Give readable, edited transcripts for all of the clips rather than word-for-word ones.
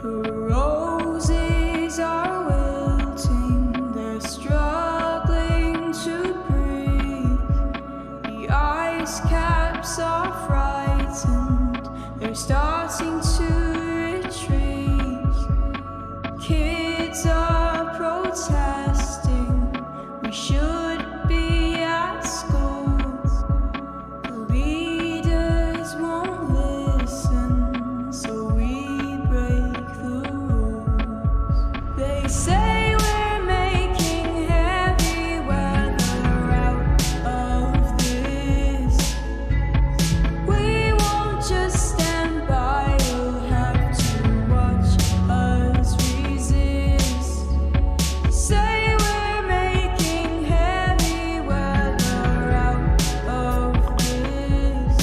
The roses are wilting, they're struggling to breathe. The ice caps are frightened, they're starting to retreat. Kids are protesting, we should be at school. The leaders won't listen, so we break the rules. They say we're making heavy weather out of this. We won't just stand by, you'll have to watch us resist. Say we're making heavy weather out of this.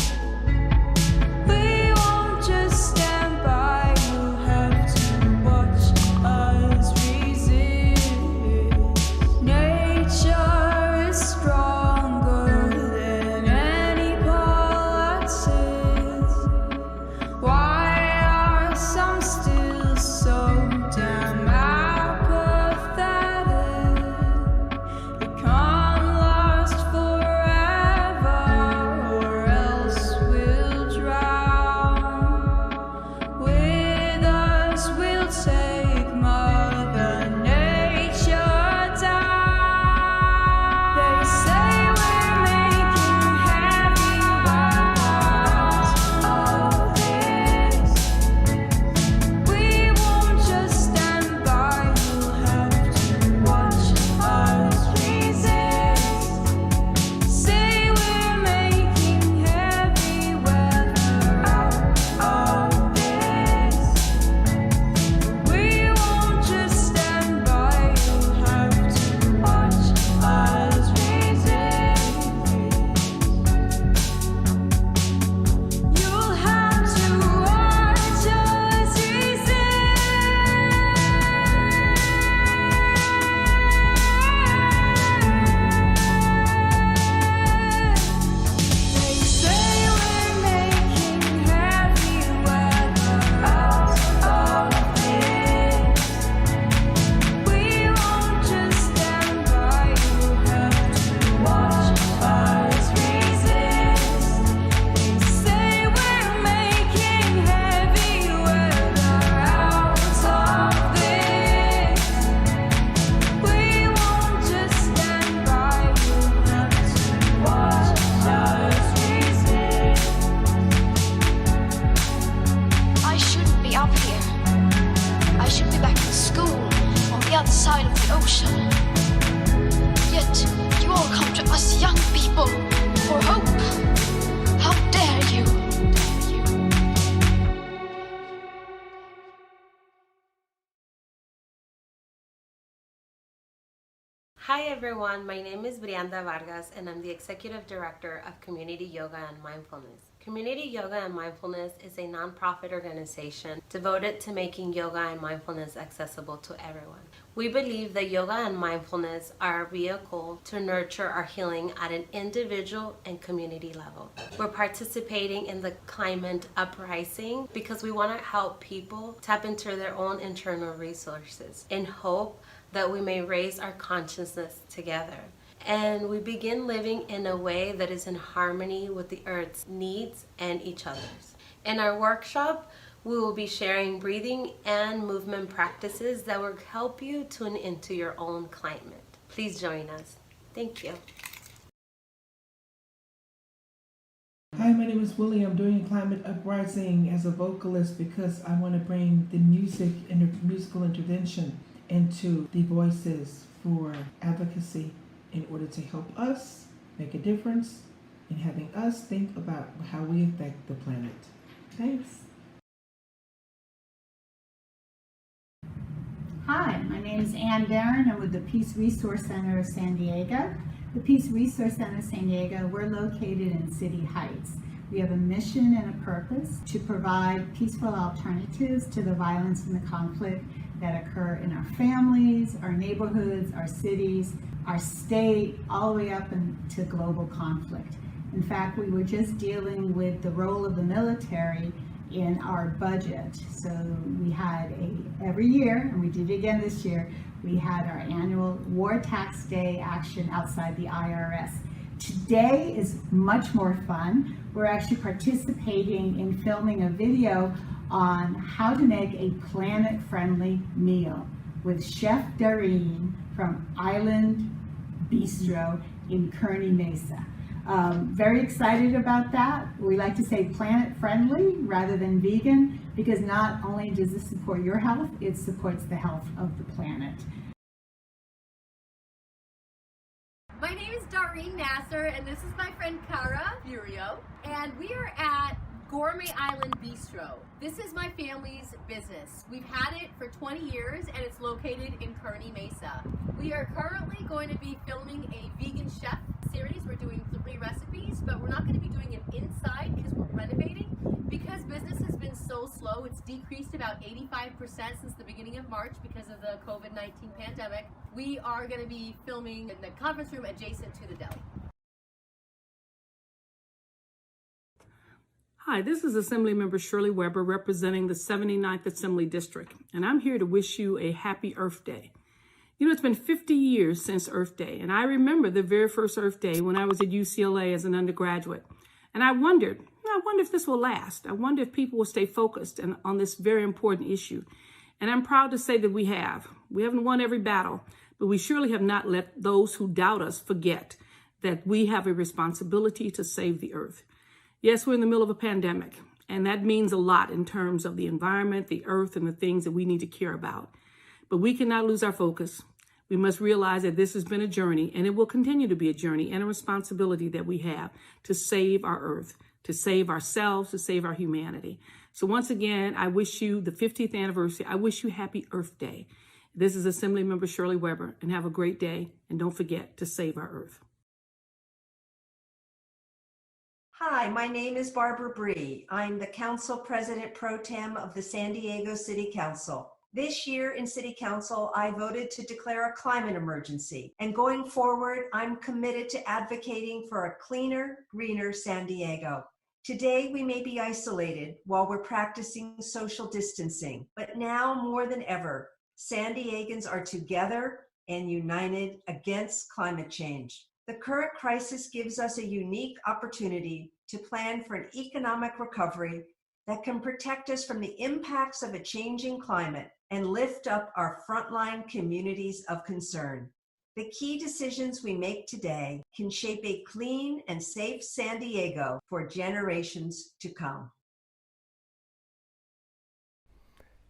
We won't just stand by, you'll have to watch us resist. Nature is stronger than any politics. Why are some still so damn apathetic? It can't last forever, or else we'll drown. With us, we'll take Mother Nature down. They say we're making heavy weapons of this. We won't just stand by, you'll have to watch us resist. Say we're making heavy weather out of this. We won't just stand by, you'll have to watch us resist. You'll have to watch us resist. They say we're making heavy weather out of this. We won't just stand by, you'll have to watch us resist. They say we're making heavy weather out of this. We won't just stand by, you'll have to watch us resist. I shouldn't be up here. I should be back in school on the other side of the ocean. Yet you all come to us young people for hope. How dare you? Hi everyone, my name is Brianda Vargas and I'm the Executive Director of Community Yoga and Mindfulness. Community Yoga and Mindfulness is a nonprofit organization devoted to making yoga and mindfulness accessible to everyone. We believe that yoga and mindfulness are a vehicle to nurture our healing at an individual and community level. We're participating in the climate uprising because we want to help people tap into their own internal resources in hope that we may raise our consciousness together. And we begin living in a way that is in harmony with the Earth's needs and each other's. In our workshop, we will be sharing breathing and movement practices that will help you tune into your own climate. Please join us. Thank you. Hi, my name is Willie. I'm doing Climate Uprising as a vocalist because I want to bring the musical intervention into the voices for advocacy in order to help us make a difference in having us think about how we affect the planet. Thanks. Hi, my name is Ann Barron. I'm with the Peace Resource Center of San Diego. The Peace Resource Center of San Diego, we're located in City Heights. We have a mission and a purpose to provide peaceful alternatives to the violence and the conflict that occur in our families, our neighborhoods, our cities, our state, all the way up into global conflict. In fact, we were just dealing with the role of the military in our budget. So we had every year, and we did it again this year, we had our annual War Tax Day action outside the IRS. Today is much more fun. We're actually participating in filming a video on how to make a planet-friendly meal with Chef Doreen from Island Bistro in Kearney Mesa. Very excited about that. We like to say planet-friendly rather than vegan, because not only does this support your health, it supports the health of the planet. My name is Doreen Nasser, and this is my friend Cara Furio, and we are at Gourmet Island Bistro. This is my family's business. We've had it for 20 years, and it's located in Kearney Mesa. We are currently going to be filming a vegan chef series. We're doing 3 recipes, but we're not going to be doing it inside because we're renovating. Because business has been so slow, it's decreased about 85% since the beginning of March because of the COVID-19 pandemic. We are going to be filming in the conference room adjacent to the deli. Hi, this is Assemblymember Shirley Weber representing the 79th Assembly District, and I'm here to wish you a happy Earth Day. You know, it's been 50 years since Earth Day, and I remember the very first Earth Day when I was at UCLA as an undergraduate. And I wonder if this will last. I wonder if people will stay focused on this very important issue. And I'm proud to say that we have. We haven't won every battle, but we surely have not let those who doubt us forget that we have a responsibility to save the earth. Yes, we're in the middle of a pandemic, and that means a lot in terms of the environment, the earth, and the things that we need to care about. But we cannot lose our focus. We must realize that this has been a journey, and it will continue to be a journey and a responsibility that we have to save our earth, to save ourselves, to save our humanity. So once again, I wish you the 50th anniversary. I wish you happy Earth Day. This is Assemblymember Shirley Weber, and have a great day. And don't forget to save our earth. Hi, my name is Barbara Bree. I'm the Council President Pro Tem of the San Diego City Council. This year in City Council, I voted to declare a climate emergency. And going forward, I'm committed to advocating for a cleaner, greener San Diego. Today, we may be isolated while we're practicing social distancing, but now more than ever, San Diegans are together and united against climate change. The current crisis gives us a unique opportunity to plan for an economic recovery that can protect us from the impacts of a changing climate and lift up our frontline communities of concern. The key decisions we make today can shape a clean and safe San Diego for generations to come.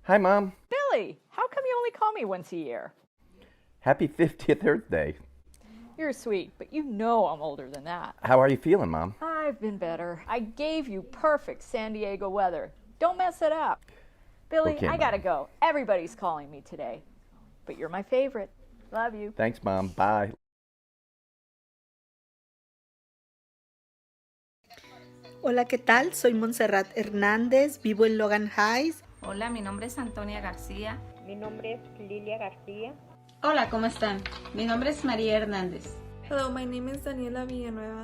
Hi, Mom. Billy, how come you only call me once a year? Happy 50th Earth Day. You're sweet, but you know I'm older than that. How are you feeling, Mom? I've been better. I gave you perfect San Diego weather. Don't mess it up. Billy, Okay, I Mom. gotta go. Everybody's calling me today. But you're my favorite. Love you. Thanks, Mom. Bye. Hola, ¿qué tal? Soy Montserrat Hernández, vivo en Logan Heights. Hola, mi nombre es Antonia García. Mi nombre es Lilia García. Hola, ¿cómo están? Mi nombre es María Hernández. Hello, my name is Daniela Villanueva.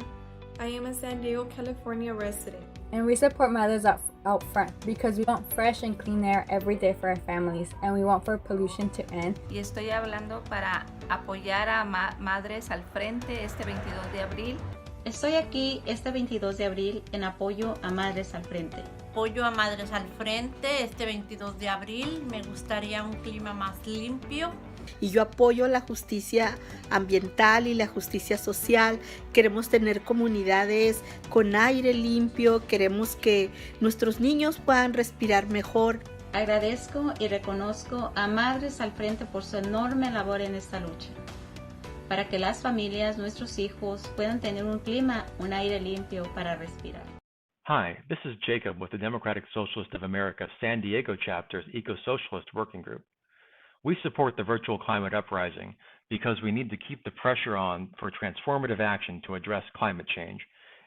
I am a San Diego, California resident. And we support mothers out front because we want fresh and clean air every day for our families, and we want for pollution to end. Y estoy hablando para apoyar a Madres al Frente este 22 de abril. Estoy aquí este 22 de abril en apoyo a Madres al Frente. Apoyo a Madres al Frente este 22 de abril. Me gustaría un clima más limpio. Y yo apoyo la justicia ambiental y la justicia social. Queremos tener comunidades con aire limpio. Queremos que nuestros niños puedan respirar mejor. Agradezco y reconozco a Madres al Frente por su enorme labor en esta lucha, para que las familias, nuestros hijos, puedan tener un clima, un aire limpio para respirar. Hi, this is Jacob with the Democratic Socialist of America San Diego Chapter's Eco-Socialist Working Group. We support the virtual climate uprising because we need to keep the pressure on for transformative action to address climate change,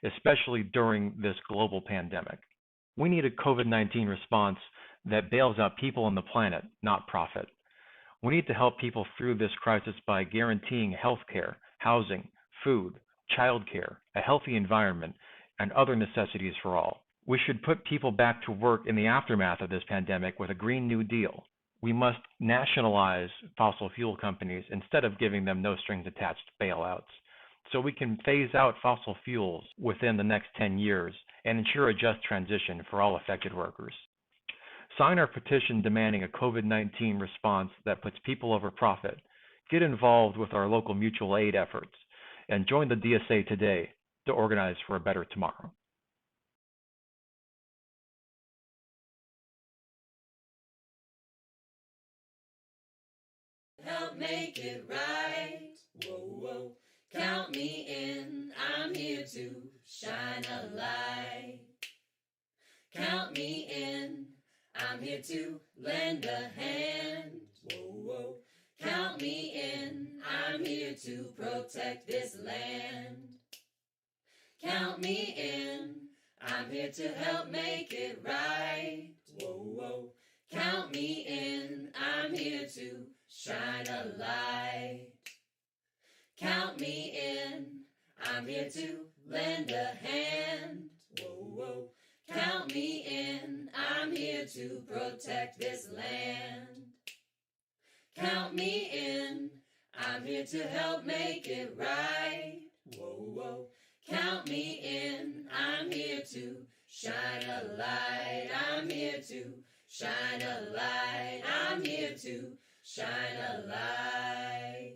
especially during this global pandemic. We need a COVID-19 response that bails out people and the planet, not profit. We need to help people through this crisis by guaranteeing health care, housing, food, childcare, a healthy environment, and other necessities for all. We should put people back to work in the aftermath of this pandemic with a Green New Deal. We must nationalize fossil fuel companies instead of giving them no strings attached bailouts, so we can phase out fossil fuels within the next 10 years and ensure a just transition for all affected workers. Sign our petition demanding a COVID-19 response that puts people over profit. Get involved with our local mutual aid efforts and join the DSA today to organize for a better tomorrow. Help make it right. Whoa, whoa. Count me in. I'm here to shine a light. Count me in. I'm here to lend a hand. Whoa, whoa. Count me in. I'm here to protect this land. Count me in. I'm here to help make it right. Whoa, whoa. Count me in. I'm here to shine a light. Count me in. I'm here to lend a hand. Whoa, whoa. Count me in. I'm here to protect this land. Count me in. I'm here to help make it right. Whoa, whoa. Count me in. I'm here to shine a light. I'm here to shine a light. I'm here to shine a light.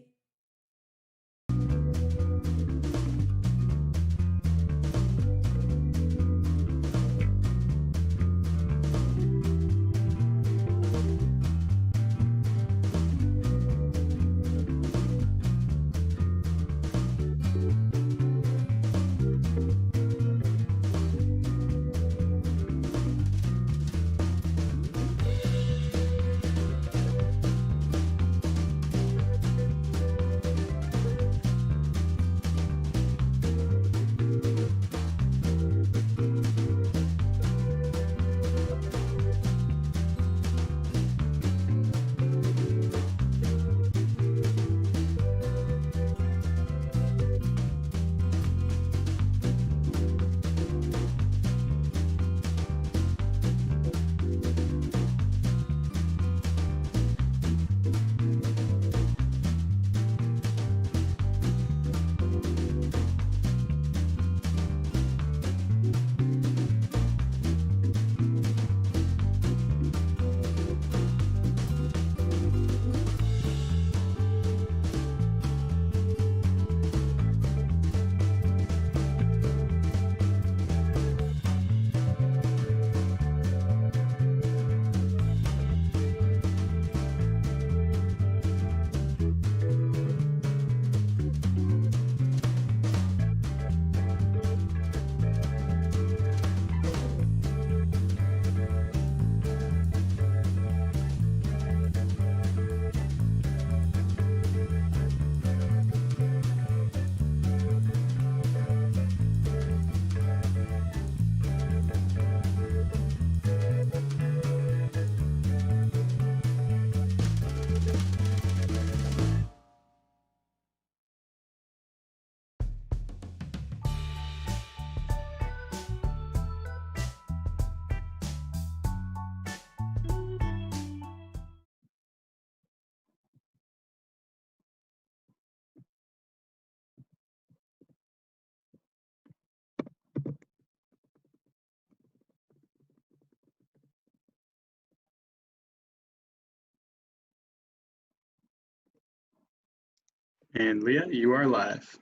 And Leah, you are live.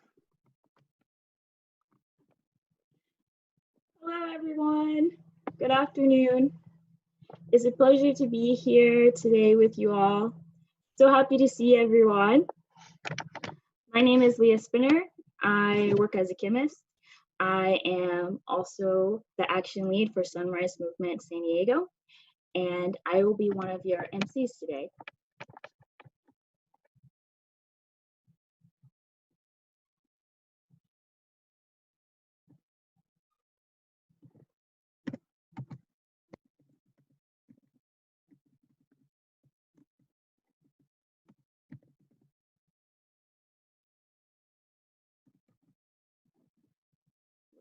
Hello, everyone. Good afternoon. It's a pleasure to be here today with you all. So happy to see everyone. My name is Leah Spinner. I work as a chemist. I am also the action lead for Sunrise Movement San Diego, and I will be one of your MCs today.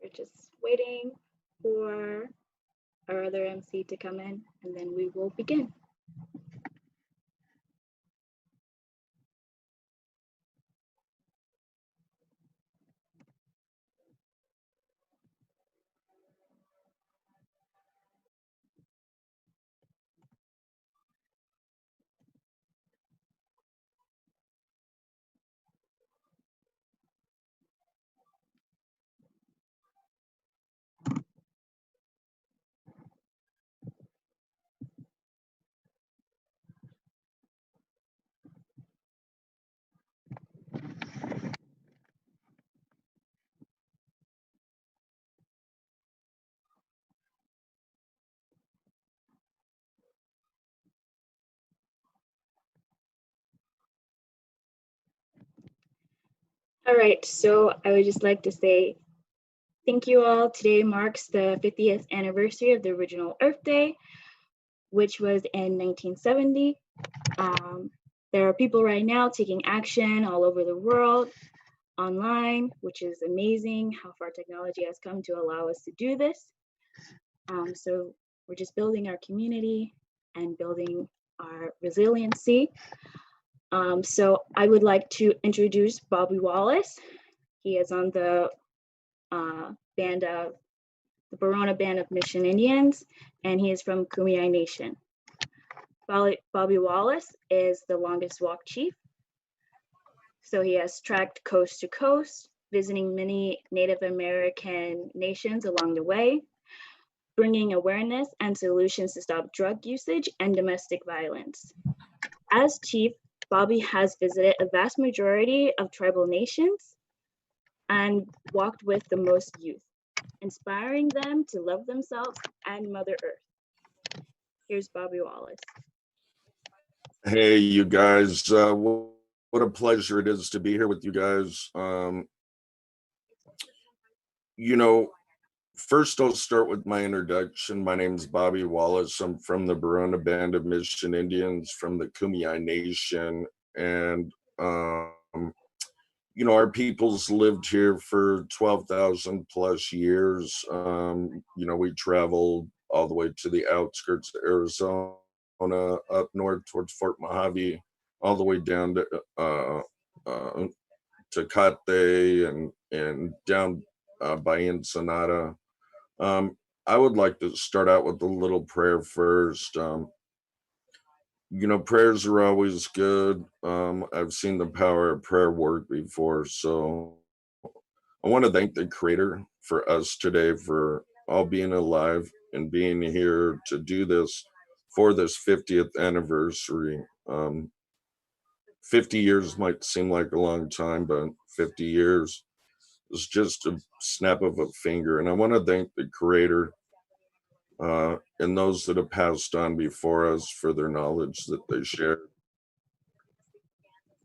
We're just waiting for our other MC to come in, and then we will begin. All right, so I would just like to say thank you all. Today marks the 50th anniversary of the original Earth Day, which was in 1970. There are people right now taking action all over the world online, which is amazing how far technology has come to allow us to do this. So we're just building our community and building our resiliency. So I would like to introduce Bobby Wallace. He is on the band of the Barona Band of Mission Indians, and he is from Kumeyaay Nation. Bobby Wallace is the longest walk chief. So he has trekked coast to coast, visiting many Native American nations along the way, bringing awareness and solutions to stop drug usage and domestic violence. As chief, Bobby has visited a vast majority of tribal nations and walked with the most youth, inspiring them to love themselves and Mother Earth. Here's Bobby Wallace. Hey, you guys, what a pleasure it is to be here with you guys. You know, first I'll start with my introduction. My name is Bobby Wallace. I'm from the Barona Band of Mission Indians from the Kumeyaay Nation. And, you know, our people's lived here for 12,000 plus years. You know, we traveled all the way to the outskirts of Arizona, up north towards Fort Mojave, all the way down to Tecate and down by Ensenada. I would like to start out with a little prayer first. You know, prayers are always good. I've seen the power of prayer work before, so I want to thank the Creator for us today for all being alive and being here to do this for this 50th anniversary. 50 years might seem like a long time, but 50 years is just a snap of a finger. And I want to thank the Creator and those that have passed on before us for their knowledge that they shared.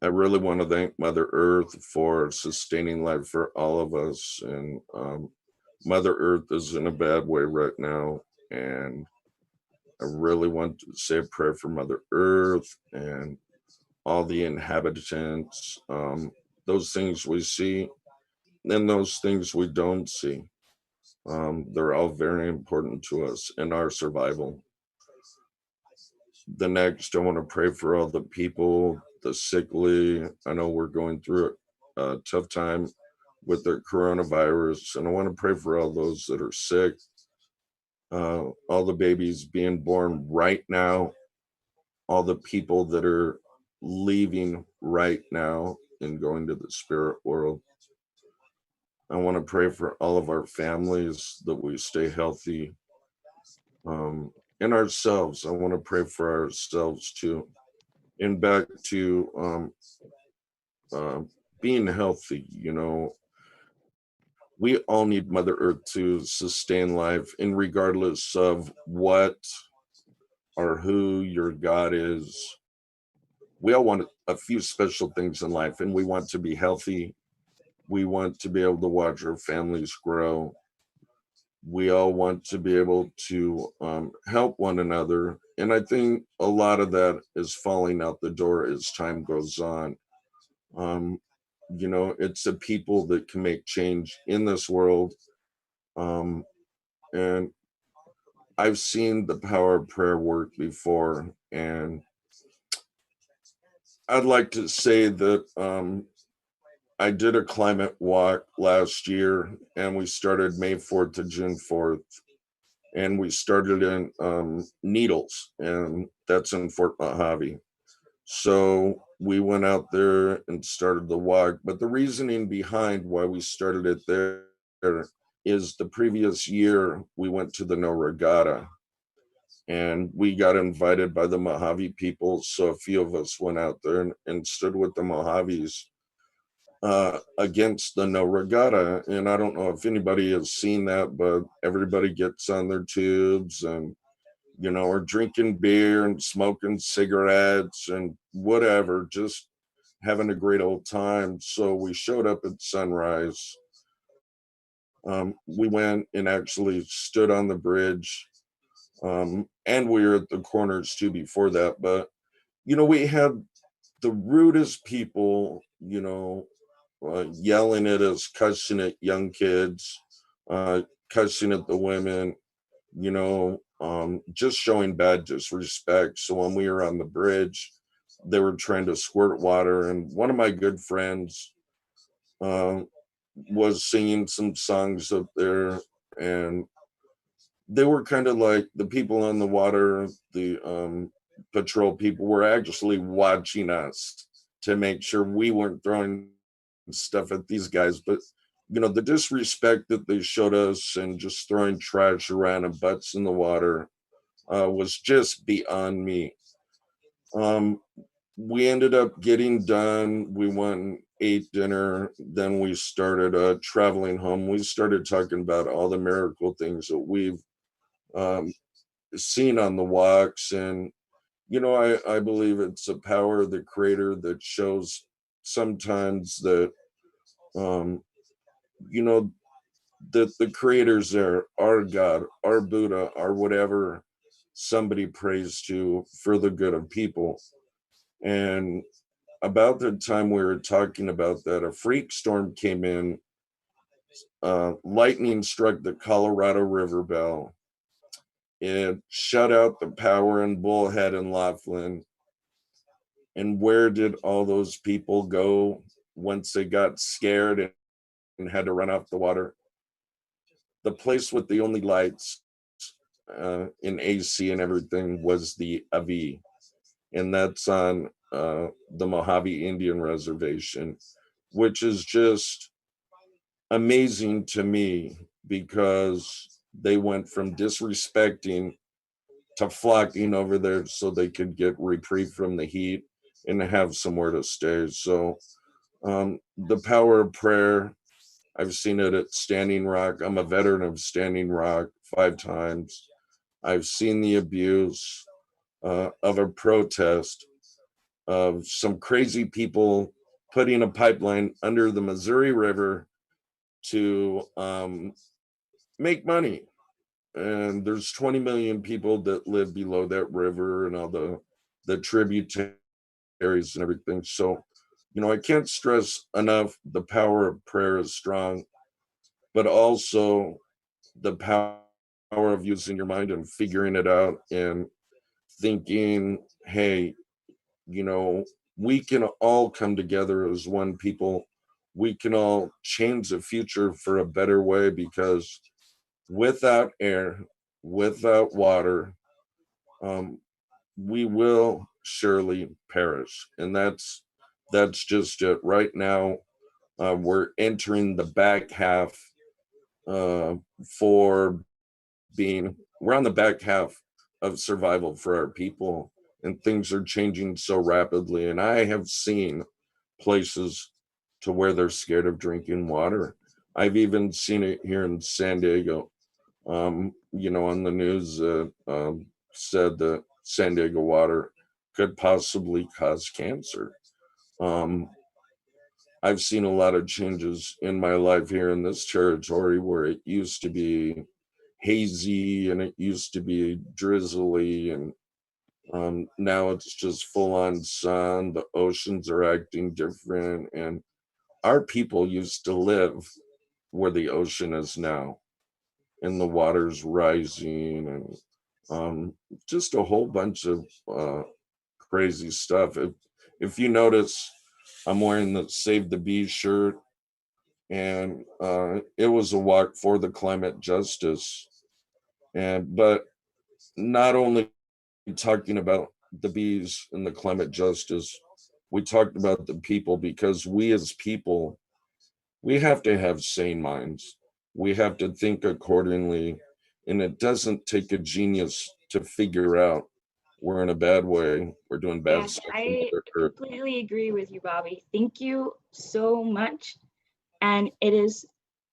I really want to thank Mother Earth for sustaining life for all of us. And Mother Earth is in a bad way right now. And I really want to say a prayer for Mother Earth and all the inhabitants, those things we see and those things we don't see. They're all very important to us in our survival. The next, I want to pray for all the people, the sickly. I know we're going through a tough time with the coronavirus, and I want to pray for all those that are sick, all the babies being born right now, all the people that are leaving right now and going to the spirit world. I want to pray for all of our families that we stay healthy. And ourselves, I want to pray for ourselves too. And back to being healthy, you know, we all need Mother Earth to sustain life, and regardless of what or who your God is, we all want a few special things in life, and we want to be healthy. We want to be able to watch our families grow. We all want to be able to help one another. And I think a lot of that is falling out the door as time goes on. You know, it's the people that can make change in this world. And I've seen the power of prayer work before, and I'd like to say that I did a climate walk last year, and we started May 4th to June 4th, and we started in Needles, and that's in Fort Mojave. So we went out there and started the walk. But the reasoning behind why we started it there is the previous year we went to the No Regatta, and we got invited by the Mojave people. So a few of us went out there and stood with the Mojaves against the No Regatta. And I don't know if anybody has seen that, but everybody gets on their tubes and, you know, are drinking beer and smoking cigarettes and whatever, just having a great old time. So we showed up at sunrise. We went and actually stood on the bridge. And we were at the corners too before that. But, you know, we had the rudest people, you know, yelling at us, cussing at young kids, cussing at the women, you know, just showing bad disrespect. So when we were on the bridge, they were trying to squirt water, and one of my good friends was singing some songs up there, and they were kind of like the people on the water, the patrol people were actually watching us to make sure we weren't throwing stuff at these guys. But you know, the disrespect that they showed us and just throwing trash around and butts in the water was just beyond me. um we ended up getting done. We went and ate dinner. Then we started traveling home. We started talking about all the miracle things that we've um, seen on the walks. And, you know, I believe it's a power of the creator that shows sometimes that, um, you know, that the creators there, our God, our Buddha, our whatever somebody prays to for the good of people. And about the time we were talking about that, a freak storm came in. Lightning struck the Colorado River bell. It shut out the power in Bullhead and Laughlin. And where did all those people go once they got scared and had to run off the water? The place with the only lights in AC and everything was the Avi, and that's on the Mojave Indian Reservation, which is just amazing to me because they went from disrespecting to flocking over there so they could get reprieve from the heat and have somewhere to stay. So the power of prayer, I've seen it at Standing Rock. I'm a veteran of Standing Rock 5 times. I've seen the abuse of a protest of some crazy people putting a pipeline under the Missouri River to make money. And there's 20 million people that live below that river and all the tributaries and everything. So, you know, I can't stress enough the power of prayer is strong, but also the power of using your mind and figuring it out and thinking, hey, you know, we can all come together as one people. We can all change the future for a better way, because without air, without water, um, we will surely perish. And that's just it. Right now, we're entering the back half uh, for we're on the back half of survival for our people, and things are changing so rapidly. And I have seen places to where they're scared of drinking water. I've even seen it here in San Diego. You know, on the news said that San Diego water could possibly cause cancer. Um, I've seen a lot of changes in my life here in this territory where it used to be hazy and it used to be drizzly, and now it's just full on sun. The oceans are acting different, and our people used to live where the ocean is now. and the water's rising, and just a whole bunch of crazy stuff. If you notice, I'm wearing the Save the Bees shirt, and it was a walk for the climate justice. And but not only talking about the bees and the climate justice, we talked about the people, because we as people, we have to have sane minds. We have to think accordingly, and it doesn't take a genius to figure out we're in a bad way, we're doing bad Yes, stuff to I Mother Earth. completely agree with you, Bobby. Thank you so much. And it is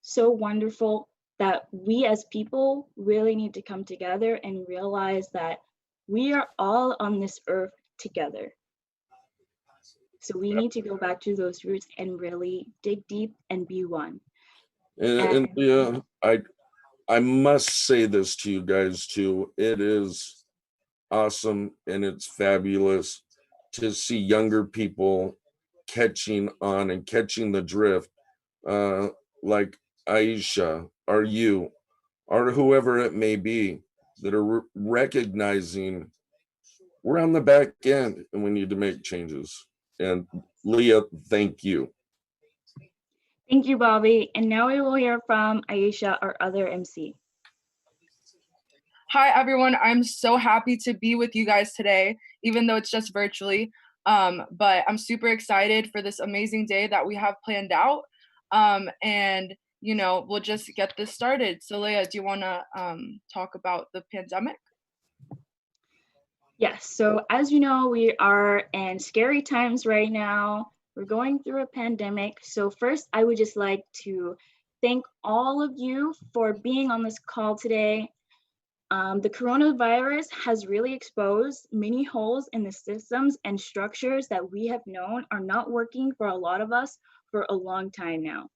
so wonderful that we as people really need to come together and realize that we are all on this earth together. So we need to go back to those roots and really dig deep and be one. And yeah, I must say this to you guys too. It is awesome and it's fabulous to see younger people catching on and catching the drift, uh, like Aisha, or you, or whoever it may be, that are recognizing we're on the back end and we need to make changes. And Leah, thank you. Thank you, Bobby. And now we will hear from Aisha, our other MC. Hi, everyone. I'm so happy to be with you guys today, even though it's just virtually. But I'm super excited for this amazing day that we have planned out. And, we'll just get this started. So, Leah, do you want to talk about the pandemic? Yes, so as you know, we are in scary times right now. We're going through a pandemic. So first, I would just like to thank all of you for being on this call today. The coronavirus has really exposed many holes in the systems and structures that we have known are not working for a lot of us for a long time now.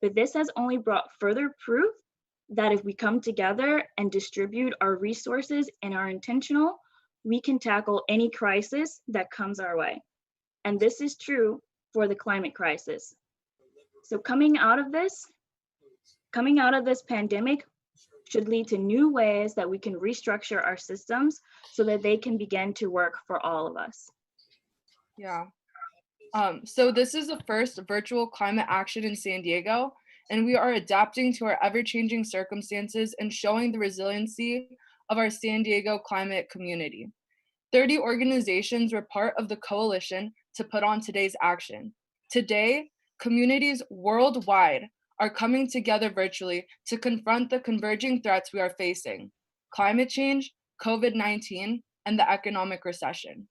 But this has only brought further proof that if we come together and distribute our resources and are intentional, we can tackle any crisis that comes our way. And this is true for the climate crisis. So coming out of this pandemic should lead to new ways that we can restructure our systems so that they can begin to work for all of us. Yeah. So this is the first virtual climate action in San Diego, and we are adapting to our ever-changing circumstances and showing the resiliency of our San Diego climate community. 30 organizations were part of the coalition to put on today's action. Today, communities worldwide are coming together virtually to confront the converging threats we are facing: climate change, COVID-19, and the economic recession.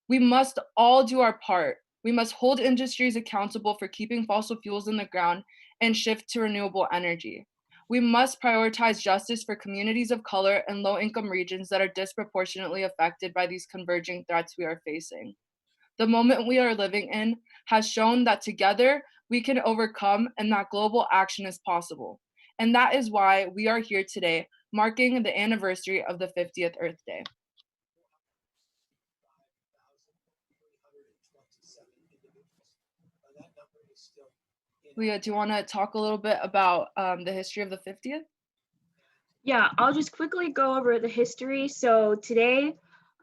We must all do our part. We must hold industries accountable for keeping fossil fuels in the ground and shift to renewable energy. We must prioritize justice for communities of color and low-income regions that are disproportionately affected by these converging threats we are facing. The moment we are living in has shown that together we can overcome and that global action is possible. And that is why we are here today, marking the anniversary of the 50th Earth Day. Leah, do you want to talk a little bit about the history of the 50th? Yeah, I'll just quickly go over the history. So today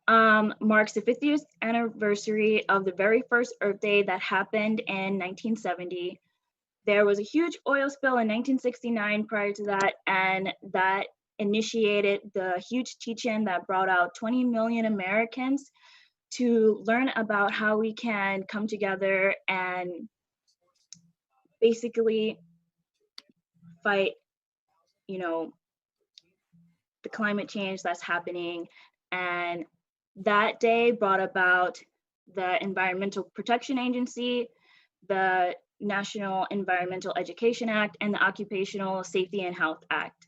marks the 50th anniversary of the very first Earth Day that happened in 1970. There was a huge oil spill in 1969 prior to that, and that initiated the huge teach-in that brought out 20 million Americans to learn about how we can come together and basically fight, the climate change that's happening. And that day brought about the Environmental Protection Agency, the National Environmental Education Act, and the Occupational Safety and Health Act.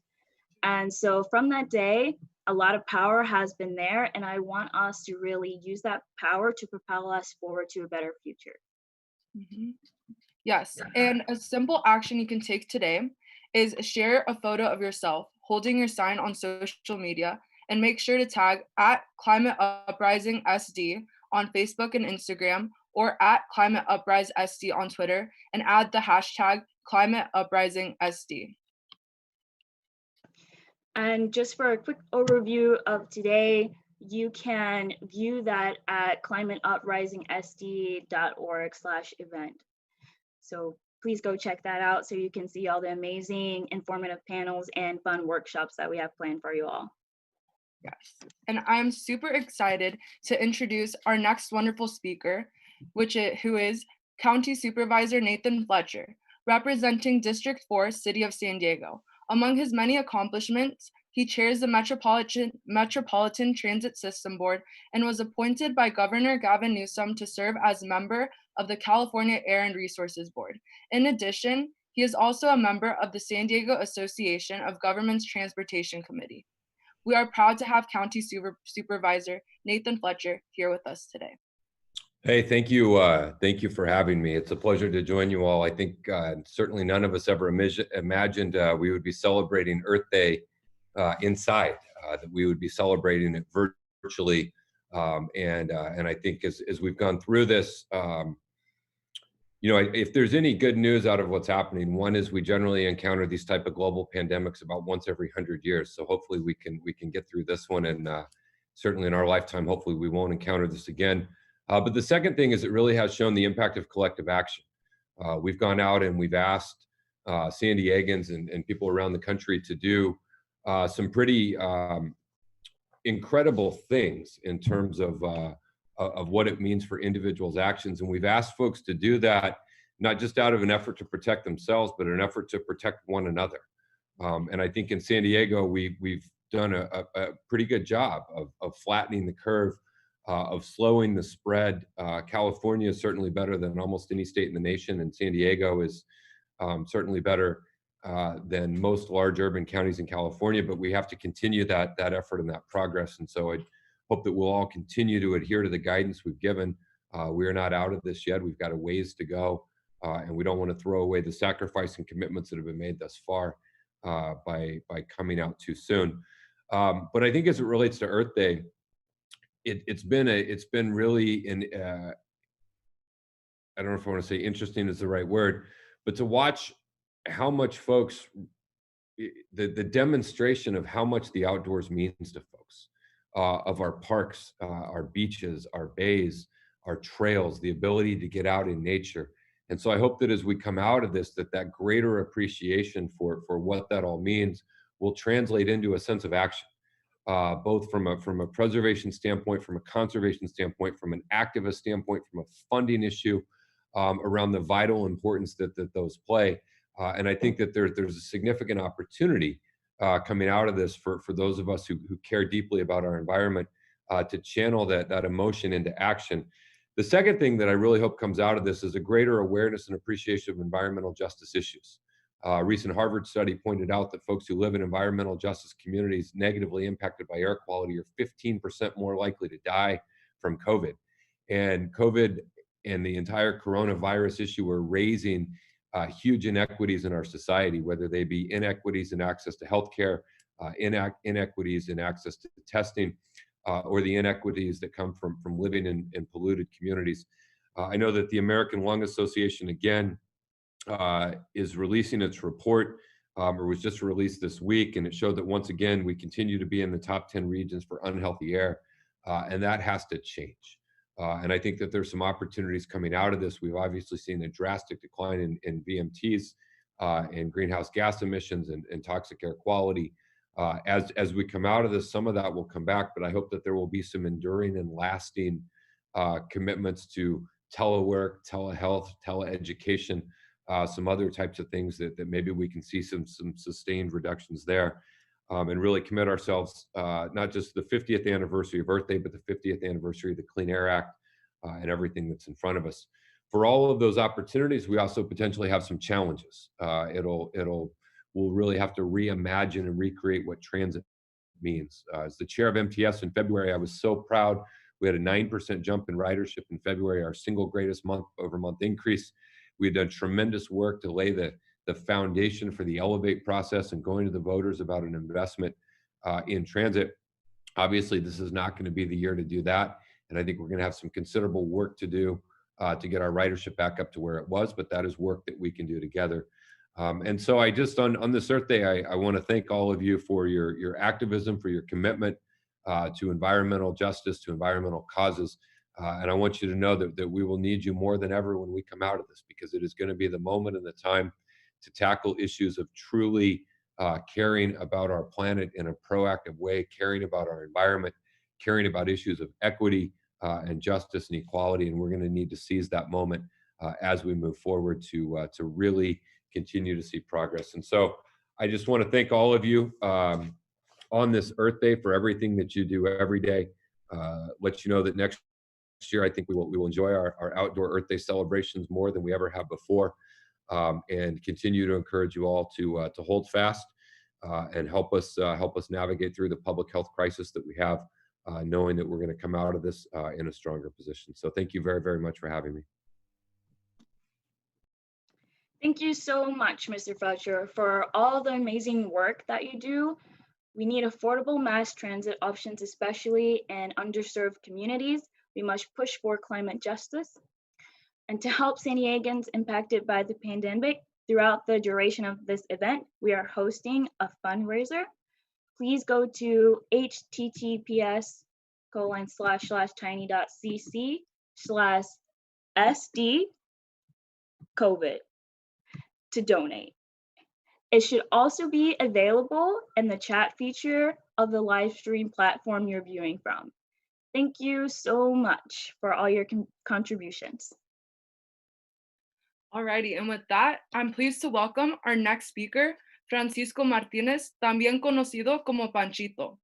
And so from that day, a lot of power has been there, and I want us to really use that power to propel us forward to a better future. Mm-hmm. Yes, and a simple action you can take today is share a photo of yourself holding your sign on social media, and make sure to tag at Climate Uprising SD on Facebook and Instagram, or at Climate Uprise SD on Twitter, and add the hashtag Climate Uprising SD. And just for a quick overview of today, you can view that at climateuprising.sd.org/event. So please go check that out so you can see all the amazing informative panels and fun workshops that we have planned for you all. Yes. And I'm super excited to introduce our next wonderful speaker, who is County Supervisor Nathan Fletcher, representing District 4, City of San Diego. Among his many accomplishments, he chairs the Metropolitan Transit System Board and was appointed by Governor Gavin Newsom to serve as member of the California Air and Resources Board. In addition, he is also a member of the San Diego Association of Governments Transportation Committee. We are proud to have County Supervisor Nathan Fletcher here with us today. Hey, thank you. Thank you for having me. It's a pleasure to join you all. I think certainly none of us ever imagined we would be celebrating Earth Day inside, that we would be celebrating it virtually. And I think as we've gone through this, you know, if there's any good news out of what's happening, one is we generally encounter these type of global pandemics about once every 100 years. So hopefully we can get through this one, and certainly in our lifetime, hopefully we won't encounter this again. But the second thing is it really has shown the impact of collective action. We've gone out and we've asked San Diegans and people around the country to do some pretty incredible things in terms of what it means for individuals' actions. And we've asked folks to do that, not just out of an effort to protect themselves, but an effort to protect one another. And I think in San Diego, we've done a pretty good job of flattening the curve, of slowing the spread. California is certainly better than almost any state in the nation, and San Diego is certainly better than most large urban counties in California, but we have to continue that effort and that progress. And so I hope that we'll all continue to adhere to the guidance we've given. We are not out of this yet. We've got a ways to go, and we don't want to throw away the sacrifice and commitments that have been made thus far by coming out too soon. But I think as it relates to Earth Day, it's been really I don't know if I want to say interesting is the right word, but to watch how much folks, the demonstration of how much the outdoors means to folks, of our parks, our beaches, our bays, our trails, the ability to get out in nature. And so I hope that as we come out of this, that greater appreciation for what that all means will translate into a sense of action. Both from a preservation standpoint, from a conservation standpoint, from an activist standpoint, from a funding issue around the vital importance that those play. And I think that there's a significant opportunity coming out of this for those of us who care deeply about our environment to channel that emotion into action. The second thing that I really hope comes out of this is a greater awareness and appreciation of environmental justice issues. A recent Harvard study pointed out that folks who live in environmental justice communities negatively impacted by air quality are 15% more likely to die from COVID. And COVID and the entire coronavirus issue are raising huge inequities in our society, whether they be inequities in access to healthcare, inequities in access to testing, or the inequities that come from living in polluted communities. I know that the American Lung Association, again, is releasing its report, or was just released this week, and it showed that once again we continue to be in the top 10 regions for unhealthy air, and that has to change. And I think that there's some opportunities coming out of this. We've obviously seen a drastic decline in VMTs, and greenhouse gas emissions and toxic air quality. As we come out of this, some of that will come back, but I hope that there will be some enduring and lasting commitments to telework, telehealth, teleeducation, some other types of things that maybe we can see some sustained reductions there, and really commit ourselves not just the 50th anniversary of Earth Day, but the 50th anniversary of the Clean Air Act and everything that's in front of us. For all of those opportunities, we also potentially have some challenges. We'll really have to reimagine and recreate what transit means. As the chair of MTS in February, I was so proud. We had a 9% jump in ridership in February, our single greatest month-over-month increase. We had done tremendous work to lay the foundation for the Elevate process and going to the voters about an investment in transit. Obviously, this is not going to be the year to do that. And I think we're going to have some considerable work to do to get our ridership back up to where it was, but that is work that we can do together. And so I just, on this Earth Day, I want to thank all of you for your activism, for your commitment to environmental justice, to environmental causes. And I want you to know that we will need you more than ever when we come out of this, because it is going to be the moment and the time to tackle issues of truly caring about our planet in a proactive way, caring about our environment, caring about issues of equity and justice and equality. And we're going to need to seize that moment as we move forward to really continue to see progress. And so I just want to thank all of you on this Earth Day for everything that you do every day. Let you know that next year, I think we will enjoy our outdoor Earth Day celebrations more than we ever have before, and continue to encourage you all to hold fast and help us navigate through the public health crisis that we have, knowing that we're going to come out of this in a stronger position. So thank you very, very much for having me. Thank you so much, Mr. Fletcher, for all the amazing work that you do. We need affordable mass transit options, especially in underserved communities. We must push for climate justice. And to help San Diegans impacted by the pandemic throughout the duration of this event, we are hosting a fundraiser. Please go to https://tiny.cc/SD/COVID to donate. It should also be available in the chat feature of the live stream platform you're viewing from. Thank you so much for all your contributions. Alrighty, and with that, I'm pleased to welcome our next speaker, Francisco Martinez, también conocido como Panchito.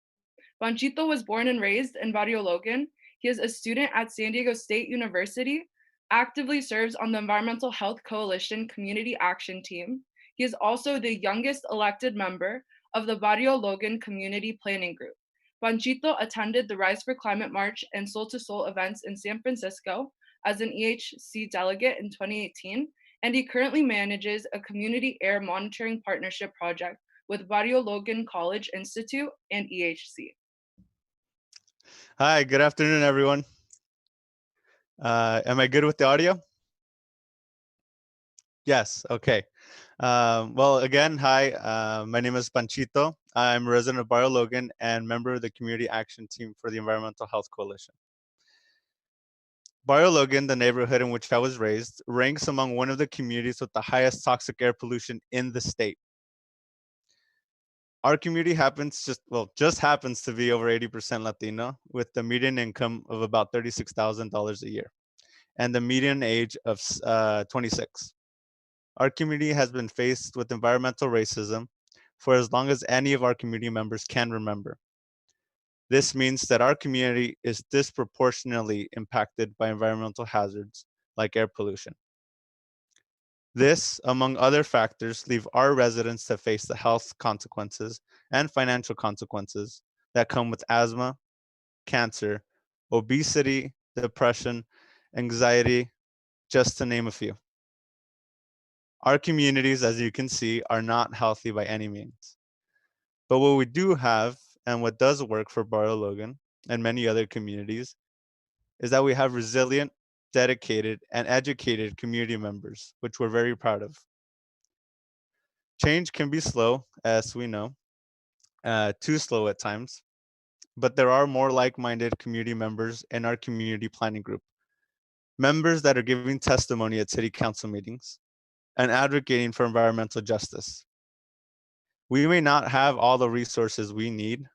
Panchito was born and raised in Barrio Logan. He is a student at San Diego State University, actively serves on the Environmental Health Coalition Community Action Team. He is also the youngest elected member of the Barrio Logan Community Planning Group. Panchito attended the Rise for Climate March and Soul to Soul events in San Francisco as an EHC delegate in 2018, and he currently manages a community air monitoring partnership project with Barrio Logan College Institute and EHC. Hi, good afternoon, everyone. Am I good with the audio? Yes, okay. Well, again, hi, my name is Panchito. I'm a resident of Barrio Logan and member of the Community Action Team for the Environmental Health Coalition. Barrio Logan, the neighborhood in which I was raised, ranks among one of the communities with the highest toxic air pollution in the state. Our community just happens to be over 80% Latino, with the median income of about $36,000 a year and the median age of 26. Our community has been faced with environmental racism for as long as any of our community members can remember. This means that our community is disproportionately impacted by environmental hazards like air pollution. This, among other factors, leave our residents to face the health consequences and financial consequences that come with asthma, cancer, obesity, depression, anxiety, just to name a few. Our communities, as you can see, are not healthy by any means. But what we do have, and what does work for Barrio Logan and many other communities, is that we have resilient, dedicated, and educated community members, which we're very proud of. Change can be slow, as we know, too slow at times, but there are more like-minded community members in our community planning group, members that are giving testimony at city council meetings and advocating for environmental justice. We may not have all the resources we need,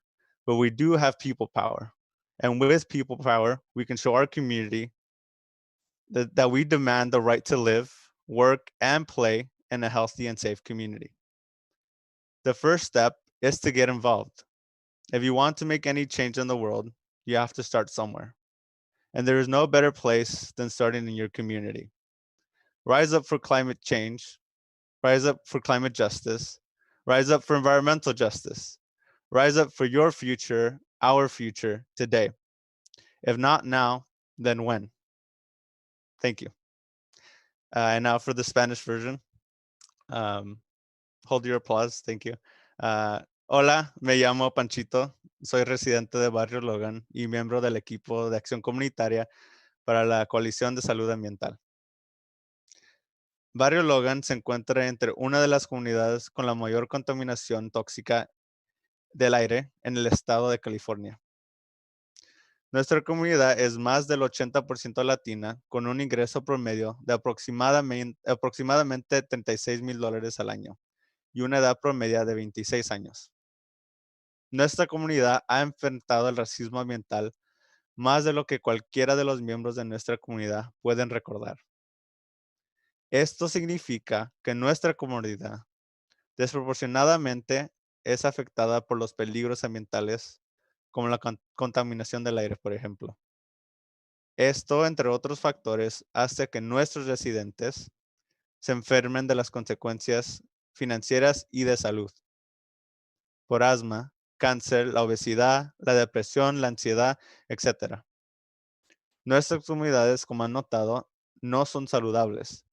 but we do have people power. And with people power, we can show our community that we demand the right to live, work, and play in a healthy and safe community. The first step is to get involved. If you want to make any change in the world, you have to start somewhere. And there is no better place than starting in your community. Rise up for climate change, rise up for climate justice, rise up for environmental justice, rise up for your future, our future, today. If not now, then when? Thank you. And now for the Spanish version. Hold your applause, thank you. Hola, me llamo Panchito, soy residente de Barrio Logan y miembro del equipo de acción comunitaria para la Coalición de Salud Ambiental. Barrio Logan se encuentra entre una de las comunidades con la mayor contaminación tóxica del aire en el estado de California. Nuestra comunidad es más del 80% latina, con un ingreso promedio de aproximadamente $36,000 al año y una edad promedia de 26 años. Nuestra comunidad ha enfrentado el racismo ambiental más de lo que cualquiera de los miembros de nuestra comunidad pueden recordar. Esto significa que nuestra comunidad desproporcionadamente es afectada por los peligros ambientales como la contaminación del aire, por ejemplo. Esto, entre otros factores, hace que nuestros residentes se enfermen de las consecuencias financieras y de salud, por asma, cáncer, la obesidad, la depresión, la ansiedad, etc. Nuestras comunidades, como han notado, no son saludables.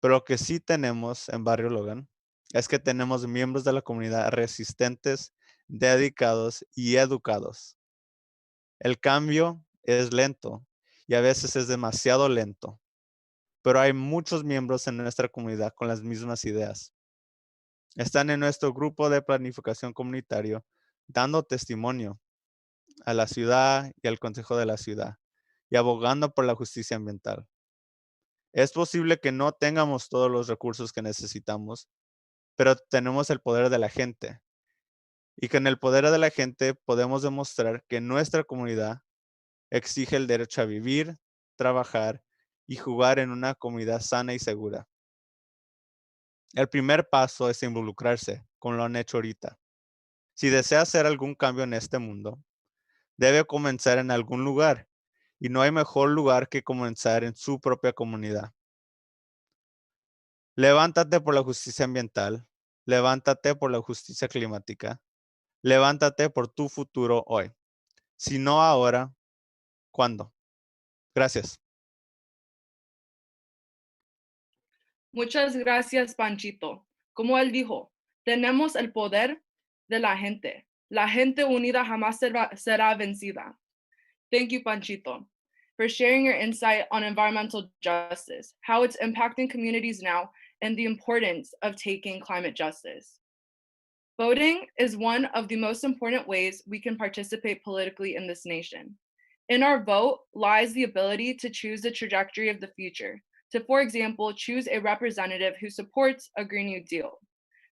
Pero lo que sí tenemos en Barrio Logan es que tenemos miembros de la comunidad resistentes, dedicados y educados. El cambio es lento y a veces es demasiado lento, pero hay muchos miembros en nuestra comunidad con las mismas ideas. Están en nuestro grupo de planificación comunitario dando testimonio a la ciudad y al consejo de la ciudad y abogando por la justicia ambiental. Es posible que no tengamos todos los recursos que necesitamos, pero tenemos el poder de la gente. Y con el poder de la gente podemos demostrar que nuestra comunidad exige el derecho a vivir, trabajar y jugar en una comunidad sana y segura. El primer paso es involucrarse, como lo han hecho ahorita. Si desea hacer algún cambio en este mundo, debe comenzar en algún lugar, y no hay mejor lugar que comenzar en su propia comunidad. Levántate por la justicia ambiental, levántate por la justicia climática, levántate por tu futuro hoy. Si no ahora, ¿cuándo? Gracias. Muchas gracias, Panchito. Como él dijo, tenemos el poder de la gente. La gente unida jamás será vencida. Thank you, Panchito, for sharing your insight on environmental justice, how it's impacting communities now, and the importance of taking climate justice. Voting is one of the most important ways we can participate politically in this nation. In our vote lies the ability to choose the trajectory of the future, to, for example, choose a representative who supports a Green New Deal.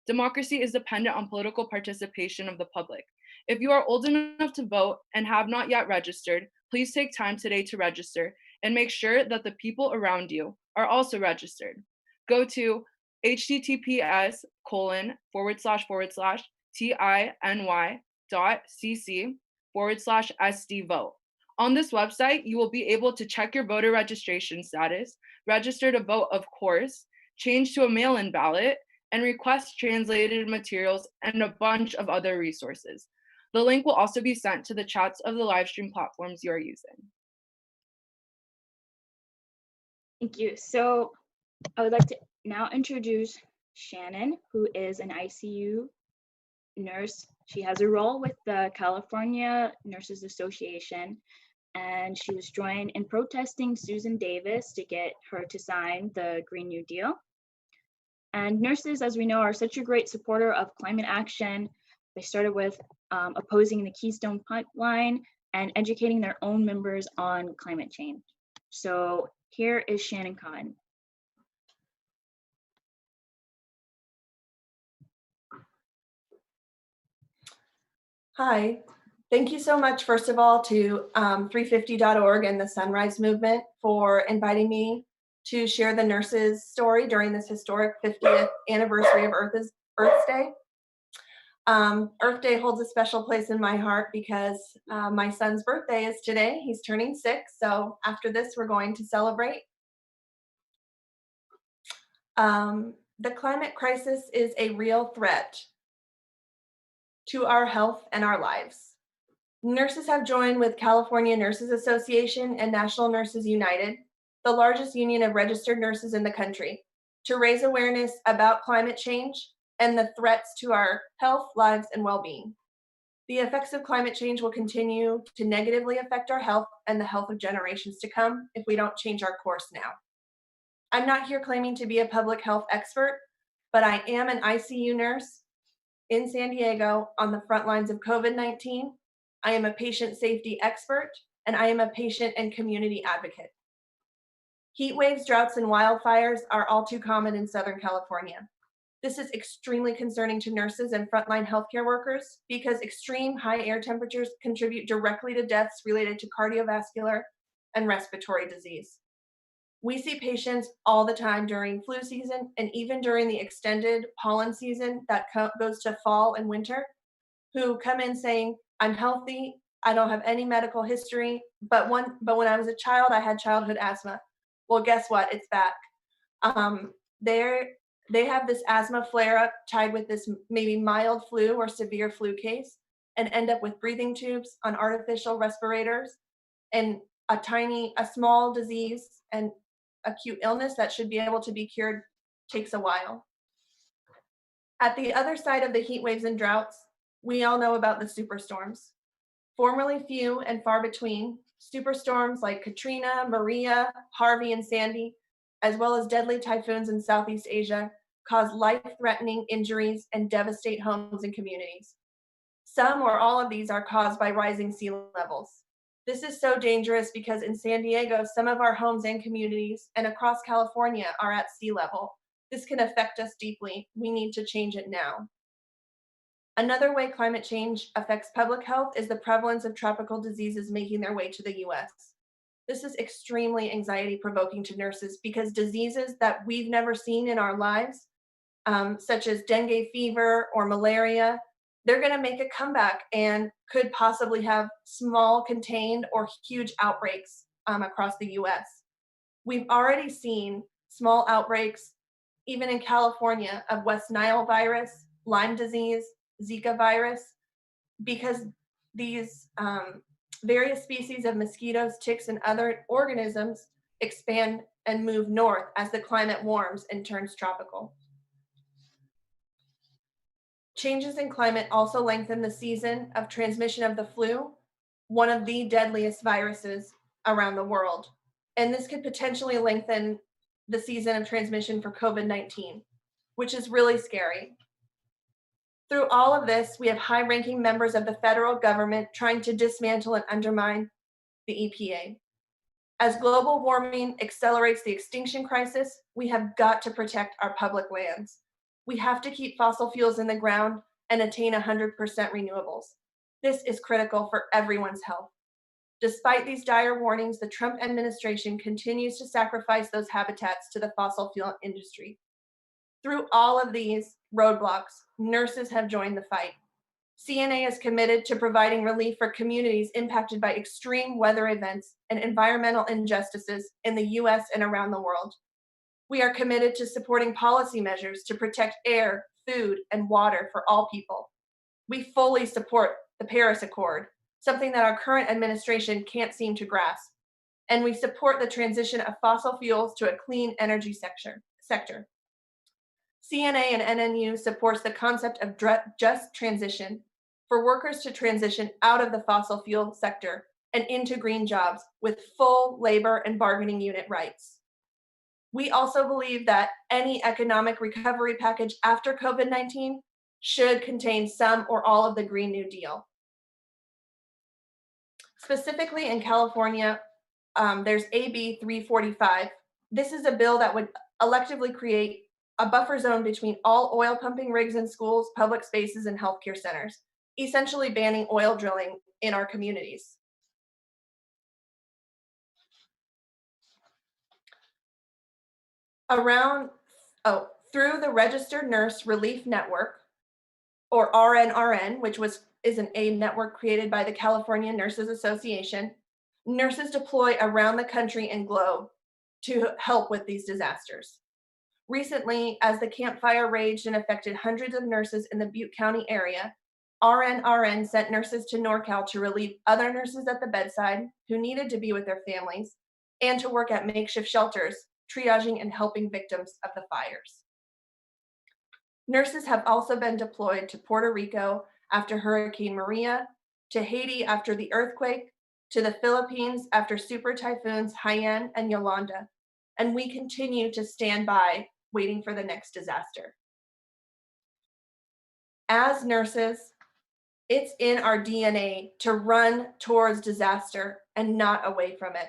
Democracy is dependent on political participation of the public. If you are old enough to vote and have not yet registered, please take time today to register and make sure that the people around you are also registered. Go to https://tiny.cc/SD vote. On this website, you will be able to check your voter registration status, register to vote, of course, change to a mail-in ballot, and request translated materials and a bunch of other resources. The link will also be sent to the chats of the live stream platforms you are using. Thank you. So I would like to now introduce Shannon, who is an ICU nurse. She has a role with the California Nurses Association, and she was joined in protesting Susan Davis to get her to sign the Green New Deal. And nurses, as we know, are such a great supporter of climate action. They started with opposing the Keystone Pipeline and educating their own members on climate change. So here is Shannon Kahn. Hi, thank you so much, first of all, to 350.org and the Sunrise Movement for inviting me to share the nurses' story during this historic 50th anniversary of Earth Day. Earth Day holds a special place in my heart because my son's birthday is today. He's turning 6, so after this, we're going to celebrate. The climate crisis is a real threat to our health and our lives. Nurses have joined with California Nurses Association and National Nurses United, the largest union of registered nurses in the country, to raise awareness about climate change and the threats to our health, lives, and well-being. The effects of climate change will continue to negatively affect our health and the health of generations to come if we don't change our course now. I'm not here claiming to be a public health expert, but I am an ICU nurse in San Diego on the front lines of COVID-19. I am a patient safety expert, and I am a patient and community advocate. Heat waves, droughts, and wildfires are all too common in Southern California. This is extremely concerning to nurses and frontline healthcare workers because extreme high air temperatures contribute directly to deaths related to cardiovascular and respiratory disease. We see patients all the time during flu season and even during the extended pollen season that goes to fall and winter, who come in saying, I'm healthy, I don't have any medical history, but when I was a child, I had childhood asthma. Well, guess what? It's back. They have this asthma flare-up tied with this maybe mild flu or severe flu case and end up with breathing tubes on artificial respirators and a small disease and acute illness that should be able to be cured takes a while. At the other side of the heat waves and droughts, we all know about the superstorms. Formerly few and far between, superstorms like Katrina, Maria, Harvey, and Sandy, as well as deadly typhoons in Southeast Asia, cause life-threatening injuries and devastate homes and communities. Some or all of these are caused by rising sea levels. This is so dangerous because in San Diego, some of our homes and communities and across California are at sea level. This can affect us deeply. We need to change it now. Another way climate change affects public health is the prevalence of tropical diseases making their way to the US. This is extremely anxiety-provoking to nurses because diseases that we've never seen in our lives, such as dengue fever or malaria, they're going to make a comeback and could possibly have small, contained, or huge outbreaks across the US. We've already seen small outbreaks, even in California, of West Nile virus, Lyme disease, Zika virus, because these various species of mosquitoes, ticks, and other organisms expand and move north as the climate warms and turns tropical. Changes in climate also lengthen the season of transmission of the flu, one of the deadliest viruses around the world. And this could potentially lengthen the season of transmission for COVID-19, which is really scary. Through all of this, we have high-ranking members of the federal government trying to dismantle and undermine the EPA. As global warming accelerates the extinction crisis, we have got to protect our public lands. We have to keep fossil fuels in the ground and attain 100% renewables. This is critical for everyone's health. Despite these dire warnings, the Trump administration continues to sacrifice those habitats to the fossil fuel industry. Through all of these roadblocks, nurses have joined the fight. CNA is committed to providing relief for communities impacted by extreme weather events and environmental injustices in the US and around the world. We are committed to supporting policy measures to protect air, food, and water for all people. We fully support the Paris Accord, something that our current administration can't seem to grasp. And we support the transition of fossil fuels to a clean energy sector. CNA and NNU supports the concept of just transition for workers to transition out of the fossil fuel sector and into green jobs with full labor and bargaining unit rights. We also believe that any economic recovery package after COVID-19 should contain some or all of the Green New Deal. Specifically in California, there's AB 345. This is a bill that would electively create a buffer zone between all oil pumping rigs in schools, public spaces, and healthcare centers, essentially banning oil drilling in our communities. Through the Registered Nurse Relief Network, or RNRN, which is an aid network created by the California Nurses Association, nurses deploy around the country and globe to help with these disasters. Recently, as the Camp Fire raged and affected hundreds of nurses in the Butte County area, RNRN sent nurses to NorCal to relieve other nurses at the bedside who needed to be with their families and to work at makeshift shelters, triaging and helping victims of the fires. Nurses have also been deployed to Puerto Rico after Hurricane Maria, to Haiti after the earthquake, to the Philippines after super typhoons Haiyan and Yolanda. and we continue to stand by waiting for the next disaster. As nurses, it's in our DNA to run towards disaster and not away from it.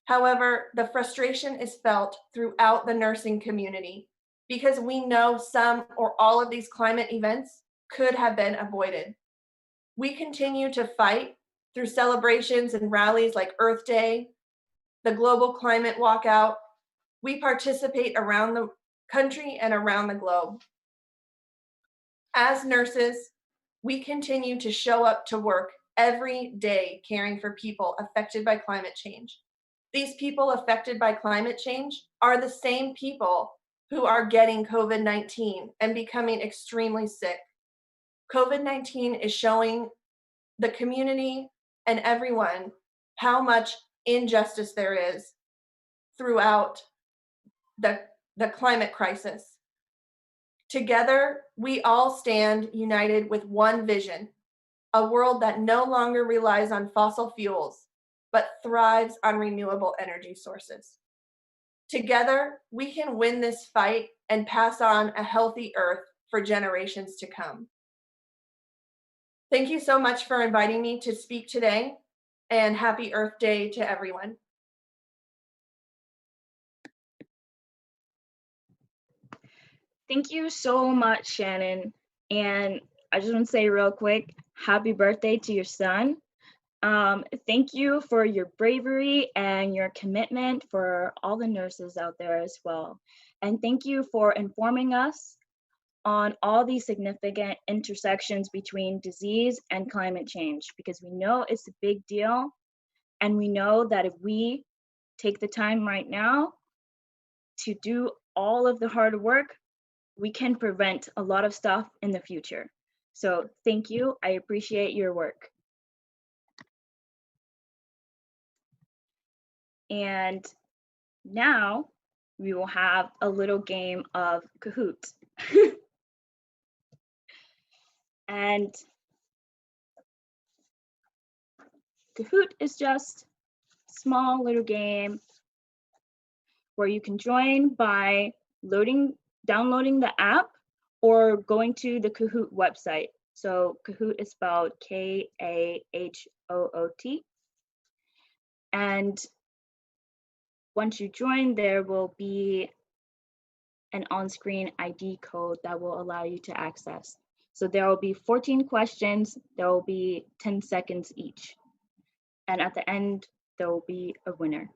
However, the frustration is felt throughout the nursing community because we know some or all of these climate events could have been avoided. We continue to fight through celebrations and rallies like Earth Day, the Global Climate Walkout. We participate around the country and around the globe. As nurses, we continue to show up to work every day caring for people affected by climate change. These people affected by climate change are the same people who are getting COVID-19 and becoming extremely sick. COVID-19 is showing the community and everyone how much injustice there is throughout the climate crisis. Together, we all stand united with one vision, a world that no longer relies on fossil fuels, but thrives on renewable energy sources. Together, we can win this fight and pass on a healthy Earth for generations to come. Thank you so much for inviting me to speak today, and happy Earth Day to everyone. Thank you so much, Shannon. And I just want to say real quick, happy birthday to your son. Thank you for your bravery and your commitment for all the nurses out there as well. And thank you for informing us on all these significant intersections between disease and climate change, because we know it's a big deal. And we know that if we take the time right now to do all of the hard work, we can prevent a lot of stuff in the future. So thank you. I appreciate your work. And now we will have a little game of Kahoot. And Kahoot is just a small little game where you can join by downloading the app or going to the Kahoot website. So Kahoot is spelled K-A-H-O-O-T. And once you join, there will be an on-screen ID code that will allow you to access. So there will be 14 questions. There will be 10 seconds each. And at the end, there will be a winner.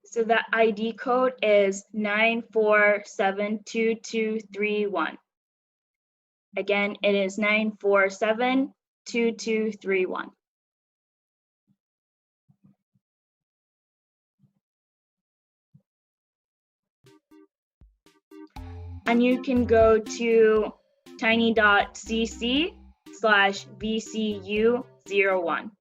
So that ID code is 9472231. Again, it is 9472231. And you can go to tiny.cc/VCU01.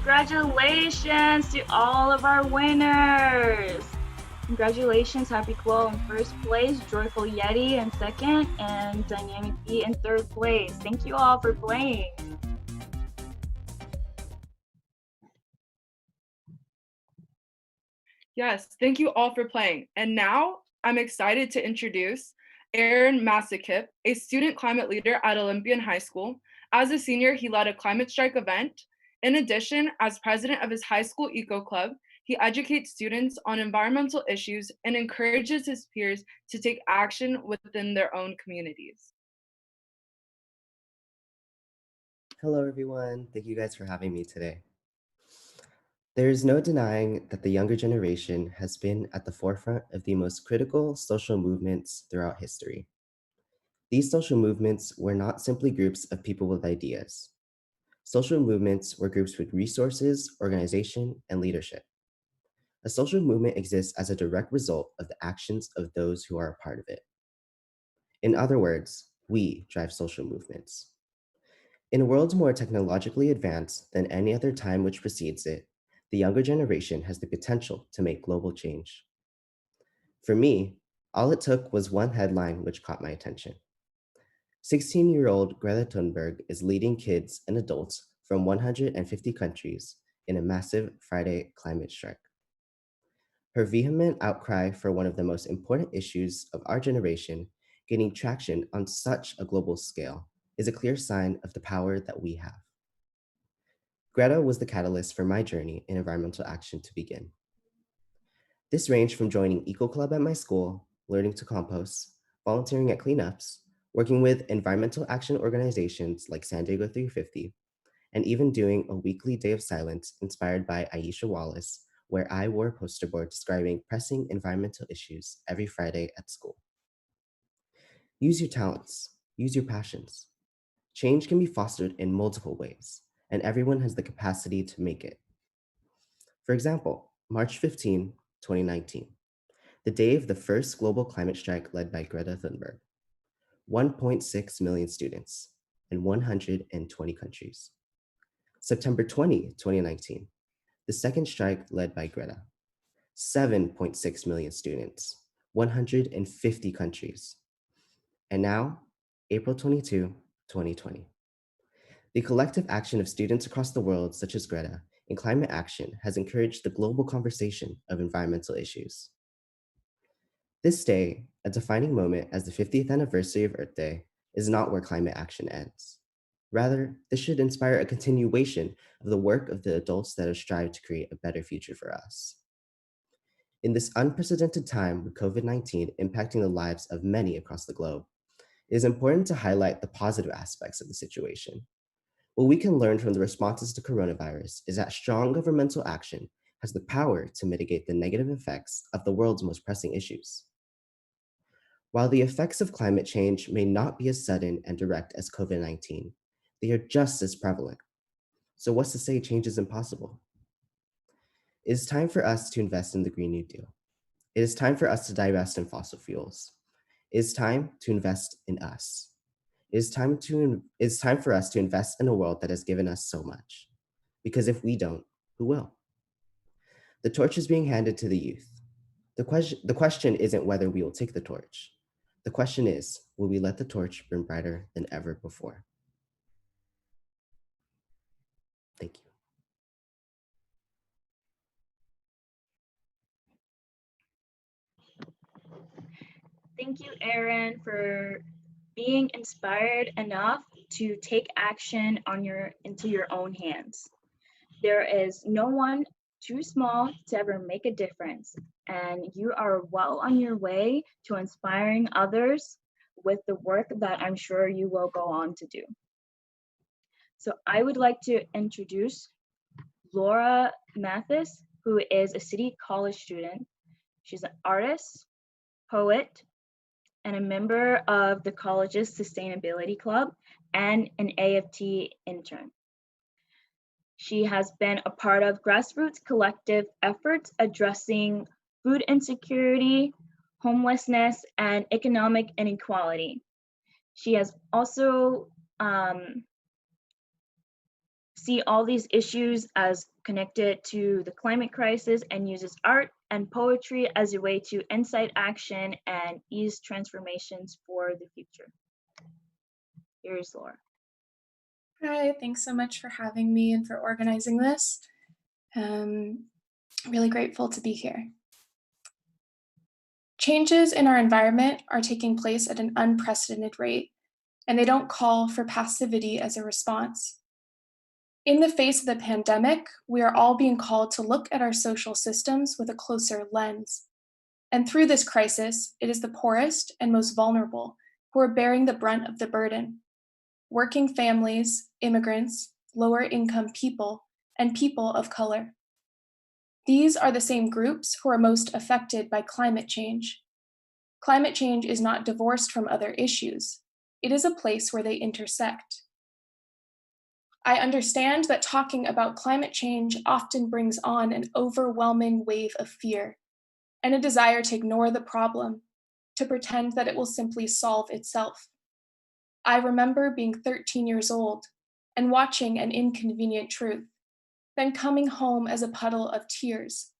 Congratulations to all of our winners. Congratulations, Happy Quo in first place, Joyful Yeti in second, and Dynamic Bee in third place. Thank you all for playing. Yes, thank you all for playing. And now I'm excited to introduce Aaron Massakip, a student climate leader at Olympian High School. As a senior, he led a climate strike event. In addition, as president of his high school eco club, he educates students on environmental issues and encourages his peers to take action within their own communities. Hello, everyone. Thank you guys for having me today. There is no denying that the younger generation has been at the forefront of the most critical social movements throughout history. These social movements were not simply groups of people with ideas. Social movements were groups with resources, organization, and leadership. A social movement exists as a direct result of the actions of those who are a part of it. In other words, we drive social movements. In a world more technologically advanced than any other time which precedes it, the younger generation has the potential to make global change. For me, all it took was one headline which caught my attention. 16-year-old Greta Thunberg is leading kids and adults from 150 countries in a massive Friday climate strike. Her vehement outcry for one of the most important issues of our generation gaining traction on such a global scale is a clear sign of the power that we have. Greta was the catalyst for my journey in environmental action to begin. This ranged from joining Eco Club at my school, learning to compost, volunteering at cleanups, working with environmental action organizations like San Diego 350, and even doing a weekly day of silence inspired by Aisha Wallace, where I wore a poster board describing pressing environmental issues every Friday at school. Use your talents, use your passions. Change can be fostered in multiple ways, and everyone has the capacity to make it. For example, March 15, 2019, the day of the first global climate strike led by Greta Thunberg. 1.6 million students in 120 countries. September 20, 2019, the second strike led by Greta. 7.6 million students, 150 countries. And now, April 22, 2020. The collective action of students across the world, such as Greta, in climate action has encouraged the global conversation of environmental issues. This day, a defining moment as the 50th anniversary of Earth Day, is not where climate action ends. Rather, this should inspire a continuation of the work of the adults that have strived to create a better future for us. In this unprecedented time with COVID-19 impacting the lives of many across the globe, it is important to highlight the positive aspects of the situation. What we can learn from the responses to coronavirus is that strong governmental action has the power to mitigate the negative effects of the world's most pressing issues. While the effects of climate change may not be as sudden and direct as COVID-19, they are just as prevalent. So what's to say change is impossible? It is time for us to invest in the Green New Deal. It is time for us to divest in fossil fuels. It is time to invest in us. It is time for us to invest in a world that has given us so much. Because if we don't, who will? The torch is being handed to the youth. The question isn't whether we will take the torch. The question is, will we let the torch burn brighter than ever before? Thank you. Thank you, Aaron, for being inspired enough to take action into your own hands. There is no one too small to ever make a difference, and you are well on your way to inspiring others with the work that I'm sure you will go on to do. So I would like to introduce Laura Mathis, who is a City College student. She's an artist, poet, and a member of the college's Sustainability Club and an AFT intern. She has been a part of grassroots collective efforts addressing food insecurity, homelessness, and economic inequality. She has also see all these issues as connected to the climate crisis and uses art and poetry as a way to incite action and ease transformations for the future. Here's Laura. Hi, thanks so much for having me and for organizing this. Really grateful to be here. Changes in our environment are taking place at an unprecedented rate, and they don't call for passivity as a response. In the face of the pandemic, we are all being called to look at our social systems with a closer lens. And through this crisis, it is the poorest and most vulnerable who are bearing the brunt of the burden. Working families, immigrants, lower income people, and people of color. These are the same groups who are most affected by climate change. Climate change is not divorced from other issues. It is a place where they intersect. I understand that talking about climate change often brings on an overwhelming wave of fear and a desire to ignore the problem, to pretend that it will simply solve itself. I remember being 13 years old and watching An Inconvenient Truth, then coming home as a puddle of tears.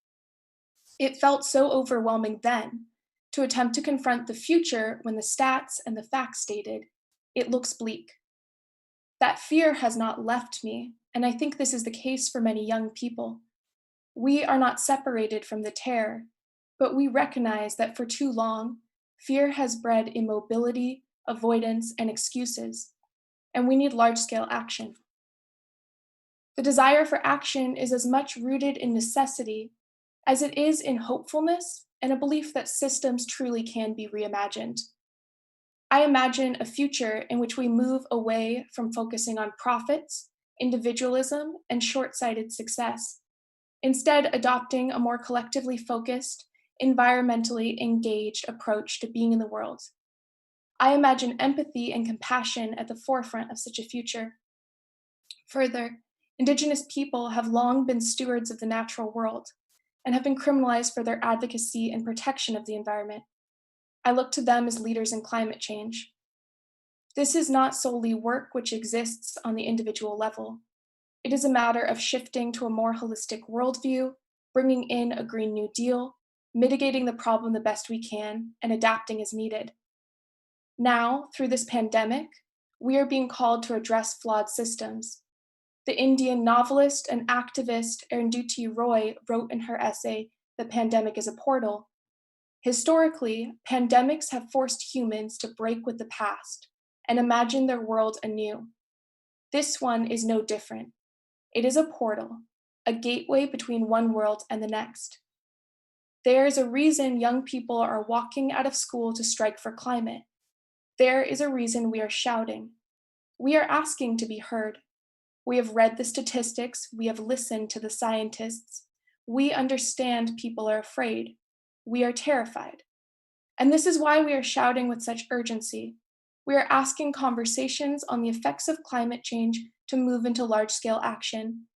It felt so overwhelming then to attempt to confront the future when the stats and the facts stated, it looks bleak. That fear has not left me, and I think this is the case for many young people. We are not separated from the terror, but we recognize that for too long, fear has bred immobility, avoidance, and excuses, and we need large-scale action. The desire for action is as much rooted in necessity as it is in hopefulness and a belief that systems truly can be reimagined. I imagine a future in which we move away from focusing on profits, individualism, and short-sighted success, instead adopting a more collectively focused, environmentally engaged approach to being in the world. I imagine empathy and compassion at the forefront of such a future. Further, Indigenous people have long been stewards of the natural world and have been criminalized for their advocacy and protection of the environment. I look to them as leaders in climate change. This is not solely work which exists on the individual level. It is a matter of shifting to a more holistic worldview, bringing in a Green New Deal, mitigating the problem the best we can, and adapting as needed. Now, through this pandemic, we are being called to address flawed systems. The Indian novelist and activist Arundhati Roy wrote in her essay, "The Pandemic is a Portal." Historically, pandemics have forced humans to break with the past and imagine their world anew. This one is no different. It is a portal, a gateway between one world and the next. There is a reason young people are walking out of school to strike for climate. There is a reason we are shouting. We are asking to be heard. We have read the statistics, we have listened to the scientists. We understand people are afraid. We are terrified. And this is why we are shouting with such urgency. We are asking conversations on the effects of climate change to move into large-scale action,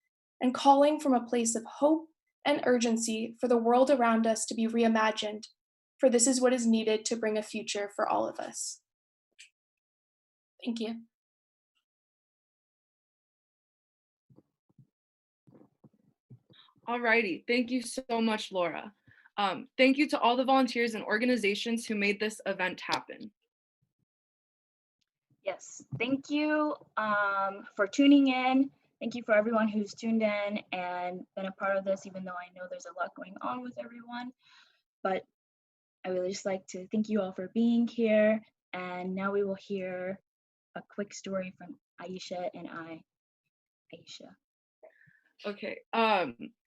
and calling from a place of hope and urgency for the world around us to be reimagined, for this is what is needed to bring a future for all of us. Thank you. Alrighty, thank you so much, Laura. Thank you to all the volunteers and organizations who made this event happen. Yes, thank you for tuning in. Thank you for everyone who's tuned in and been a part of this, even though I know there's a lot going on with everyone. But I would just like to thank you all for being here. And now we will hear a quick story from Aisha and Aisha. Okay,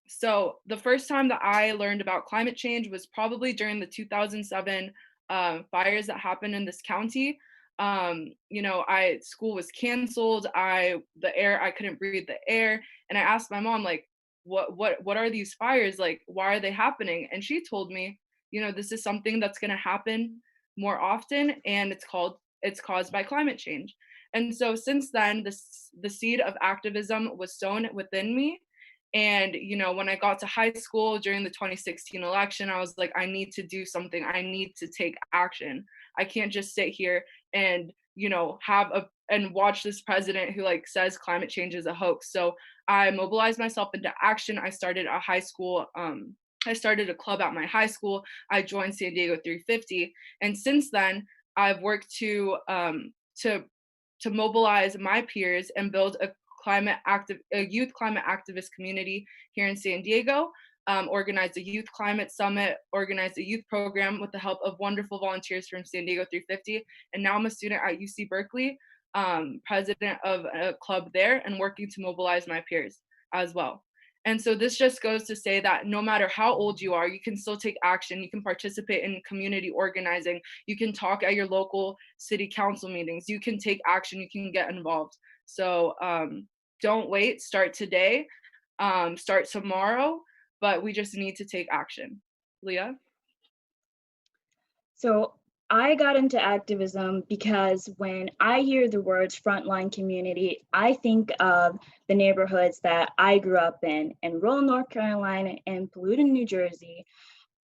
so the first time that I learned about climate change was probably during the 2007 fires that happened in this county. You know, school was canceled. I couldn't breathe the air, and I asked my mom, like, what are these fires? Like, why are they happening? And she told me, you know, this is something that's going to happen more often, and it's caused by climate change. And so since then, the seed of activism was sown within me. And, you know, when I got to high school during the 2016 election, I was like, I need to do something. I need to take action. I can't just sit here and, you know, have and watch this president who like says climate change is a hoax. So I mobilized myself into action. I started a high school I started a club at my high school. I joined San Diego 350, and since then I've worked to mobilize my peers and build a youth climate activist community here in San Diego. Organized a youth climate summit, organized a youth program with the help of wonderful volunteers from San Diego 350, and now I'm a student at UC Berkeley, president of a club there, and working to mobilize my peers as well. And so this just goes to say that no matter how old you are, you can still take action. You can participate in community organizing. You can talk at your local city council meetings. You can take action. You can get involved. So don't wait. Start today. Start tomorrow. But we just need to take action. Leah? So I got into activism because when I hear the words frontline community, I think of the neighborhoods that I grew up in rural North Carolina and Paludan, New Jersey.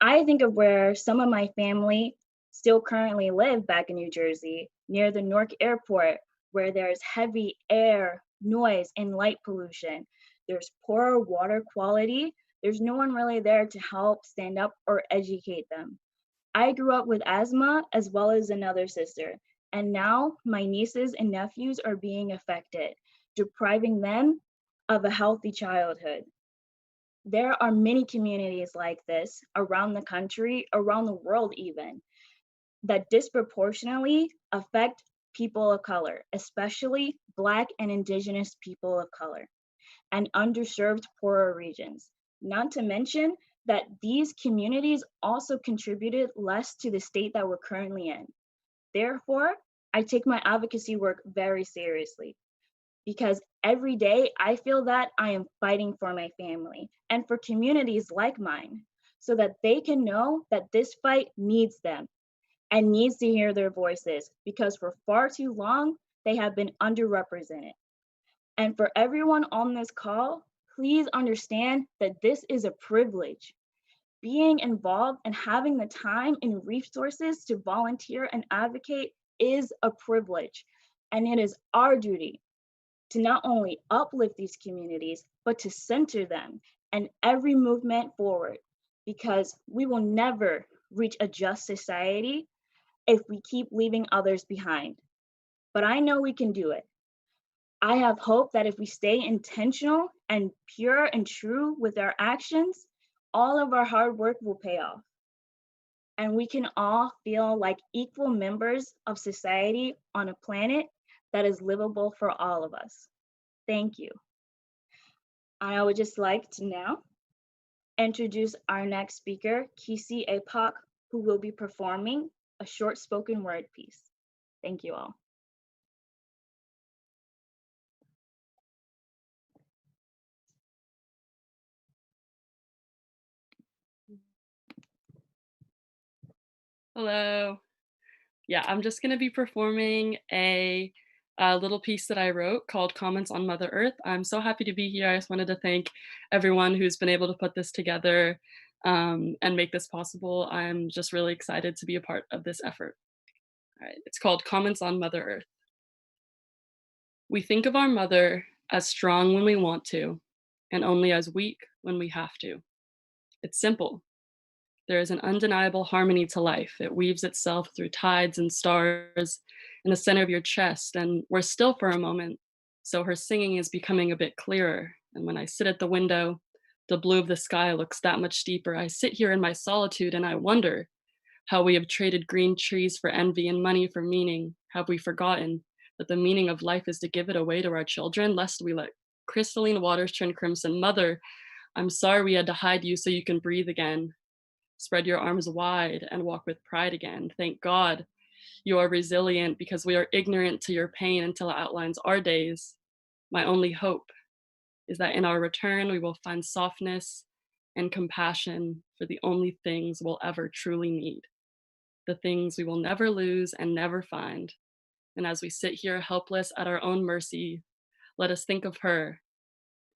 I think of where some of my family still currently live back in New Jersey, near the Newark Airport, where there's heavy air, noise, and light pollution. There's poor water quality. There's no one really there to help stand up or educate them. I grew up with asthma as well as another sister, and now my nieces and nephews are being affected, depriving them of a healthy childhood. There are many communities like this around the country, around the world even, that disproportionately affect people of color, especially Black and Indigenous people of color, and underserved poorer regions. Not to mention that these communities also contributed less to the state that we're currently in. Therefore, I take my advocacy work very seriously because every day I feel that I am fighting for my family and for communities like mine so that they can know that this fight needs them and needs to hear their voices because for far too long, they have been underrepresented. And for everyone on this call, please understand that this is a privilege. Being involved and having the time and resources to volunteer and advocate is a privilege. And it is our duty to not only uplift these communities, but to center them and every movement forward, because we will never reach a just society if we keep leaving others behind. But I know we can do it. I have hope that if we stay intentional and pure and true with our actions, all of our hard work will pay off. And we can all feel like equal members of society on a planet that is livable for all of us. Thank you. I would just like to now introduce our next speaker, Kisi Apak, who will be performing a short spoken word piece. Thank you all. Hello. Yeah, I'm just going to be performing a little piece that I wrote called Comments on Mother Earth. I'm so happy to be here. I just wanted to thank everyone who's been able to put this together and make this possible. I'm just really excited to be a part of this effort. All right, it's called Comments on Mother Earth. We think of our mother as strong when we want to, and only as weak when we have to. It's simple. There is an undeniable harmony to life. It weaves itself through tides and stars in the center of your chest, and we're still for a moment. So her singing is becoming a bit clearer. And when I sit at the window, the blue of the sky looks that much deeper. I sit here in my solitude and I wonder how we have traded green trees for envy and money for meaning. Have we forgotten that the meaning of life is to give it away to our children, lest we let crystalline waters turn crimson? Mother, I'm sorry we had to hide you so you can breathe again. Spread your arms wide and walk with pride again. Thank God you are resilient because we are ignorant to your pain until it outlines our days. My only hope is that in our return, we will find softness and compassion for the only things we'll ever truly need, the things we will never lose and never find. And as we sit here helpless at our own mercy, let us think of her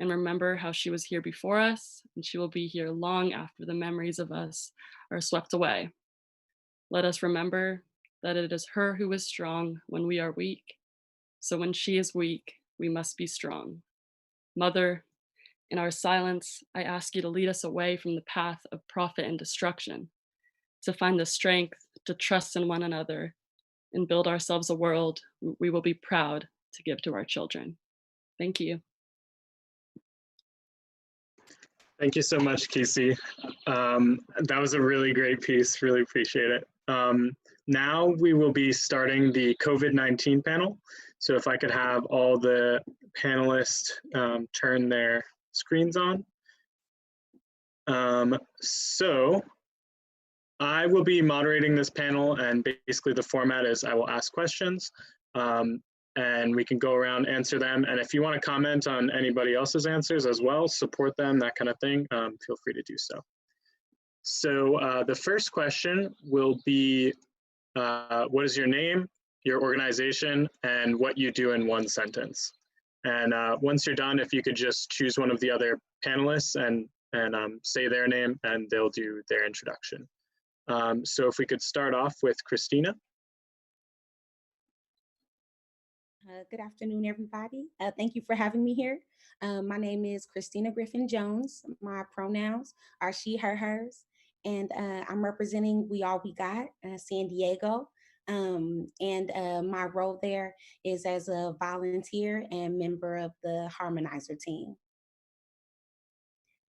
and remember how she was here before us, and she will be here long after the memories of us are swept away. Let us remember that it is her who is strong when we are weak, So when she is weak, we must be strong. Mother, in our silence, I ask you to lead us away from the path of profit and destruction, to find the strength to trust in one another and build ourselves a world we will be proud to give to our children. Thank you. Thank you so much, Casey. That was a really great piece. Really appreciate it. Now we will be starting the COVID-19 panel. So if I could have all the panelists turn their screens on. So I will be moderating this panel, and basically the format is I will ask questions and we can go around, answer them. And if you want to comment on anybody else's answers as well, support them, that kind of thing, feel free to do so. So the first question will be, what is your name, your organization, and what you do in one sentence? And once you're done, if you could just choose one of the other panelists and say their name, and they'll do their introduction. So if we could start off with Christina. Good afternoon, everybody. Thank you for having me here. My name is Christina Griffin Jones. My pronouns are she, her, hers, and I'm representing We All We Got, San Diego. My role there is as a volunteer and member of the Harmonizer team.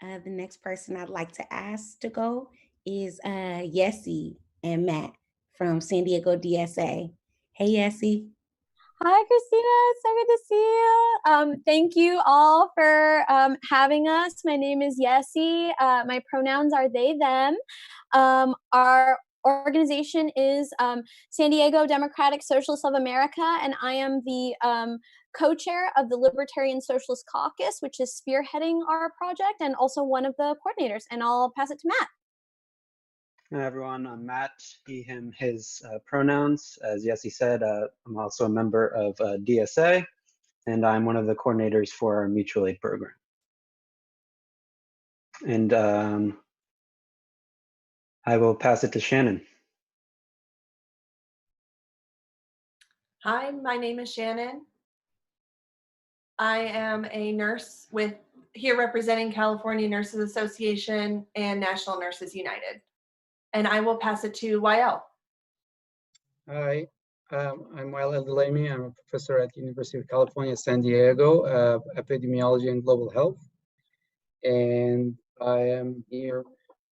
The next person I'd like to ask to go is Yessie and Matt from San Diego DSA. Hey, Yessie. Hi, Christina. It's so good to see you. Thank you all for having us. My name is Yessie. My pronouns are they, them. Our organization is San Diego Democratic Socialists of America, and I am the co-chair of the Libertarian Socialist Caucus, which is spearheading our project, and also one of the coordinators. And I'll pass it to Matt. Hi everyone, I'm Matt, he, him, his pronouns. As Yessie said, I'm also a member of DSA, and I'm one of the coordinators for our mutual aid program. And I will pass it to Shannon. Hi, my name is Shannon. I am a nurse here representing California Nurses Association and National Nurses United. And I will pass it to YL. Hi, I'm YL Delaney. I'm a professor at the University of California, San Diego, epidemiology and global health. And I am here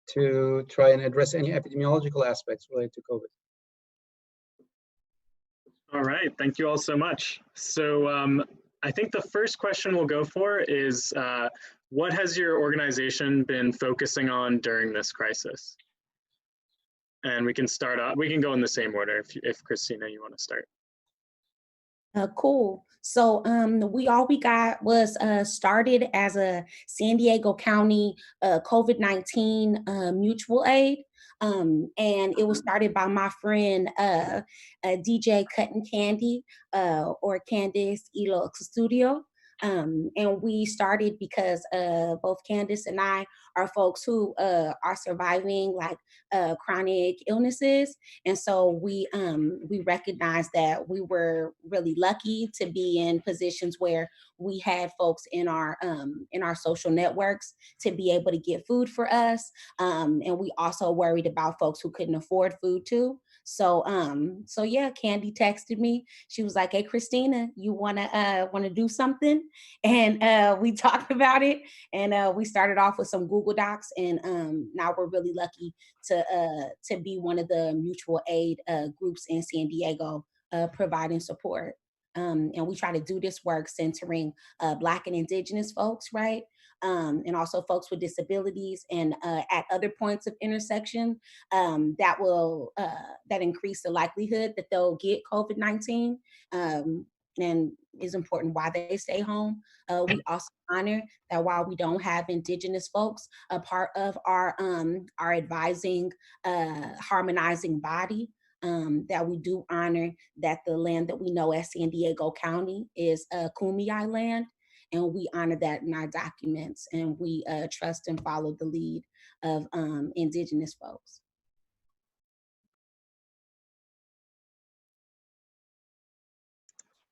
to try and address any epidemiological aspects related to COVID. All right, thank you all so much. So I think the first question we'll go for is, what has your organization been focusing on during this crisis? And we can start off, we can go in the same order if Christina, you want to start. Cool. So We All We Got was started as a San Diego County COVID-19 mutual aid. And it was started by my friend DJ Cutting Candy or Candice Elo Studio. And we started because both Candice and I are folks who are surviving like chronic illnesses. And so we recognized that we were really lucky to be in positions where we had folks in our social networks to be able to get food for us. And we also worried about folks who couldn't afford food too. So yeah, Candy texted me. She was like, "Hey, Christina, you wanna do something?" And we talked about it, and we started off with some Google Docs, and now we're really lucky to be one of the mutual aid groups in San Diego providing support. And we try to do this work centering Black and Indigenous folks, right? And also folks with disabilities, and at other points of intersection that increase the likelihood that they'll get COVID-19. And is important why they stay home. We also honor that while we don't have Indigenous folks a part of our advising, harmonizing body, that we do honor that the land that we know as San Diego County is Kumeyaay land, and we honor that in our documents, and we trust and follow the lead of Indigenous folks.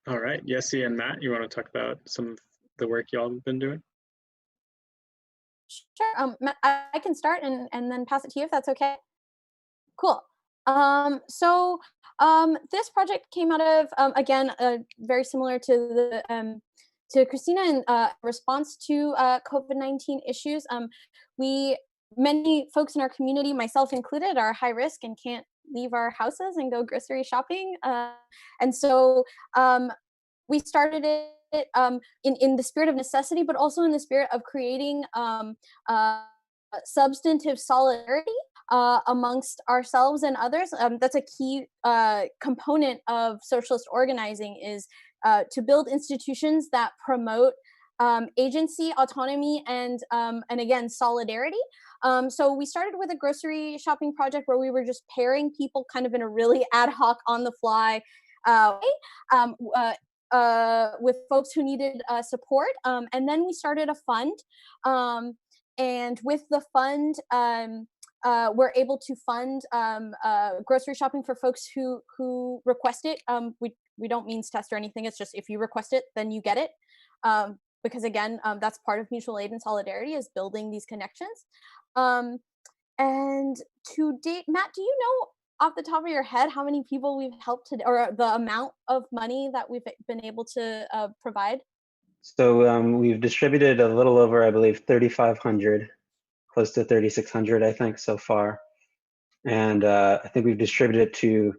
All right, Yessie and Matt, you want to talk about some of the work y'all have been doing? Sure. Matt, I can start and then pass it to you if that's okay. Cool. This project came out of again very similar to the to Christina in response to COVID-19 issues. Many folks in our community, myself included, are high risk and can't leave our houses and go grocery shopping. And so we started it in the spirit of necessity, but also in the spirit of creating substantive solidarity amongst ourselves and others. That's a key component of socialist organizing, is to build institutions that promote agency, autonomy, and again, solidarity. So we started with a grocery shopping project where we were just pairing people kind of in a really ad hoc, on the fly way, with folks who needed support. And then we started a fund. And with the fund, we're able to fund grocery shopping for folks who request it. We don't means test or anything. It's just if you request it, then you get it. Because again, that's part of mutual aid and solidarity, is building these connections. And to date, Matt, do you know off the top of your head how many people we've helped today, or the amount of money that we've been able to provide? So we've distributed a little over, I believe, 3,500, close to 3,600, I think, so far. And I think we've distributed to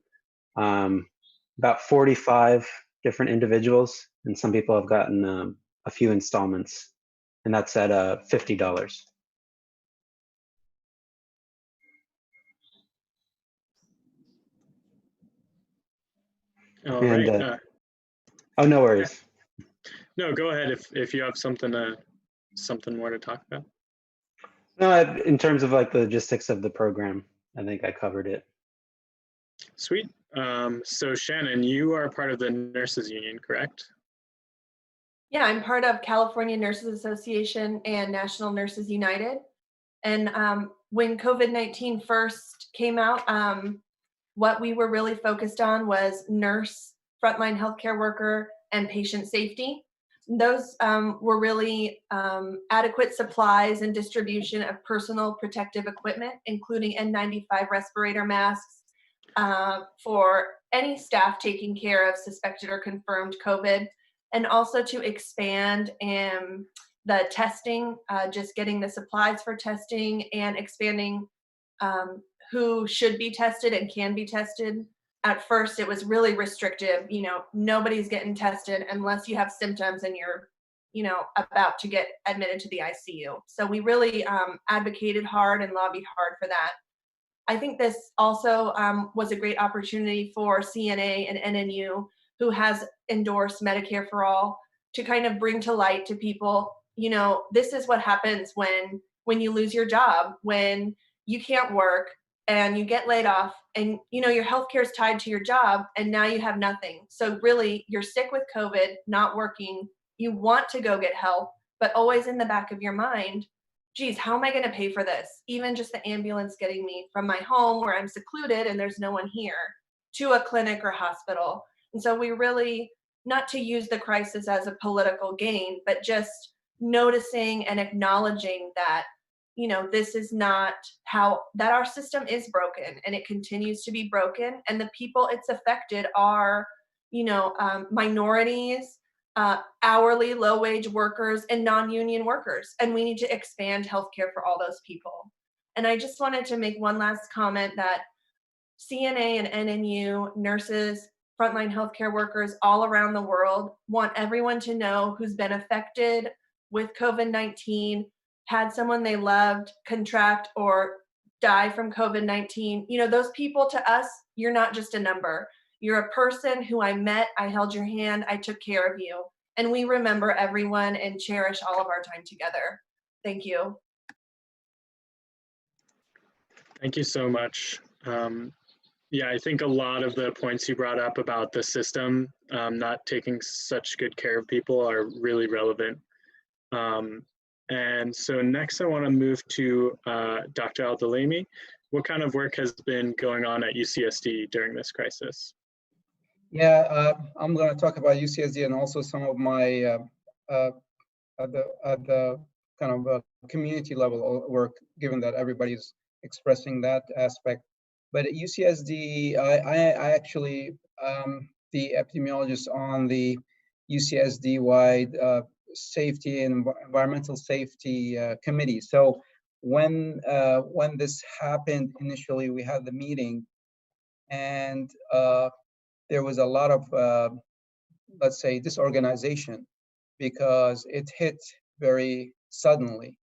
about 45 different individuals, and some people have gotten a few installments, and that's at $50. All And right. oh, no worries. No, go ahead if you have something more to talk about. No, in terms of like the logistics of the program, I think I covered it. Sweet. So Shannon, you are part of the Nurses Union, correct? Yeah, I'm part of California Nurses Association and National Nurses United. And when COVID-19 first came out, what we were really focused on was nurse, frontline healthcare worker, and patient safety. Those were really adequate supplies and distribution of personal protective equipment, including N95 respirator masks for any staff taking care of suspected or confirmed COVID, and also to expand the testing, just getting the supplies for testing and expanding who should be tested and can be tested. At first, it was really restrictive. Nobody's getting tested unless you have symptoms and you're, about to get admitted to the ICU. So we really advocated hard and lobbied hard for that. I think this also was a great opportunity for CNA and NNU, who has endorsed Medicare for All, to kind of bring to light to people, this is what happens when you lose your job, when you can't work and you get laid off, and your healthcare is tied to your job, and now you have nothing. So really, you're sick with COVID, not working, you want to go get help, but always in the back of your mind, geez, how am I going to pay for this? Even just the ambulance getting me from my home where I'm secluded and there's no one here to a clinic or hospital. And so we really, not to use the crisis as a political gain, but just noticing and acknowledging that, this is not that our system is broken, and it continues to be broken. And the people it's affected are, minorities, hourly low-wage workers, and non-union workers. And we need to expand healthcare for all those people. And I just wanted to make one last comment that CNA and NNU, nurses, frontline healthcare workers all around the world want everyone to know who's been affected with COVID-19, had someone they loved contract or die from COVID-19. Those people, to us, you're not just a number. You're a person who I met, I held your hand, I took care of you. And we remember everyone and cherish all of our time together. Thank you. Thank you so much. Yeah, I think a lot of the points you brought up about the system not taking such good care of people are really relevant. And so next I want to move to Dr. Al-Dalemi. What kind of work has been going on at UCSD during this crisis? Yeah, I'm going to talk about UCSD and also some of my at the kind of community level work, given that everybody's expressing that aspect. But at UCSD, I actually the epidemiologist on the UCSD wide safety and environmental safety committee. So when this happened initially, we had the meeting, and there was a lot of let's say disorganization because it hit very suddenly.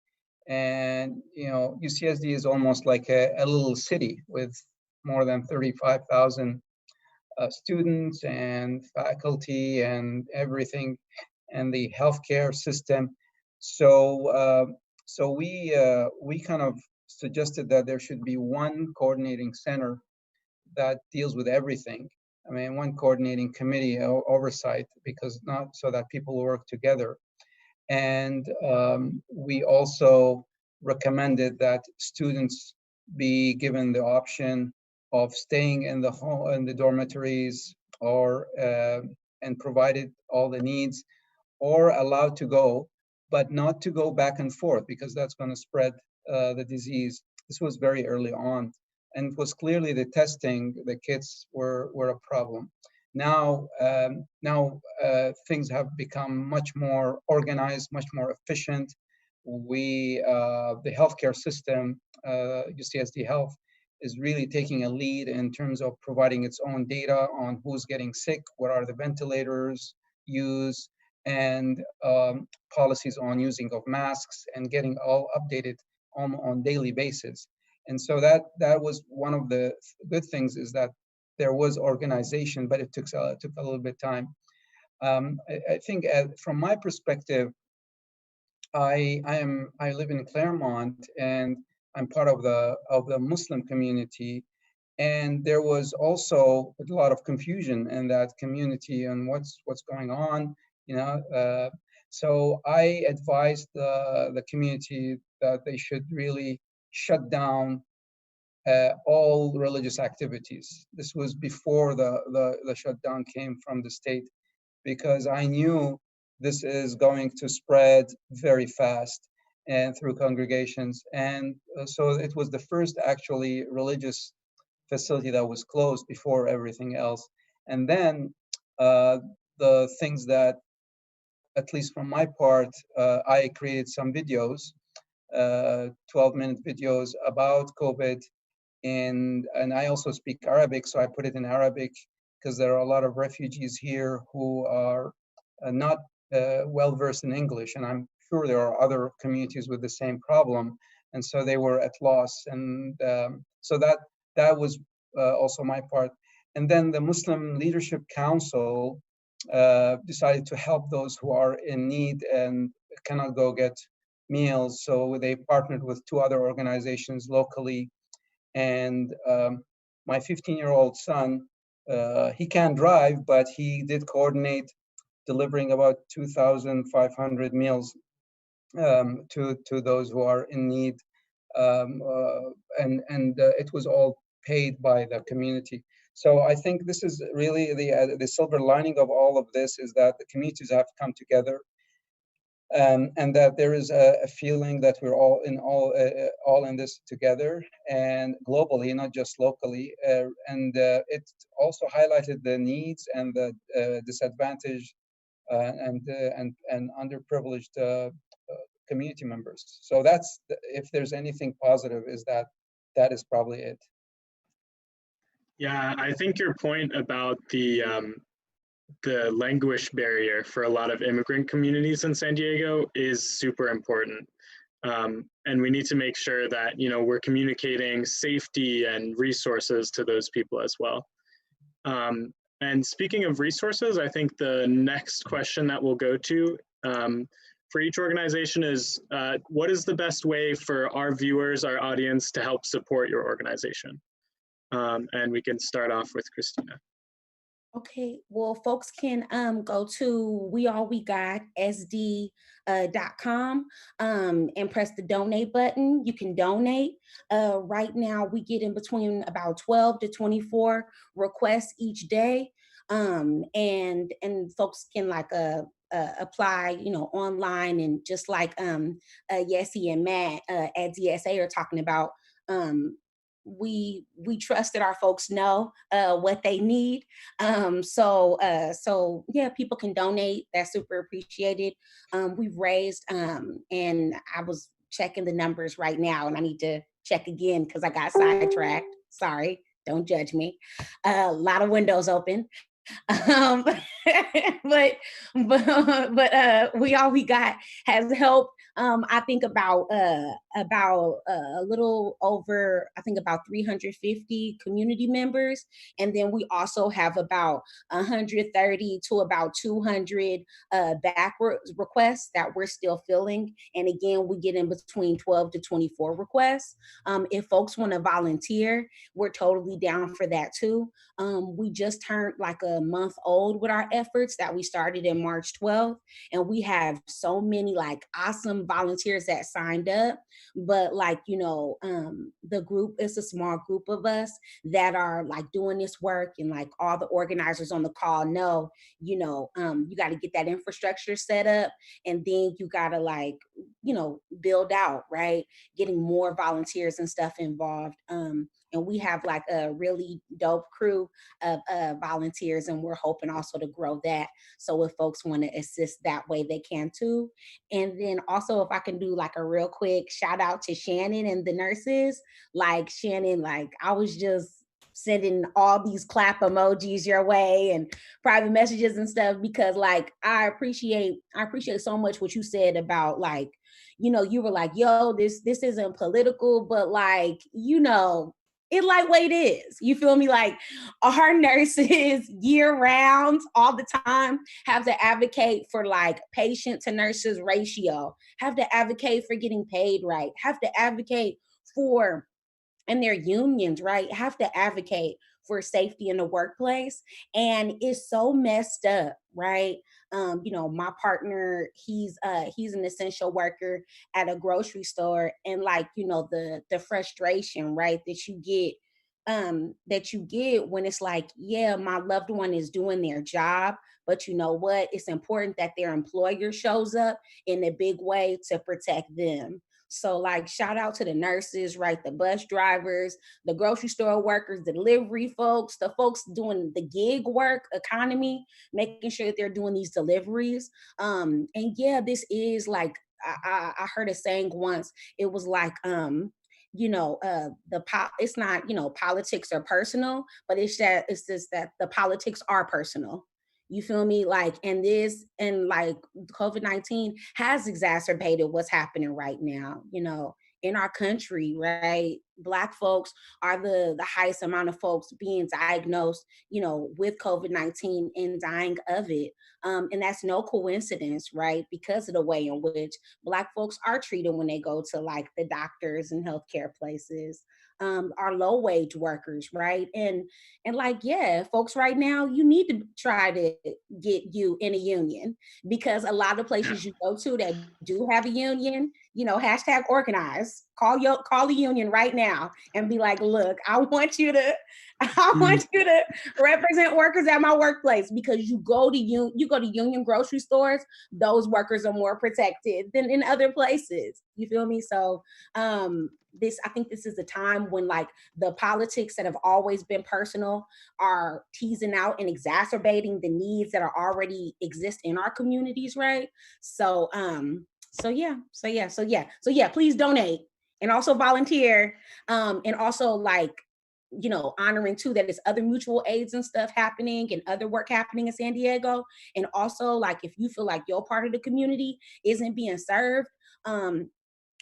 And you know, UCSD is almost like a little city with more than 35,000 students and faculty and everything, and the healthcare system. So we kind of suggested that there should be one coordinating center that deals with everything. I mean, one coordinating committee oversight, because not so that people work together. And we also recommended that students be given the option of staying in the home, in the dormitories, or and provided all the needs, or allowed to go, but not to go back and forth, because that's going to spread the disease. This was very early on, and it was clearly the testing, the kits were a problem. Now, things have become much more organized, much more efficient. The healthcare system, UCSD Health, is really taking a lead in terms of providing its own data on who's getting sick, what are the ventilators used, and policies on using of masks, and getting all updated on daily basis. And so that was one of the good things, is that there was organization, but it took a little bit time. I think from my perspective, I live in Claremont, and I'm part of the Muslim community, and there was also a lot of confusion in that community and what's going on, you know. So I advised the community that they should really shut down all religious activities. This was before the shutdown came from the state, because I knew this is going to spread very fast and through congregations. And so it was the first actually religious facility that was closed before everything else. And then the things that, at least from my part, I created some videos, 12-minute videos about COVID. And I also speak Arabic, so I put it in Arabic, because there are a lot of refugees here who are not well versed in English, and I'm sure there are other communities with the same problem, and so they were at loss. And so that was also my part. And then the Muslim Leadership Council decided to help those who are in need and cannot go get meals, so they partnered with two other organizations locally. And my 15-year-old son, he can't drive, but he did coordinate delivering about 2,500 meals to those who are in need, and it was all paid by the community. So I think this is really the silver lining of all of this, is that the communities have come together. And that there is a feeling that we're all in this together, and globally, not just locally. And it also highlighted the needs and the disadvantaged and underprivileged community members. So that's, if there's anything positive, is that is probably it. Yeah, I think your point about the language barrier for a lot of immigrant communities in San Diego is super important. And we need to make sure that, you know, we're communicating safety and resources to those people as well. And speaking of resources, I think the next question that we'll go to for each organization is, what is the best way for our viewers, our audience, to help support your organization? And we can start off with Christina. Okay, well, folks can go to weallwegot.sd.com and press the donate button. You can donate. Right now, we get in between about 12 to 24 requests each day. And folks can like apply, you know, online, and just like Yessie and Matt at DSA are talking about, we trust that our folks know what they need. So yeah, people can donate. That's super appreciated. We've raised, and I was checking the numbers right now, and I need to check again because I got sidetracked. Sorry, don't judge me. A lot of windows open. um, but we all we got has helped. I think about a little over, I think about 350 community members, and then we also have about 130 to about 200 back requests that we're still filling. And again, we get in between 12 to 24 requests. If folks want to volunteer, we're totally down for that too. We just turned like a month old with our efforts that we started in March 12th. And we have so many like awesome volunteers that signed up. But like, you know, the group is a small group of us that are like doing this work, and like all the organizers on the call know, you know, you got to get that infrastructure set up, and then you got to like, you know, build out, right? Getting more volunteers and stuff involved. And we have like a really dope crew of volunteers, and we're hoping also to grow that. So if folks want to assist that way, they can too. And then also, if I can do like a real quick shout out to Shannon and the nurses, like Shannon, like I was just sending all these clap emojis your way and private messages and stuff, because like I appreciate so much what you said about like, you know, you were like, yo, this isn't political, but like, you know, it lightweight is. You feel me? Like our nurses year round, all the time, have to advocate for like patient to nurses ratio, have to advocate for getting paid right, have to advocate for, and their unions, right, have to advocate for safety in the workplace. And it's so messed up, right? You know, my partner, he's an essential worker at a grocery store, and like, you know, the frustration, right, that you get when it's like, yeah, my loved one is doing their job, but you know what? It's important that their employer shows up in a big way to protect them. So like shout out to the nurses, right? The bus drivers, the grocery store workers, the delivery folks, the folks doing the gig work economy, making sure that they're doing these deliveries. And yeah, this is like, I heard a saying once, it was like, you know, it's not, you know, politics are personal, but it's just that the politics are personal. You feel me? Like, and like COVID-19 has exacerbated what's happening right now, you know, in our country, right? Black folks are the highest amount of folks being diagnosed, you know, with COVID-19 and dying of it. And that's no coincidence, right? Because of the way in which Black folks are treated when they go to like the doctors and healthcare places. Our low wage workers, right? And like, yeah, folks right now, you need to try to get you in a union, because a lot of places you go to that do have a union, you know, hashtag organize, call the union right now and be like, look, I want you to represent workers at my workplace, because you go to union grocery stores, those workers are more protected than in other places. You feel me? So I think this is a time when like the politics that have always been personal are teasing out and exacerbating the needs that are already exist in our communities, right? So please donate and also volunteer, and also like, you know, honoring too that there's other mutual aids and stuff happening and other work happening in San Diego. And also like, if you feel like your part of the community isn't being served,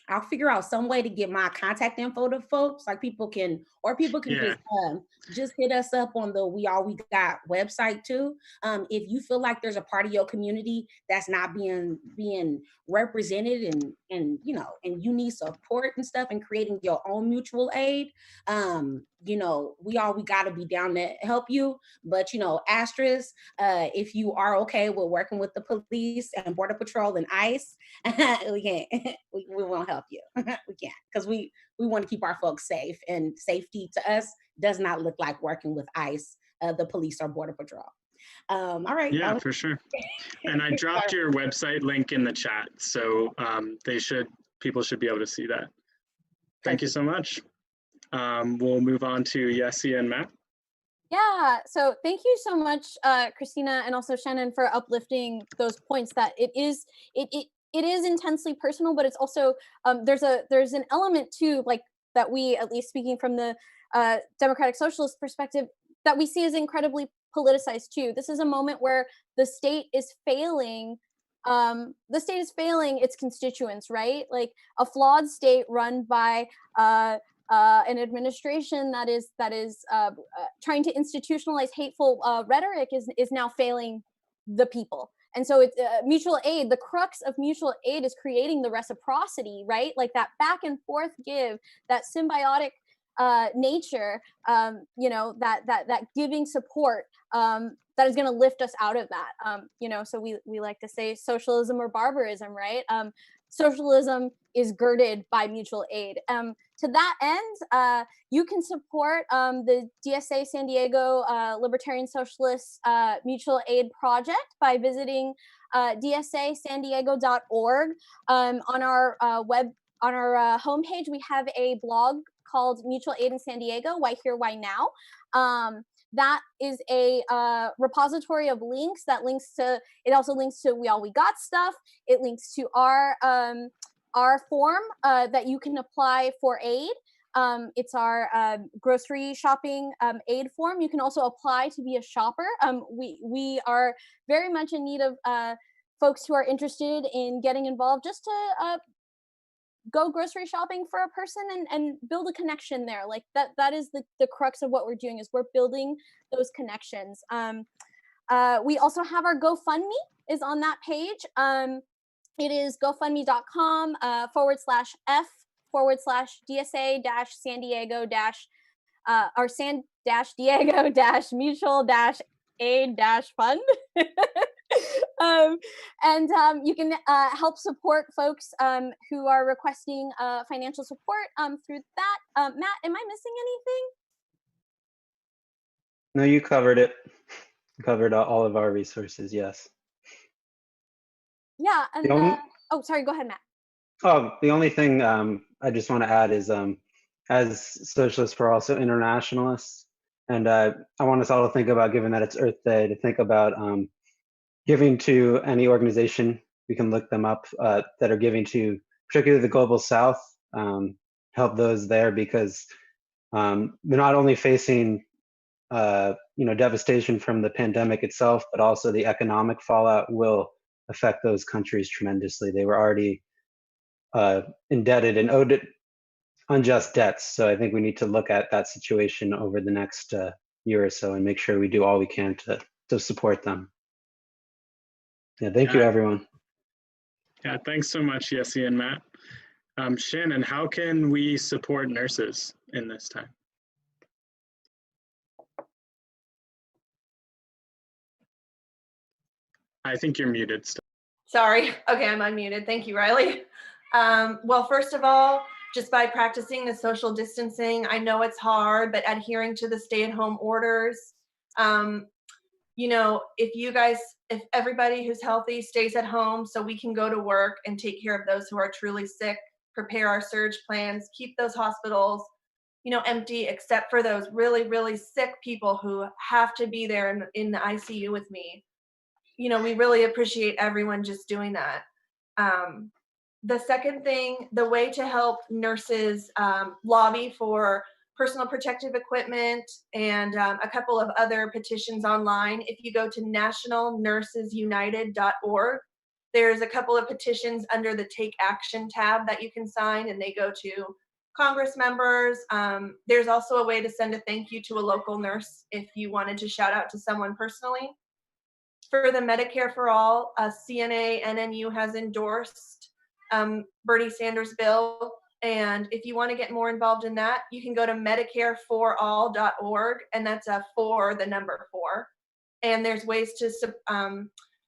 I'll figure out some way to get my contact info to folks. Like people can Yeah. just hit us up on the We All We Got website too. If you feel like there's a part of your community that's not being represented, and you know, and you need support and stuff, and creating your own mutual aid, you know, we got to be down to help you. But you know, asterisk, if you are okay with working with the police and border patrol and ICE, we can't we won't help you. We can't, because we want to keep our folks safe, and safety to us does not look like working with ICE, the police, or border patrol. All right. Yeah, for sure. And I dropped your website link in the chat, so people should be able to see that. Thank you so much. We'll move on to Yessie and Matt. Yeah, so thank you so much, Christina, and also Shannon, for uplifting those points. That it is intensely personal, but it's also there's an element too, like that we, at least speaking from the democratic socialist perspective, that we see as incredibly politicized too. This is a moment where the state is failing. The state is failing its constituents, right? Like a flawed state run by an administration that is trying to institutionalize hateful rhetoric is now failing the people. And so it's mutual aid. The crux of mutual aid is creating the reciprocity, right? Like that back and forth give, that symbiotic nature, that giving support that is going to lift us out of that. So we like to say socialism or barbarism, right? Socialism is girded by mutual aid. To that end, you can support the DSA San Diego Libertarian Socialist Mutual Aid Project by visiting dsasandiego.org. On our homepage, we have a blog called Mutual Aid in San Diego, Why Here, Why Now? That is a repository of links that it also links to We All We Got stuff. It links to our form that you can apply for aid. It's our grocery shopping aid form. You can also apply to be a shopper. We are very much in need of folks who are interested in getting involved, just to go grocery shopping for a person and build a connection there. Like that is the crux of what we're doing, is we're building those connections. We also have our GoFundMe is on that page. It is gofundme.com /F/DSA-San Diego or San Diego mutual aid fund. You can help support folks who are requesting financial support through that. Matt, am I missing anything? No, you covered it. You covered all of our resources, yes. Yeah, and oh, sorry, go ahead, Matt. Oh, the only thing I just want to add is, as socialists, we're also internationalists, and I want us all to think about, given that it's Earth Day, to think about giving to any organization. We can look them up that are giving to, particularly the Global South, help those there, because they're not only facing devastation from the pandemic itself, but also the economic fallout will affect those countries tremendously. They were already indebted and owed unjust debts. So I think we need to look at that situation over the next year or so and make sure we do all we can to support them. Yeah, thank you, everyone. Yeah, thanks so much, Yessie and Matt. Shannon, how can we support nurses in this time? I think you're muted still. Sorry. Okay, I'm unmuted. Thank you, Riley. Well, first of all, just by practicing the social distancing, I know it's hard, but adhering to the stay-at-home orders. If everybody who's healthy stays at home so we can go to work and take care of those who are truly sick, prepare our surge plans, keep those hospitals, empty, except for those really, really sick people who have to be there in the ICU with me. We really appreciate everyone just doing that. The second thing, the way to help nurses lobby for personal protective equipment and a couple of other petitions online. If you go to nationalnursesunited.org, there's a couple of petitions under the Take Action tab that you can sign, and they go to Congress members. There's also a way to send a thank you to a local nurse if you wanted to shout out to someone personally. For the Medicare for All, CNA NNU has endorsed Bernie Sanders' bill. And if you want to get more involved in that, you can go to medicareforall.org, and that's a 4, the number 4. And there's ways to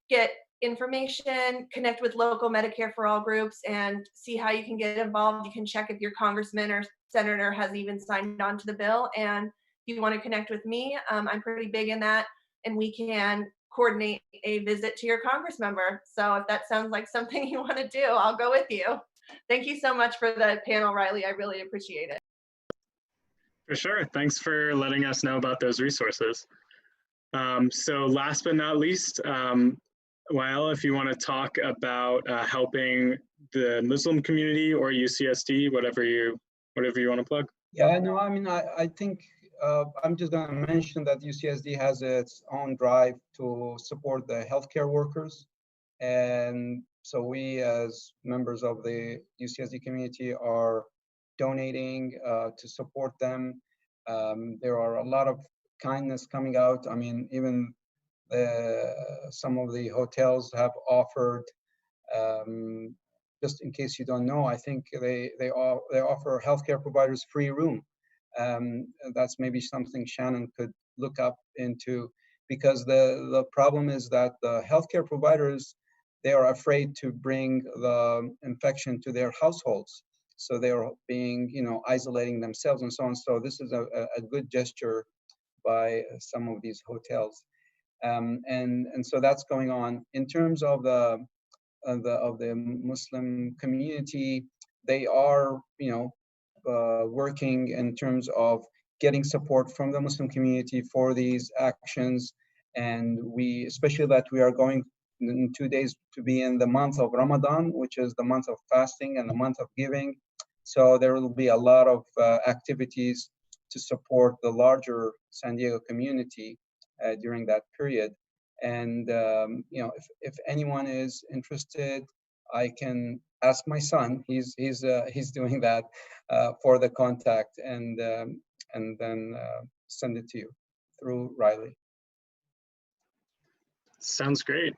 get information, connect with local Medicare for All groups, and see how you can get involved. You can check if your congressman or senator has even signed on to the bill. And if you want to connect with me, I'm pretty big in that. and we can coordinate a visit to your Congress member. So if that sounds like something you want to do, I'll go with you. Thank you so much for the panel, Riley. I really appreciate it. For sure. Thanks for letting us know about those resources. So last but not least, Wael, if you want to talk about helping the Muslim community or UCSD, whatever you want to plug. Yeah, no, I mean, I think I'm just going to mention that UCSD has its own drive to support the healthcare workers. And so we, as members of the UCSD community, are donating to support them. There are a lot of kindness coming out. I mean, even some of the hotels have offered, just in case you don't know, I think they offer healthcare providers free room. That's maybe something Shannon could look up into, because the problem is that the healthcare providers, they are afraid to bring the infection to their households. So they're being, isolating themselves and so on. So this is a good gesture by some of these hotels. And so that's going on. In terms of the Muslim community, they are, working in terms of getting support from the Muslim community for these actions. And we, especially that we are going in 2 days to be in the month of Ramadan, which is the month of fasting and the month of giving. So there will be a lot of activities to support the larger San Diego community during that period. And if anyone is interested, I can ask my son. He's doing that for the contact, and then send it to you through Riley. Sounds great.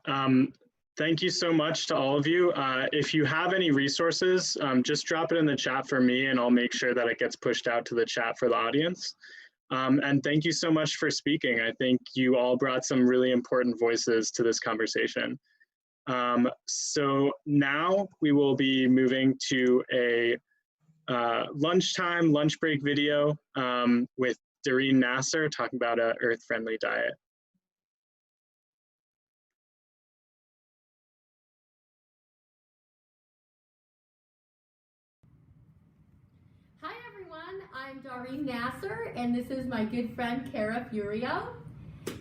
Thank you so much to all of you. If you have any resources, just drop it in the chat for me, and I'll make sure that it gets pushed out to the chat for the audience. And thank you so much for speaking. I think you all brought some really important voices to this conversation. So now we will be moving to a lunch break video with Doreen Nasser talking about an earth-friendly diet. Hi everyone, I'm Doreen Nasser, and this is my good friend Cara Furio.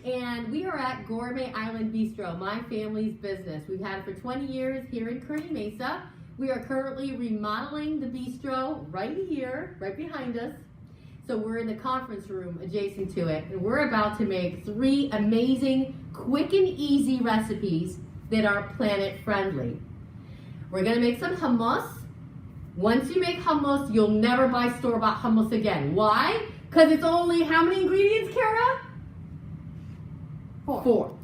And we are at Gourmet Island Bistro, my family's business. We've had it for 20 years here in Kearny Mesa. We are currently remodeling the bistro right here, right behind us. So we're in the conference room adjacent to it, and we're about to make 3 amazing, quick and easy recipes that are planet friendly. We're gonna make some hummus. Once you make hummus, you'll never buy store-bought hummus again. Why? Because it's only how many ingredients, Cara? 4.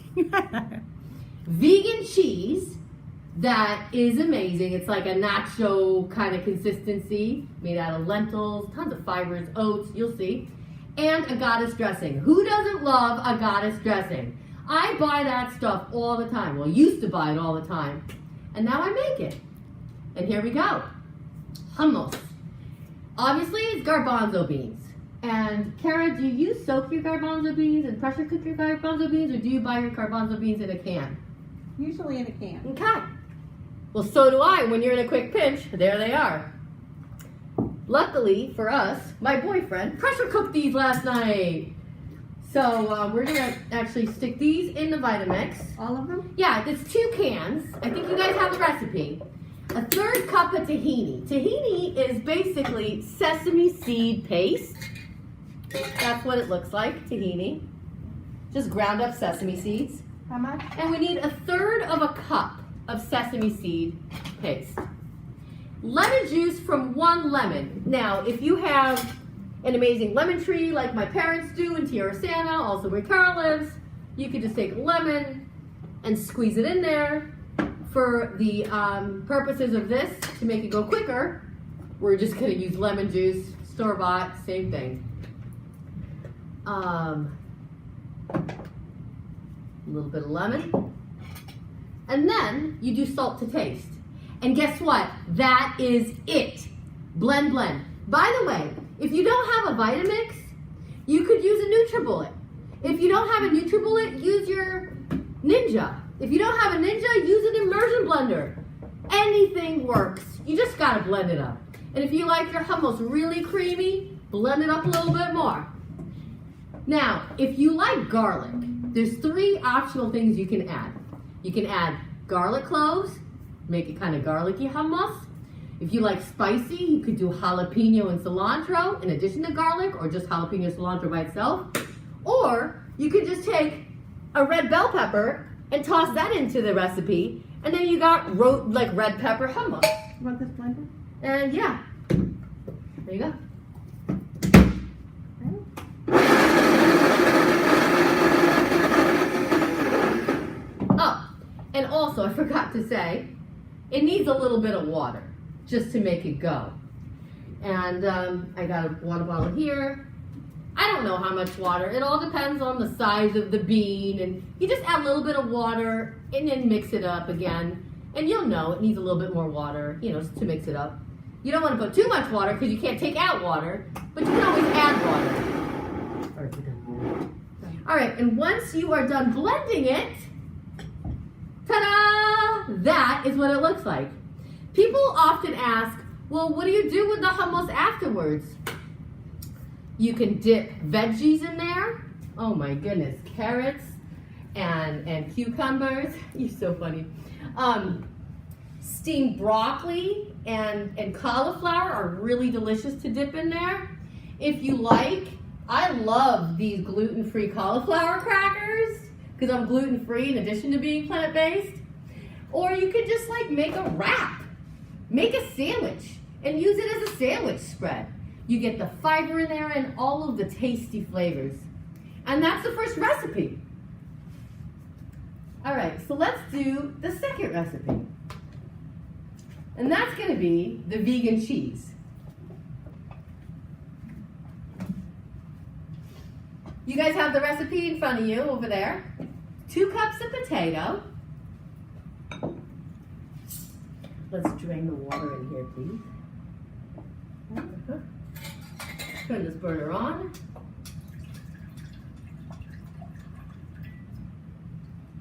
Vegan cheese that is amazing. It's like a nacho kind of consistency, made out of lentils, tons of fibers, oats, you'll see. And a goddess dressing. Who doesn't love a goddess dressing? I buy that stuff all the time. Well, used to buy it all the time. And now I make it. And here we go. Hummus. Obviously, it's garbanzo beans. And Cara, do you soak your garbanzo beans and pressure cook your garbanzo beans, or do you buy your garbanzo beans in a can? Usually in a can. Okay. Well, so do I. When you're in a quick pinch, there they are. Luckily for us, my boyfriend pressure cooked these last night. So we're gonna actually stick these in the Vitamix. All of them? Yeah, it's 2 cans. I think you guys have the recipe. A 1/3 cup of tahini. Tahini is basically sesame seed paste. That's what it looks like, tahini. Just ground up sesame seeds. How much? And we need 1/3 of a cup of sesame seed paste. Lemon juice from 1 lemon. Now, if you have an amazing lemon tree like my parents do in Tierra Santa, also where Cara lives, you could just take a lemon and squeeze it in there. For the purposes of this, to make it go quicker, we're just gonna use lemon juice, store-bought, same thing. A little bit of lemon. And then you do salt to taste. And guess what? That is it. Blend, blend. By the way, if you don't have a Vitamix, you could use a NutriBullet. If you don't have a NutriBullet, use your Ninja. If you don't have a Ninja, use an immersion blender. Anything works. You just gotta blend it up. And if you like your hummus really creamy, blend it up a little bit more. Now, if you like garlic, there's 3 optional things you can add. You can add garlic cloves, make it kind of garlicky hummus. If you like spicy, you could do jalapeno and cilantro in addition to garlic, or just jalapeno and cilantro by itself. Or you could just take a red bell pepper and toss that into the recipe, and then you got like red pepper hummus. You want this blender? And yeah, there you go. Oh, and also I forgot to say, it needs a little bit of water just to make it go. And I got a water bottle here. I don't know how much water. It all depends on the size of the bean, and you just add a little bit of water and then mix it up again. And you'll know it needs a little bit more water, you know, to mix it up. You don't want to put too much water because you can't take out water, but you can always add water. All right, and once you are done blending it, ta-da! That is what it looks like. People often ask, well, what do you do with the hummus afterwards? You can dip veggies in there. Oh my goodness, carrots and cucumbers. You're so funny. Steamed broccoli and cauliflower are really delicious to dip in there. If you like, I love these gluten-free cauliflower crackers because I'm gluten-free in addition to being plant-based. Or you could just like make a wrap, make a sandwich and use it as a sandwich spread. You get the fiber in there and all of the tasty flavors. And that's the first recipe. All right, so let's do the second recipe. And that's gonna be the vegan cheese. You guys have the recipe in front of you over there. 2 cups of potato. Let's drain the water in here, please. Turn this burner on.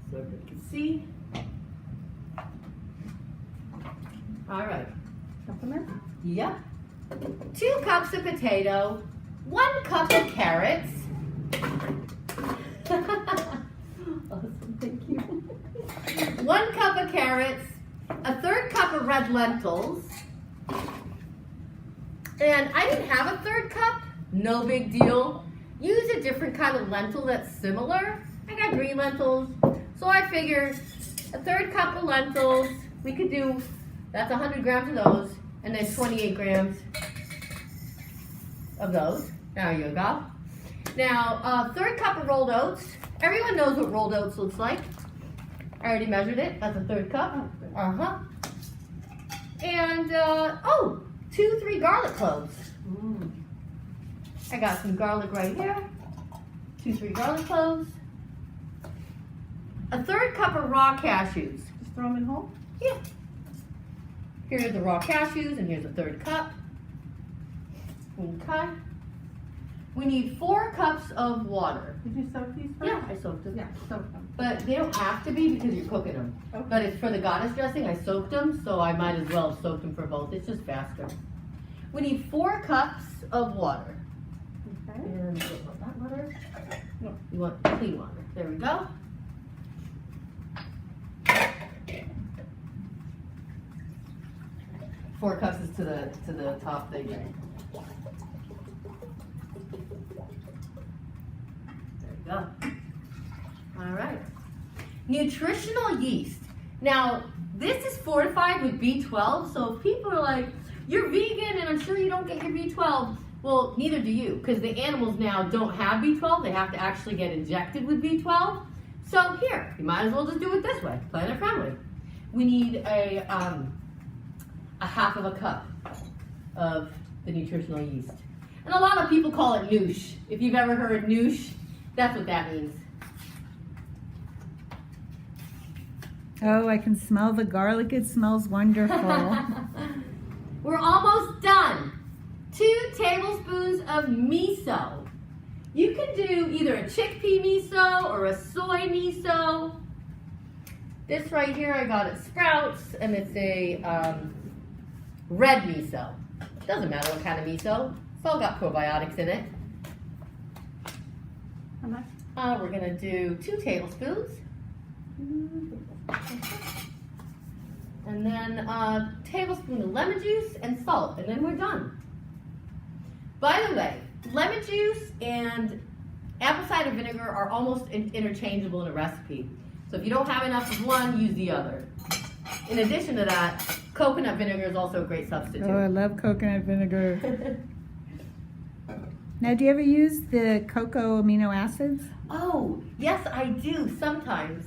So everybody can see. All right. Yep. 2 cups of potato, 1 cup of carrots. Awesome, thank you. 1 cup of carrots, 1/3 cup of red lentils. And I didn't have a 1/3 cup, no big deal. Use a different kind of lentil that's similar. I got green lentils, so I figured 1/3 cup of lentils, we could do, that's 100 grams of those, and then 28 grams of those. There you go. Now, 1/3 cup of rolled oats. Everyone knows what rolled oats looks like. I already measured it, that's a 1/3 cup. And, 2-3 garlic cloves. I got some garlic right here. 2-3 garlic cloves. 1/3 cup of raw cashews. Just throw them in whole? Yeah. Here's the raw cashews, and here's a 1/3 cup. Okay. We need 4 cups of water. Did you soak these first? Yeah, I soaked them. Yeah, soak them. But they don't have to be because you're cooking them. Okay. But it's for the goddess dressing, I soaked them, so I might as well have soaked them for both. It's just faster. We need 4 cups of water. Okay. And you don't want that water? No, you want clean water. There we go. Four cups is to the top thing. There we go. All right. Nutritional yeast. Now, this is fortified with B12, so if people are like, you're vegan and I'm sure you don't get your B12, well, neither do you, because the animals now don't have B12. They have to actually get injected with B12. So here, you might as well just do it this way, planet friendly. We need a 1/2 cup of the nutritional yeast. And a lot of people call it noosh. If you've ever heard noosh, that's what that means. Oh, I can smell the garlic. It smells wonderful. We're almost done. 2 tablespoons of miso. You can do either a chickpea miso or a soy miso. This right here I got at Sprouts, and it's a red miso. Doesn't matter what kind of miso. It's all got probiotics in it. We're gonna do 2 tablespoons. And then a tablespoon of lemon juice and salt, and then we're done. By the way, lemon juice and apple cider vinegar are almost interchangeable in a recipe. So if you don't have enough of one, use the other. In addition to that, coconut vinegar is also a great substitute. Oh, I love coconut vinegar. Now, do you ever use the cocoa amino acids? Oh, yes, I do sometimes.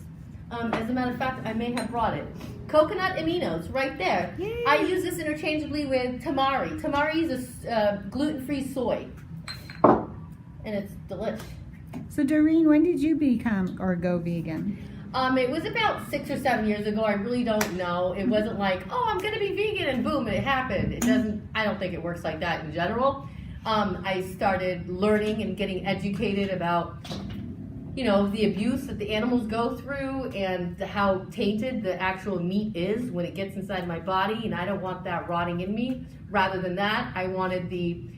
As a matter of fact, I may have brought it. Coconut aminos, right there. Yay. I use this interchangeably with tamari. Tamari is a gluten-free soy, and it's delicious. So, Doreen, when did you become or go vegan? It was about 6 or 7 years ago. I really don't know. It wasn't like, oh, I'm gonna be vegan, and boom, it happened. It doesn't. I don't think it works like that in general. I started learning and getting educated about, the abuse that the animals go through and how tainted the actual meat is when it gets inside my body, and I don't want that rotting in me. Rather than that, I wanted the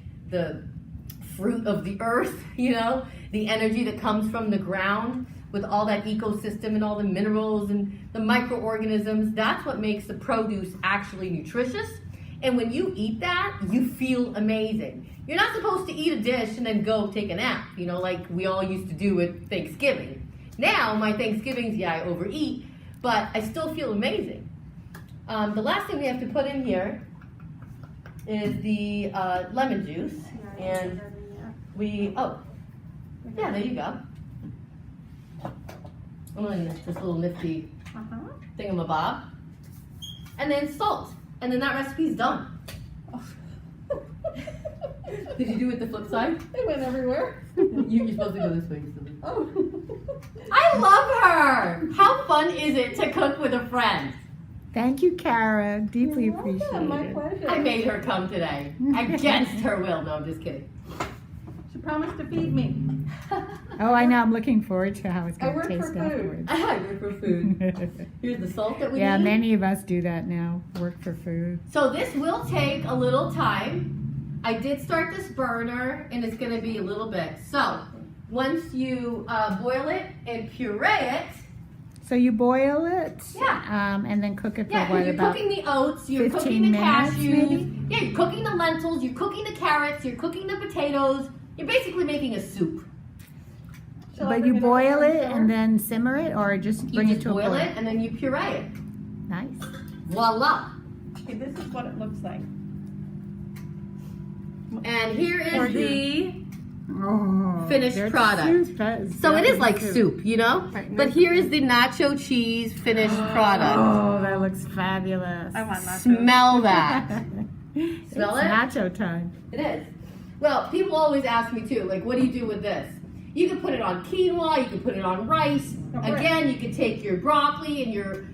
fruit of the earth, the energy that comes from the ground with all that ecosystem and all the minerals and the microorganisms. That's what makes the produce actually nutritious. And when you eat that, you feel amazing. You're not supposed to eat a dish and then go take a nap, like we all used to do at Thanksgiving. Now, my Thanksgivings, I overeat, but I still feel amazing. The last thing we have to put in here is the lemon juice. And there you go. This little nifty thingamabob. And then salt. And then that recipe's done. Did you do it the flip side? It went everywhere. You're supposed to go this way. Oh. I love her. How fun is it to cook with a friend? Thank you, Kara. Deeply appreciate My it. pleasure. I made her come today. Against her will. No, I'm just kidding. She promised to feed me. Oh, I know. I'm looking forward to how it's I going work to for taste food. afterwards. I work for food. Here's the salt that we Yeah, need. many of us do that now. Work for food. So this will take a little time. I did start this burner, and it's going to be a little bit. So once you boil it and puree it. So you boil it, Yeah. and then cook it for Yeah, what, you're about cooking the oats, you're 15 cooking the minutes, cashews. maybe? Yeah, you're cooking the lentils, you're cooking the carrots, you're cooking the potatoes. You're basically making a soup. But you boil it and then simmer it, or just bring You it just to a boil boil? it and then you puree it. Nice. Voila. Okay, this is what it looks like. And here For is you. the Oh, finished that's product. soup. That is So it is definitely like soup, But here is the nacho cheese finished product. Oh, that looks fabulous. I want nachos. Smell that. Smell It's it? nacho time. It is. Well, people always ask me too, like, what do you do with this? You can put it on quinoa, you can put it on rice. Again, you can take your broccoli and your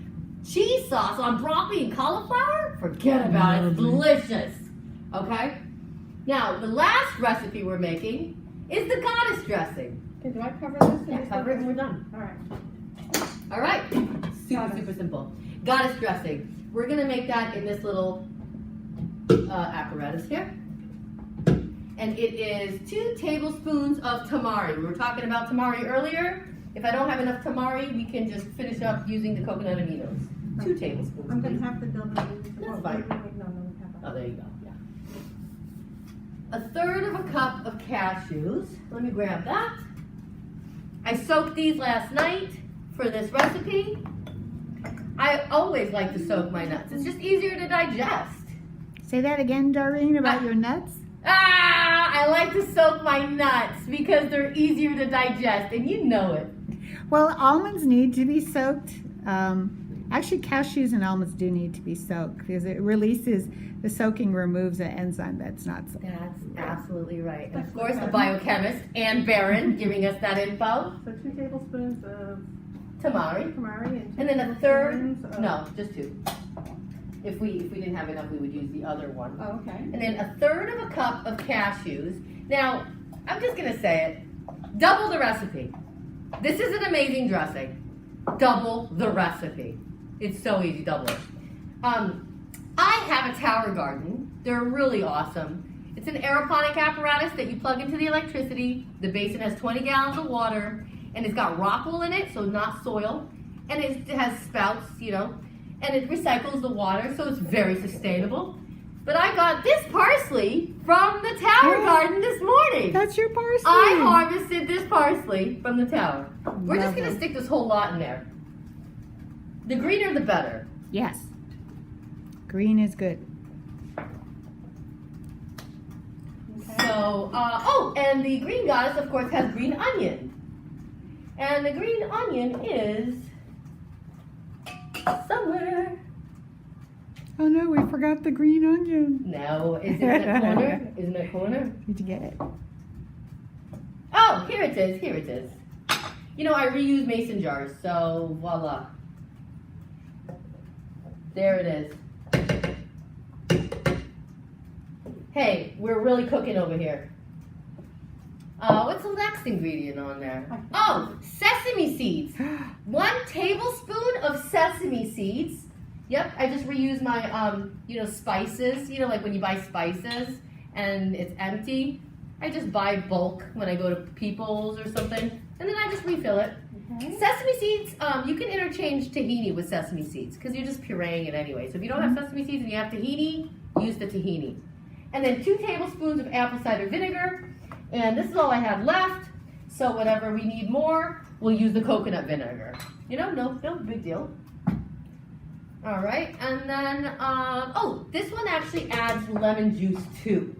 cheese sauce on broccoli and cauliflower. Forget about it, it's delicious. Okay? Now, the last recipe we're making is the goddess dressing. Okay, do I cover this? Yeah, cover it and we're done. All right. All right, super simple. Goddess dressing. We're gonna make that in this little apparatus here. And it is 2 tablespoons of tamari. We were talking about tamari earlier. If I don't have enough tamari, we can just finish up using the coconut aminos. 2 tablespoons. I'm going please. to have to double it. That's fine. No. Oh, there you go, yeah. 1/3 of a cup of cashews. Let me grab that. I soaked these last night for this recipe. I always like to soak my nuts. It's just easier to digest. Say that again, Doreen, about your nuts. I like to soak my nuts because they're easier to digest, and you know it. Well, almonds need to be soaked. Actually, cashews and almonds do need to be soaked because it releases, the soaking removes an enzyme that's not soaked. That's absolutely right. And of course, the biochemist, Ann Barron, giving us that info. So 2 tablespoons of Tamari. and then 1/3, tablespoons of- no, just 2. If we didn't have enough, we would use the other one. Oh, okay. And then 1/3 of a cup of cashews. Now, I'm just gonna say it. double the recipe. This is an amazing dressing. Double the recipe. It's so easy, double it. I have a tower garden. They're really awesome. It's an aeroponic apparatus that you plug into the electricity. The basin has 20 gallons of water, and it's got rock wool in it, so not soil. And it has spouts, you know, and it recycles the water, so it's very sustainable. But I got this parsley from the tower garden this morning. That's your parsley. I harvested this parsley from the tower. We're just going to stick this whole lot in there. The greener, the better. Yes. Green is good. So, and the green goddess, of course, has green onion. And the green onion is somewhere. Oh no, we forgot the green onion. No, is it in the corner? Is it in the corner? Did you get it? Oh, here it is, here it is. You know, I reuse mason jars, so voila. There it is. Hey, we're really cooking over here. What's the next ingredient on there? Oh, sesame seeds. 1 tablespoon of sesame seeds. Yep, I just reuse my, spices. You know, like when you buy spices and it's empty. I just buy bulk when I go to People's or something, and then I just refill it. Okay. Sesame seeds, you can interchange tahini with sesame seeds because you're just pureeing it anyway. So if you don't have sesame seeds and you have tahini, use the tahini. And then 2 tablespoons of apple cider vinegar. And this is all I have left. So whenever we need more, we'll use the coconut vinegar. You know, no big deal. All right, and then, this one actually adds lemon juice too.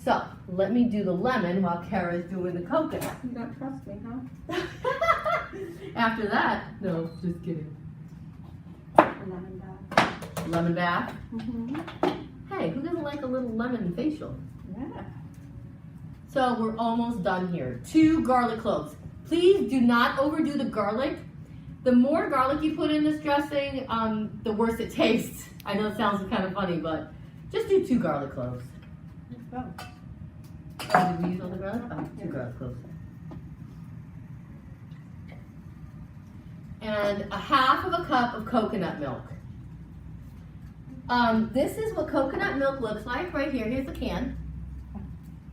So let me do the lemon while Kara's doing the coconut. You don't trust me, huh? After that, no, just kidding. Lemon bath. Lemon bath. Mm-hmm. Hey, who doesn't like a little lemon facial? Yeah. So we're almost done here. 2 garlic cloves. Please do not overdo the garlic. The more garlic you put in this dressing, the worse it tastes. I know it sounds kind of funny, but just do 2 garlic cloves. Let's go. Oh, did we use all the garlic? Oh, 2 garlic cloves. And a half of a cup of coconut milk. This is what coconut milk looks like right here. Here's the can.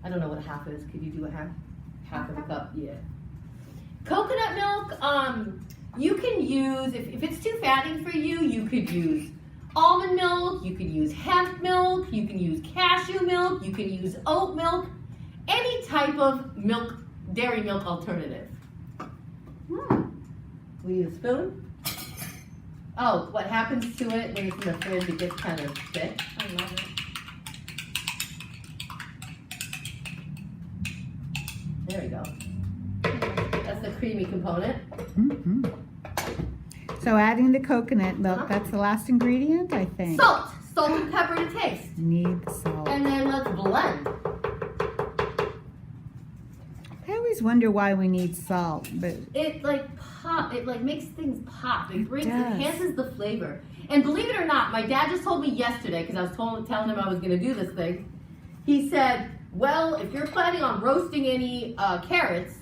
I don't know what a half is. Could you do a half? Half of a cup, yeah. Coconut milk, you can use, if it's too fattening for you, you could use almond milk, you could use hemp milk, you can use cashew milk, you can use oat milk, any type of milk, dairy milk alternative. We use a spoon. Oh, what happens to it when it's in the fridge, it gets kind of thick. I love it. There we go. That's the creamy component. Mm-hmm. So adding the coconut milk, that's the last ingredient, I think. Salt and pepper to taste. Need salt. And then let's blend. I always wonder why we need salt, but It makes things pop. It does. enhances the flavor. And believe it or not, my dad just told me yesterday, because I was telling him I was going to do this thing. He said, well, if you're planning on roasting any carrots,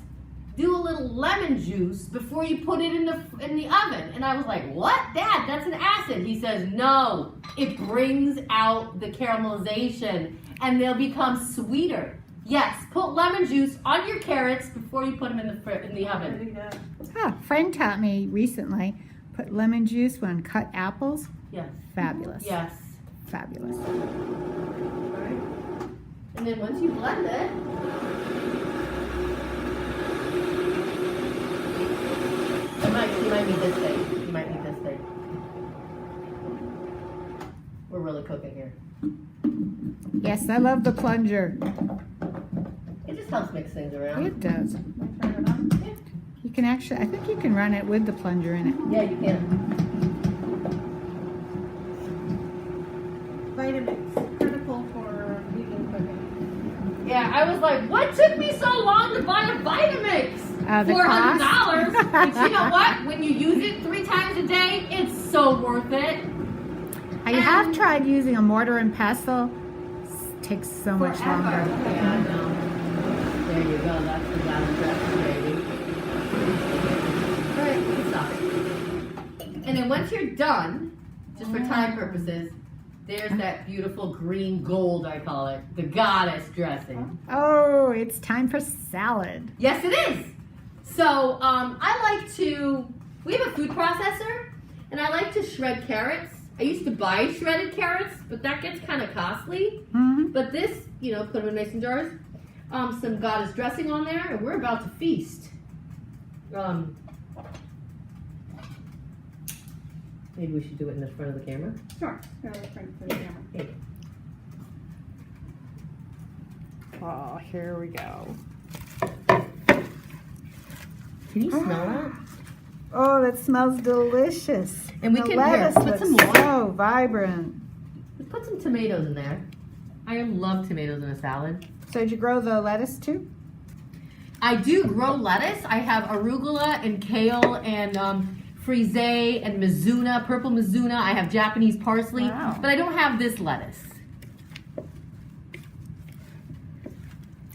do a little lemon juice before you put it in the oven. And I was like, what? Dad, that's an acid. He says, no, it brings out the caramelization and they'll become sweeter. Yes, put lemon juice on your carrots before you put them in the oven. a friend taught me recently, put lemon juice on cut apples. Yes. Fabulous. Yes. Fabulous. All right. And then once you blend it, you might need this thing. You might need this thing. We're really cooking here. Yes, I love the plunger. It just helps mix things around. It does. You can actually, I think you can run it with the plunger in it. Yeah, you can. Vitamix, critical for vegan cooking. Yeah, I was like, what took me so long to buy a Vitamix? The $400. But you know what? When you use it 3 times a day, it's so worth it. I have tried using a mortar and pestle. It takes so much longer. Yeah, I know. There There you go. That's the goddess dressing, baby. All right, you can stop it. And then once you're done, just for time purposes, there's that beautiful green gold, I call it, the goddess dressing. Oh, it's time for salad. Yes, it is. So I like to, we have a food processor, and I like to shred carrots. I used to buy shredded carrots, but that gets kind of costly. But this, you know, put them in mason jars. Some goddess dressing on there, and we're about to feast. Maybe we should do it in the front of the camera. Sure. Go in front of the camera. Okay. Oh, here we go. Can you smell that? Oh, that smells delicious. And we the can lettuce put looks some more. so vibrant. Let's put some tomatoes in there. I love tomatoes in a salad. So did you grow the lettuce too? I do grow lettuce. I have arugula and kale and frisee and mizuna, purple mizuna. I have Japanese parsley, but I don't have this lettuce.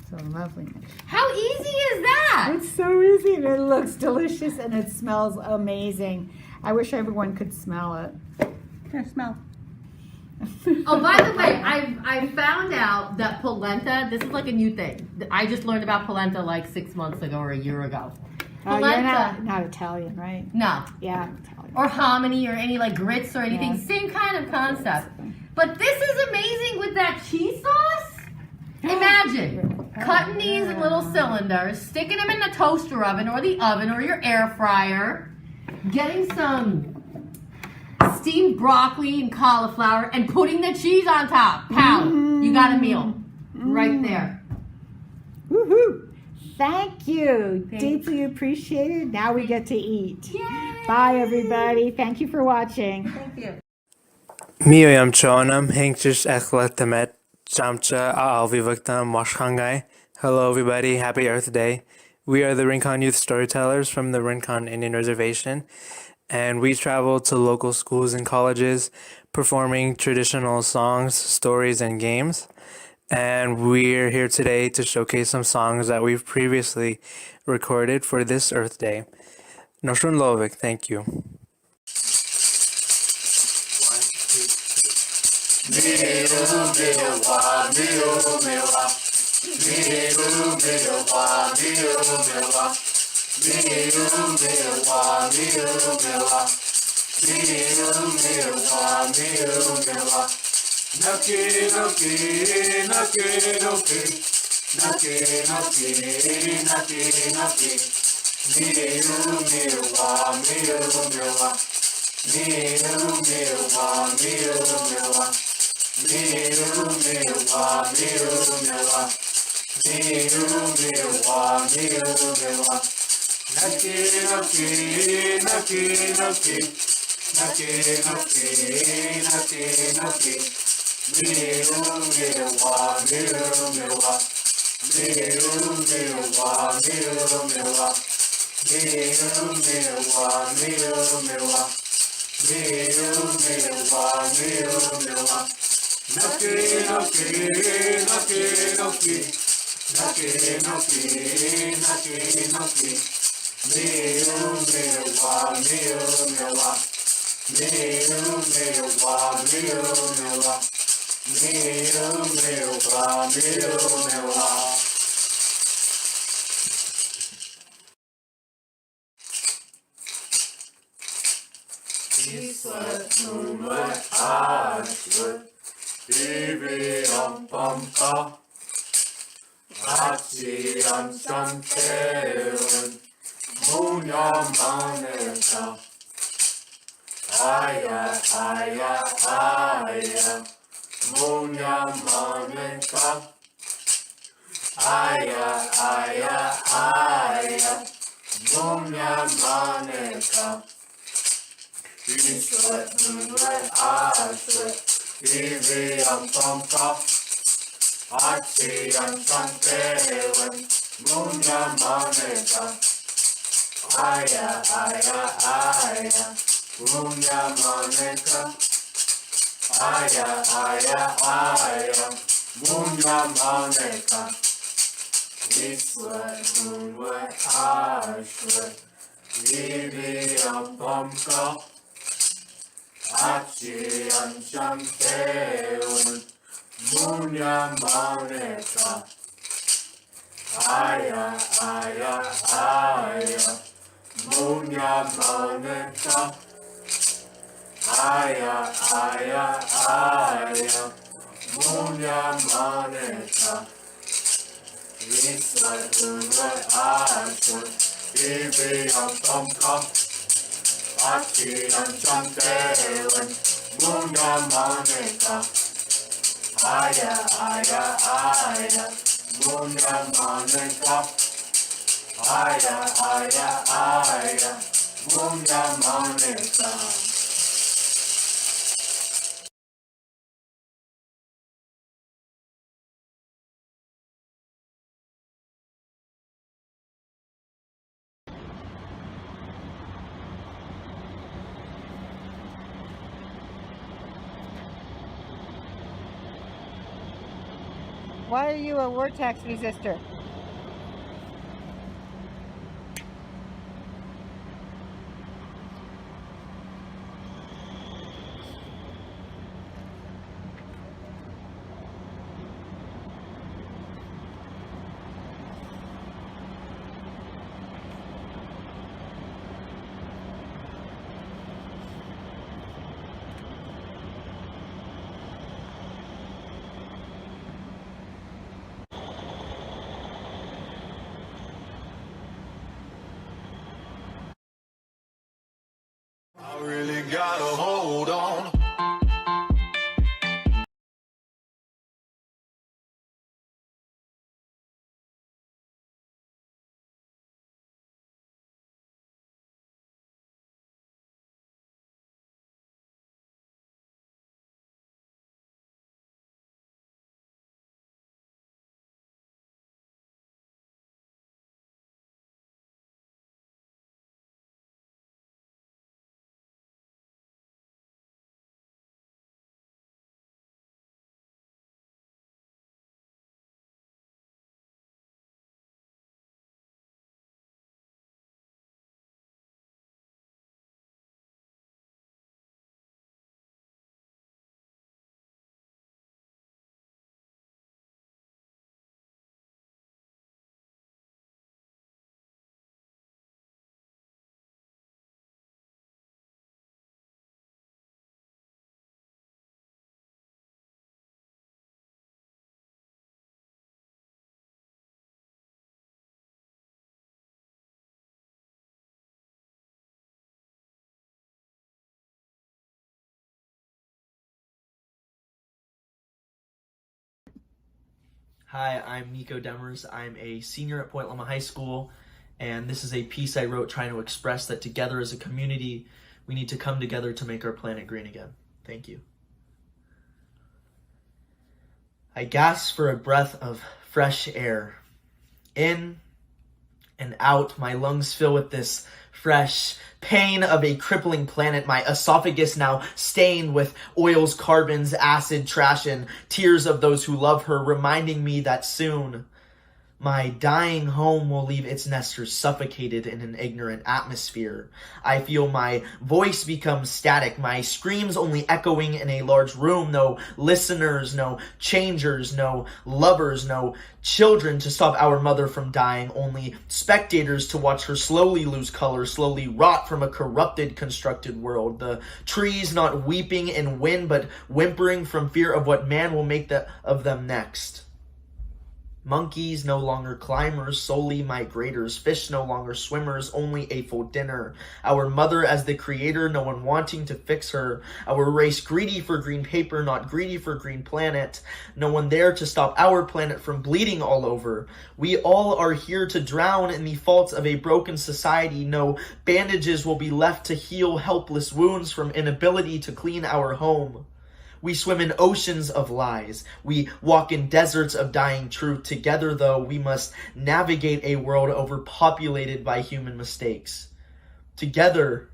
So lovely. How easy is that? It's so easy and it looks delicious and it smells amazing. I wish everyone could smell it. Here, smell. Oh, by the way, I found out that polenta, this is like a new thing. I just learned about polenta like 6 months ago or a year ago. You're Polenta, not Italian, right? no. Yeah, I'm Italian. Or hominy or any like grits or anything. Yeah. Same kind of concept. But this is amazing with that cheese sauce. Imagine cutting these in little cylinders, sticking them in the toaster oven or the oven or your air fryer, getting some steamed broccoli and cauliflower and putting the cheese on top. Pow! You got a meal right there. Woohoo! Thank you. Thanks. Deeply appreciated. Now we get to eat. Bye, everybody. Thank you for watching. Thank you. Miójam csónam, hengcsös echletemet, csámcsa alvivaktam moshangai. Hello everybody, happy Earth Day. We are the Rincon Youth Storytellers from the Rincon Indian Reservation, and we travel to local schools and colleges performing traditional songs, stories, and games. And we're here today to showcase some songs that we've previously recorded for this Earth Day. Noshun Lovik, thank you. Naki naki naki naki naki naki naki naki miu miu wa miu miu wa miu miu wa miu miu wa miu miu wa miu miu wa miu miu wa miu miu wa naki naki naki naki naki naki naki naki miu miu wa miu miu wa miu miu wa miu miu wa miu miu wa miu miu wa miu miu wa miu miu wa naki naki naki naki naki naki naki naki miu miu wa miu miu wa miu miu wa miu miu wa miu miu wa miu miu wa Islet moonlight ashlet Ivi pampa Achi Chantewen Munya maneka Aya aya aya Munya maneka Aya aya aya Munya maneka Islet moonlight ashlet Ivi pampa Achi Chantewen Munya maneka Aya aya aya Munya maneka Aya aya aya Munya maneka Iswar hunwar ashwar Viviam pomka Achi ancham teun Munya moneka Aya aya aya Munya moneka Aya aya aya Munya moneka Iswar hunwar ashwar Viviam pomka Achi ancham teun Munya moneka Aya aya aya Munya moneka Aya aya aya Munya moneka Why are you a war tax resistor? I really gotta hold on. Hi, I'm Nico Demers. I'm a senior at Point Loma High School, and this is a piece I wrote trying to express that together as a community, we need to come together to make our planet green again. Thank you. I gasp for a breath of fresh air. In and out, my lungs fill with this fresh pain of a crippling planet, my esophagus now stained with oils, carbons, acid, trash, and tears of those who love her, reminding me that soon my dying home will leave its nesters suffocated in an ignorant atmosphere. I feel my voice become static, my screams only echoing in a large room. No listeners, no changers, no lovers, no children to stop our mother from dying. Only spectators to watch her slowly lose color, slowly rot from a corrupted, constructed world. The trees not weeping in wind, but whimpering from fear of what man will make of them next. Monkeys no longer climbers, solely migrators. Fish no longer swimmers, only a full dinner. Our mother as the creator, no one wanting to fix her. Our race greedy for green paper, not greedy for green planet. No one there to stop our planet from bleeding all over. We all are here to drown in the faults of a broken society. No bandages will be left to heal helpless wounds from inability to clean our home. We swim in oceans of lies. We walk in deserts of dying truth. Together, though, we must navigate a world overpopulated by human mistakes. Together,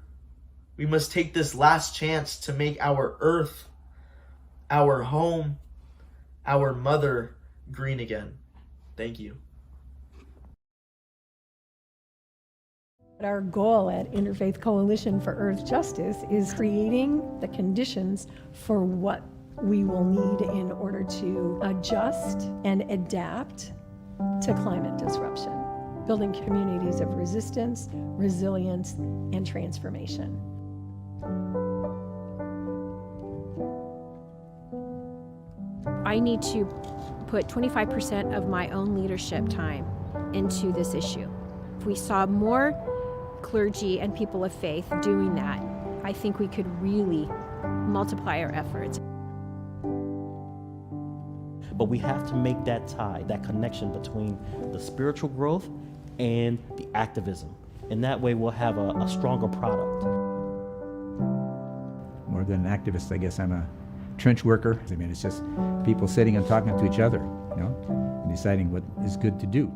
we must take this last chance to make our earth, our home, our mother green again. Thank you. Our goal at Interfaith Coalition for Earth Justice is creating the conditions for what we will need in order to adjust and adapt to climate disruption, building communities of resistance, resilience, and transformation. I need to put 25% of my own leadership time into this issue. If we saw more clergy and people of faith doing that, I think we could really multiply our efforts. But we have to make that tie, that connection between the spiritual growth and the activism. And that way we'll have a stronger product. More than an activist, I guess I'm a trench worker. I mean, it's just people sitting and talking to each other, you know, and deciding what is good to do.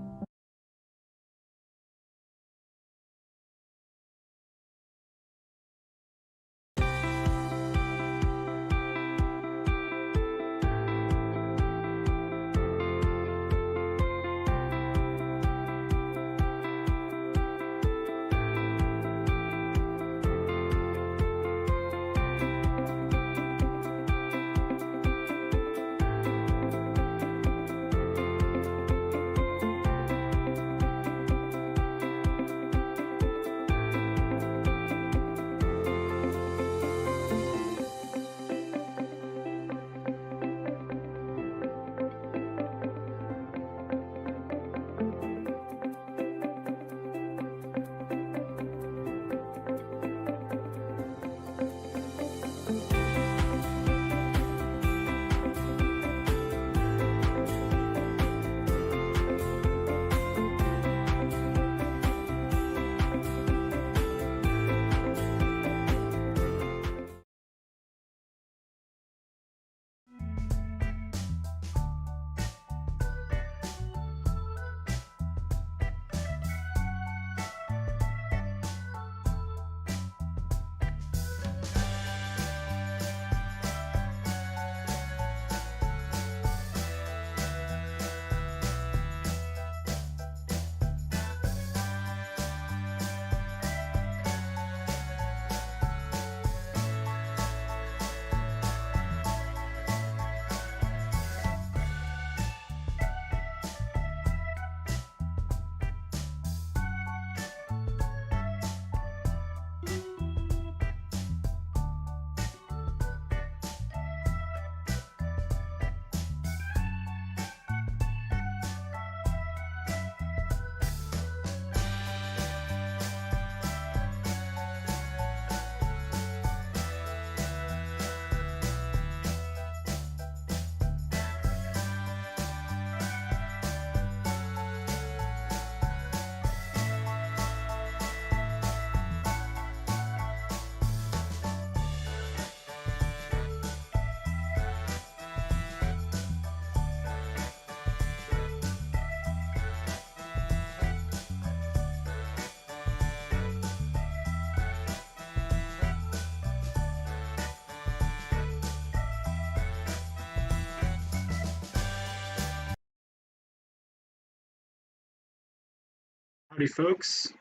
Howdy, folks.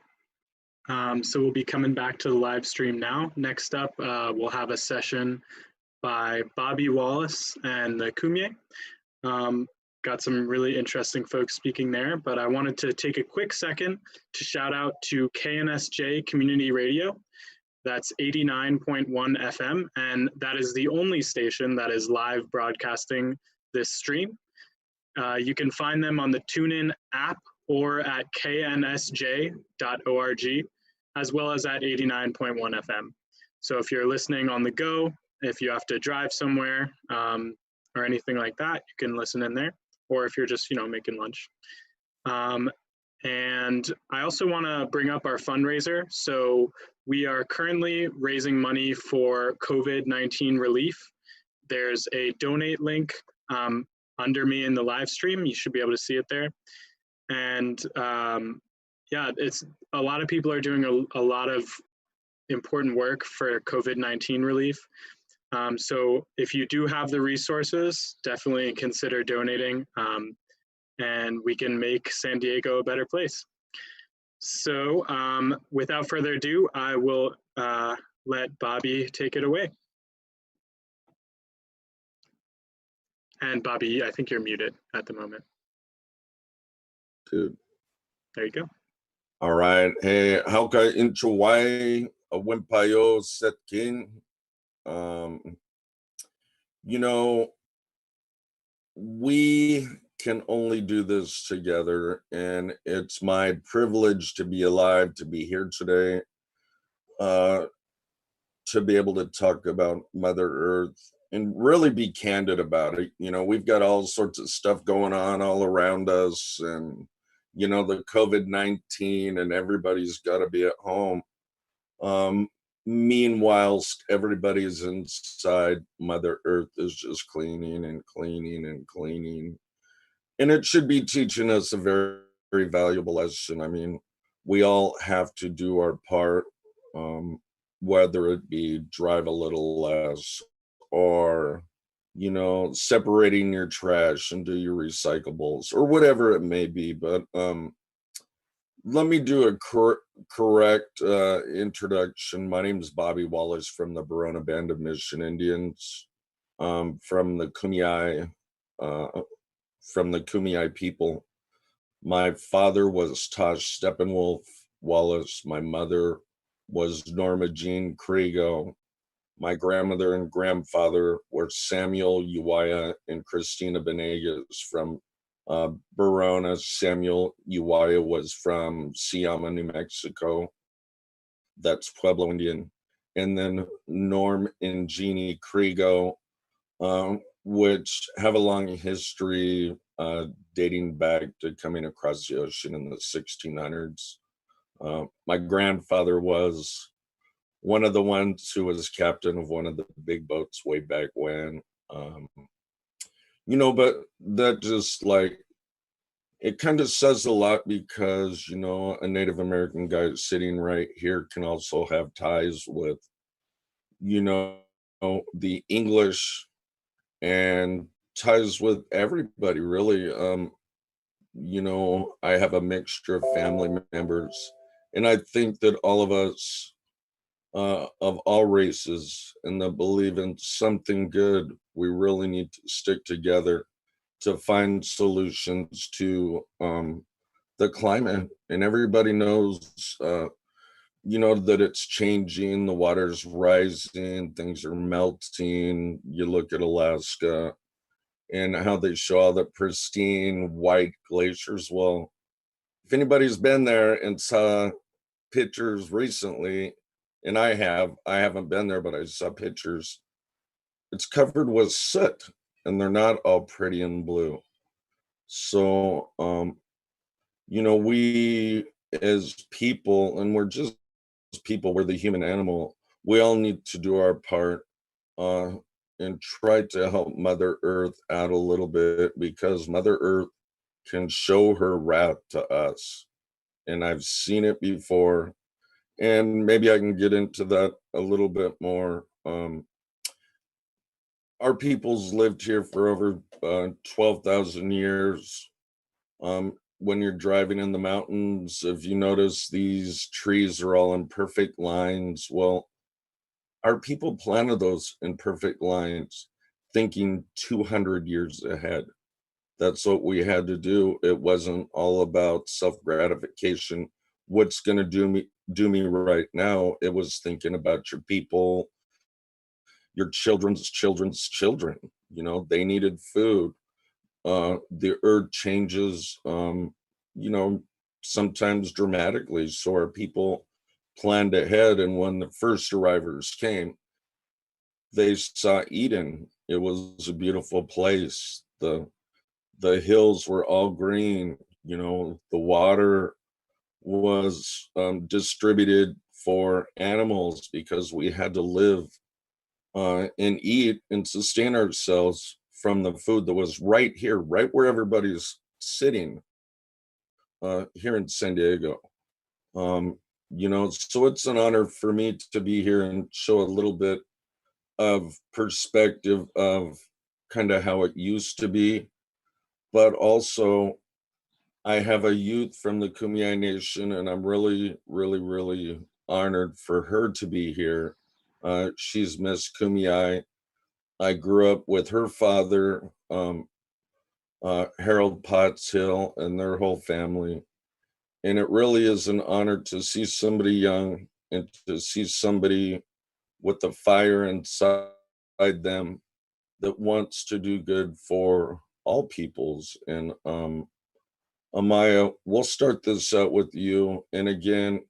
So we'll be coming back to the live stream now. Next up, we'll have a session by Bobby Wallace and the Kumye. Got some really interesting folks speaking there, but I wanted to take a quick second to shout out to KNSJ Community Radio. That's 89.1 FM, and that is the only station that is live broadcasting this stream. You can find them on the TuneIn app or at knsj.org, as well as at 89.1 FM. So if you're listening on the go, if you have to drive somewhere or anything like that, you can listen in there. Or if you're just, making lunch. And I also want to bring up our fundraiser. So we are currently raising money for COVID-19 relief. There's a donate link under me in the live stream. You should be able to see it there. And it's a lot of people are doing a lot of important work for COVID-19 relief. So if you do have the resources, definitely consider donating, and we can make San Diego a better place. So without further ado, I will let Bobby take it away. And Bobby, I think you're muted at the moment. Dude. There you go. All right. Hey, hauka inchawai a wimpayo setkin. You know, we can only do this together, and it's my privilege to be alive, to be here today, to be able to talk about Mother Earth and really be candid about it. You know, we've got all sorts of stuff going on all around us, and you know, the COVID-19, and everybody's got to be at home. Meanwhile, everybody's inside, Mother Earth is just cleaning and cleaning and cleaning. And it should be teaching us a very, very valuable lesson. I mean, we all have to do our part, whether it be drive a little less or, you know, separating your trash and do your recyclables or whatever it may be. But let me do a correct introduction. My name is Bobby Wallace from the Barona Band of Mission Indians, from the Kumeyaay people. My father was Tosh Steppenwolf Wallace. My mother was Norma Jean Kriego. My grandmother and grandfather were Samuel Uwaya and Christina Benegas from Verona. Samuel Uwaya was from Syama, New Mexico. That's Pueblo Indian. And then Norm and Jeannie Kriego, which have a long history dating back to coming across the ocean in the 1600s. My grandfather was one of the ones who was captain of one of the big boats way back when. You know, but that just like, it kind of says a lot because, you know, a Native American guy sitting right here can also have ties with, you know, the English and ties with everybody, really. You know, I have a mixture of family members, and I think that all of us, of all races, and that believe in something good, we really need to stick together to find solutions to the climate. And everybody knows, you know, that it's changing, the water's rising, things are melting. You look at Alaska and how they show all the pristine white glaciers. Well, if anybody's been there and saw pictures recently, and I haven't been there, but I saw pictures, it's covered with soot and they're not all pretty and blue. So, you know, we as people, and we're just people, we're the human animal, we all need to do our part and try to help Mother Earth out a little bit, because Mother Earth can show her wrath to us. And I've seen it before. And maybe I can get into that a little bit more. Our people's lived here for over 12,000 years. When you're driving in the mountains, if you notice, these trees are all in perfect lines. Well, our people planted those in perfect lines, thinking 200 years ahead. That's what we had to do. It wasn't all about self-gratification. What's going to do me right now? It was thinking about your people, your children's children's children. You know, they needed food. The earth changes, you know, sometimes dramatically. So our people planned ahead. And when the first arrivals came, they saw Eden. It was a beautiful place. The hills were all green. You know, the water was distributed for animals because we had to live and eat and sustain ourselves from the food that was right here, right where everybody's sitting here in San Diego. You know, so it's an honor for me to be here and show a little bit of perspective of kind of how it used to be, but also I have a youth from the Kumeyaay Nation, and I'm really, really, really honored for her to be here. She's Miss Kumeyaay. I grew up with her father, Harold Potts Hill, and their whole family. And it really is an honor to see somebody young and to see somebody with the fire inside them that wants to do good for all peoples. And Amaya, we'll start this out with you. And again,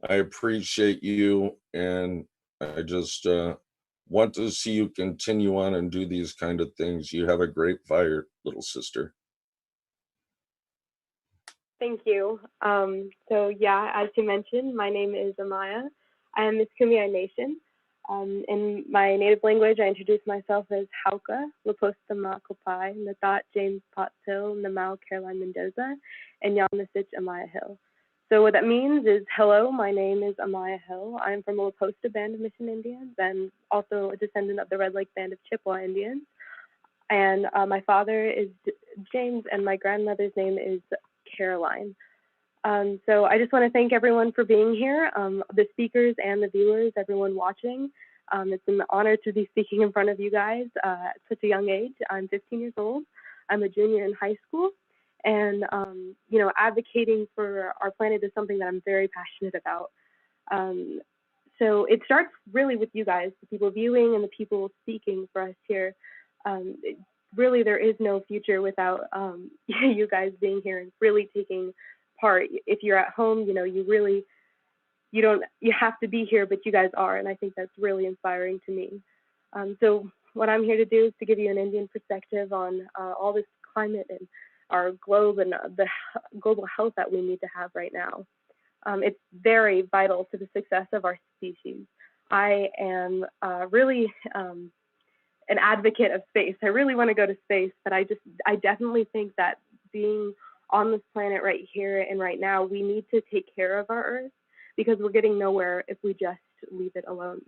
I appreciate you, and I just want to see you continue on and do these kind of things. You have a great fire, little sister. Thank you. So yeah, as you mentioned, my name is Amaya. I am Miss Kumeyaay Nation. In my native language, I introduce myself as Hauka, Laposta Makopai, Nathot James Potts Hill, Namau Caroline Mendoza, and Yamasich Amaya Hill. So what that means is, hello, my name is Amaya Hill. I'm from the Laposta Band of Mission Indians and also a descendant of the Red Lake Band of Chippewa Indians. And my father is James and my grandmother's name is Caroline. So I just want to thank everyone for being here, the speakers and the viewers, everyone watching. It's an honor to be speaking in front of you guys at such a young age. I'm 15 years old. I'm a junior in high school. And, you know, advocating for our planet is something that I'm very passionate about. So it starts really with you guys, the people viewing and the people speaking for us here. Really, there is no future without you guys being here and really taking part. If you're at home, you know, you have to be here, but you guys are, and I think that's really inspiring to me. So what I'm here to do is to give you an Indian perspective on all this climate and our globe and the global health that we need to have right now. It's very vital to the success of our species. I am really an advocate of space. I really want to go to space, but I definitely think that being on this planet right here and right now, we need to take care of our Earth because we're getting nowhere if we just leave it alone.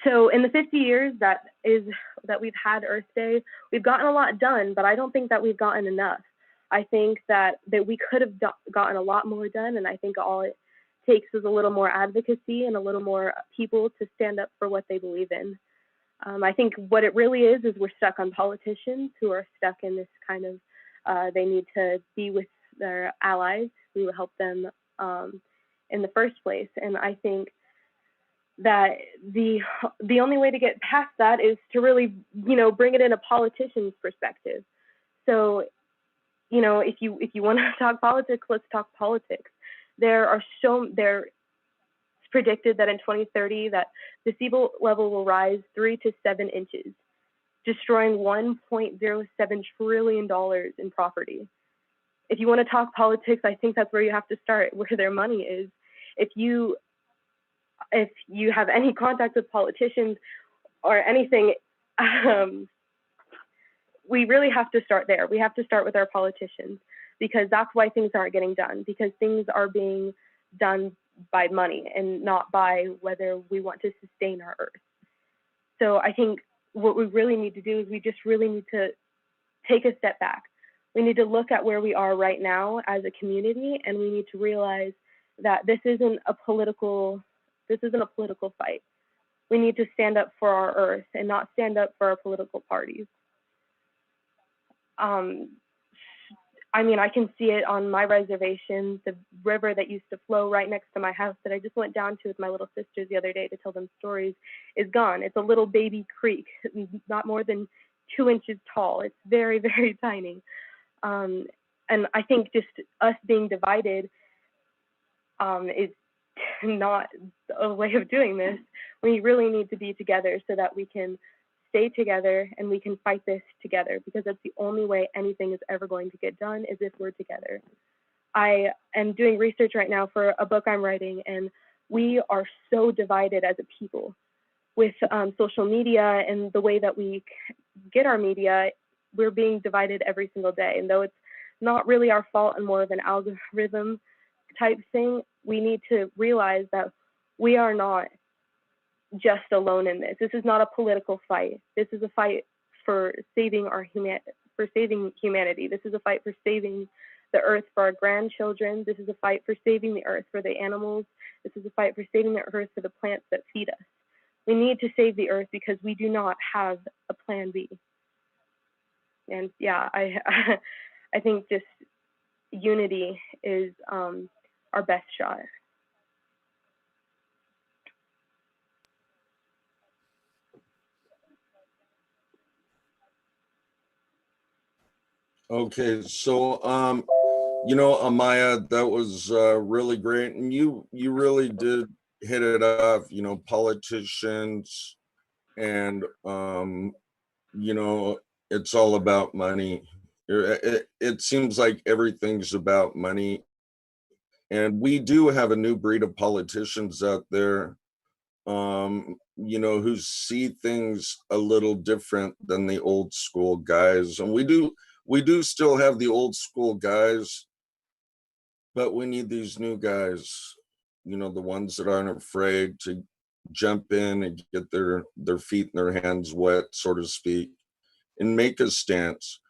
So in the 50 years that we've had Earth Day, we've gotten a lot done, but I don't think that we've gotten enough. I think that we could have gotten a lot more done, and I think all it takes is a little more advocacy and a little more people to stand up for what they believe in. I think what it really is we're stuck on politicians who are stuck in this kind of, they need to be with their allies who will help them in the first place. And I think that the only way to get past that is to really, you know, bring it in a politician's perspective. So, you know, if you want to talk politics, let's talk politics. There's predicted that in 2030 that the sea level will rise 3 to 7 inches, destroying $1.07 trillion in property. If you want to talk politics, I think that's where you have to start, where their money is. If you have any contact with politicians or anything, we really have to start there. We have to start with our politicians because that's why things aren't getting done, because things are being done by money and not by whether we want to sustain our Earth. So I think what we really need to do is we just really need to take a step back. We need to look at where we are right now as a community, and we need to realize that this isn't a political fight. We need to stand up for our Earth and not stand up for our political parties. I mean, I can see it on my reservation, the river that used to flow right next to my house that I just went down to with my little sisters the other day to tell them stories is gone. It's a little baby creek, not more than 2 inches tall. It's very, very tiny. And I think just us being divided is not a way of doing this. We really need to be together so that we can stay together and we can fight this together, because that's the only way anything is ever going to get done is if we're together. I am doing research right now for a book I'm writing, and we are so divided as a people with social media and the way that we get our media. We're being divided every single day, and though it's not really our fault and more of an algorithm type thing, we need to realize that we are not just alone in this. This is not a political fight. This is a fight for saving our for saving humanity. This is a fight for saving the earth for our grandchildren. This is a fight for saving the earth for the animals. This is a fight for saving the earth for the plants that feed us. We need to save the earth because we do not have a plan B. And yeah, I think just unity is our best shot. Okay, so you know, Amaya, that was really great, and you really did hit it off. You know, politicians, and you know, it's all about money. It seems like everything's about money, and we do have a new breed of politicians out there, you know, who see things a little different than the old school guys, and we do still have the old school guys, but we need these new guys, you know, the ones that aren't afraid to jump in and get their feet and their hands wet, so to speak, and make a stance.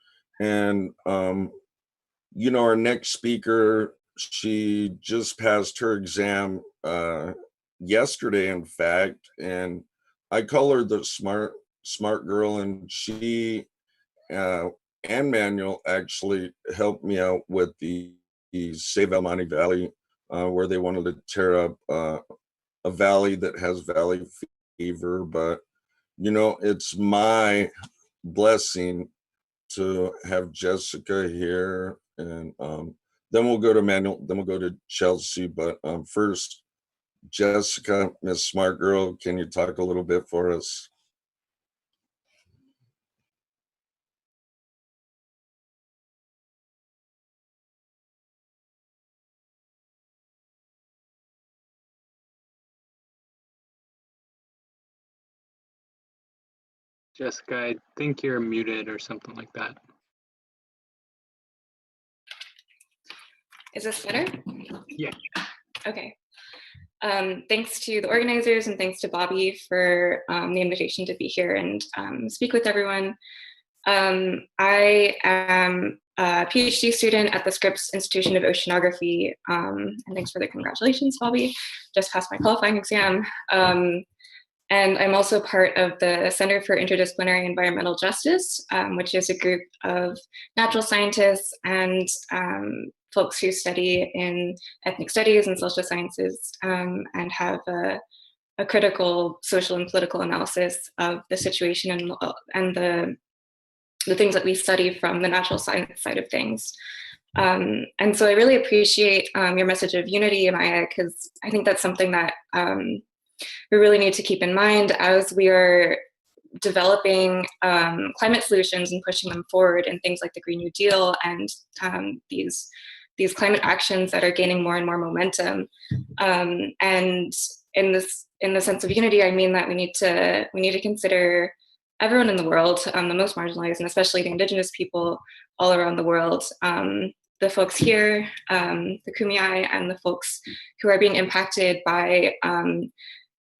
And you know, our next speaker, she just passed her exam yesterday, in fact, and I call her the smart girl, and she and Manuel actually helped me out with the Save El Monte Valley, where they wanted to tear up a valley that has valley fever. But you know, it's my blessing to have Jessica here, and then we'll go to Manuel, then we'll go to Chelsea. But first, Jessica, Miss Smart Girl, can you talk a little bit for us? Jessica, I think you're muted or something like that. Is this better? Yeah. Okay. Thanks to the organizers and thanks to Bobby for the invitation to be here and speak with everyone. I am a PhD student at the Scripps Institution of Oceanography, and thanks for the congratulations, Bobby. Just passed my qualifying exam. And I'm also part of the Center for Interdisciplinary Environmental Justice, which is a group of natural scientists and folks who study in ethnic studies and social sciences, and have a critical social and political analysis of the situation and the things that we study from the natural science side of things. And so I really appreciate your message of unity, Amaya, because I think that's something that we really need to keep in mind as we are developing climate solutions and pushing them forward in things like the Green New Deal and these climate actions that are gaining more and more momentum. And in the sense of unity, I mean that we need to consider everyone in the world, the most marginalized, and especially the indigenous people all around the world, the folks here, the Kumeyaay, and the folks who are being impacted by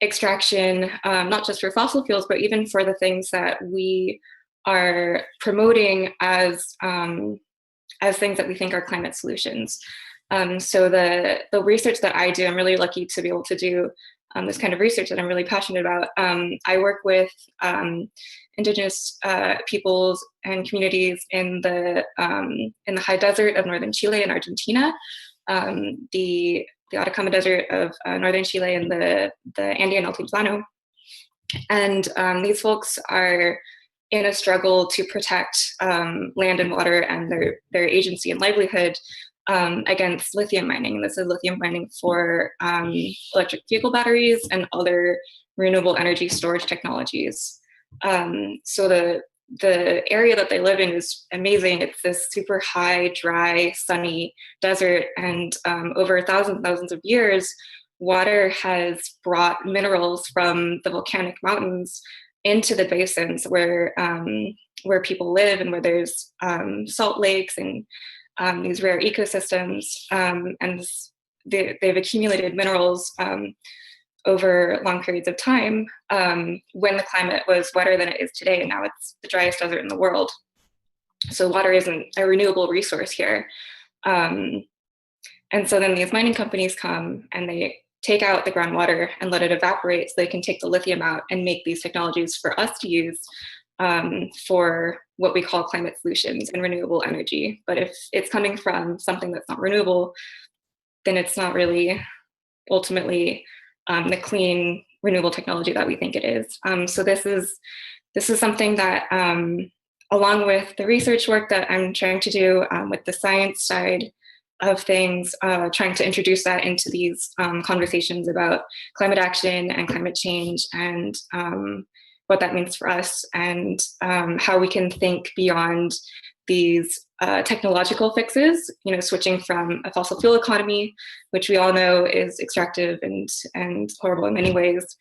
extraction, not just for fossil fuels, but even for the things that we are promoting as things that we think are climate solutions. So the research that I do, I'm really lucky to be able to do this kind of research that I'm really passionate about. I work with indigenous peoples and communities in the high desert of northern Chile and Argentina, the Atacama Desert of northern Chile, and the Andean Altiplano. And these folks are in a struggle to protect land and water and their agency and livelihood against lithium mining. This is lithium mining for electric vehicle batteries and other renewable energy storage technologies. So the area that they live in is amazing. It's this super high, dry, sunny desert, and over thousands of years, water has brought minerals from the volcanic mountains into the basins where people live and where there's salt lakes and these rare ecosystems, and they've accumulated minerals over long periods of time when the climate was wetter than it is today, and now it's the driest desert in the world. So water isn't a renewable resource here. And so then these mining companies come and they take out the groundwater and let it evaporate so they can take the lithium out and make these technologies for us to use for what we call climate solutions and renewable energy. But if it's coming from something that's not renewable, then it's not really ultimately the clean renewable technology that we think it is. So this is something that, along with the research work that I'm trying to do with the science side of things, trying to introduce that into these conversations about climate action and climate change and what that means for us and how we can think beyond these technological fixes, switching from a fossil fuel economy, which we all know is extractive and horrible in many ways,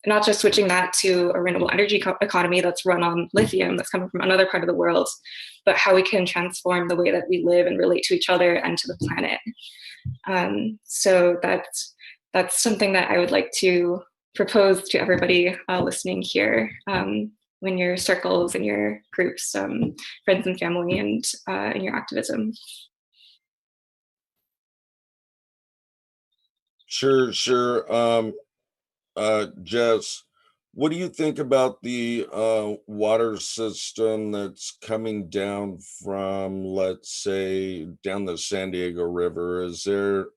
not just switching that to a renewable energy economy that's run on lithium that's coming from another part of the world, but how we can transform the way that we live and relate to each other and to the planet. So that's something that I would like to propose to everybody listening here in your circles, in your groups, friends and family, and in your activism. Sure. Jess, what do you think about the water system that's coming down from, let's say, down the San Diego River? Is there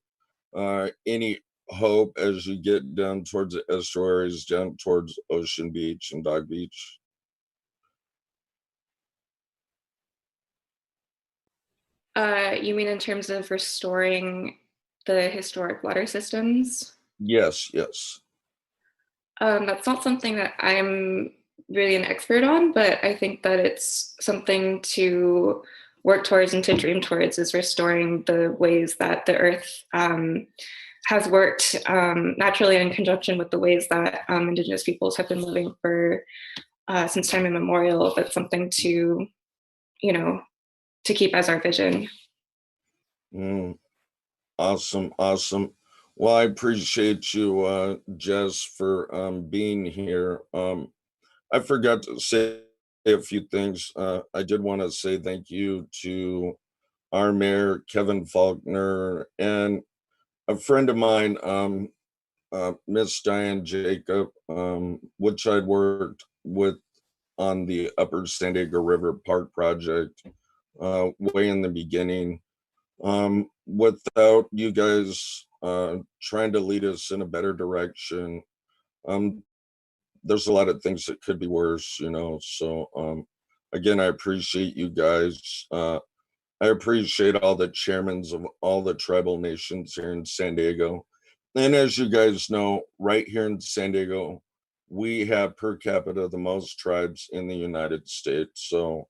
any hope as you get down towards the estuaries, down towards Ocean Beach and Dog Beach? You mean in terms of restoring the historic water systems? Yes. That's not something that I'm really an expert on, but I think that it's something to work towards and to dream towards, is restoring the ways that the earth has worked naturally in conjunction with the ways that Indigenous peoples have been living for since time immemorial. That's something to keep as our vision. Awesome. Well, I appreciate you, Jess, for being here. I forgot to say a few things. I did want to say thank you to our mayor, Kevin Faulkner, and a friend of mine, Miss Diane Jacob, which I'd worked with on the Upper San Diego River Park project way in the beginning. Without you guys trying to lead us in a better direction, there's a lot of things that could be worse, So again, I appreciate you guys. I appreciate all the chairmen of all the tribal nations here in San Diego. And as you guys know, right here in San Diego, we have per capita the most tribes in the United States. So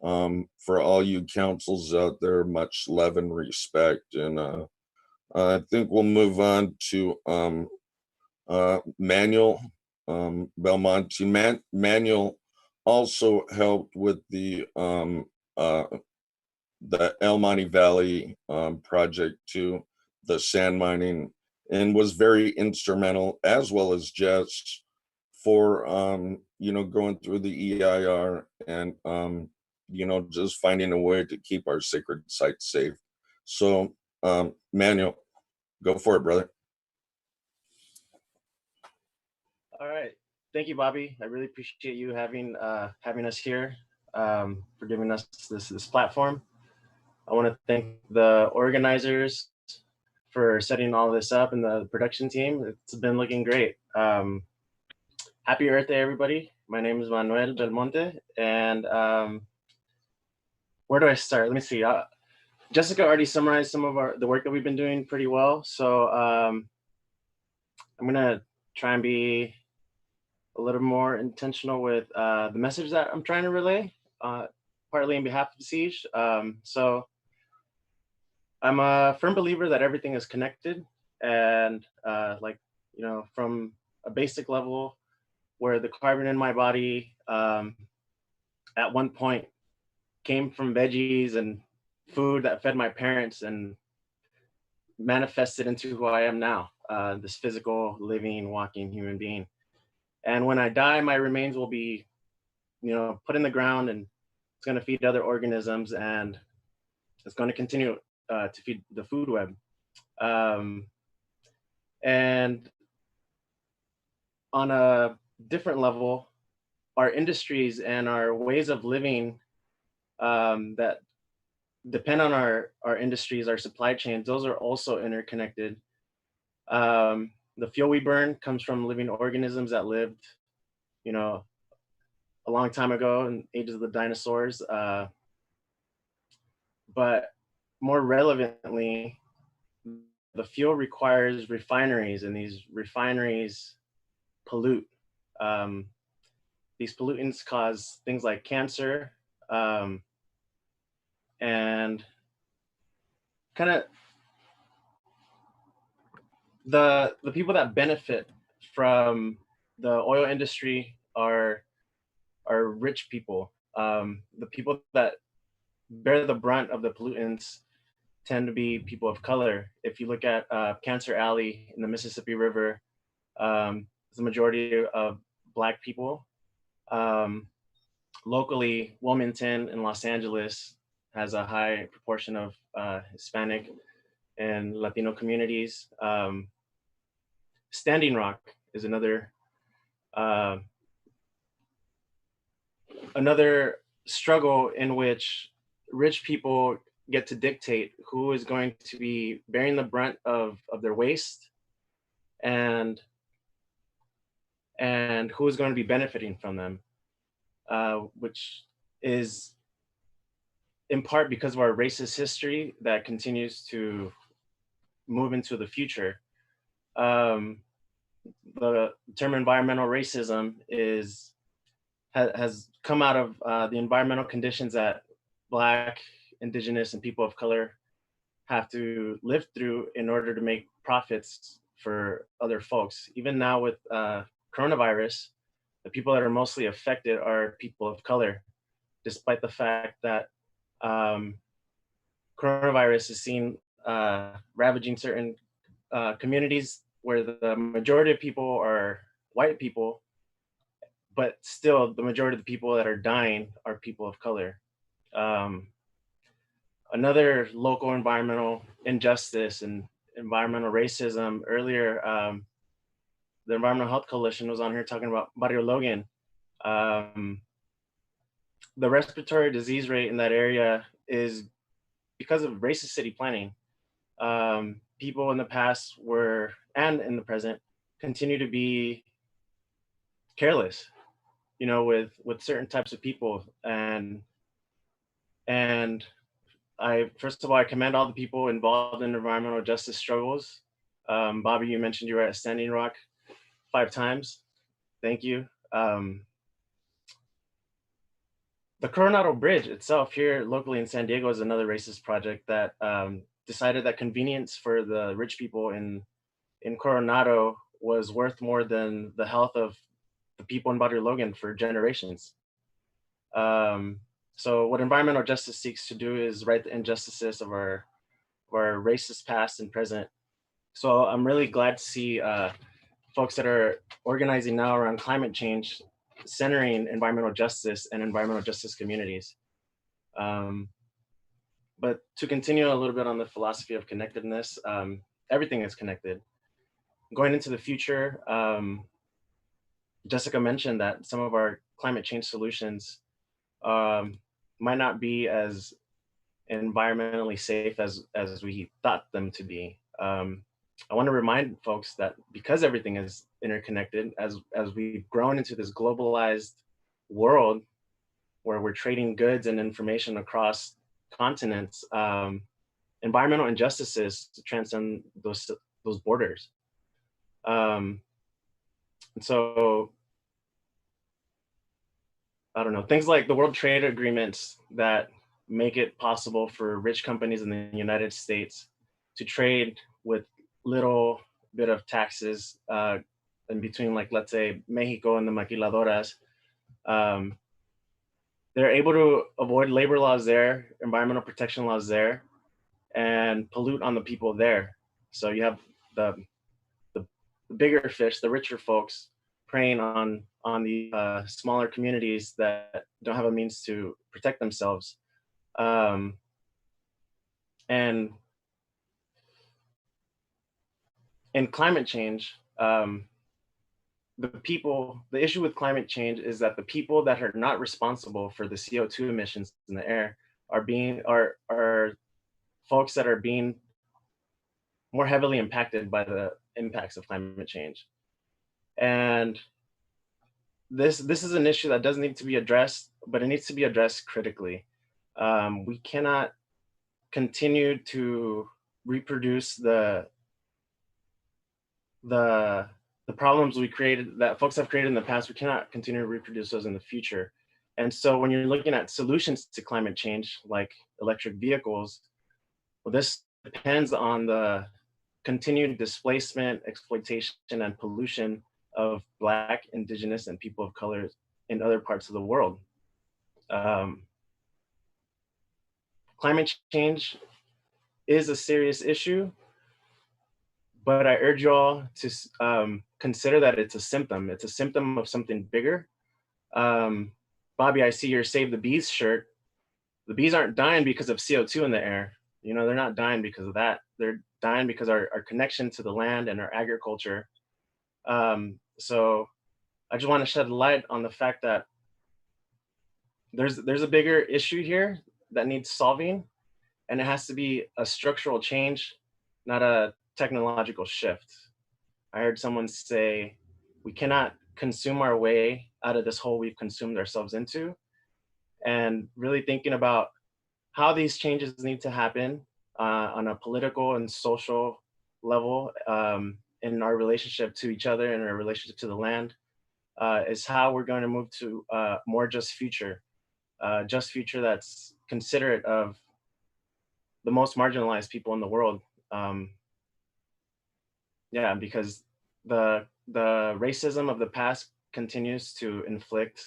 for all you councils out there, much love and respect. And I think we'll move on to Manuel Belmonte. Manuel also helped with the El Monte Valley project too, the sand mining, and was very instrumental, as well as Jess, for going through the EIR and just finding a way to keep our sacred sites safe. So Manuel, go for it, brother. All right, thank you, Bobby. I really appreciate you having us here, for giving us this platform. I want to thank the organizers for setting all this up and the production team. It's been looking great. Happy Earth Day, everybody. My name is Manuel Belmonte, and where do I start? Let me see. Jessica already summarized some of the work that we've been doing pretty well, so I'm gonna try and be a little more intentional with the message that I'm trying to relay, partly on behalf of Siege. So I'm a firm believer that everything is connected, and from a basic level, where the carbon in my body at one point came from veggies and food that fed my parents and manifested into who I am now, this physical, living, walking human being. And when I die, my remains will be, put in the ground and it's going to feed other organisms, and it's going to continue to feed the food web. And on a different level, our industries and our ways of living that depend on our industries, our supply chains, those are also interconnected. The fuel we burn comes from living organisms that lived, you know, a long time ago in ages of the dinosaurs. But more relevantly, the fuel requires refineries, and these refineries pollute. These pollutants cause things like cancer, and kind of the people that benefit from the oil industry are rich people. The people that bear the brunt of the pollutants tend to be people of color. If you look at Cancer Alley in the Mississippi River, it's a majority of Black people. Locally, Wilmington in Los Angeles has a high proportion of Hispanic and Latino communities. Standing Rock is another struggle in which rich people get to dictate who is going to be bearing the brunt of their waste, and who is going to be benefiting from them, which is in part because of our racist history that continues to move into the future. The term environmental racism has come out of the environmental conditions that Black, Indigenous, and people of color have to live through in order to make profits for other folks. Even now with coronavirus, the people that are mostly affected are people of color, despite the fact that coronavirus is seen ravaging certain communities where the majority of people are white people, but still the majority of the people that are dying are people of color. Another local environmental injustice and environmental racism, earlier, the Environmental Health Coalition was on here talking about Barrio Logan. The respiratory disease rate in that area is because of racist city planning. People in the past were, and in the present, continue to be careless, you know, with certain types of people. And I, first of all, I commend all the people involved in environmental justice struggles. Bobby, you mentioned you were at Standing Rock 5 times. Thank you. The Coronado Bridge itself here locally in San Diego is another racist project that decided that convenience for the rich people in Coronado was worth more than the health of the people in Barrio Logan for generations. So what environmental justice seeks to do is right the injustices of our racist past and present. So I'm really glad to see folks that are organizing now around climate change, centering environmental justice and environmental justice communities. But to continue a little bit on the philosophy of connectedness, everything is connected. Going into the future, Jessica mentioned that some of our climate change solutions might not be as environmentally safe as we thought them to be. I want to remind folks that because everything is interconnected, as we've grown into this globalized world where we're trading goods and information across continents, environmental injustices transcend those borders. And so, I don't know, things like the World Trade Agreements that make it possible for rich companies in the United States to trade with little bit of taxes in between, like, let's say, Mexico and the maquiladoras. They're able to avoid labor laws there, environmental protection laws there, and pollute on the people there. So you have the bigger fish, the richer folks, preying on on the smaller communities that don't have a means to protect themselves. And in climate change, the issue with climate change is that the people that are not responsible for the CO2 emissions in the air are folks that are being more heavily impacted by the impacts of climate change. And this is an issue that doesn't need to be addressed, but it needs to be addressed critically. We cannot continue to reproduce the problems that folks have created in the past. We cannot continue to reproduce those in the future. And so when you're looking at solutions to climate change, like electric vehicles, well, this depends on the continued displacement, exploitation, and pollution of Black, Indigenous, and people of color in other parts of the world. Climate change is a serious issue, but I urge you all to consider that it's a symptom. It's a symptom of something bigger. Bobby, I see your Save the Bees shirt. The bees aren't dying because of CO2 in the air. You know, they're not dying because of that. They're dying because our connection to the land and our agriculture. So I just want to shed light on the fact that there's a bigger issue here that needs solving, and it has to be a structural change, not a technological shift. I heard someone say, we cannot consume our way out of this hole we've consumed ourselves into. And really thinking about how these changes need to happen on a political and social level in our relationship to each other and our relationship to the land is how we're going to move to a more just future that's considerate of the most marginalized people in the world. Yeah, because the racism of the past continues to inflict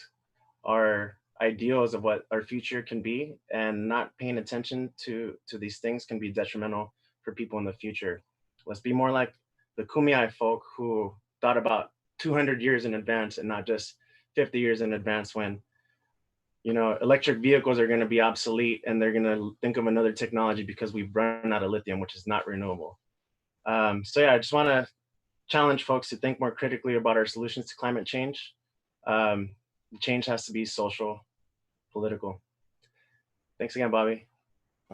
our ideals of what our future can be, and not paying attention to these things can be detrimental for people in the future. Let's be more like the Kumeyaay folk who thought about 200 years in advance and not just 50 years in advance when, you know, electric vehicles are going to be obsolete and they're going to think of another technology because we've run out of lithium, which is not renewable. So yeah, I just want to challenge folks to think more critically about our solutions to climate change. The change has to be social, political. Thanks again, Bobby.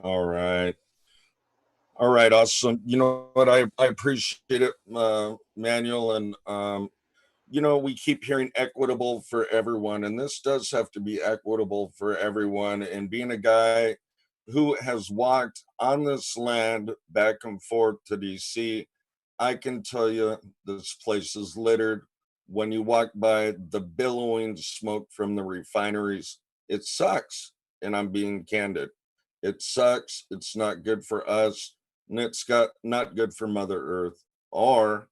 All right. All right, awesome. You know what, I appreciate it, Manuel. And, you know, we keep hearing equitable for everyone, and this does have to be equitable for everyone. And being a guy who has walked on this land back and forth to DC, I can tell you this place is littered. When you walk by the billowing smoke from the refineries, it sucks. And I'm being candid. It sucks. It's not good for us. And it's not good for Mother Earth, or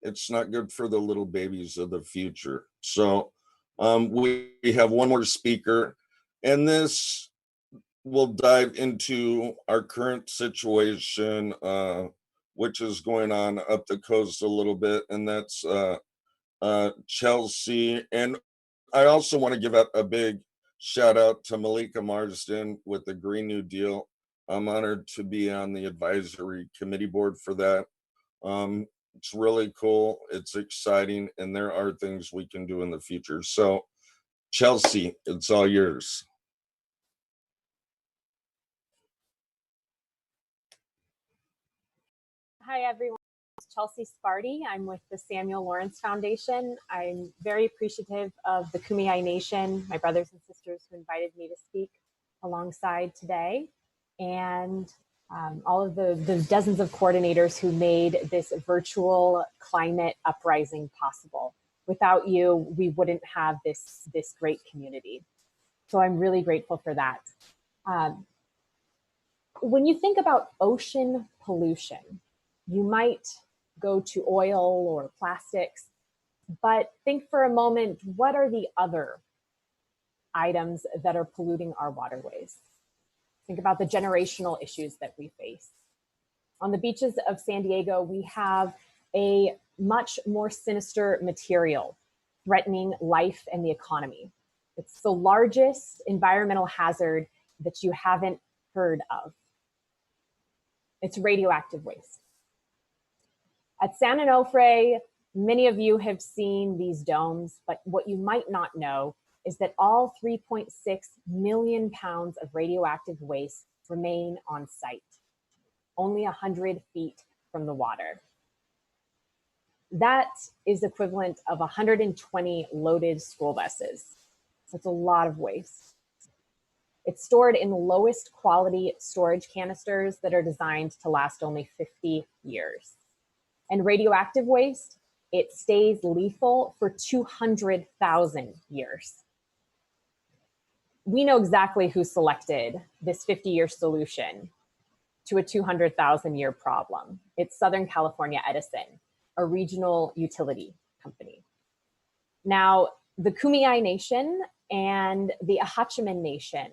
it's not good for the little babies of the future. So we have one more speaker, and this will dive into our current situation, which is going on up the coast a little bit, and that's Chelsea. And I also want to give out a big shout out to Malika Marsden with the Green New Deal. I'm honored to be on the advisory committee board for that. It's really cool. It's exciting, and there are things we can do in the future. So, Chelsea, it's all yours. Hi, everyone. It's Chelsea Sparty. I'm with the Samuel Lawrence Foundation. I'm very appreciative of the Kumeyaay Nation, my brothers and sisters who invited me to speak alongside today, and all of the dozens of coordinators who made this virtual climate uprising possible. Without you, we wouldn't have this great community. So I'm really grateful for that. When you think about ocean pollution, you might go to oil or plastics, but think for a moment, what are the other items that are polluting our waterways? Think about the generational issues that we face. On the beaches of San Diego, we have a much more sinister material threatening life and the economy. It's the largest environmental hazard that you haven't heard of. It's radioactive waste. At San Onofre, many of you have seen these domes, but what you might not know is that all 3.6 million pounds of radioactive waste remain on site, only 100 feet from the water. That is equivalent of 120 loaded school buses. That's a lot of waste. It's stored in the lowest quality storage canisters that are designed to last only 50 years. And radioactive waste, it stays lethal for 200,000 years. We know exactly who selected this 50-year solution to a 200,000-year problem. It's Southern California Edison, a regional utility company. Now, the Kumeyaay Nation and the Ahachiman Nation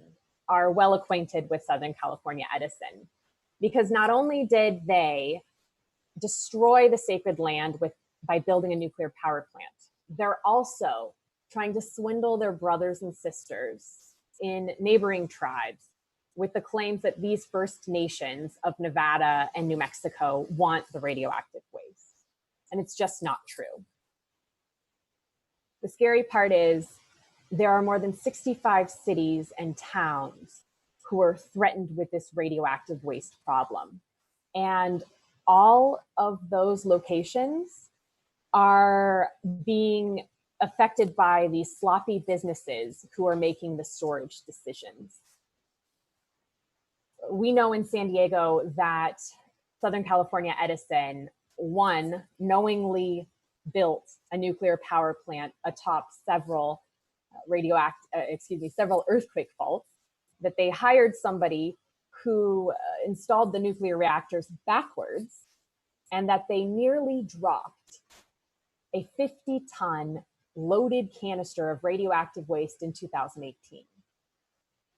are well acquainted with Southern California Edison, because not only did they destroy the sacred land by building a nuclear power plant, they're also trying to swindle their brothers and sisters in neighboring tribes with the claims that these First Nations of Nevada and New Mexico want the radioactive waste. And it's just not true. The scary part is there are more than 65 cities and towns who are threatened with this radioactive waste problem. And all of those locations are being affected by these sloppy businesses who are making the storage decisions. We know in San Diego that Southern California Edison, one, knowingly built a nuclear power plant atop several several earthquake faults, that they hired somebody who installed the nuclear reactors backwards, and that they nearly dropped a 50-ton loaded canister of radioactive waste in 2018.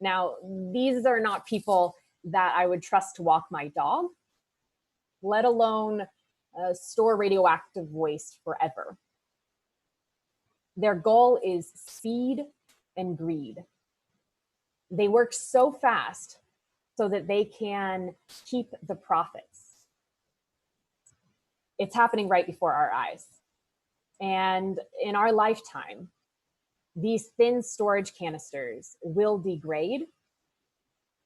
Now, these are not people that I would trust to walk my dog, let alone store radioactive waste forever. Their goal is speed and greed. They work so fast so that they can keep the profits. It's happening right before our eyes. And in our lifetime, these thin storage canisters will degrade,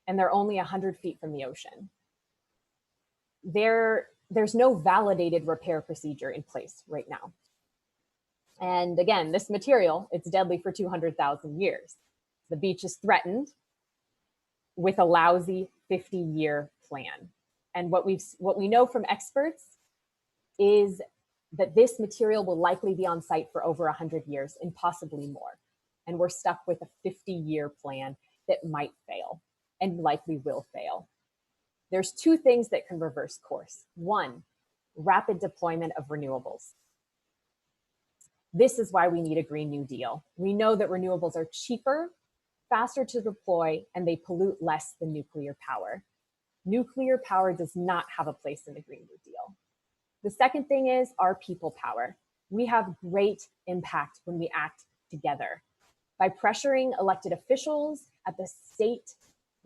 and they're only 100 feet from the ocean. There's no validated repair procedure in place right now. And again, this material, it's deadly for 200,000 years. The beach is threatened with a lousy 50-year plan. And what we know from experts is that this material will likely be on site for over 100 years and possibly more. And we're stuck with a 50-year plan that might fail and likely will fail. There's two things that can reverse course. One, rapid deployment of renewables. This is why we need a Green New Deal. We know that renewables are cheaper, faster to deploy, and they pollute less than nuclear power. Nuclear power does not have a place in the Green New Deal. The second thing is our people power. We have great impact when we act together. By pressuring elected officials at the state,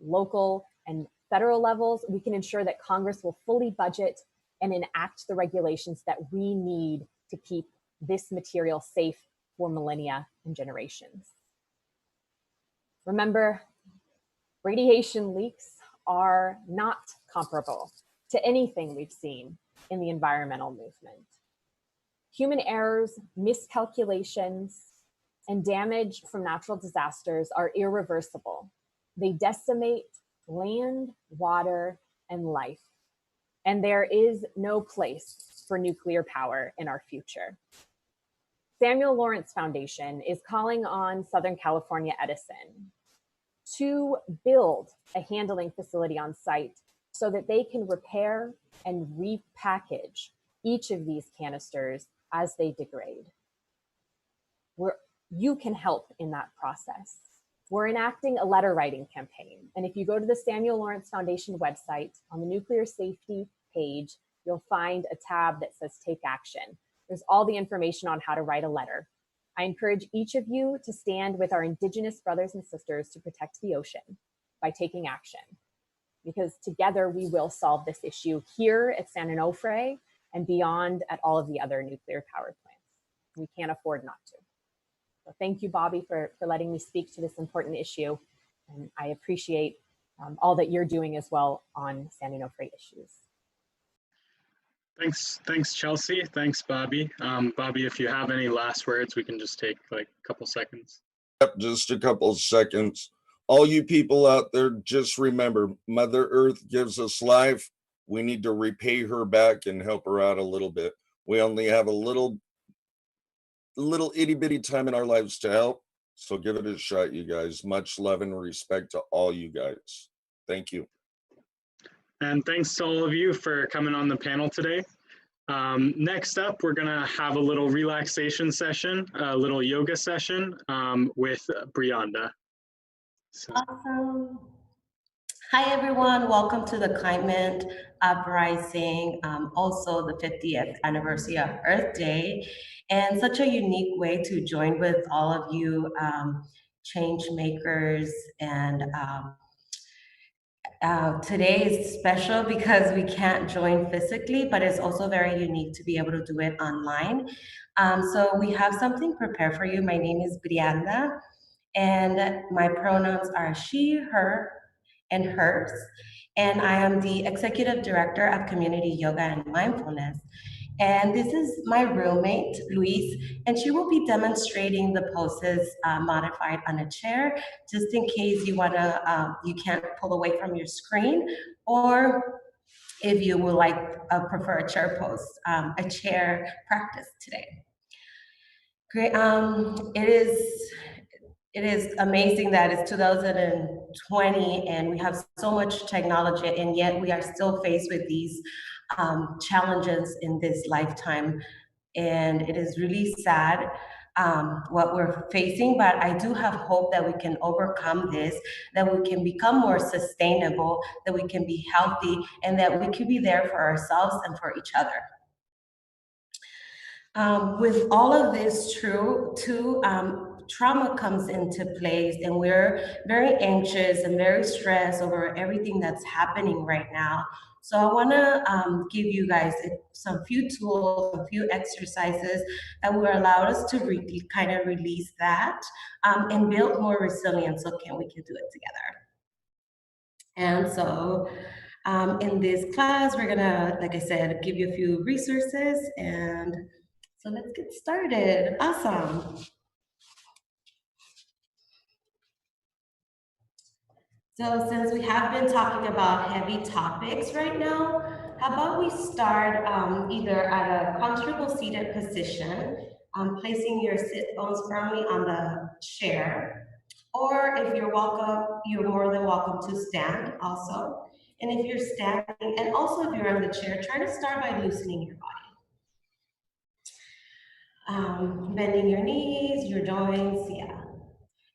local, and federal levels, we can ensure that Congress will fully budget and enact the regulations that we need to keep this material safe for millennia and generations. Remember, radiation leaks are not comparable to anything we've seen in the environmental movement. Human errors, miscalculations, and damage from natural disasters are irreversible. They decimate land, water, and life. And there is no place for nuclear power in our future. Samuel Lawrence Foundation is calling on Southern California Edison to build a handling facility on site so that they can repair and repackage each of these canisters as they degrade. You can help in that process. We're enacting a letter writing campaign. And if you go to the Samuel Lawrence Foundation website, on the nuclear safety page, you'll find a tab that says Take Action. There's all the information on how to write a letter. I encourage each of you to stand with our Indigenous brothers and sisters to protect the ocean by taking action, because together we will solve this issue here at San Onofre and beyond at all of the other nuclear power plants. We can't afford not to. So thank you, Bobby, for letting me speak to this important issue. And I appreciate all that you're doing as well on San Onofre issues. Thanks, Chelsea. Thanks, Bobby. Bobby, if you have any last words, we can just take like a couple seconds. Yep, just a couple of seconds. All you people out there, just remember, Mother Earth gives us life. We need to repay her back and help her out a little bit. We only have a little itty bitty time in our lives to help. So give it a shot, you guys. Much love and respect to all you guys. Thank you. And thanks to all of you for coming on the panel today. Next up, we're gonna have a little relaxation session, a little yoga session with Brianda. So. Awesome. Hi, everyone. Welcome to the Climate Uprising, also the 50th anniversary of Earth Day, and such a unique way to join with all of you change makers. And today is special because we can't join physically, but it's also very unique to be able to do it online. So we have something prepared for you. My name is Brianda, and my pronouns are she, her, and hers. And I am the Executive Director of Community Yoga and Mindfulness. And this is my roommate, Luis, and she will be demonstrating the poses modified on a chair, just in case you wanna, you can't pull away from your screen, or if you would like, prefer a chair pose, a chair practice today. Great, it is amazing that it's 2020 and we have so much technology, and yet we are still faced with these challenges in this lifetime. And it is really sad what we're facing, but I do have hope that we can overcome this, that we can become more sustainable, that we can be healthy, and that we can be there for ourselves and for each other. With all of this trauma comes into place, and we're very anxious and very stressed over everything that's happening right now. So I wanna give you guys some few tools, a few exercises that will allow us to kind of release that and build more resilience, so we can do it together. And so in this class, we're gonna, like I said, give you a few resources, and so let's get started. Awesome. So since we have been talking about heavy topics right now, how about we start either at a comfortable seated position, placing your sit bones firmly on the chair, or if you're welcome, you're more than welcome to stand also. And if you're standing, and also if you're on the chair, try to start by loosening your body. Bending your knees, your joints, yeah.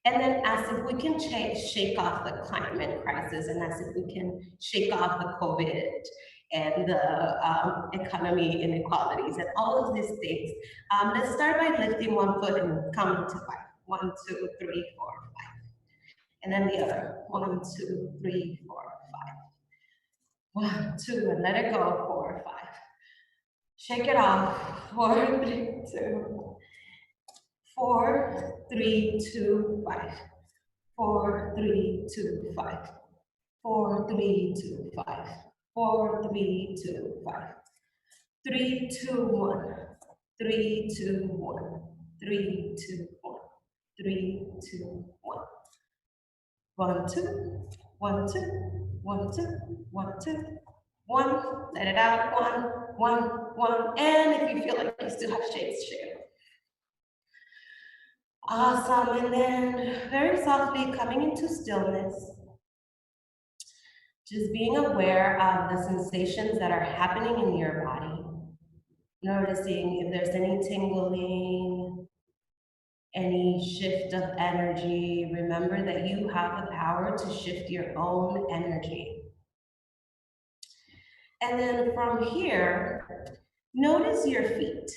And then as if we can shake off the climate crisis, and as if we can shake off the COVID and the economy inequalities and all of these things. Let's start by lifting one foot and counting to 5. 1, 2, 3, 4, 5. And then the other. 1, 2, 3, 4, 5. 1, 2, and let it go. 4, 5. Shake it off. 4, 3, 2. 4, 3, 2, 5. 4, 3, 2, 5. 4, 3, 2, 5. 4, 3, 2, 5. 3, 2, 1. 3, 2, 1. 3, 2, 1. 3, 2, 1. 1, 2. 1, 2. 1, 2. 1, 2. 1. Let it out. 1, 1, 1. And if you feel like you still have shakes, shake. Awesome, and then very softly coming into stillness, just being aware of the sensations that are happening in your body, noticing if there's any tingling, any shift of energy. Remember that you have the power to shift your own energy. And then from here, notice your feet.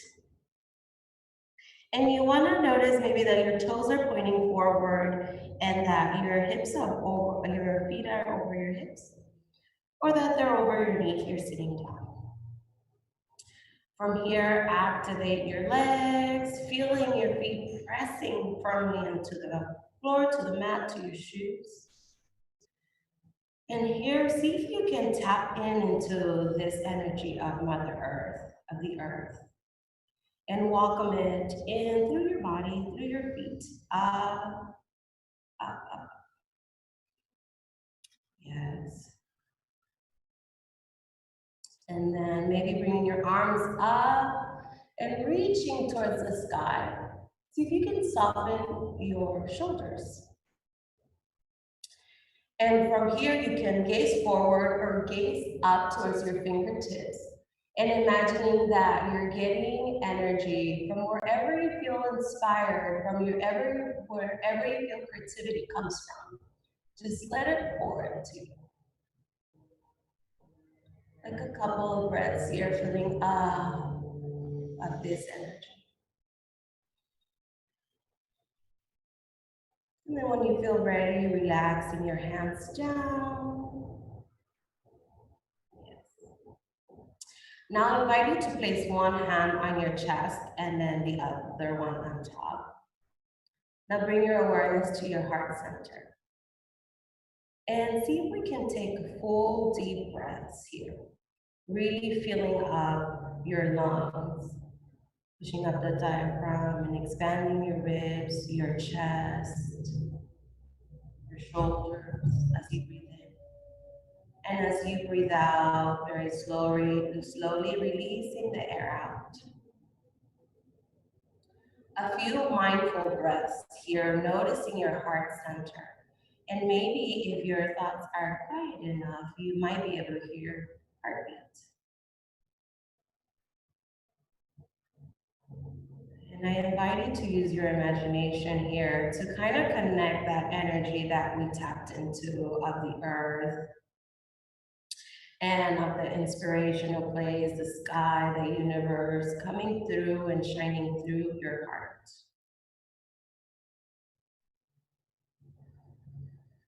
And you want to notice maybe that your toes are pointing forward and that your hips are over, your feet are over your hips, or that they're over your knees, you're sitting down. From here, activate your legs, feeling your feet pressing firmly into the floor, to the mat, to your shoes. And here, see if you can tap into this energy of Mother Earth, of the earth, and welcome it in through your body, through your feet, up, up, up. Yes. And then maybe bringing your arms up and reaching towards the sky. See if you can soften your shoulders. And from here, you can gaze forward or gaze up towards your fingertips and imagining that you're getting energy from wherever you feel inspired, from wherever you feel creativity comes from. Just let it pour into you. Like a couple of breaths here, feeling up of this energy. And then when you feel ready, relaxing your hands down. Yes. Now I invite you to place one hand on your chest and then the other one on top. Now bring your awareness to your heart center. And see if we can take full deep breaths here. Really filling up your lungs. Pushing up the diaphragm and expanding your ribs, your chest, your shoulders as you breathe in. And as you breathe out, very slowly releasing the air out. A few mindful breaths here, noticing your heart center. And maybe if your thoughts are quiet enough, you might be able to hear heartbeat. And I invite you to use your imagination here to kind of connect that energy that we tapped into of the earth and of the inspirational place, the sky, the universe, coming through and shining through your heart.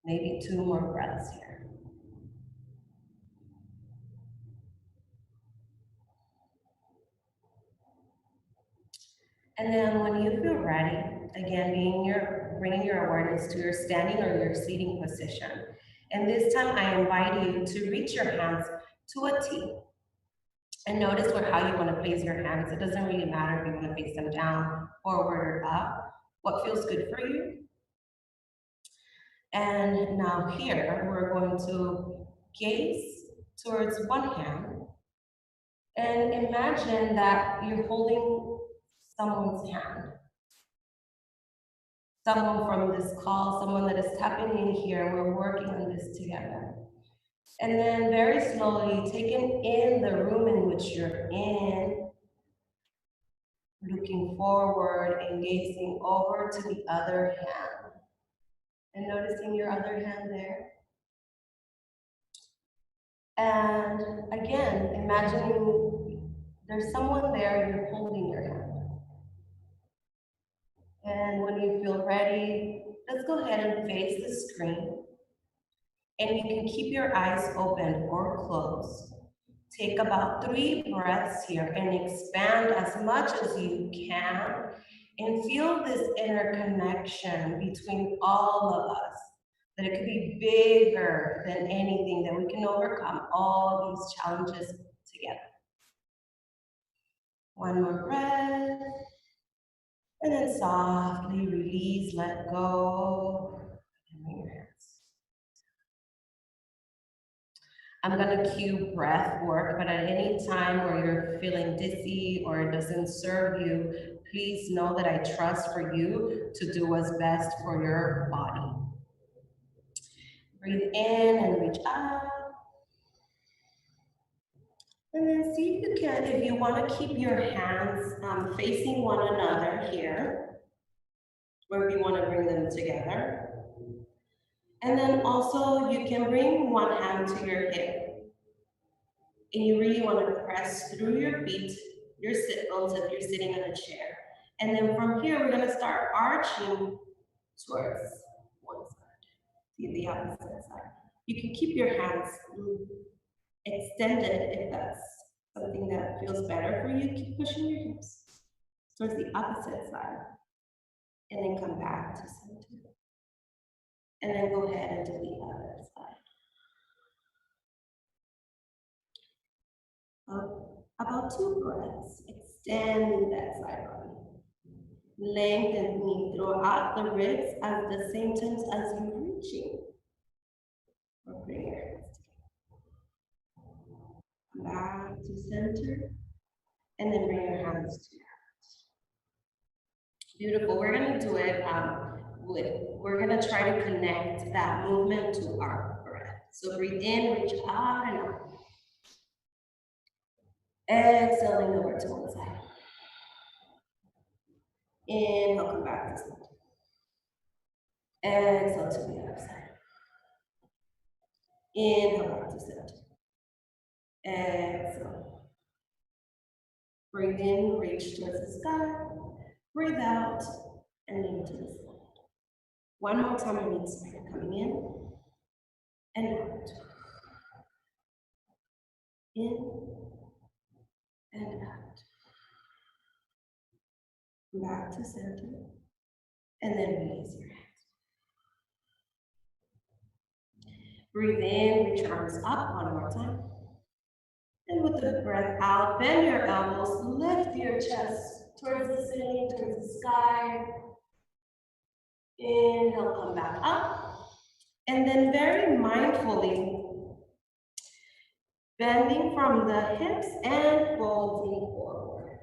Maybe 2 more breaths here. And then when you feel ready, again, bringing your awareness to your standing or your seating position. And this time I invite you to reach your hands to a T. And notice how you want to place your hands. It doesn't really matter if you want to face them down, forward, or up. What feels good for you? And now here, we're going to gaze towards one hand and imagine that you're holding someone's hand. Someone from this call, someone that is tapping in here, we're working on this together. And then very slowly, taking in the room in which you're in, looking forward and gazing over to the other hand. And noticing your other hand there. And again, imagining there's someone there, you're holding your hand. And when you feel ready, let's go ahead and face the screen. And you can keep your eyes open or closed. Take about 3 breaths here and expand as much as you can and feel this interconnection between all of us. That it could be bigger than anything, that we can overcome all these challenges together. One more breath. And then softly release, let go. And bring your hands. I'm gonna cue breath work, but at any time where you're feeling dizzy or it doesn't serve you, please know that I trust for you to do what's best for your body. Breathe in and reach up. And then see if you can, if you want to keep your hands facing one another here, or if you want to bring them together. And then also you can bring one hand to your hip. And you really want to press through your feet, your sit bones if you're sitting in a chair, And then from here, we're gonna start arching towards one side, the opposite side. You can keep your hands extended if that's something that feels better for you. Keep pushing your hips towards the opposite side. And then come back to center. And then go ahead and do the other side. About 2 breaths. Extend that side body. Lengthen throughout the ribs at the same time as you're reaching. Or bring your hands together. Back to center. And then bring your hands to your heart. Beautiful. We're going to do it we're going to try to connect that movement to our breath. So breathe in, reach out and out. Exhaling over to one side. Inhale, come back to center. Exhale to the other side. Inhale back to center. Exhale. Breathe in, reach towards the sky. Breathe out and lean to the side. One more time on each side. Coming in and out. In and out. Back to center. And then release your hands. Breathe in, reach your arms up one more time. And with the breath out, bend your elbows, lift your chest towards the ceiling, towards the sky. Inhale, come back up. And then very mindfully, bending from the hips and folding forward.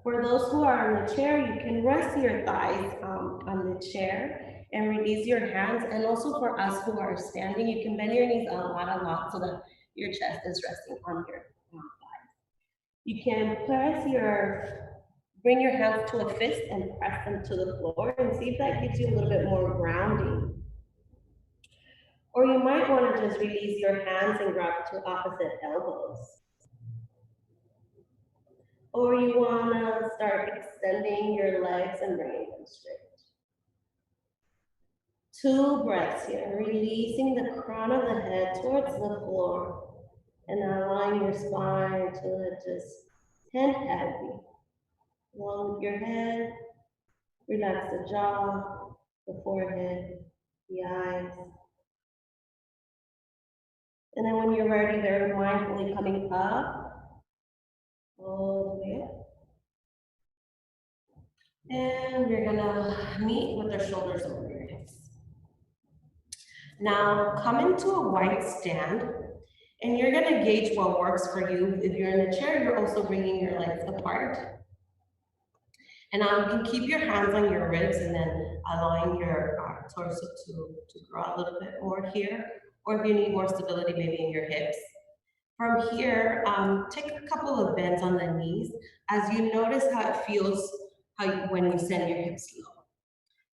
For those who are in the chair, you can rest your thighs on the chair and release your hands. And also for us who are standing, you can bend your knees a lot so that your chest is resting on your thighs. You can bring your hands to a fist and press them to the floor and see if that gives you a little bit more grounding. Or you might want to just release your hands and grab to opposite elbows. Or you want to start extending your legs and bringing them straight. 2 breaths here, releasing the crown of the head towards the floor and allowing your spine to just hang heavy. Along with your head, relax the jaw, the forehead, the eyes. And then when you're ready, very mindfully coming up, all the way up. And we're gonna meet with our shoulders over your hips. Now come into a wide stand, and you're gonna gauge what works for you. If you're in a chair, you're also bringing your legs apart. And you can keep your hands on your ribs and then allowing your torso to grow a little bit more here. Or if you need more stability, maybe in your hips. From here, take a couple of bends on the knees as you notice how it feels when you send your hips low.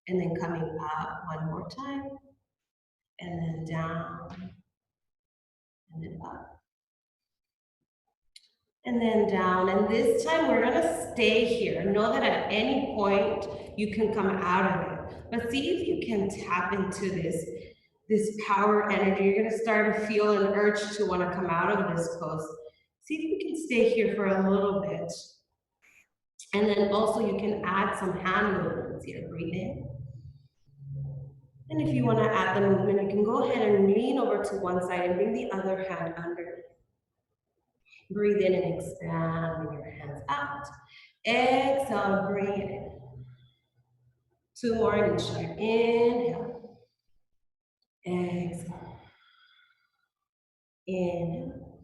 And then coming up one more time. And then down. And then up. And then down, and this time we're gonna stay here. Know that at any point you can come out of it, but see if you can tap into this power energy. You're gonna start to feel an urge to wanna come out of this pose. See if you can stay here for a little bit. And then also you can add some hand movements here. Breathe in. And if you wanna add the movement, you can go ahead and lean over to one side and bring the other hand under. Breathe in and expand your hands out. Exhale, bring it in. 2 more in each side. Inhale. Exhale. Inhale.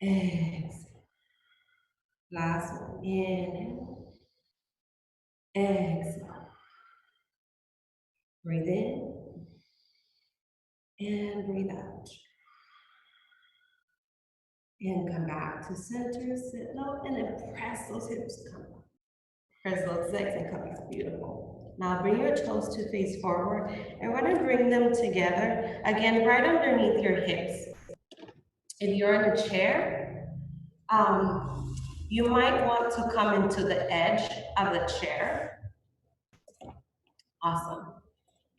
Exhale. Last one. Inhale. Exhale. Breathe in. And breathe out. And come back to center, sit low, and then press those hips, come up. Press those legs and come back, beautiful. Now bring your toes to face forward, and we're gonna bring them together, again, right underneath your hips. If you're in a chair, You might want to come into the edge of the chair. Awesome.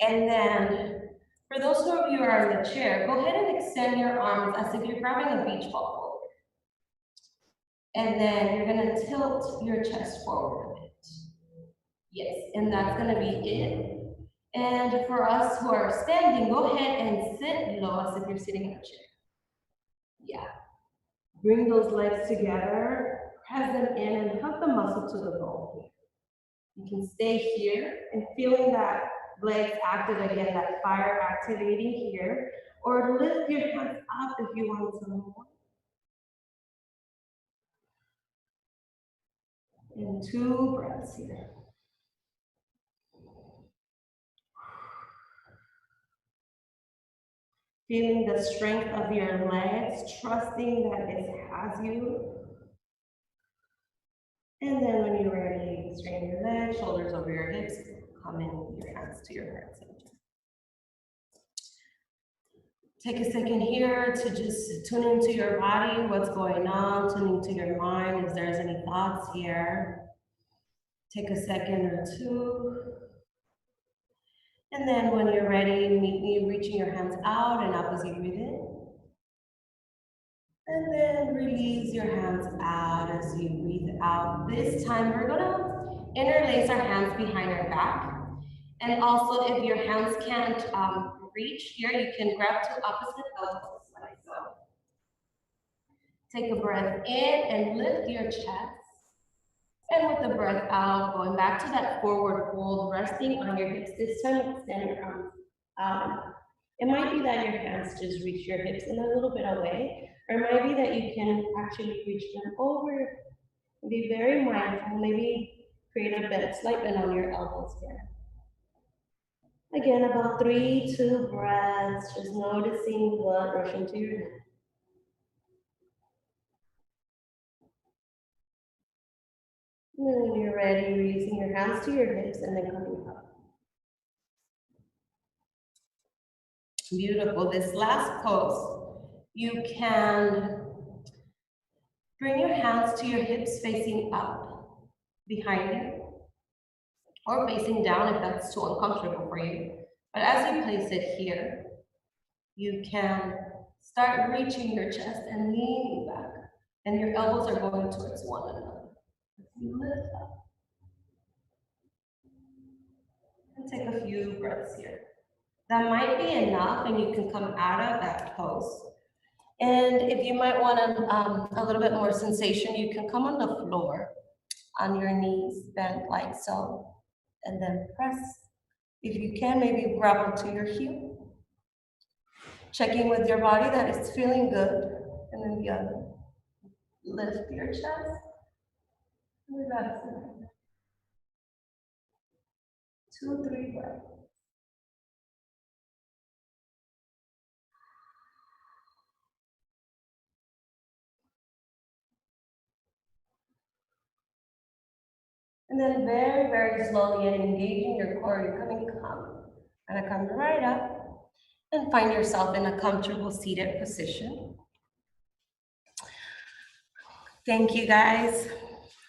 And then for those of you who are in the chair, go ahead and extend your arms as if you're grabbing a beach ball. And then you're gonna tilt your chest forward a bit. Yes, and that's gonna be it. And for us who are standing, go ahead and sit low as if you're sitting in a chair. Yeah. Bring those legs together, press them in and hug the muscle to the bone. You can stay here and feeling that legs active again, that fire activating here, or lift your hands up if you want some more. And 2 breaths here. Feeling the strength of your legs, trusting that it has you. And then when you're ready, straighten your legs, shoulders over your hips, come in with your hands to your heart center. Take a second here to just tune into your body, what's going on, tune into your mind, if there's any thoughts here. Take a second or 2. And then when you're ready, meet me reaching your hands out and up as you breathe in. And then release your hands out as you breathe out. This time we're gonna interlace our hands behind our back. And also if your hands can't reach here, you can grab 2 opposite elbows like so. Take a breath in and lift your chest. And with the breath out, going back to that forward fold, resting on your hips. This time extend your arms out. It might be that your hands just reach your hips and a little bit away, or it might be that you can actually reach them over. Be very mindful, maybe create a bend, slight bend on your elbows here. Again, about 3, 2 breaths, just noticing blood rushing to your neck. And then when you're ready, releasing your hands to your hips and then coming up. Beautiful. This last pose, you can bring your hands to your hips facing up behind you or facing down if that's too uncomfortable for you. But as you place it here, you can start reaching your chest and leaning back, and your elbows are going towards one another. You lift up. And take a few breaths here. That might be enough, and you can come out of that pose. And if you might want a little bit more sensation, you can come on the floor, on your knees, bent like so, and then press. If you can, maybe grab to your heel. Checking with your body that it's feeling good, and then the other. Lift your chest. Relax. 2, 3 breaths. And then very, very slowly and engaging your core, you're gonna come right up and find yourself in a comfortable seated position. Thank you guys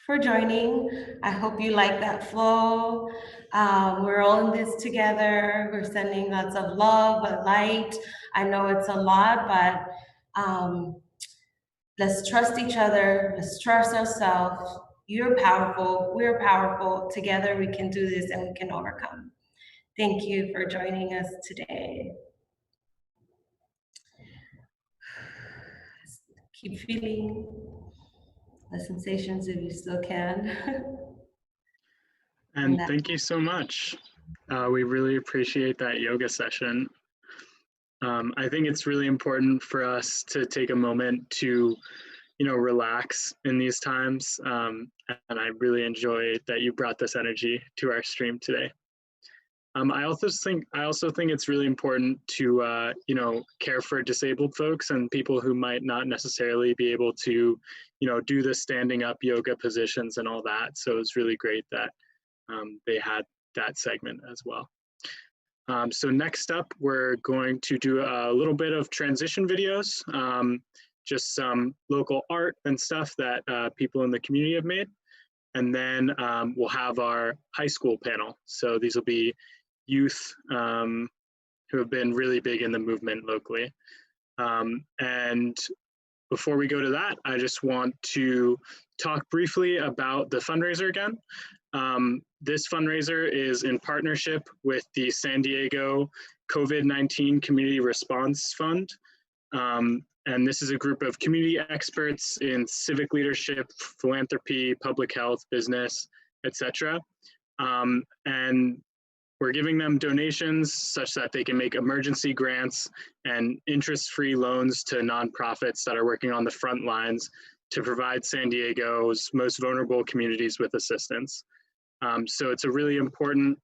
for joining. I hope you like that flow. We're all in this together. We're sending lots of love, light. I know it's a lot, but let's trust each other. Let's trust ourselves. You're powerful. We're powerful. Together we can do this and we can overcome. Thank you for joining us today. Keep feeling the sensations if you still can. And thank you so much. We really appreciate that yoga session. I think it's really important for us to take a moment to, relax in these times. And I really enjoy that you brought this energy to our stream today. I also think it's really important to, care for disabled folks and people who might not necessarily be able to, do the standing up yoga positions and all that. So it's really great that they had that segment as well. So next up, we're going to do a little bit of transition videos just some local art and stuff that people in the community have made. And then we'll have our high school panel. So these will be youth who have been really big in the movement locally. And before we go to that, I just want to talk briefly about the fundraiser again. This fundraiser is in partnership with the San Diego COVID-19 Community Response Fund. And this is a group of community experts in civic leadership, philanthropy, public health, business, etc. And we're giving them donations such that they can make emergency grants and interest-free loans to nonprofits that are working on the front lines to provide San Diego's most vulnerable communities with assistance. So it's a really important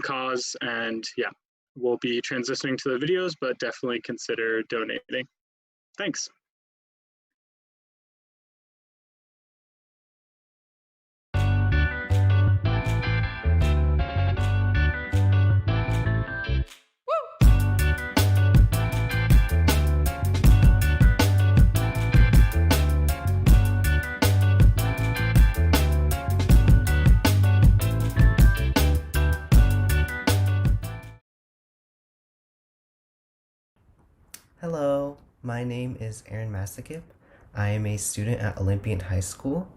cause, and yeah, we'll be transitioning to the videos, but definitely consider donating. Thanks. Hello, my name is Aaron Masakip. I am a student at Olympian High School.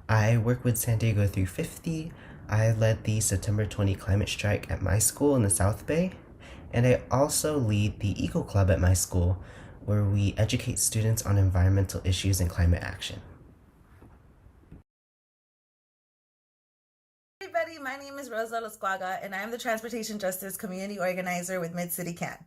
I work with San Diego 350. I led the September 20 climate strike at my school in the South Bay. And I also lead the Eco Club at my school, where we educate students on environmental issues and climate action. Hey everybody, my name is Rosa Lasquaga, and I am the Transportation Justice Community Organizer with Mid-City CAN.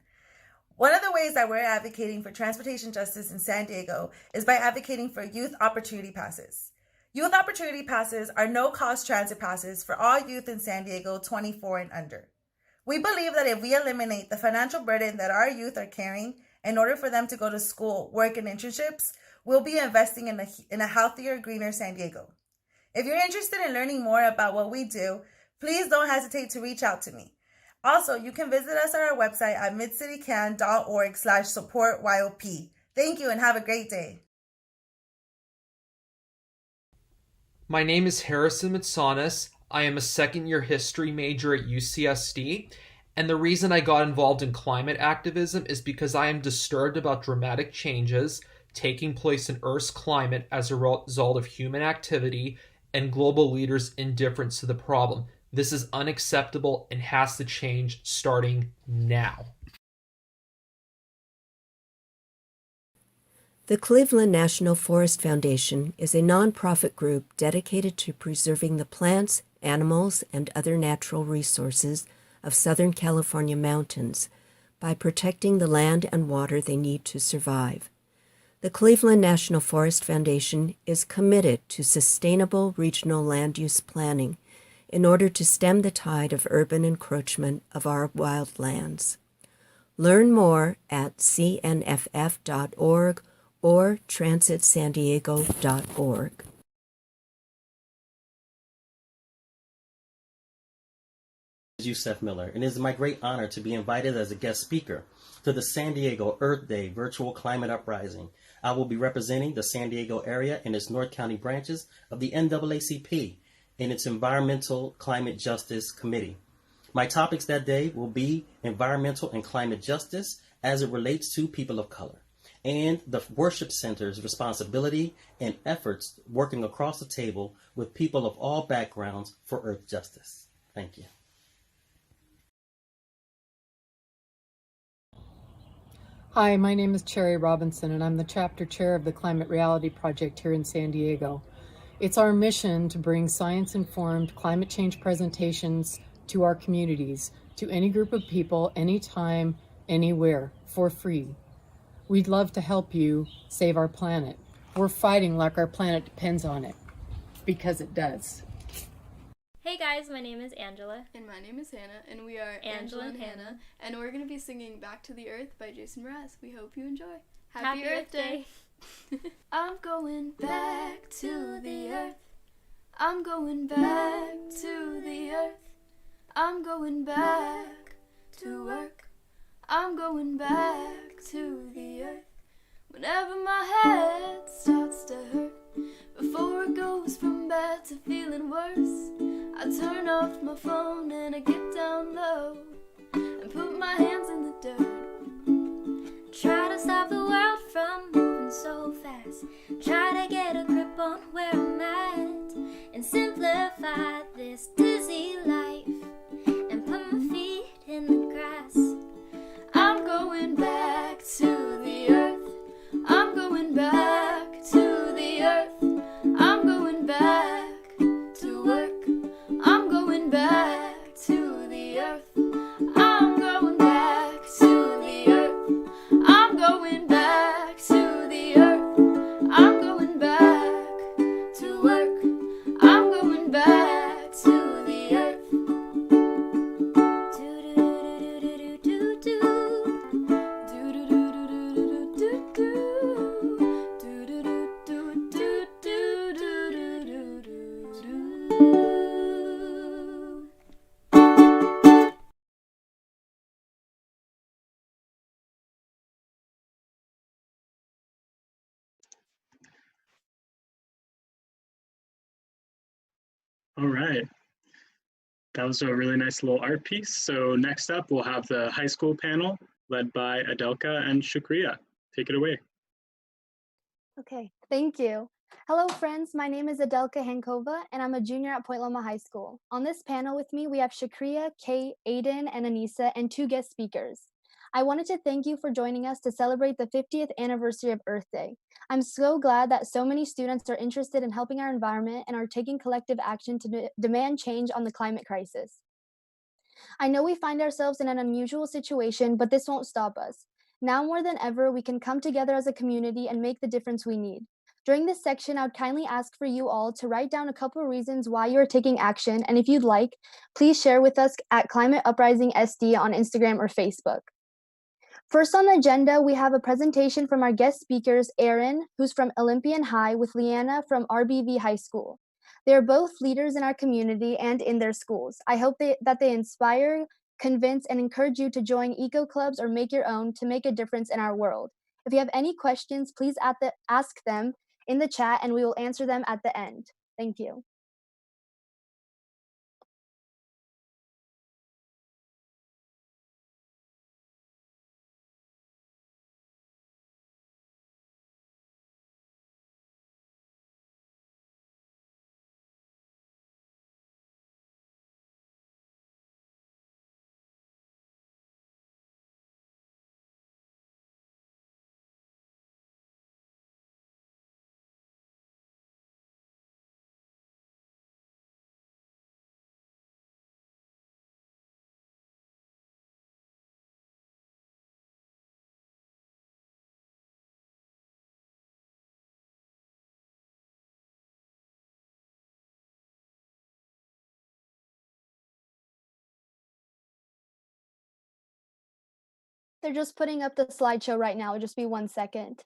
One of the ways that we're advocating for transportation justice in San Diego is by advocating for youth opportunity passes. Youth opportunity passes are no-cost transit passes for all youth in San Diego 24 and under. We believe that if we eliminate the financial burden that our youth are carrying in order for them to go to school, work, and internships, we'll be investing in a healthier, greener San Diego. If you're interested in learning more about what we do, please don't hesitate to reach out to me. Also, you can visit us at our website at midcitycan.org/support-YOP. Thank you and have a great day. My name is Harrison Mitsonis. I am a second-year history major at UCSD, and the reason I got involved in climate activism is because I am disturbed about dramatic changes taking place in Earth's climate as a result of human activity and global leaders' indifference to the problem. This is unacceptable and has to change starting now. The Cleveland National Forest Foundation is a nonprofit group dedicated to preserving the plants, animals, and other natural resources of Southern California mountains by protecting the land and water they need to survive. The Cleveland National Forest Foundation is committed to sustainable regional land use planning in order to stem the tide of urban encroachment of our wildlands. Learn more at cnff.org or transitsandiego.org. Yusef Miller, and it is my great honor to be invited as a guest speaker to the San Diego Earth Day Virtual Climate Uprising. I will be representing the San Diego area and its North County branches of the NAACP in its Environmental Climate Justice Committee. My topics that day will be environmental and climate justice as it relates to people of color, and the Worship Center's responsibility and efforts working across the table with people of all backgrounds for earth justice. Thank you. Hi, my name is Cherry Robinson, and I'm the chapter chair of the Climate Reality Project here in San Diego. It's our mission to bring science-informed climate change presentations to our communities, to any group of people, anytime, anywhere, for free. We'd love to help you save our planet. We're fighting like our planet depends on it, because it does. Hey guys, my name is Angela. And my name is Hannah, and we are Angela and Hannah. and we're going to be singing Back to the Earth by Jason Mraz. We hope you enjoy. Happy Earth Day! I'm going back to the earth. I'm going back to the earth. I'm going back to work. I'm going back to the earth. Whenever my head starts to hurt, before it goes from bad to feeling worse, I turn off my phone and I get down low and put my hands in the dirt. Try to stop the world from moving so fast. Try to get a grip on where I'm at and simplify this dizzy life and put my feet in the grass. I'm going back to the earth. I'm going back to the earth. I'm going back to work. I'm going back to the earth. I'm going back to the earth. I'm going back to the earth. I'm going back to work. I'm going back to the earth. All right. That was a really nice little art piece. So next up, we'll have the high school panel led by Adelka and Shukriya. Take it away. Okay, thank you. Hello, friends. My name is Adelka Hankova, and I'm a junior at Point Loma High School. On this panel with me, we have Shakriya, Kate, Aiden, and Anissa, and 2 guest speakers. I wanted to thank you for joining us to celebrate the 50th anniversary of Earth Day. I'm so glad that so many students are interested in helping our environment and are taking collective action to demand change on the climate crisis. I know we find ourselves in an unusual situation, but this won't stop us. Now more than ever, we can come together as a community and make the difference we need. During this section, I would kindly ask for you all to write down a couple of reasons why you are taking action, and if you'd like, please share with us at Climate Uprising SD on Instagram or Facebook. First on the agenda, we have a presentation from our guest speakers, Aaron, who's from Olympian High, with Leanna from RBV High School. They are both leaders in our community and in their schools. I hope that they inspire, convince, and encourage you to join eco clubs or make your own to make a difference in our world. If you have any questions, please ask them in the chat and we will answer them at the end. Thank you. They're just putting up the slideshow right now. It'll just be 1 second.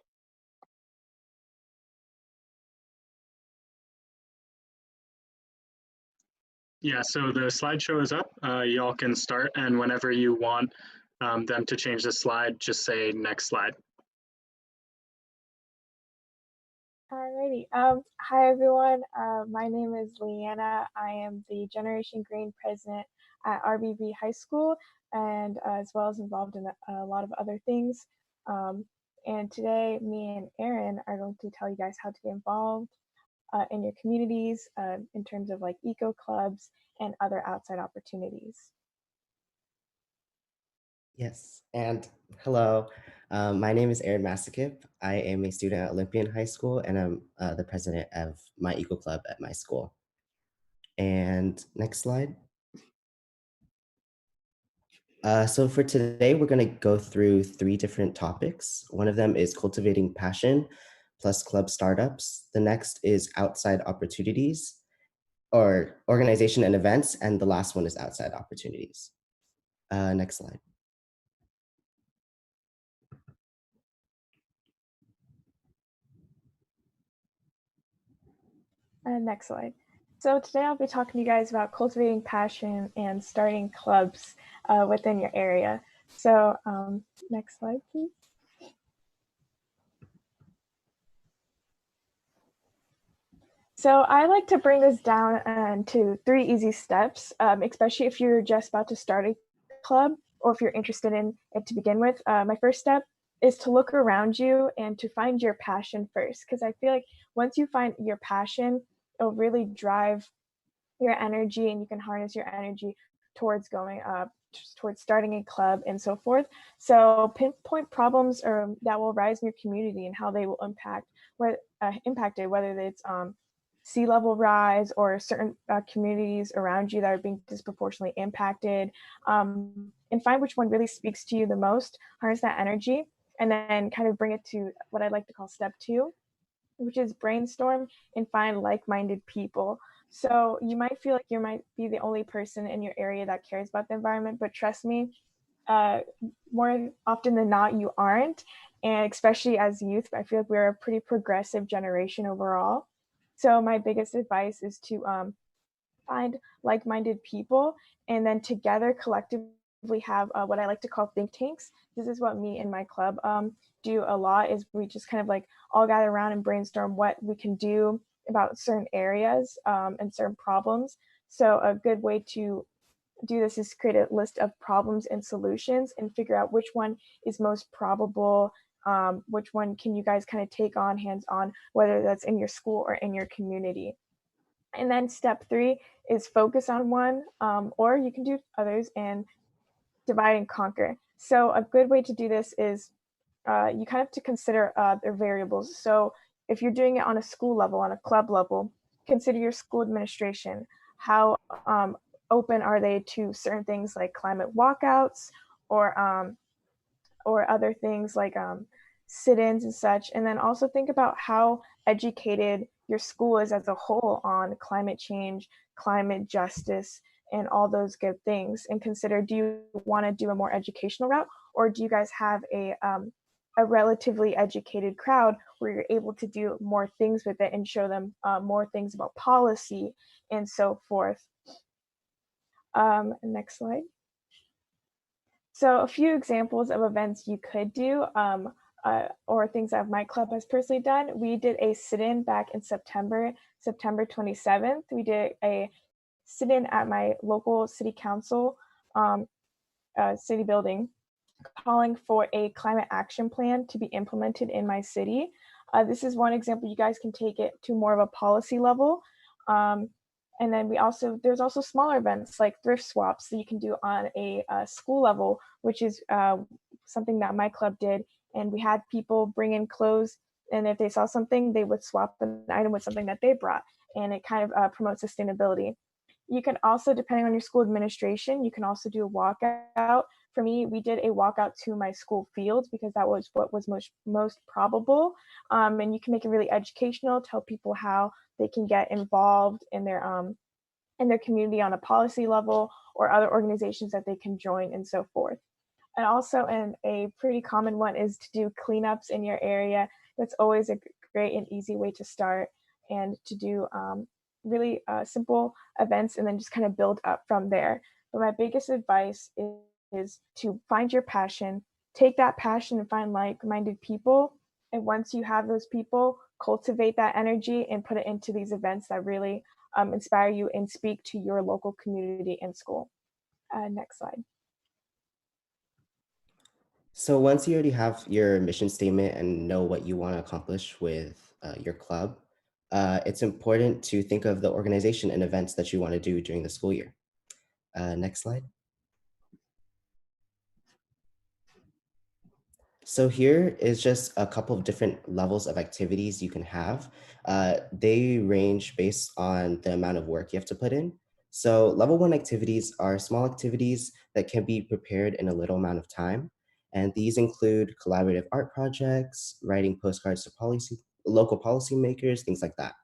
Yeah, so the slideshow is up. Y'all can start, and whenever you want them to change the slide, just say next slide. Alrighty. Hi everyone. My name is Leanna. I am the Generation Green president at RBV High School, and as well as involved in a lot of other things. And today, me and Aaron are going to tell you guys how to get involved in your communities in terms of like eco clubs and other outside opportunities. Yes, and hello. My name is Aaron Masakip. I am a student at Olympian High School, and I'm the president of my eco club at my school. And next slide. So for today, we're going to go through 3 different topics. One of them is cultivating passion plus club startups. The next is outside opportunities or organization and events. And the last one is outside opportunities. Next slide. Next slide. So today I'll be talking to you guys about cultivating passion and starting clubs within your area. So next slide, please. So I like to bring this down to 3 easy steps, especially if you're just about to start a club or if you're interested in it to begin with. My first step is to look around you and to find your passion first, because I feel like once you find your passion, it'll really drive your energy and you can harness your energy towards going up, towards starting a club and so forth. So pinpoint problems that will rise in your community and how they will impact it, whether it's sea level rise or certain communities around you that are being disproportionately impacted, and find which one really speaks to you the most, harness that energy, and then kind of bring it to what I like to call step 2, which is brainstorm and find like-minded people. So you might feel like you might be the only person in your area that cares about the environment, but trust me, uh, more often than not, you aren't. And especially as youth, I feel like we're a pretty progressive generation overall. So my biggest advice is to find like-minded people, and then together collectively have what I like to call think tanks. This is what me and my club do a lot, is we just kind of like all gather around and brainstorm what we can do about certain areas and certain problems. So a good way to do this is create a list of problems and solutions and figure out which one is most probable, which one can you guys kind of take on hands on, whether that's in your school or in your community. And then step 3 is focus on one, or you can do others and divide and conquer. So a good way to do this is you kind of have to consider their variables. So if you're doing it on a school level, on a club level, consider your school administration. How open are they to certain things like climate walkouts or other things like sit-ins and such. And then also think about how educated your school is as a whole on climate change, climate justice, and all those good things. And consider, do you want to do a more educational route, or do you guys have a relatively educated crowd where you're able to do more things with it and show them more things about policy and so forth. Next slide. So a few examples of events you could do, or things that my club has personally done. We did a sit-in back in September 27th. We did a sit-in at my local city council city building, calling for a climate action plan to be implemented in my city. This is one example. You guys can take it to more of a policy level. And then there's also smaller events like thrift swaps that you can do on a school level, which is something that my club did. And we had people bring in clothes, and if they saw something, they would swap an item with something that they brought. And it kind of promotes sustainability. You can also, depending on your school administration, you can also do a walkout. For me, we did a walkout to my school field because that was what was most probable. And you can make it really educational, tell people how they can get involved in their community on a policy level, or other organizations that they can join and so forth. And also, a pretty common one is to do cleanups in your area. That's always a great and easy way to start, and to do really simple events and then just kind of build up from there. But my biggest advice is to find your passion, take that passion and find like-minded people. And once you have those people, cultivate that energy and put it into these events that really inspire you and speak to your local community and school. Next slide. So once you already have your mission statement and know what you want to accomplish with your club, it's important to think of the organization and events that you want to do during the school year. Next slide. So here is just a couple of different levels of activities you can have. They range based on the amount of work you have to put in. So level 1 activities are small activities that can be prepared in a little amount of time. And these include collaborative art projects, writing postcards to local policymakers, things like that.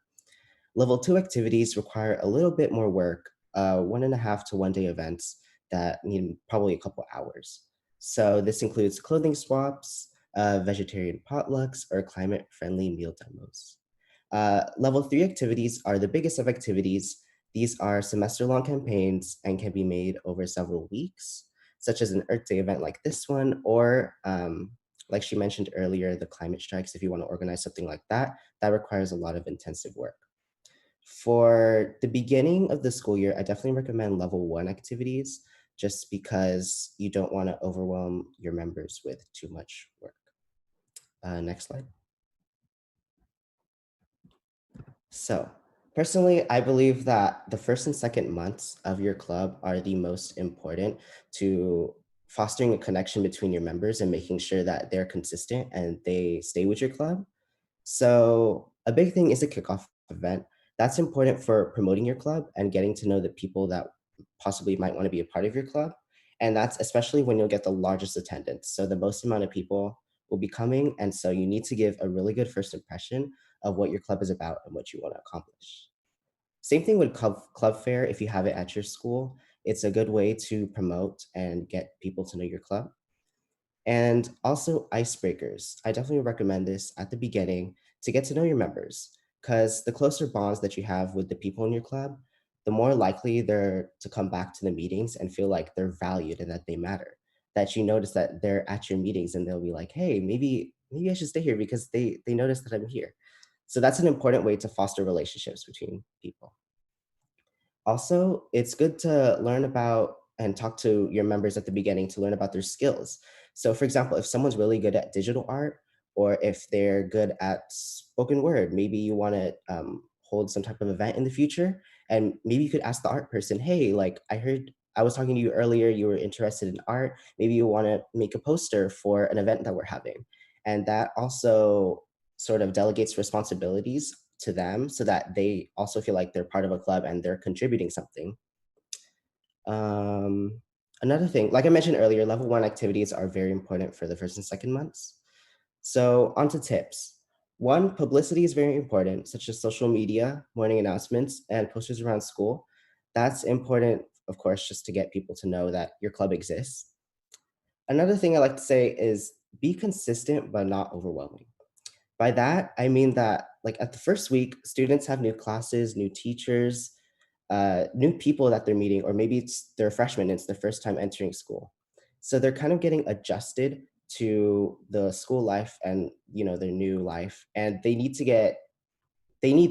Level 2 activities require a little bit more work, 1.5 to 1 day events that need probably a couple hours. So this includes clothing swaps, vegetarian potlucks, or climate-friendly meal demos. Level 3 activities are the biggest of activities. These are semester-long campaigns and can be made over several weeks, such as an Earth Day event like this one, or like she mentioned earlier, the climate strikes. If you want to organize something like that, that requires a lot of intensive work. For the beginning of the school year, I definitely recommend level 1 activities just because you don't want to overwhelm your members with too much work. Next slide. So, personally, I believe that the first and second months of your club are the most important to fostering a connection between your members and making sure that they're consistent and they stay with your club. So, a big thing is a kickoff event. That's important for promoting your club and getting to know the people that possibly might want to be a part of your club. And that's especially when you'll get the largest attendance. So, the most amount of people will be coming. And so, you need to give a really good first impression of what your club is about and what you want to accomplish. Same thing with club fair. If you have it at your school, it's a good way to promote and get people to know your club. And also icebreakers. I definitely recommend this at the beginning to get to know your members because the closer bonds that you have with the people in your club, the more likely they're to come back to the meetings and feel like they're valued and that they matter. That you notice that they're at your meetings and they'll be like, hey, maybe I should stay here because they notice that I'm here. So that's an important way to foster relationships between people. Also, it's good to learn about and talk to your members at the beginning to learn about their skills. So, for example, if someone's really good at digital art or if they're good at spoken word, maybe you want to hold some type of event in the future. And maybe you could ask the art person, hey, like I heard I was talking to you earlier, you were interested in art. Maybe you want to make a poster for an event that we're having. And that also sort of delegates responsibilities to them so that they also feel like they're part of a club and they're contributing something. Um, Another thing, like I mentioned earlier, level 1 activities are very important for the first and second months. So on to tips. One, publicity is very important, such as social media, morning announcements, and posters around school. That's important, of course, just to get people to know that your club exists. Another thing I like to say is be consistent but not overwhelming. By that, I mean that like at the first week, students have new classes, new teachers, new people that they're meeting, or maybe they're freshmen, it's their first time entering school. So they're kind of getting adjusted to the school life and their new life, and they need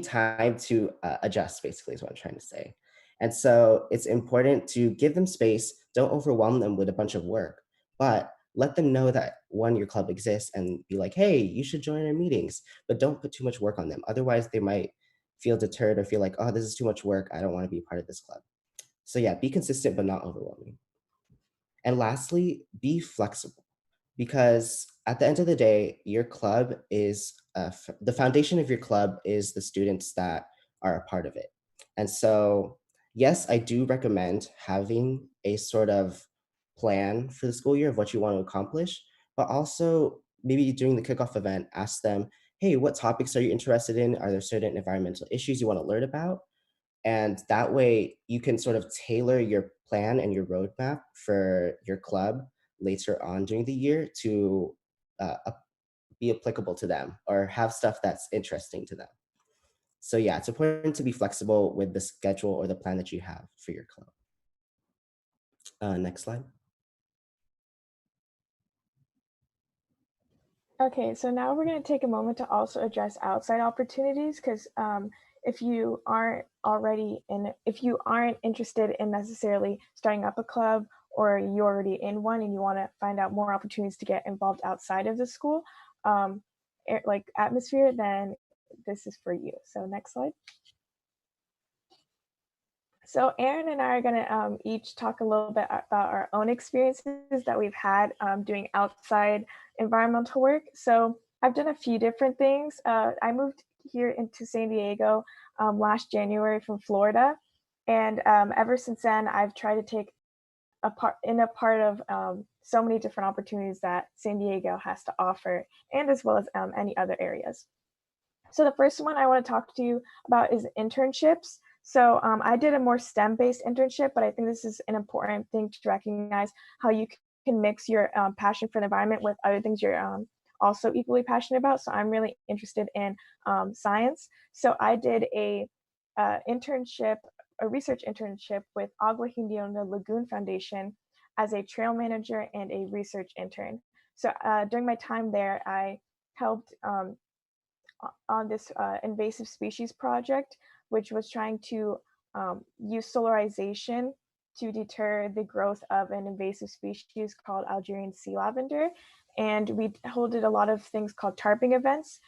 time to adjust, basically, is what I'm trying to say. And so it's important to give them space, don't overwhelm them with a bunch of work, but let them know that one, your club exists and be like, hey, you should join our meetings, but don't put too much work on them. Otherwise, they might feel deterred or feel like, oh, this is too much work. I don't want to be a part of this club. So yeah, be consistent, but not overwhelming. And lastly, be flexible because at the end of the day, your club is the foundation of your club is the students that are a part of it. And so, yes, I do recommend having a sort of plan for the school year of what you want to accomplish, but also maybe during the kickoff event, ask them, hey, what topics are you interested in? Are there certain environmental issues you want to learn about? And that way you can sort of tailor your plan and your roadmap for your club later on during the year to be applicable to them or have stuff that's interesting to them. So yeah, it's important to be flexible with the schedule or the plan that you have for your club. Next slide. Okay, so now we're going to take a moment to also address outside opportunities because if you aren't interested in necessarily starting up a club or you're already in one and you want to find out more opportunities to get involved outside of the school, like atmosphere, then this is for you. So next slide. So Aaron and I are going to each talk a little bit about our own experiences that we've had doing outside environmental work. So I've done a few different things. I moved here into San Diego last January from Florida. And ever since then, I've tried to take a part of so many different opportunities that San Diego has to offer, and as well as any other areas. So the first one I want to talk to you about is internships. So I did a more STEM-based internship, but I think this is an important thing to recognize how you can mix your passion for the environment with other things you're also equally passionate about. So I'm really interested in science. So I did a research internship with Agua Hindiona Lagoon Foundation as a trail manager and a research intern. So during my time there, I helped on this invasive species project which was trying to use solarization to deter the growth of an invasive species called Algerian sea lavender. And we hosted a lot of things called tarping events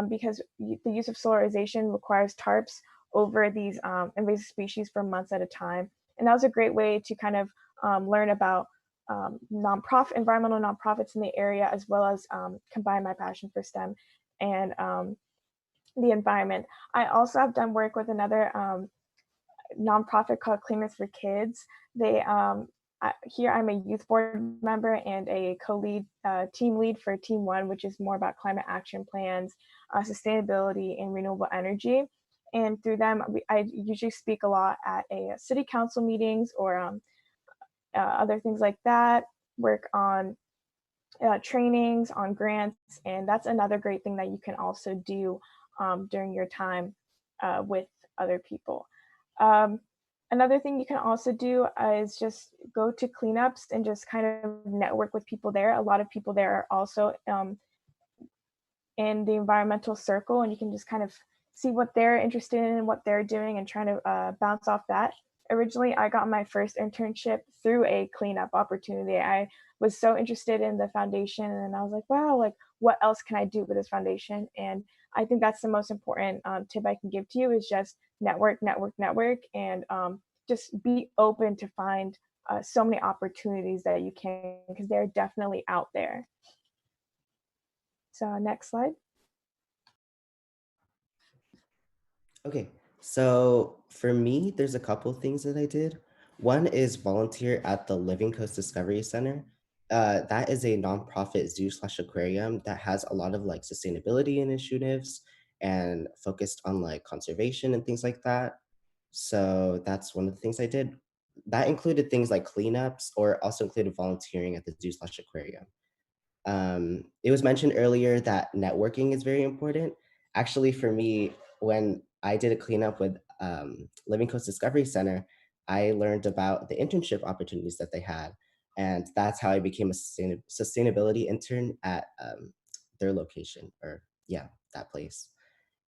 because the use of solarization requires tarps over these invasive species for months at a time. And that was a great way to kind of learn about environmental nonprofits in the area, as well as combine my passion for STEM and the environment. I also have done work with another nonprofit called Cleanliness for Kids. Here I'm a youth board member and a co-lead team lead for Team One, which is more about climate action plans, sustainability, and renewable energy. And through them, I usually speak a lot at city council meetings or other things like that. Work on trainings, on grants, and that's another great thing that you can also do during your time with other people. Another thing you can also do is just go to cleanups and just kind of network with people there. A lot of people there are also in the environmental circle, and you can just kind of see what they're interested in and what they're doing and trying to bounce off that. Originally, I got my first internship through a cleanup opportunity. I was so interested in the foundation, and I was like, wow, like what else can I do with this foundation? And I think that's the most important tip I can give to you is just network, network, network, and just be open to find so many opportunities that you can, because they're definitely out there. So next slide. Okay, so for me, there's a couple things that I did. One is volunteer at the Living Coast Discovery Center. That is a nonprofit zoo/aquarium that has a lot of like sustainability initiatives and focused on like conservation and things like that. So that's one of the things I did. That included things like cleanups or also included volunteering at the zoo/aquarium. It was mentioned earlier that networking is very important. Actually, for me, when I did a cleanup with Living Coast Discovery Center, I learned about the internship opportunities that they had. And that's how I became a sustainability intern at their location, or yeah, that place.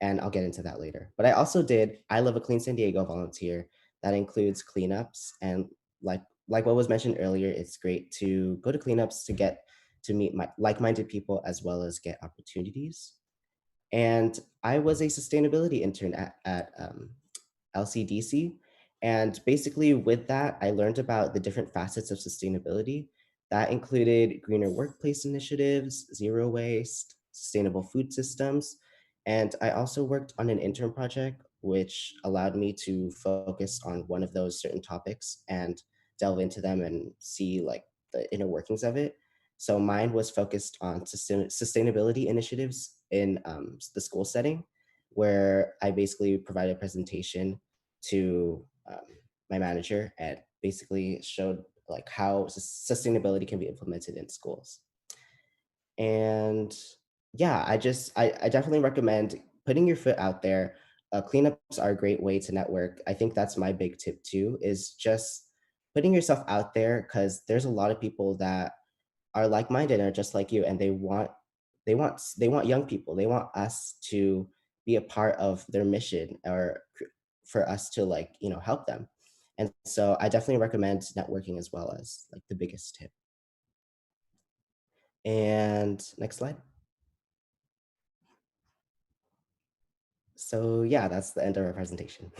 And I'll get into that later. But I also did I Love a Clean San Diego volunteer. That includes cleanups, and like what was mentioned earlier, it's great to go to cleanups to get to meet like-minded people as well as get opportunities. And I was a sustainability intern at LCDC. And basically, with that, I learned about the different facets of sustainability. That included greener workplace initiatives, zero waste, sustainable food systems. And I also worked on an intern project, which allowed me to focus on one of those certain topics and delve into them and see like the inner workings of it. So mine was focused on sustainability initiatives in the school setting, where I basically provided a presentation to my manager and basically showed like how sustainability can be implemented in schools. And yeah, I definitely recommend putting your foot out there. Cleanups are a great way to network. I think that's my big tip too, is just putting yourself out there, because there's a lot of people that are like-minded and are just like you, and they want young people, they want us to be a part of their mission, or for us to like help them. And so I definitely recommend networking as well as like the biggest tip. And next slide. So yeah, that's the end of our presentation.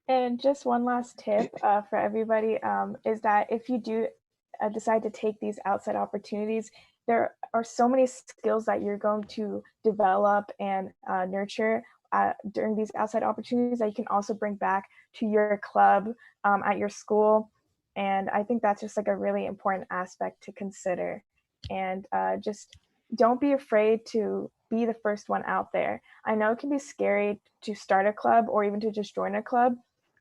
And just one last tip for everybody is that if you do decide to take these outside opportunities, there are so many skills that you're going to develop and nurture during these outside opportunities that you can also bring back to your club at your school. And I think that's just like a really important aspect to consider. And just don't be afraid to be the first one out there. I know it can be scary to start a club or even to just join a club,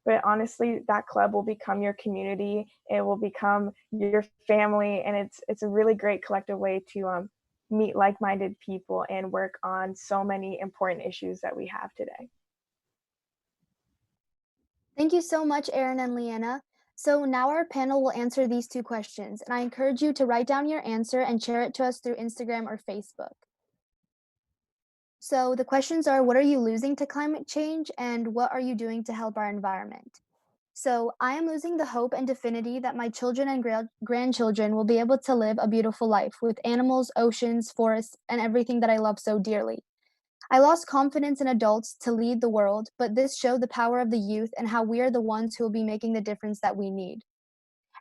but honestly, that club will become your community. It will become your family, and it's a really great collective way to meet like-minded people and work on so many important issues that we have today. Thank you so much, Erin and Leanna. So now our panel will answer these two questions, and I encourage you to write down your answer and share it to us through Instagram or Facebook. So the questions are, what are you losing to climate change, and what are you doing to help our environment? So I am losing the hope and divinity that my children and grandchildren will be able to live a beautiful life with animals, oceans, forests, and everything that I love so dearly. I lost confidence in adults to lead the world, but this showed the power of the youth and how we are the ones who will be making the difference that we need.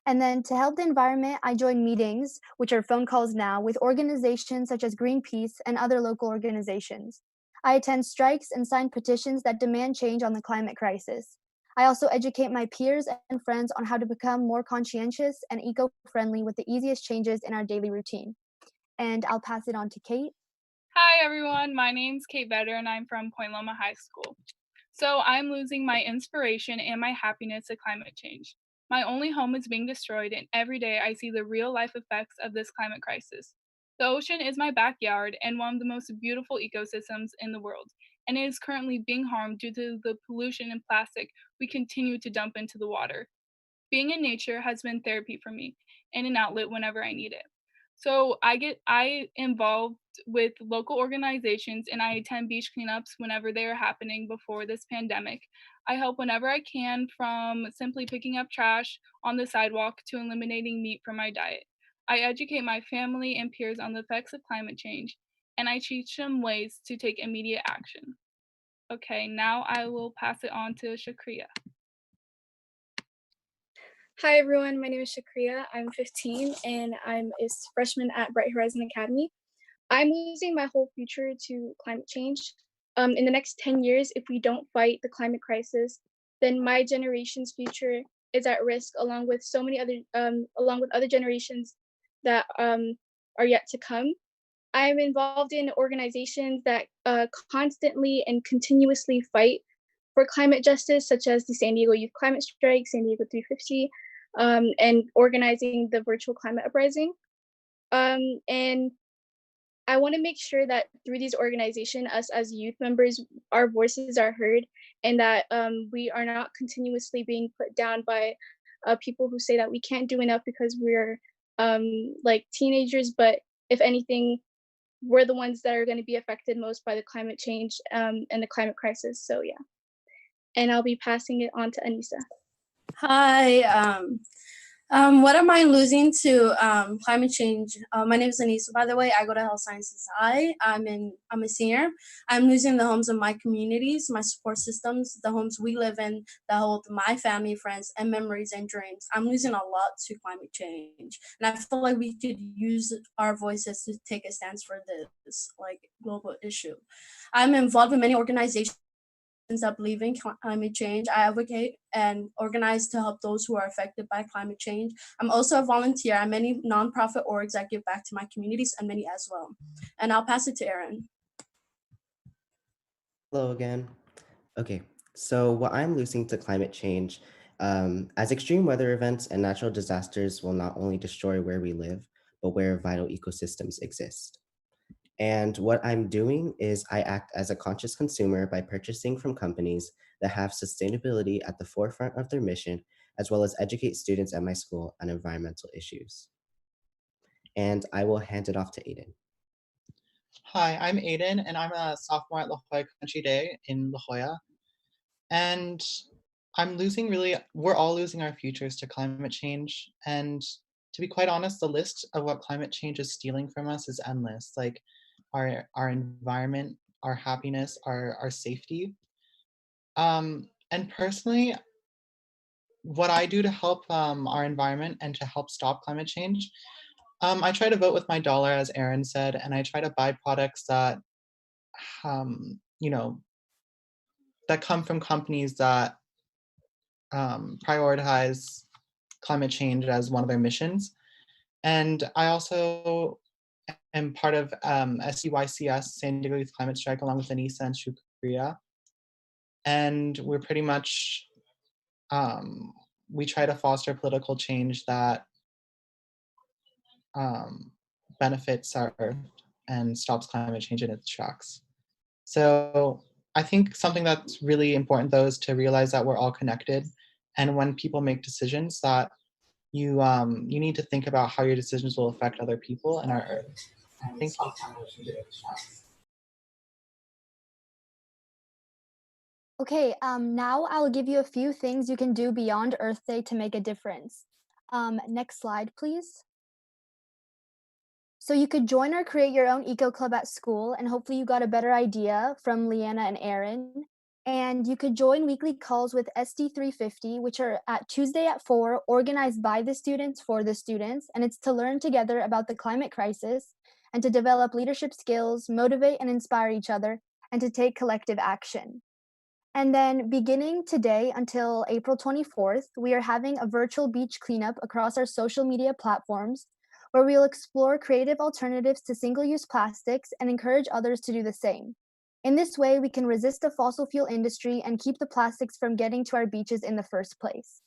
And then to help the environment, I join meetings, which are phone calls now, with organizations such as Greenpeace and other local organizations. I attend strikes and sign petitions that demand change on the climate crisis. I also educate my peers and friends on how to become more conscientious and eco friendly with the easiest changes in our daily routine. And I'll pass it on to Kate. Hi everyone, my name's Kate Vedder and I'm from Point Loma High School. So I'm losing my inspiration and my happiness to climate change. My only home is being destroyed and every day I see the real life effects of this climate crisis. The ocean is my backyard and one of the most beautiful ecosystems in the world, and it is currently being harmed due to the pollution and plastic we continue to dump into the water. Being in nature has been therapy for me and an outlet whenever I need it. So I involved with local organizations and I attend beach cleanups whenever they are happening before this pandemic. I help whenever I can, from simply picking up trash on the sidewalk to eliminating meat from my diet. I educate my family and peers on the effects of climate change, and I teach them ways to take immediate action. Okay, now I will pass it on to Shakriya. Hi everyone, my name is Shakriya. I'm 15 and I'm a freshman at Bright Horizon Academy. I'm losing my whole future to climate change. In the next 10 years, if we don't fight the climate crisis, then my generation's future is at risk, along with along with other generations that are yet to come. I'm involved in organizations that constantly and continuously fight for climate justice, such as the San Diego Youth Climate Strike, San Diego 350, and organizing the virtual climate uprising. And I want to make sure that through these organizations, us as youth members, our voices are heard, and that we are not continuously being put down by people who say that we can't do enough because we're like teenagers. But if anything, we're the ones that are going to be affected most by the climate change and the climate crisis. So yeah, and I'll be passing it on to Anissa. Hi. What am I losing to climate change? My name is Anissa, by the way. I go to Health Sciences High. I'm a senior. I'm losing the homes of my communities, my support systems, the homes we live in that hold my family, friends, and memories and dreams. I'm losing a lot to climate change. And I feel like we could use our voices to take a stance for this like global issue. I'm involved in many organizations that believe in climate change. I advocate and organize to help those who are affected by climate change. I'm also a volunteer at many nonprofit orgs that give back to my communities and many as well. And I'll pass it to Erin. Hello again. Okay, so what I'm losing to climate change, as extreme weather events and natural disasters will not only destroy where we live, but where vital ecosystems exist. And what I'm doing is I act as a conscious consumer by purchasing from companies that have sustainability at the forefront of their mission, as well as educate students at my school on environmental issues. And I will hand it off to Aiden. Hi, I'm Aiden, and I'm a sophomore at La Jolla Country Day in La Jolla. And we're all losing our futures to climate change. And to be quite honest, the list of what climate change is stealing from us is endless. Like our environment, our happiness, our safety. And personally, what I do to help our environment and to help stop climate change, I try to vote with my dollar, as Erin said, and I try to buy products that, you know, that come from companies that prioritize climate change as one of their missions. And I also am part of SUYCS, San Diego Youth Climate Strike, along with Anissa and Shukriya. And we're pretty much, we try to foster political change that benefits our Earth and stops climate change in its tracks. So I think something that's really important, though, is to realize that we're all connected. And when people make decisions, that you need to think about how your decisions will affect other people and our Earth. Thank you. Okay, now I'll give you a few things you can do beyond Earth Day to make a difference. Next slide, please. So you could join or create your own eco club at school, and hopefully you got a better idea from Leanna and Aaron. And you could join weekly calls with SD350, which are at Tuesday at 4, organized by the students for the students. And it's to learn together about the climate crisis and to develop leadership skills, motivate and inspire each other, and to take collective action. And then beginning today until April 24th, we are having a virtual beach cleanup across our social media platforms where we'll explore creative alternatives to single-use plastics and encourage others to do the same. In this way, we can resist the fossil fuel industry and keep the plastics from getting to our beaches in the first place.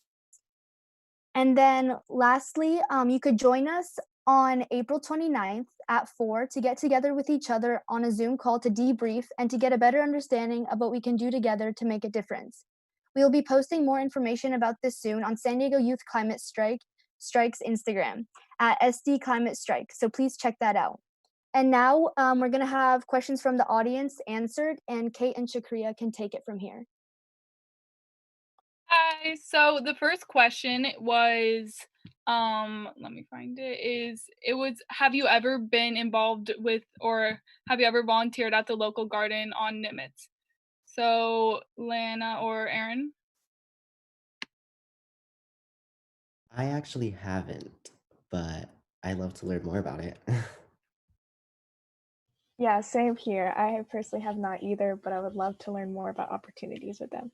And then lastly, you could join us on April 29th at 4 to get together with each other on a Zoom call to debrief and to get a better understanding of what we can do together to make a difference. We will be posting more information about this soon on San Diego Youth Climate Strike's Instagram at SD Climate Strike, so please check that out. And now we're going to have questions from the audience answered, and Kate and Shakriya can take it from here. Hi. So the first question was, let me find it. It was, have you ever been involved with, or have you ever volunteered at the local garden on Nimitz? So Lana or Aaron? I actually haven't, but I'd love to learn more about it. Yeah, same here. I personally have not either, but I would love to learn more about opportunities with them.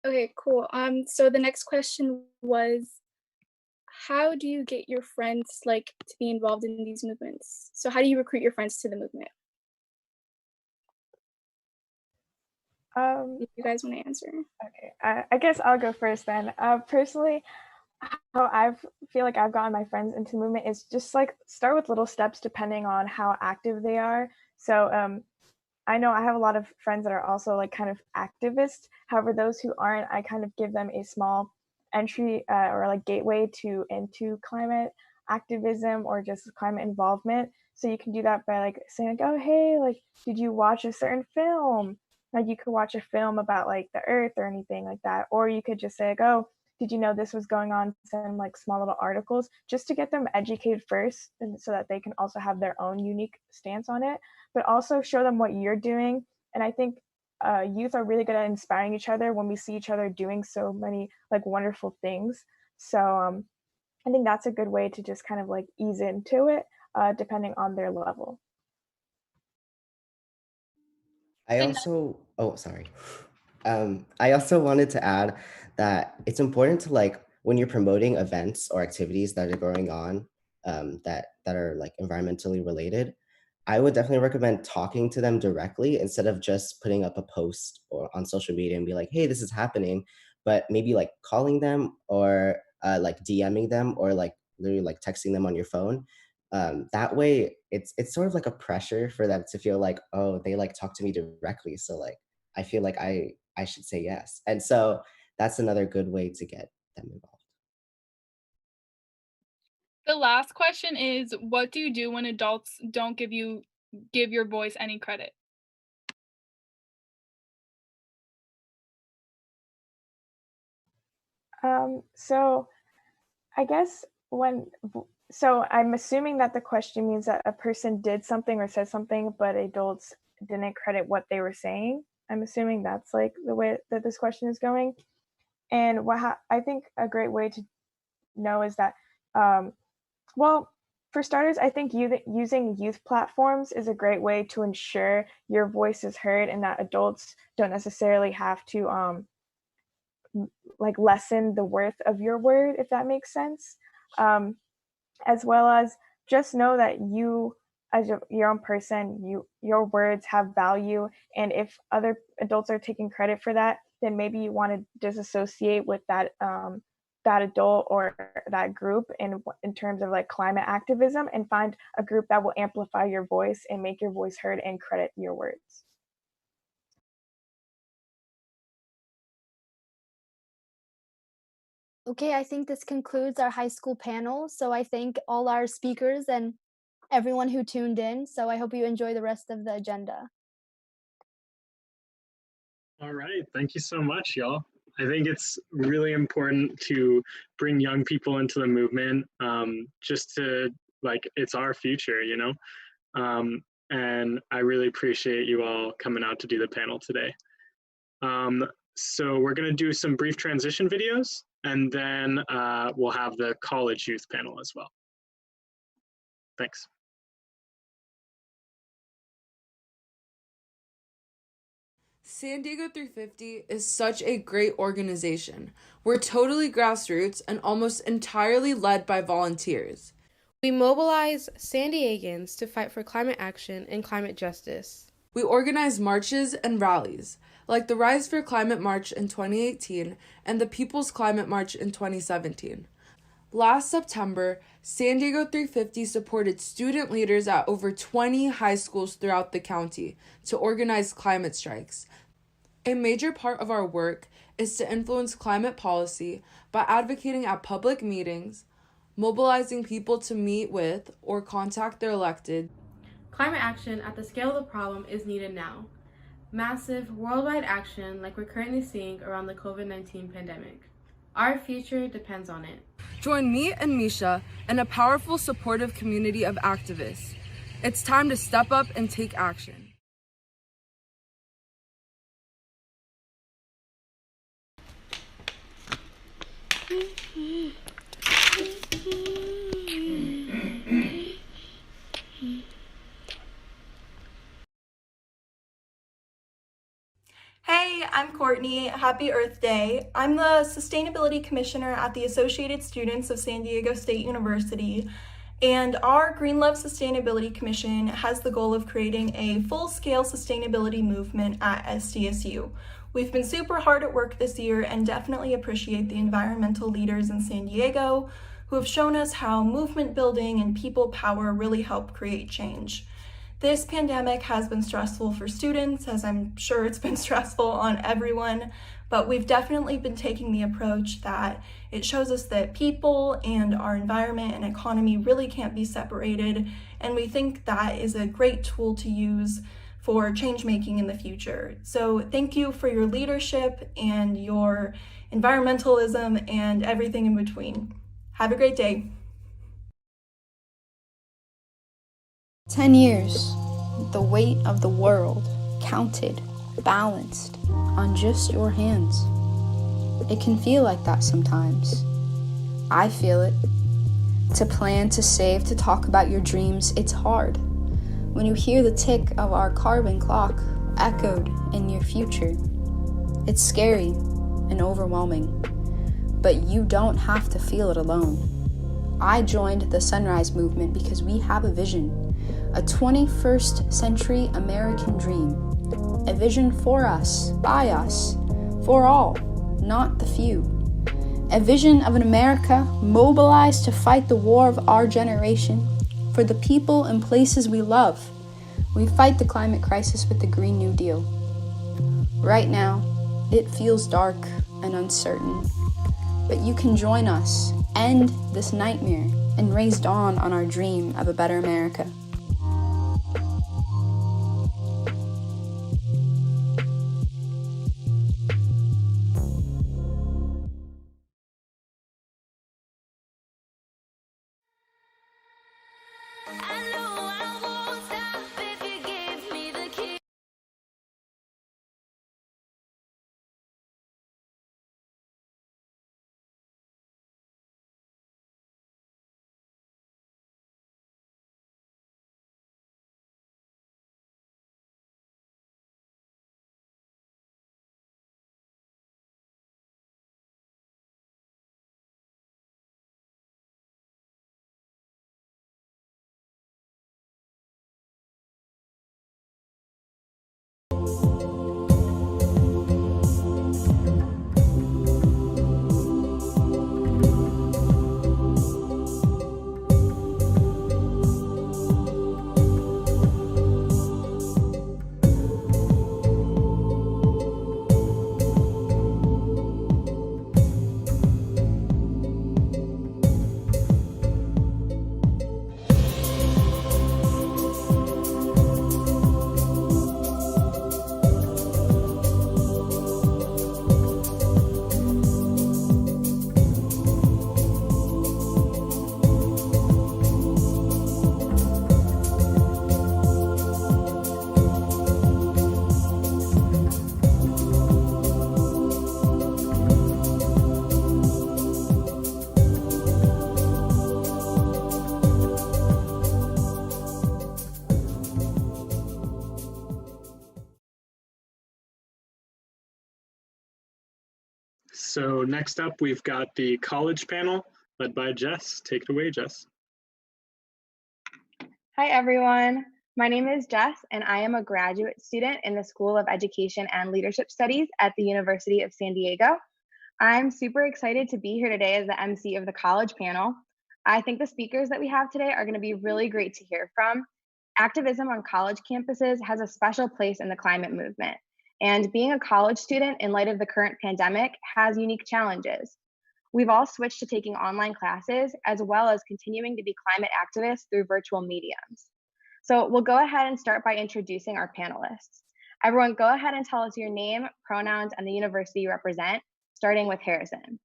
Okay, cool. So the next question was, how do you get your friends like to be involved in these movements? So how do you recruit your friends to the movement? If you guys want to answer. Okay, I guess I'll go first then. Personally, how I feel like I've gotten my friends into the movement is just like start with little steps depending on how active they are. So I know I have a lot of friends that are also like kind of activists. However, those who aren't, I kind of give them a small entry or like gateway to into climate activism or just climate involvement. So you can do that by like saying like, oh hey, like did you watch a certain film? Like you could watch a film about like the earth or anything like that. Or you could just say like, oh, did you know this was going on? Send like small little articles just to get them educated first and so that they can also have their own unique stance on it, but also show them what you're doing. And I think youth are really good at inspiring each other when we see each other doing so many like wonderful things. So I think that's a good way to just kind of like ease into it, depending on their level. Oh, sorry. I also wanted to add that it's important to like when you're promoting events or activities that are going on that are like environmentally related. I would definitely recommend talking to them directly instead of just putting up a post or on social media and be like, "Hey, this is happening," but maybe like calling them or like DMing them or like literally like texting them on your phone. That way, it's sort of like a pressure for them to feel like, oh, they like talk to me directly, so like I feel like I should say yes. And so that's another good way to get them involved. The last question is, what do you do when adults don't give your voice any credit? So I guess so I'm assuming that the question means that a person did something or said something, but adults didn't credit what they were saying. I'm assuming that's like the way that this question is going. And I think a great way to know is that, well, for starters, I think using youth platforms is a great way to ensure your voice is heard and that adults don't necessarily have to like lessen the worth of your word, if that makes sense. As well as just know that you as your own person, your words have value, and if other adults are taking credit for that, then maybe you want to disassociate with that adult or that group in terms of like climate activism, and find a group that will amplify your voice and make your voice heard and credit your words. Okay, I think this concludes our high school panel. So I thank all our speakers and everyone who tuned in. So I hope you enjoy the rest of the agenda. All right. Thank you so much, y'all. I think it's really important to bring young people into the movement, just to, like, it's our future, you know? And I really appreciate you all coming out to do the panel today. So we're going to do some brief transition videos, and then we'll have the college youth panel as well. Thanks. San Diego 350 is such a great organization. We're totally grassroots and almost entirely led by volunteers. We mobilize San Diegans to fight for climate action and climate justice. We organize marches and rallies, like the Rise for Climate March in 2018 and the People's Climate March in 2017. Last September, San Diego 350 supported student leaders at over 20 high schools throughout the county to organize climate strikes. A major part of our work is to influence climate policy by advocating at public meetings, mobilizing people to meet with or contact their elected. Climate action at the scale of the problem is needed now. Massive worldwide action like we're currently seeing around the COVID-19 pandemic. Our future depends on it. Join me and Misha and a powerful, supportive community of activists. It's time to step up and take action. Hey, I'm Courtney. Happy Earth Day. I'm the Sustainability Commissioner at the Associated Students of San Diego State University, and our Green Love Sustainability Commission has the goal of creating a full-scale sustainability movement at SDSU. We've been super hard at work this year and definitely appreciate the environmental leaders in San Diego who have shown us how movement building and people power really help create change. This pandemic has been stressful for students, as I'm sure it's been stressful on everyone, but we've definitely been taking the approach that it shows us that people and our environment and economy really can't be separated, and we think that is a great tool to use for change making in the future. So thank you for your leadership and your environmentalism and everything in between. Have a great day. 10 years, the weight of the world counted, balanced on just your hands. It can feel like that sometimes. I feel it. To plan, to save, to talk about your dreams, it's hard. When you hear the tick of our carbon clock echoed in your future, it's scary and overwhelming. But you don't have to feel it alone. I joined the Sunrise Movement because we have a vision. A 21st century American dream. A vision for us, by us, for all, not the few. A vision of an America mobilized to fight the war of our generation for the people and places we love. We fight the climate crisis with the Green New Deal. Right now, it feels dark and uncertain, but you can join us, end this nightmare, and raise dawn on our dream of a better America. So next up, we've got the college panel led by Jess. Take it away, Jess. Hi, everyone. My name is Jess, and I am a graduate student in the School of Education and Leadership Studies at the University of San Diego. I'm super excited to be here today as the MC of the college panel. I think the speakers that we have today are going to be really great to hear from. Activism on college campuses has a special place in the climate movement, and being a college student in light of the current pandemic has unique challenges. We've all switched to taking online classes as well as continuing to be climate activists through virtual mediums. So we'll go ahead and start by introducing our panelists. Everyone, go ahead and tell us your name, pronouns, and the university you represent, starting with Harrison.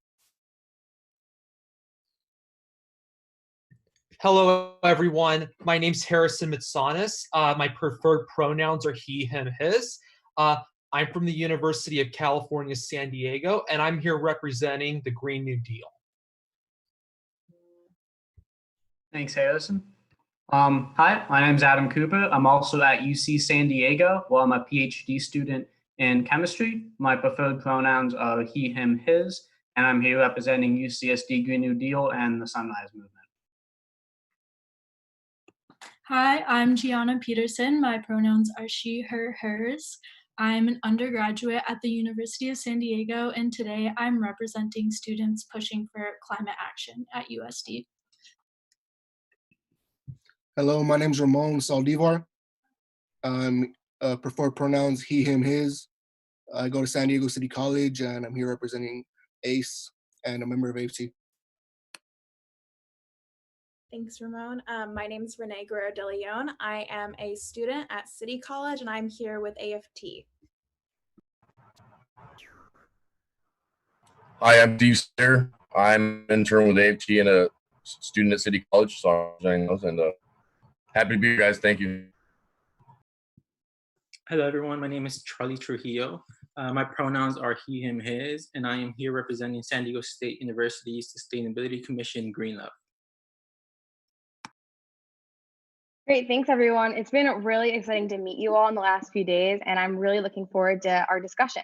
Hello, everyone. My name's Harrison Mitsonis. My preferred pronouns are he, him, his. I'm from the University of California, San Diego, and I'm here representing the Green New Deal. Thanks, Harrison. Hi, my name is Adam Cooper. I'm also at UC San Diego, where I'm a PhD student in chemistry. My preferred pronouns are he, him, his, and I'm here representing UCSD Green New Deal and the Sunrise Movement. Hi, I'm Gianna Peterson. My pronouns are she, her, hers. I'm an undergraduate at the University of San Diego, and today I'm representing students pushing for climate action at USD. Hello, my name is Ramon Saldivar. I'm preferred pronouns he, him, his. I go to San Diego City College, and I'm here representing ACE and a member of AFT. Thanks, Ramon. My name is Renee Guerrero de Leon. I am a student at City College, and I'm here with AFT. Hi, I'm Steve Steer. I'm an intern with AFT and a student at City College, so I'm joining those, and happy to be here, guys. Thank you. Hello, everyone. My name is Charlie Trujillo. My pronouns are he, him, his, and I am here representing San Diego State University's Sustainability Commission, Green Love. Great, thanks everyone. It's been really exciting to meet you all in the last few days, and I'm really looking forward to our discussion.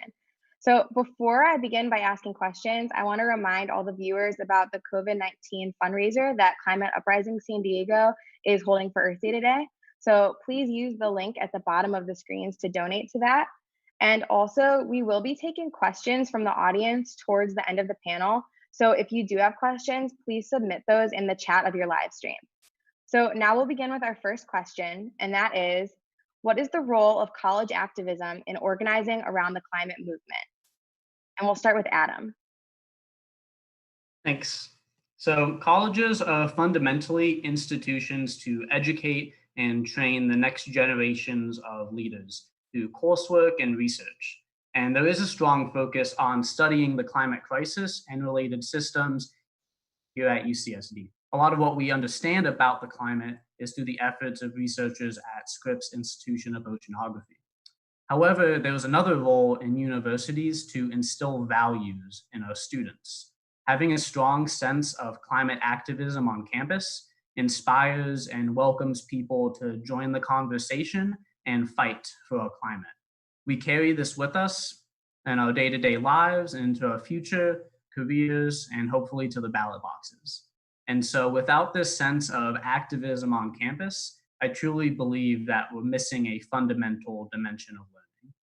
So before I begin by asking questions, I want to remind all the viewers about the COVID-19 fundraiser that Climate Uprising San Diego is holding for Earth Day today. So please use the link at the bottom of the screens to donate to that. And also, we will be taking questions from the audience towards the end of the panel. So if you do have questions, please submit those in the chat of your live stream. So now we'll begin with our first question, and that is, what is the role of college activism in organizing around the climate movement? And we'll start with Adam. Thanks. So colleges are fundamentally institutions to educate and train the next generations of leaders through coursework and research. And there is a strong focus on studying the climate crisis and related systems here at UCSD. A lot of what we understand about the climate is through the efforts of researchers at Scripps Institution of Oceanography. However, there is another role in universities to instill values in our students. Having a strong sense of climate activism on campus inspires and welcomes people to join the conversation and fight for our climate. We carry this with us in our day-to-day lives, into our future, careers, and hopefully to the ballot boxes. And so without this sense of activism on campus, I truly believe that we're missing a fundamental dimension of learning.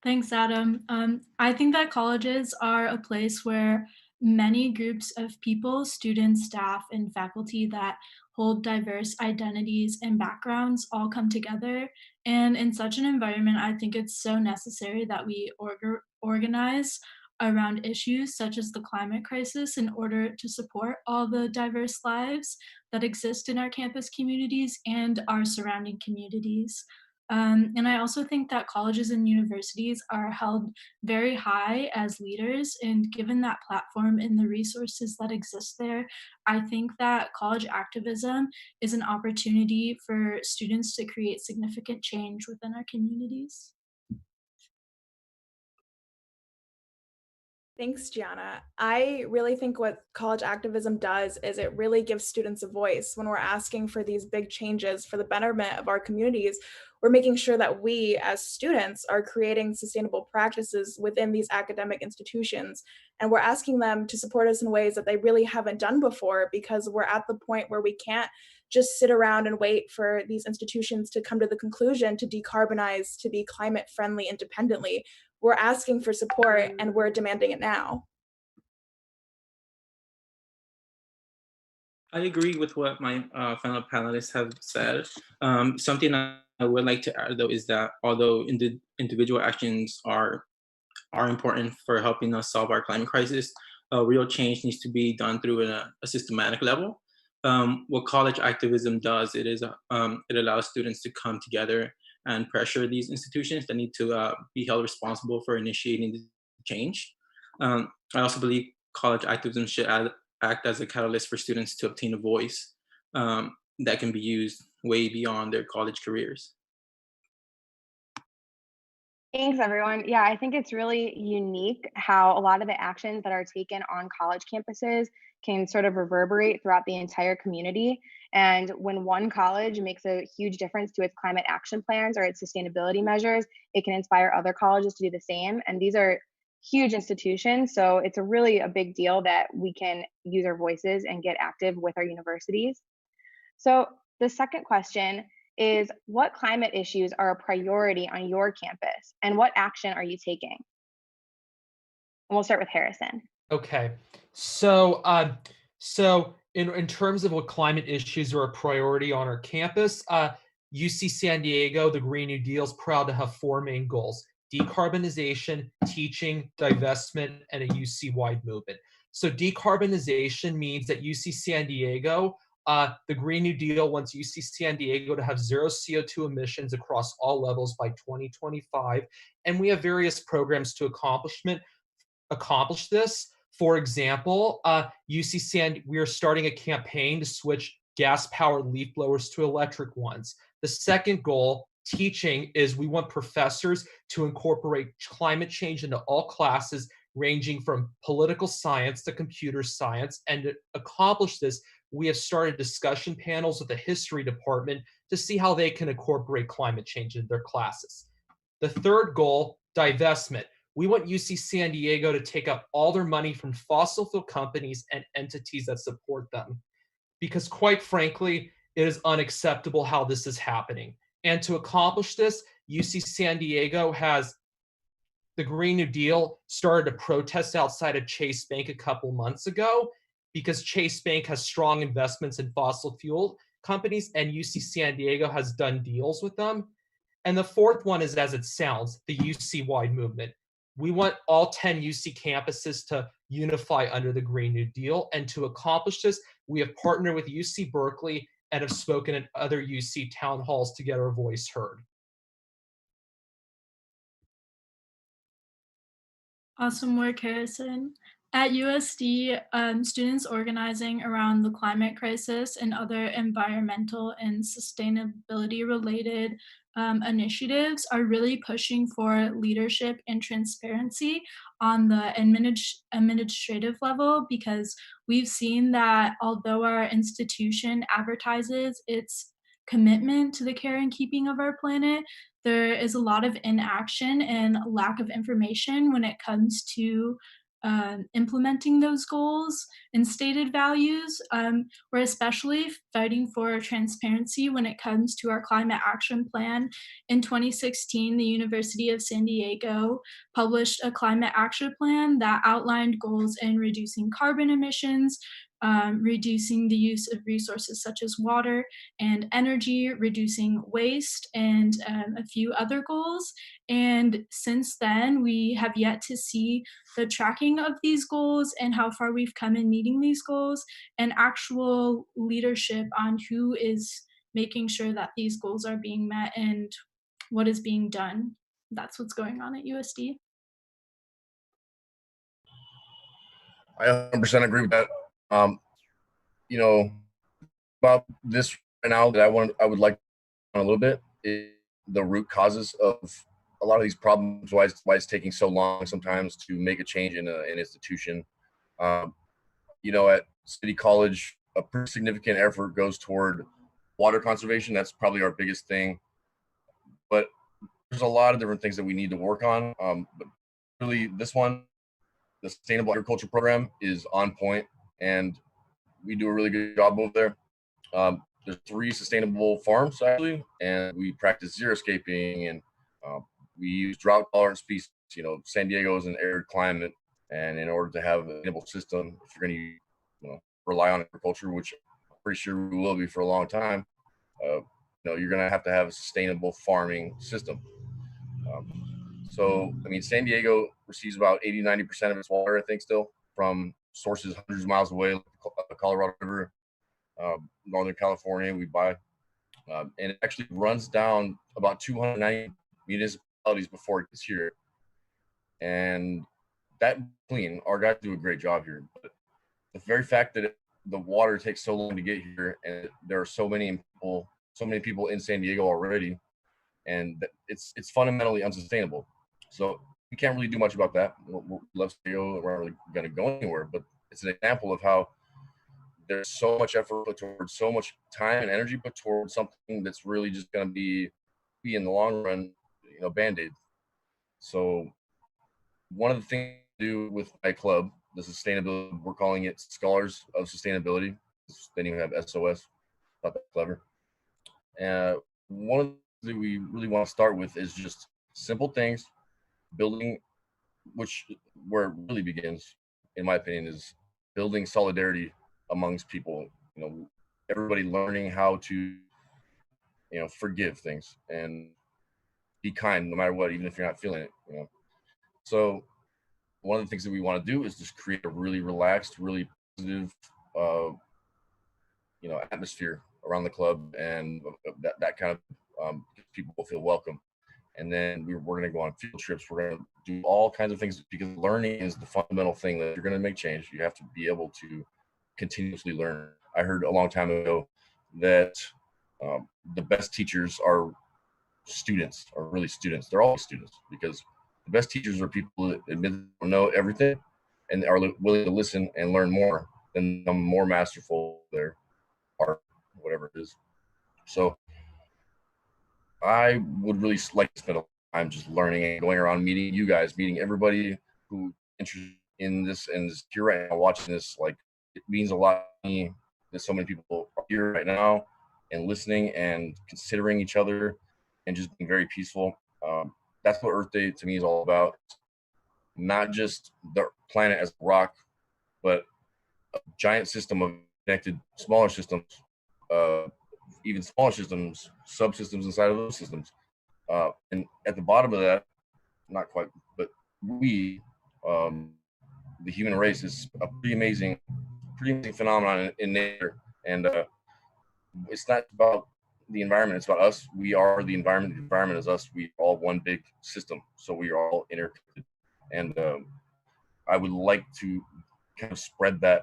Thanks, Adam. I think that colleges are a place where many groups of people, students, staff, and faculty that hold diverse identities and backgrounds all come together. And in such an environment, I think it's so necessary that we organize around issues such as the climate crisis in order to support all the diverse lives that exist in our campus communities and our surrounding communities. And I also think that colleges and universities are held very high as leaders, and given that platform and the resources that exist there, I think that college activism is an opportunity for students to create significant change within our communities. Thanks, Gianna. I really think what college activism does is it really gives students a voice. When we're asking for these big changes for the betterment of our communities, we're making sure that we as students are creating sustainable practices within these academic institutions. And we're asking them to support us in ways that they really haven't done before, because we're at the point where we can't just sit around and wait for these institutions to come to the conclusion to decarbonize, to be climate friendly independently. We're asking for support and we're demanding it now. I agree with what my fellow panelists have said. Something I would like to add, though, is that although individual actions are important for helping us solve our climate crisis, real change needs to be done through a systematic level. What college activism does, it allows students to come together and pressure these institutions that need to be held responsible for initiating the change. I also believe college activism should act as a catalyst for students to obtain a voice that can be used way beyond their college careers. Thanks, everyone. Yeah, I think it's really unique how a lot of the actions that are taken on college campuses can sort of reverberate throughout the entire community. And when one college makes a huge difference to its climate action plans or its sustainability measures, it can inspire other colleges to do the same. And these are huge institutions. So it's a big deal that we can use our voices and get active with our universities. So the second question is, what climate issues are a priority on your campus and what action are you taking? And we'll start with Harrison. Okay. So in terms of what climate issues are a priority on our campus, UC San Diego, the Green New Deal is proud to have four main goals: decarbonization, teaching, divestment, and a UC-wide movement. So decarbonization means that UC San Diego, the Green New Deal wants UC San Diego to have zero CO2 emissions across all levels by 2025, and we have various programs to accomplish this. For example, we are starting a campaign to switch gas-powered leaf blowers to electric ones. The second goal, teaching, is we want professors to incorporate climate change into all classes, ranging from political science to computer science. And to accomplish this, we have started discussion panels with the history department to see how they can incorporate climate change into their classes. The third goal, divestment. We want UC San Diego to take up all their money from fossil fuel companies and entities that support them. Because quite frankly, it is unacceptable how this is happening. And to accomplish this, UC San Diego has the Green New Deal started a protest outside of Chase Bank a couple months ago because Chase Bank has strong investments in fossil fuel companies and UC San Diego has done deals with them. And the fourth one is, as it sounds, the UC-wide movement. We want all 10 UC campuses to unify under the Green New Deal. And to accomplish this, we have partnered with UC Berkeley and have spoken at other UC town halls to get our voice heard. Awesome work, Harrison. At USD, students organizing around the climate crisis and other environmental and sustainability related initiatives are really pushing for leadership and transparency on the administrative level, because we've seen that although our institution advertises its commitment to the care and keeping of our planet, there is a lot of inaction and lack of information when it comes to implementing those goals and stated values. We're especially fighting for transparency when it comes to our climate action plan. In 2016, the University of San Diego published a climate action plan that outlined goals in reducing carbon emissions, reducing the use of resources such as water and energy, reducing waste, and a few other goals. And since then, we have yet to see the tracking of these goals and how far we've come in meeting these goals, and actual leadership on who is making sure that these goals are being met and what is being done. That's what's going on at USD. I 100% agree with that. You know, about this right now that I would like a little bit is the root causes of a lot of these problems, why it's taking so long sometimes to make a change in an institution. Um, at City College, a pretty significant effort goes toward water conservation. That's probably our biggest thing. But there's a lot of different things that we need to work on. But really, this one, the Sustainable Agriculture Program, is on point, and we do a really good job over there. There's 3 sustainable farms actually, and we practice xeriscaping, and we use drought tolerant species. San Diego is an arid climate, and in order to have a sustainable system, if you're going to rely on agriculture, which I'm pretty sure we will be for a long time, you're going to have a sustainable farming system. So, San Diego receives about 80-90% of its water, I think, still from sources hundreds of miles away, like the Colorado River, Northern California. We buy, and it actually runs down about 290 municipalities before it gets here. And that clean, our guys do a great job here. But the very fact that the water takes so long to get here, and there are so many people in San Diego already, and it's fundamentally unsustainable. So we can't really do much about that. We love San Diego. We're not really going to go anywhere, but it's an example of how there's so much effort put towards, so much time and energy put towards something that's really just going to be in the long run, Band-Aid. So one of the things I do with my club, the sustainability, we're calling it Scholars of Sustainability. They didn't even have SOS. Thought that clever. One of the things that we really want to start with is just simple things, building, where it really begins, in my opinion, is building solidarity amongst people. Everybody learning how to, forgive things and be kind no matter what, even if you're not feeling it. So one of the things that we want to do is just create a really relaxed, really positive, atmosphere around the club, and that kind of people feel welcome. And then we're going to go on field trips. We're going to do all kinds of things, because learning is the fundamental thing that you're going to make change. You have to be able to continuously learn. I heard a long time ago that the best teachers are students, are really students. They're always students, because the best teachers are people that admit they don't know everything and are willing to listen and learn more, and become more masterful of their art, whatever it is. So I would really like to spend a lot of time just learning and going around meeting you guys, meeting everybody who interested in this and is here right now watching this. Like, it means a lot to me that so many people are here right now and listening and considering each other and just being very peaceful. That's what Earth Day to me is all about. Not just the planet as a rock, but a giant system of connected smaller systems, even smaller systems, subsystems inside of those systems. And at the bottom of that, not quite, but we, the human race, is a pretty amazing phenomenon in nature. And it's not about the environment, it's about us. We are the environment. The environment is us. We are all one big system. So we are all interconnected. And I would like to kind of spread that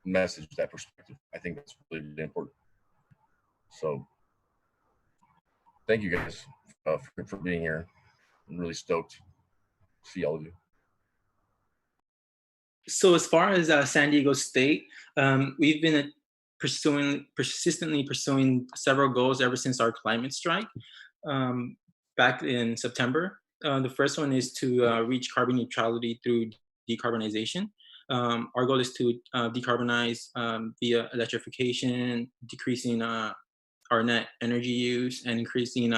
message, that perspective. I think that's really, really important. So thank you guys for being here. I'm really stoked to see all of you. So as far as San Diego State, we've been persistently pursuing several goals ever since our climate strike back in September. The first one is to reach carbon neutrality through decarbonization. Our goal is to decarbonize via electrification, decreasing our net energy use, and increasing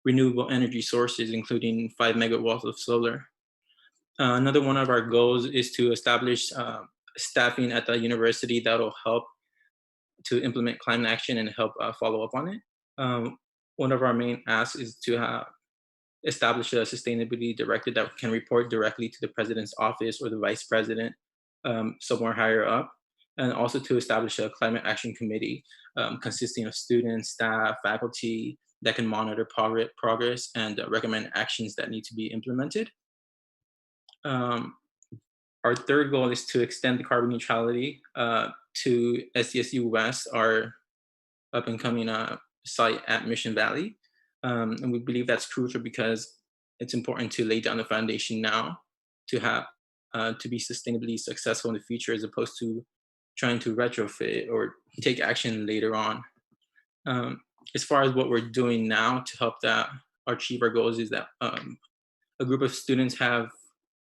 renewable energy sources, including 5 megawatts of solar. Another one of our goals is to establish staffing at the university that will help to implement climate action and help follow up on it. One of our main asks is to establish a sustainability director that can report directly to the president's office or the vice president, somewhere higher up, and also to establish a climate action committee consisting of students, staff, faculty that can monitor progress and recommend actions that need to be implemented. Our third goal is to extend the carbon neutrality to SDSU West, our up and coming site at Mission Valley. And we believe that's crucial because it's important to lay down the foundation now to have to be sustainably successful in the future, as opposed to trying to retrofit or take action later on. As far as what we're doing now to help that achieve our goals, is that a group of students have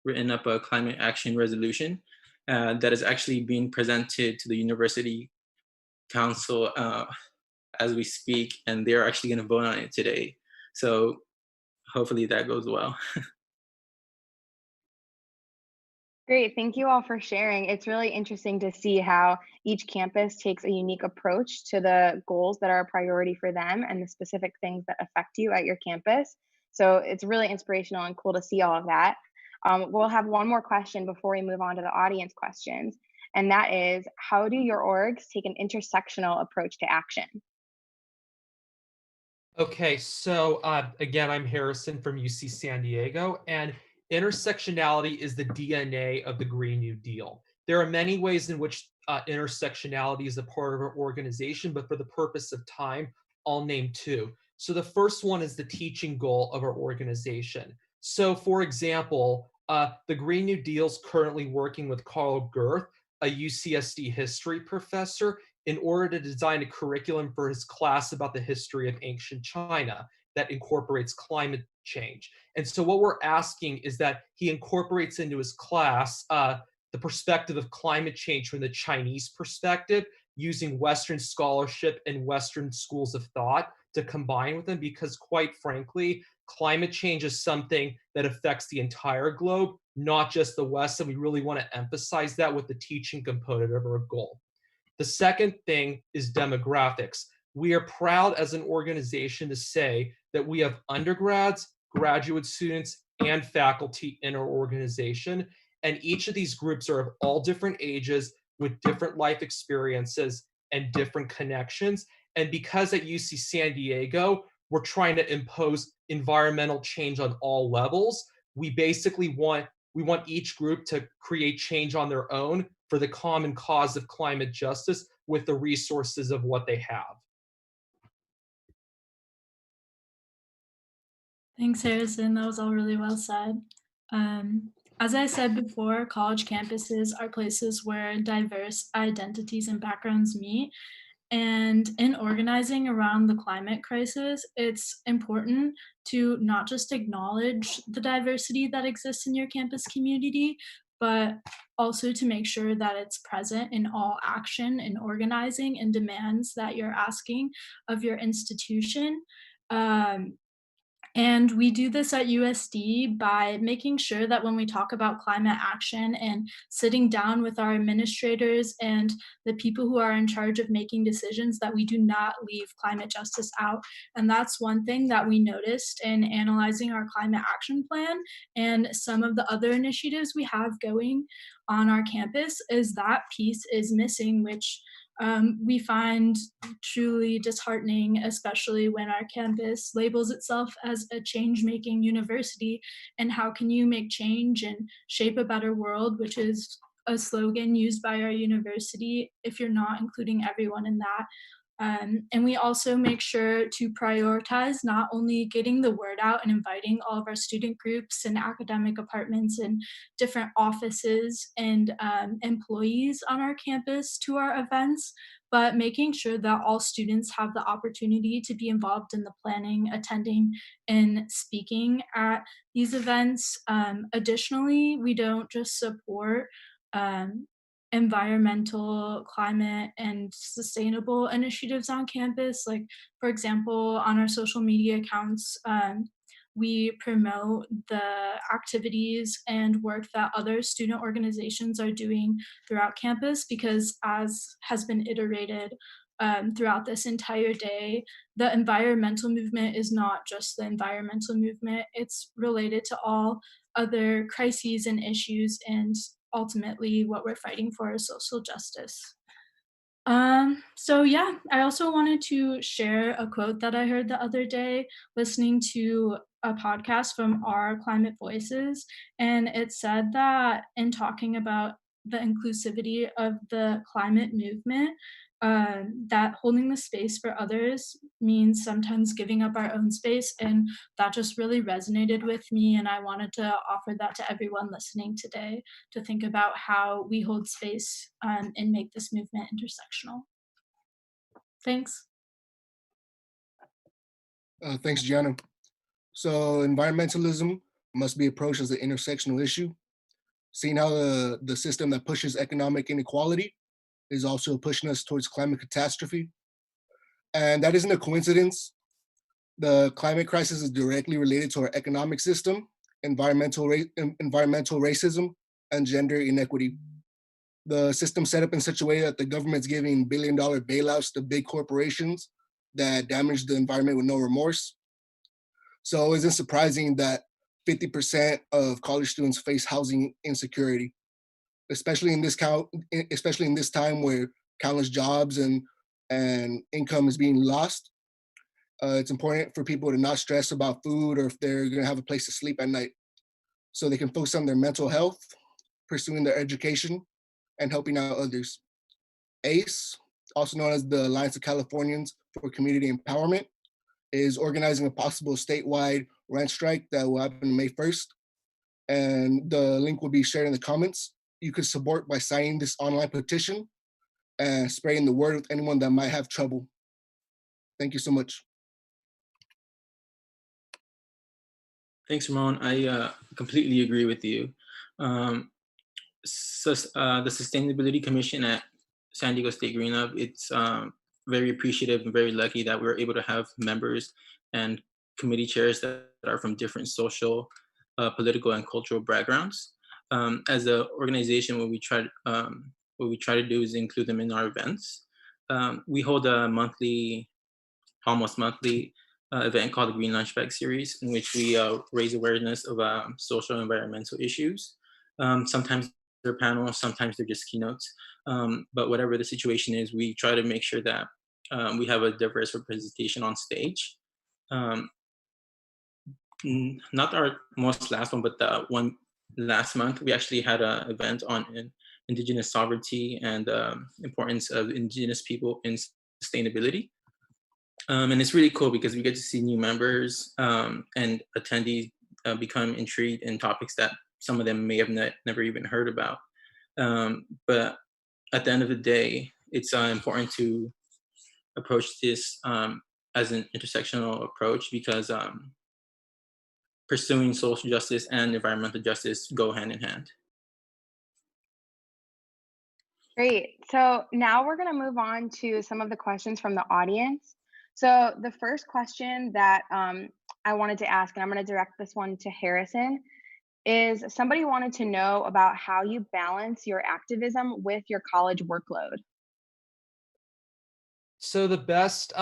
written up a climate action resolution that is actually being presented to the university council as we speak, and they're actually going to vote on it today. So hopefully that goes well. Great. Thank you all for sharing. It's really interesting to see how each campus takes a unique approach to the goals that are a priority for them and the specific things that affect you at your campus. So it's really inspirational and cool to see all of that. We'll have one more question before we move on to the audience questions. And that is, how do your orgs take an intersectional approach to action? Okay, so again, I'm Harrison from UC San Diego, and intersectionality is the DNA of the Green New Deal. There are many ways in which intersectionality is a part of our organization, but for the purpose of time, I'll name two. So the first one is the teaching goal of our organization. So for example, the Green New Deal is currently working with Carl Girth, a UCSD history professor, in order to design a curriculum for his class about the history of ancient China that incorporates climate change. And so what we're asking is that he incorporates into his class the perspective of climate change from the Chinese perspective, using Western scholarship and Western schools of thought to combine with them, because quite frankly, climate change is something that affects the entire globe, not just the West, and we really want to emphasize that with the teaching component of our goal. The second thing is demographics. We are proud as an organization to say that we have undergrads, graduate students, and faculty in our organization. And each of these groups are of all different ages with different life experiences and different connections. And because at UC San Diego, we're trying to impose environmental change on all levels, we basically want each group to create change on their own for the common cause of climate justice with the resources of what they have. Thanks, Harrison. That was all really well said. As I said before, college campuses are places where diverse identities and backgrounds meet. And in organizing around the climate crisis, it's important to not just acknowledge the diversity that exists in your campus community, but also to make sure that it's present in all action and organizing and demands that you're asking of your institution. And we do this at USD by making sure that when we talk about climate action and sitting down with our administrators and the people who are in charge of making decisions, that we do not leave climate justice out. And that's one thing that we noticed in analyzing our climate action plan and some of the other initiatives we have going on our campus, is that piece is missing, which we find truly disheartening, especially when our campus labels itself as a change-making university. And how can you make change and shape a better world, which is a slogan used by our university, if you're not including everyone in that? And we also make sure to prioritize not only getting the word out and inviting all of our student groups and academic apartments and different offices and employees on our campus to our events, but making sure that all students have the opportunity to be involved in the planning, attending, and speaking at these events. Additionally, we don't just support environmental, climate, and sustainable initiatives on campus. Like, for example, on our social media accounts, we promote the activities and work that other student organizations are doing throughout campus, because as has been iterated throughout this entire day, the environmental movement is not just the environmental movement, it's related to all other crises and issues, and ultimately what we're fighting for is social justice. So yeah, I also wanted to share a quote that I heard the other day listening to a podcast from Our Climate Voices, and it said that in talking about the inclusivity of the climate movement, that holding the space for others means sometimes giving up our own space. And that just really resonated with me. And I wanted to offer that to everyone listening today to think about how we hold space and make this movement intersectional. Thanks. Thanks, Gianna. So environmentalism must be approached as an intersectional issue, seeing how the system that pushes economic inequality is also pushing us towards climate catastrophe. And that isn't a coincidence. The climate crisis is directly related to our economic system, environmental racism, and gender inequity. The system set up in such a way that the government's giving billion-dollar bailouts to big corporations that damage the environment with no remorse. So it isn't surprising that 50% of college students face housing insecurity, especially in this time where countless jobs and income is being lost. It's important for people to not stress about food or if they're going to have a place to sleep at night, so they can focus on their mental health, pursuing their education, and helping out others. ACE, also known as the Alliance of Californians for Community Empowerment, is organizing a possible statewide rent strike that will happen May 1st. And the link will be shared in the comments. You can support by signing this online petition and spreading the word with anyone that might have trouble. Thank you so much. Thanks, Ramon. I completely agree with you. The Sustainability Commission at San Diego State Green Lab, it's very appreciative and very lucky that we're able to have members and committee chairs that are from different social, political, and cultural backgrounds. As an organization, what we try to do is include them in our events. We hold a almost monthly event called the Green Lunch Bag Series, in which we raise awareness of social and environmental issues. Sometimes they're panels, sometimes they're just keynotes. But whatever the situation is, we try to make sure that we have a diverse representation on stage. Not our most last one, but the one last month, we actually had an event on Indigenous sovereignty and importance of Indigenous people in sustainability. And it's really cool because we get to see new members and attendees become intrigued in topics that some of them may have never even heard about. But at the end of the day, it's important to approach this as an intersectional approach because pursuing social justice and environmental justice go hand in hand. Great. So now we're going to move on to some of the questions from the audience. So the first question that I wanted to ask, and I'm going to direct this one to Harrison, is somebody wanted to know about how you balance your activism with your college workload. So the best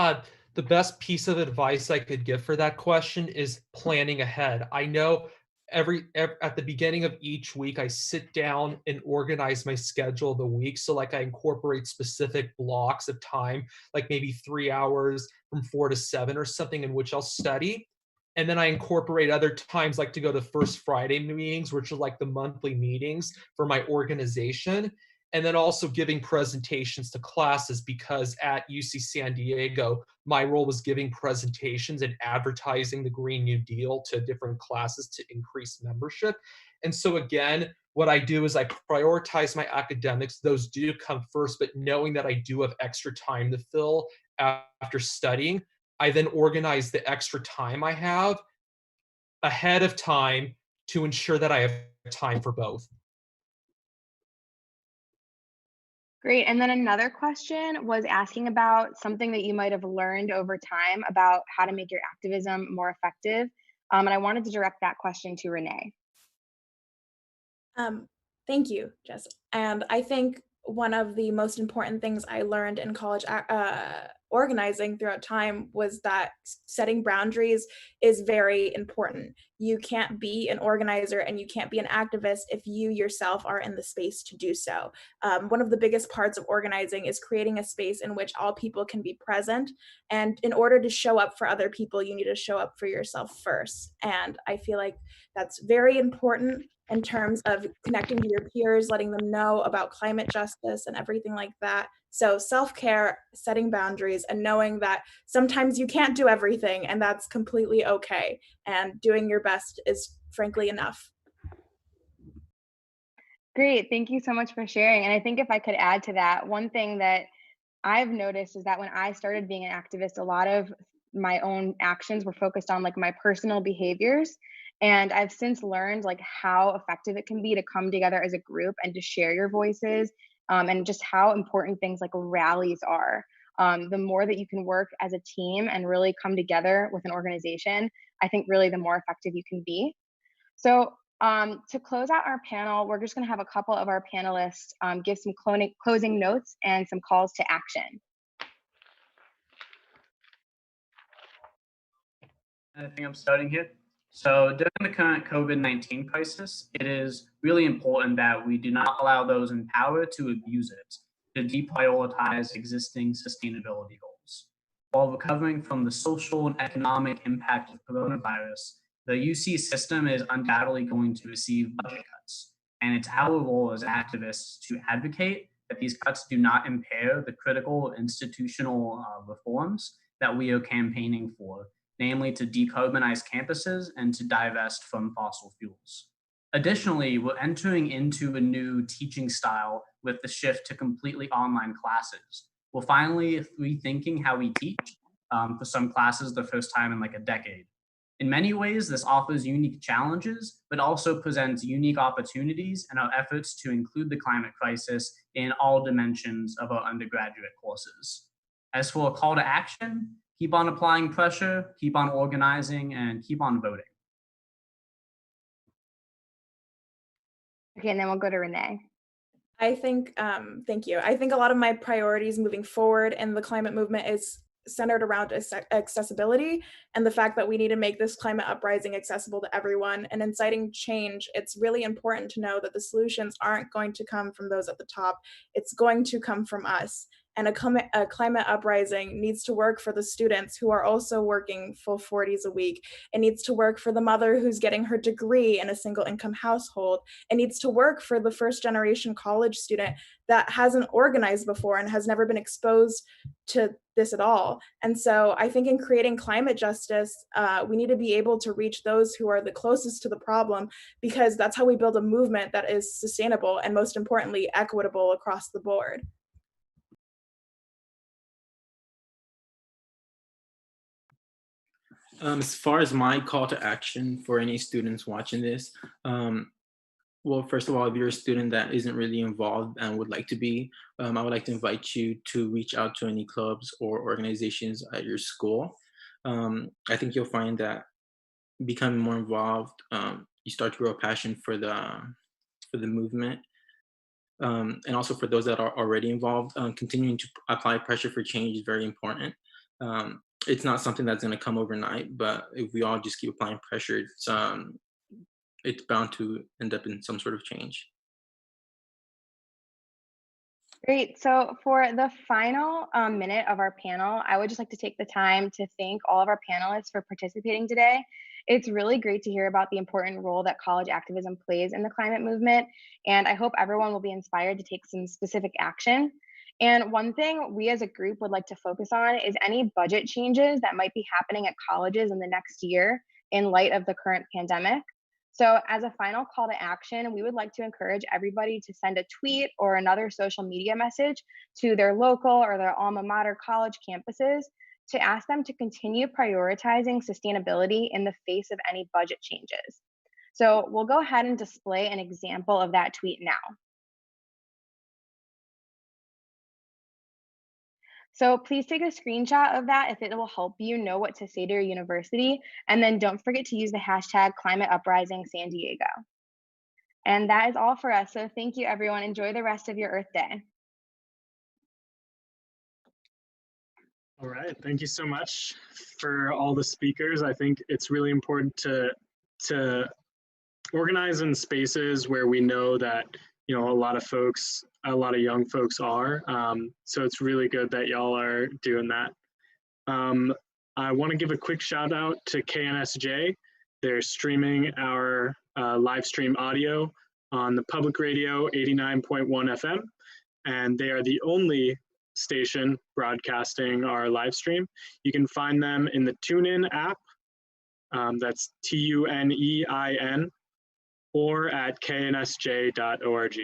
piece of advice I could give for that question is planning ahead. I know at the beginning of each week I sit down and organize my schedule of the week, so like I incorporate specific blocks of time, like maybe 3 hours from 4 to 7 or something, in which I'll study. And then I incorporate other times, like to go to First Friday meetings, which are like the monthly meetings for my organization. And then also giving presentations to classes, because at UC San Diego, my role was giving presentations and advertising the Green New Deal to different classes to increase membership. And so again, what I do is I prioritize my academics. Those do come first, but knowing that I do have extra time to fill after studying, I then organize the extra time I have ahead of time to ensure that I have time for both. Great. And then another question was asking about something that you might have learned over time about how to make your activism more effective. And I wanted to direct that question to Renee. Thank you, Jess. And I think one of the most important things I learned in college organizing throughout time was that setting boundaries is very important. you can't be an organizer and you can't be an activist if you yourself are in the space to do so. One of the biggest parts of organizing is creating a space in which all people can be present. And in order to show up for other people, you need to show up for yourself first. And I feel like that's very important in terms of connecting to your peers, letting them know about climate justice and everything like that. So self-care, setting boundaries, and knowing that sometimes you can't do everything, and that's completely okay. And doing your best is frankly enough. Great. Thank you so much for sharing. And I think if I could add to that, one thing that I've noticed is that when I started being an activist, a lot of my own actions were focused on like my personal behaviors. And I've since learned like how effective it can be to come together as a group and to share your voices, and just how important things like rallies are. The more that you can work as a team and really come together with an organization, I think really the more effective you can be. So to close out our panel, we're just going to have a couple of our panelists give some closing notes and some calls to action. I think I'm starting here. So during the current COVID-19 crisis, it is really important that we do not allow those in power to abuse it, to deprioritize existing sustainability goals. While recovering from the social and economic impact of coronavirus, the UC system is undoubtedly going to receive budget cuts, and it's our role as activists to advocate that these cuts do not impair the critical institutional reforms that we are campaigning for, namely to decarbonize campuses and to divest from fossil fuels. Additionally, we're entering into a new teaching style with the shift to completely online classes. We're finally rethinking how we teach for some classes the first time in like a decade. In many ways, this offers unique challenges, but also presents unique opportunities in our efforts to include the climate crisis in all dimensions of our undergraduate courses. As for a call to action, keep on applying pressure, keep on organizing, and keep on voting. Okay, and then we'll go to Renee. I think, thank you. I think a lot of my priorities moving forward in the climate movement is centered around accessibility and the fact that we need to make this climate uprising accessible to everyone. And inciting change, it's really important to know that the solutions aren't going to come from those at the top. It's going to come from us. And a climate uprising needs to work for the students who are also working full 40s a week. It needs to work for the mother who's getting her degree in a single income household. It needs to work for the first generation college student that hasn't organized before and has never been exposed to this at all. And so I think in creating climate justice, we need to be able to reach those who are the closest to the problem, because that's how we build a movement that is sustainable and, most importantly, equitable across the board. As far as my call to action for any students watching this, well, first of all, if you're a student that isn't really involved and would like to be, I would like to invite you to reach out to any clubs or organizations at your school. I think you'll find that becoming more involved, you start to grow a passion for the movement. And also for those that are already involved, continuing to apply pressure for change is very important. It's not something that's going to come overnight, but if we all just keep applying pressure, it's bound to end up in some sort of change. Great. So for the final minute of our panel, I would just like to take the time to thank all of our panelists for participating today. It's really great to hear about the important role that college activism plays in the climate movement, and I hope everyone will be inspired to take some specific action. And one thing we as a group would like to focus on is any budget changes that might be happening at colleges in the next year in light of the current pandemic. So as a final call to action, we would like to encourage everybody to send a tweet or another social media message to their local or their alma mater college campuses to ask them to continue prioritizing sustainability in the face of any budget changes. So we'll go ahead and display an example of that tweet now. So please take a screenshot of that if it will help you know what to say to your university. And then don't forget to use the hashtag #ClimateUprisingSan Diego. And that is all for us. So thank you, everyone. Enjoy the rest of your Earth Day. All right, thank you so much for all the speakers. I think it's really important to to organize in spaces where we know that, a lot of young folks are. So it's really good that y'all are doing that. I want to give a quick shout out to KNSJ. They're streaming our live stream audio on the public radio 89.1 FM, and they are the only station broadcasting our live stream. You can find them in the TuneIn app, that's TUNEIN, or at knsj.org.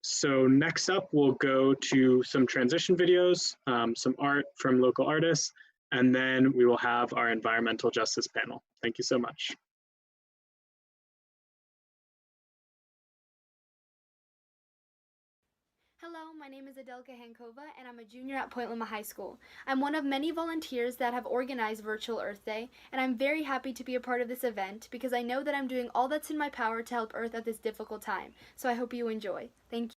So next up, we'll go to some transition videos, some art from local artists, and then we will have our environmental justice panel. Thank you so much. Hello, my name is Adelka Hankova, and I'm a junior at Point Loma High School. I'm one of many volunteers that have organized Virtual Earth Day, and I'm very happy to be a part of this event because I know that I'm doing all that's in my power to help Earth at this difficult time. So I hope you enjoy. Thank you.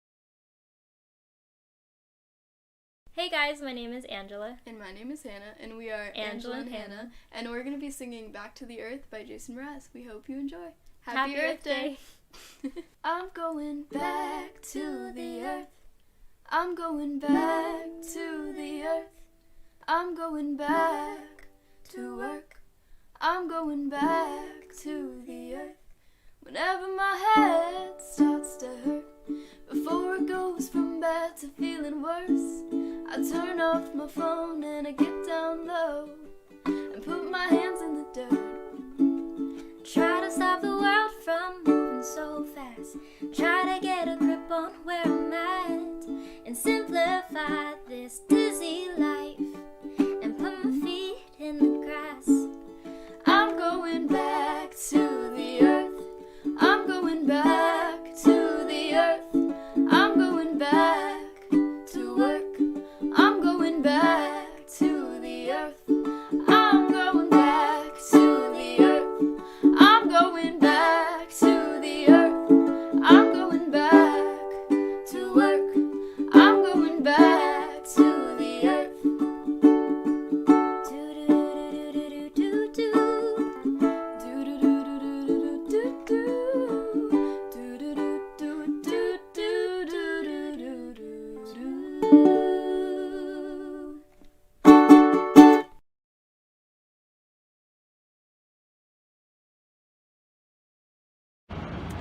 Hey guys, my name is Angela. And my name is Hannah, and we are Angela and Hannah. And we're going to be singing Back to the Earth by Jason Mraz. We hope you enjoy. Happy Earth Day! I'm going back to the earth. I'm going back to the earth. I'm going back to work. I'm going back to the earth. Whenever my head starts to hurt, before it goes from bad to feeling worse, I turn off my phone and I get down low and put my hands in the dirt. Try to stop the world from moving so fast. Try to get a grip on where I'm at and simplify this dizzy life and put my feet in the grass. I'm going back to the earth. I'm going back to the earth. I'm going back to work. I'm going back to the earth. I'm going back to the earth. I'm going back to the earth. I'm going back to work. I'm going back to the earth.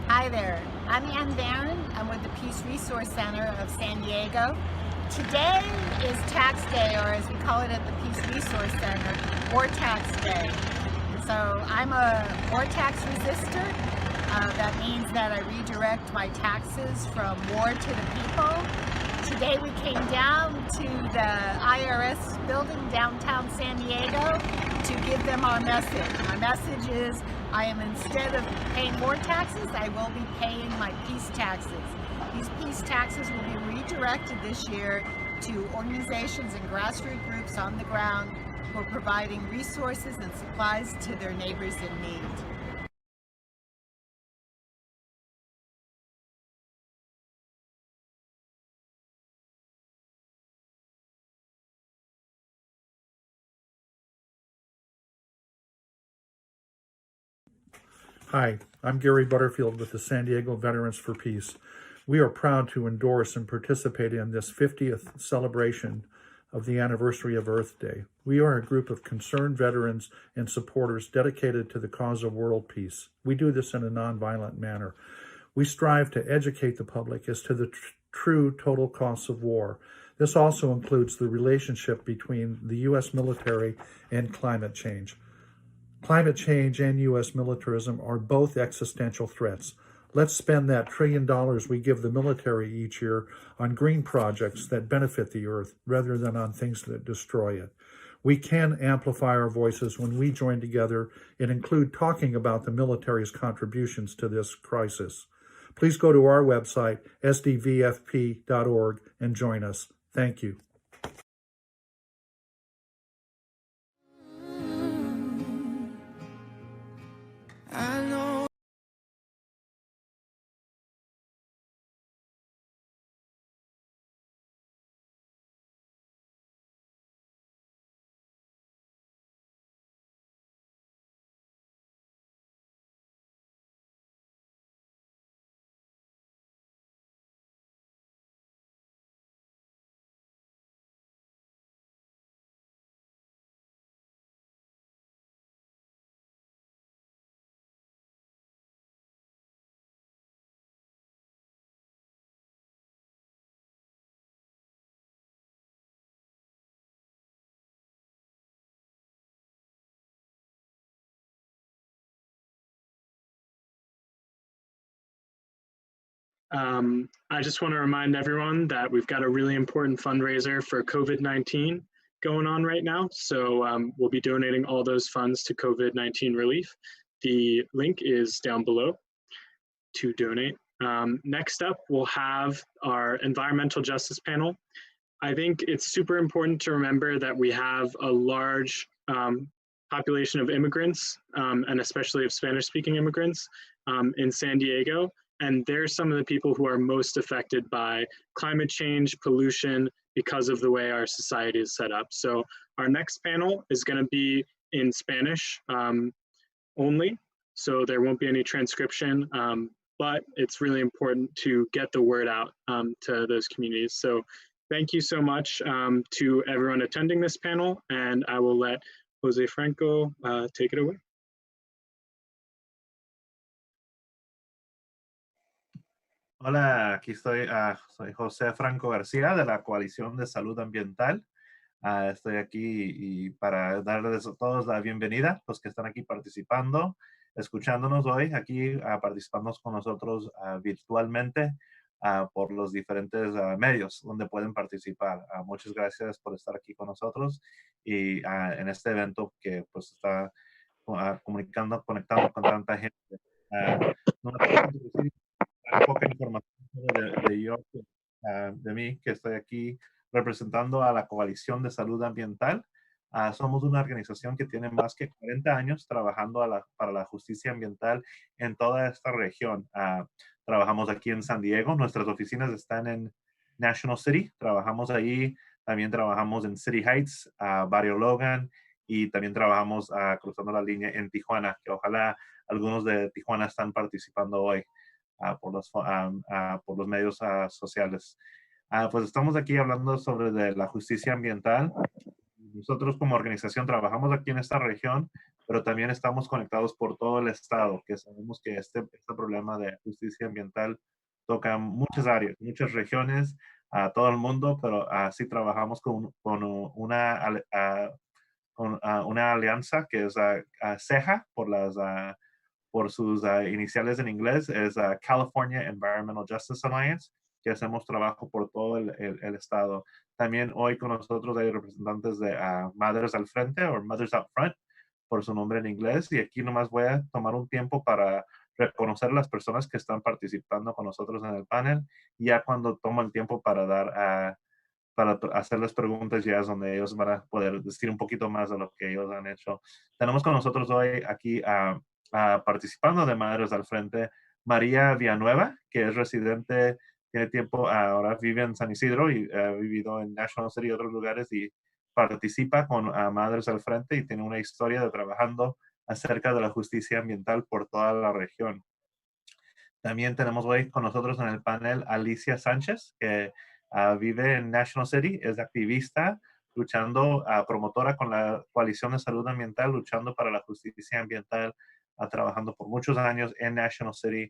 Hi there, I'm Ann Barron. I'm with the Peace Resource Center of San Diego. Today is Tax Day, or as we call it at the Peace Resource Center, War Tax Day. So I'm a war tax resistor. That means that I redirect my taxes from war to the people. Today we came down to the IRS building downtown San Diego to give them our message. My message is, instead of paying more taxes, I will be paying my peace taxes. These peace taxes will be redirected this year to organizations and grassroots groups on the ground who are providing resources and supplies to their neighbors in need. Hi, I'm Gary Butterfield with the San Diego Veterans for Peace. We are proud to endorse and participate in this 50th celebration of the anniversary of Earth Day. We are a group of concerned veterans and supporters dedicated to the cause of world peace. We do this in a nonviolent manner. We strive to educate the public as to the true total costs of war. This also includes the relationship between the U.S. military and climate change. Climate change and U.S. militarism are both existential threats. Let's spend that $1 trillion we give the military each year on green projects that benefit the earth rather than on things that destroy it. We can amplify our voices when we join together and include talking about the military's contributions to this crisis. Please go to our website, sdvfp.org, and join us. Thank you. I just want to remind everyone that we've got a really important fundraiser for COVID-19 going on right now. So we'll be donating all those funds to COVID-19 relief. The link is down below to donate. Next up, we'll have our environmental justice panel. I think it's super important to remember that we have a large population of immigrants, and especially of Spanish-speaking immigrants in San Diego. And they're some of the people who are most affected by climate change, pollution, because of the way our society is set up. So our next panel is going to be in Spanish only. So there won't be any transcription, but it's really important to get the word out to those communities. So thank you so much to everyone attending this panel, and I will let Jose Franco take it away. Hola, aquí estoy, soy José Franco García de la Coalición de Salud Ambiental. Estoy aquí y para darles a todos la bienvenida, los que están aquí participando, escuchándonos hoy, aquí participando con nosotros virtualmente por los diferentes medios donde pueden participar. Muchas gracias por estar aquí con nosotros y en este evento que pues está conectando con tanta gente. No poca información de mí, que estoy aquí representando a la Coalición de Salud Ambiental. Somos una organización que tiene más que 40 años trabajando para la justicia ambiental en toda esta región. Trabajamos aquí en San Diego, nuestras oficinas están en National City, trabajamos allí, también trabajamos en City Heights, Barrio Logan, y también trabajamos cruzando la línea en Tijuana, que ojalá algunos de Tijuana están participando hoy. Por los medios sociales. Pues estamos aquí hablando sobre la justicia ambiental. Nosotros como organización trabajamos aquí en esta región, pero también estamos conectados por todo el estado, que sabemos que este problema de justicia ambiental toca muchas áreas, muchas regiones, a todo el mundo, pero así trabajamos con una alianza que es CEJA por sus iniciales en inglés, es California Environmental Justice Alliance, que hacemos trabajo por todo el estado. También hoy con nosotros hay representantes de Mothers al Frente o Mothers Up Front, por su nombre en inglés, y aquí nomás voy a tomar un tiempo para reconocer a las personas que están participando con nosotros en el panel, y ya cuando tomo el tiempo para hacerles preguntas, ya es donde ellos van a poder decir un poquito más de lo que ellos han hecho. Tenemos con nosotros hoy aquí participando de Madres al Frente, María Villanueva, que es residente, tiene tiempo, ahora vive en San Isidro y ha vivido en National City y otros lugares y participa con Madres al Frente y tiene una historia de trabajando acerca de la justicia ambiental por toda la región. También tenemos hoy con nosotros en el panel Alicia Sánchez, que vive en National City, es activista, luchando, promotora con la Coalición de Salud Ambiental, luchando para la justicia ambiental, trabajando por muchos años en National City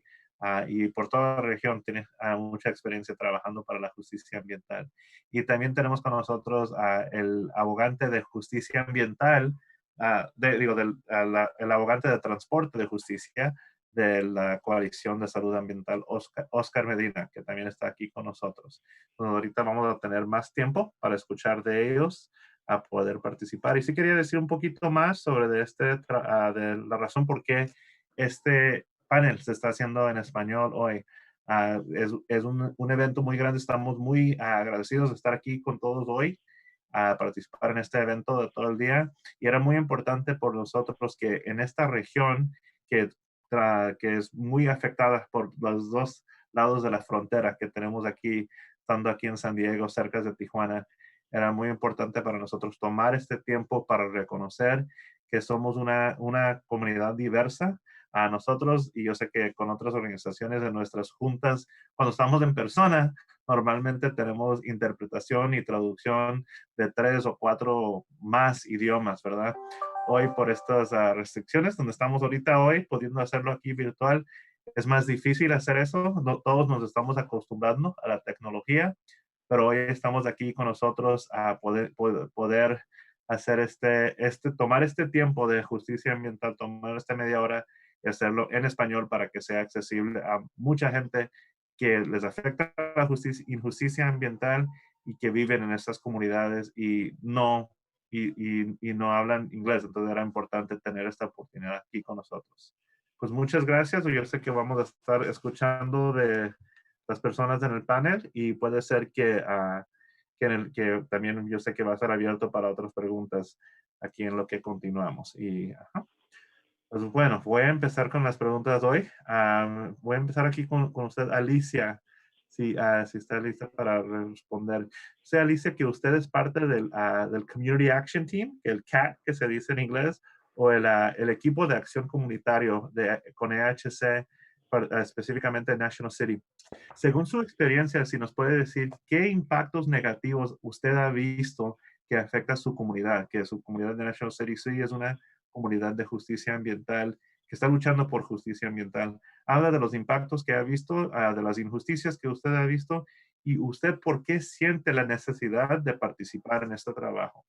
y por toda la región. Tiene mucha experiencia trabajando para la justicia ambiental. Y también tenemos con nosotros el abogante de justicia ambiental, el abogante de transporte de justicia de la Coalición de Salud Ambiental, Oscar Medina, que también está aquí con nosotros. Entonces, ahorita vamos a tener más tiempo para escuchar de ellos, a poder participar. Y sí quería decir un poquito más sobre de la razón por qué este panel se está haciendo en español hoy. Es un evento muy grande. Estamos muy agradecidos de estar aquí con todos hoy, a participar en este evento de todo el día. Y era muy importante por nosotros que en esta región que es muy afectada por los dos lados de la frontera que tenemos aquí, estando aquí en San Diego, cerca de Tijuana, era muy importante para nosotros tomar este tiempo para reconocer que somos una comunidad diversa. A nosotros, y yo sé que con otras organizaciones en nuestras juntas, cuando estamos en persona, normalmente tenemos interpretación y traducción de 3 o 4 más idiomas, ¿verdad? Hoy por estas restricciones donde estamos ahorita hoy, pudiendo hacerlo aquí virtual, es más difícil hacer eso. No, todos nos estamos acostumbrando a la tecnología, pero hoy estamos aquí con nosotros a poder hacer tomar este tiempo de justicia ambiental, tomar esta media hora y hacerlo en español para que sea accesible a mucha gente que les afecta la injusticia ambiental y que viven en estas comunidades y no hablan inglés. Entonces era importante tener esta oportunidad aquí con nosotros. Pues muchas gracias. Yo sé que vamos a estar escuchando de las personas en el panel y puede ser que también yo sé que va a estar abierto para otras preguntas aquí en lo que continuamos. Pues bueno, voy a empezar con las preguntas hoy. Voy a empezar aquí con usted, Alicia, si está lista para responder. Sé, Alicia, que usted es parte del Community Action Team, el CAT, que se dice en inglés, o el equipo de acción comunitario con EHC, específicamente National City. Según su experiencia, si nos puede decir qué impactos negativos usted ha visto que afecta a su comunidad, que su comunidad de National City sí es una comunidad de justicia ambiental que está luchando por justicia ambiental. Habla de los impactos que ha visto, de las injusticias que usted ha visto y usted por qué siente la necesidad de participar en este trabajo.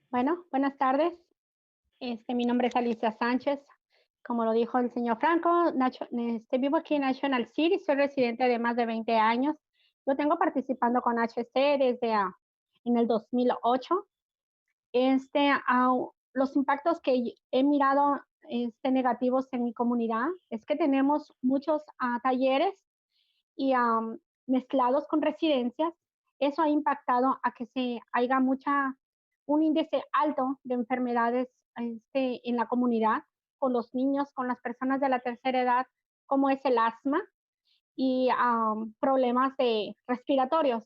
Bueno, buenas tardes. Mi nombre es Alicia Sánchez. Como lo dijo el señor Franco, vivo aquí en National City, soy residente de más de 20 años. Yo tengo participando con HC desde en el 2008. Los impactos que he mirado negativos en mi comunidad es que tenemos muchos talleres y mezclados con residencias. Eso ha impactado a que se haya un índice alto de enfermedades en la comunidad, con los niños, con las personas de la tercera edad, como es el asma y problemas respiratorios.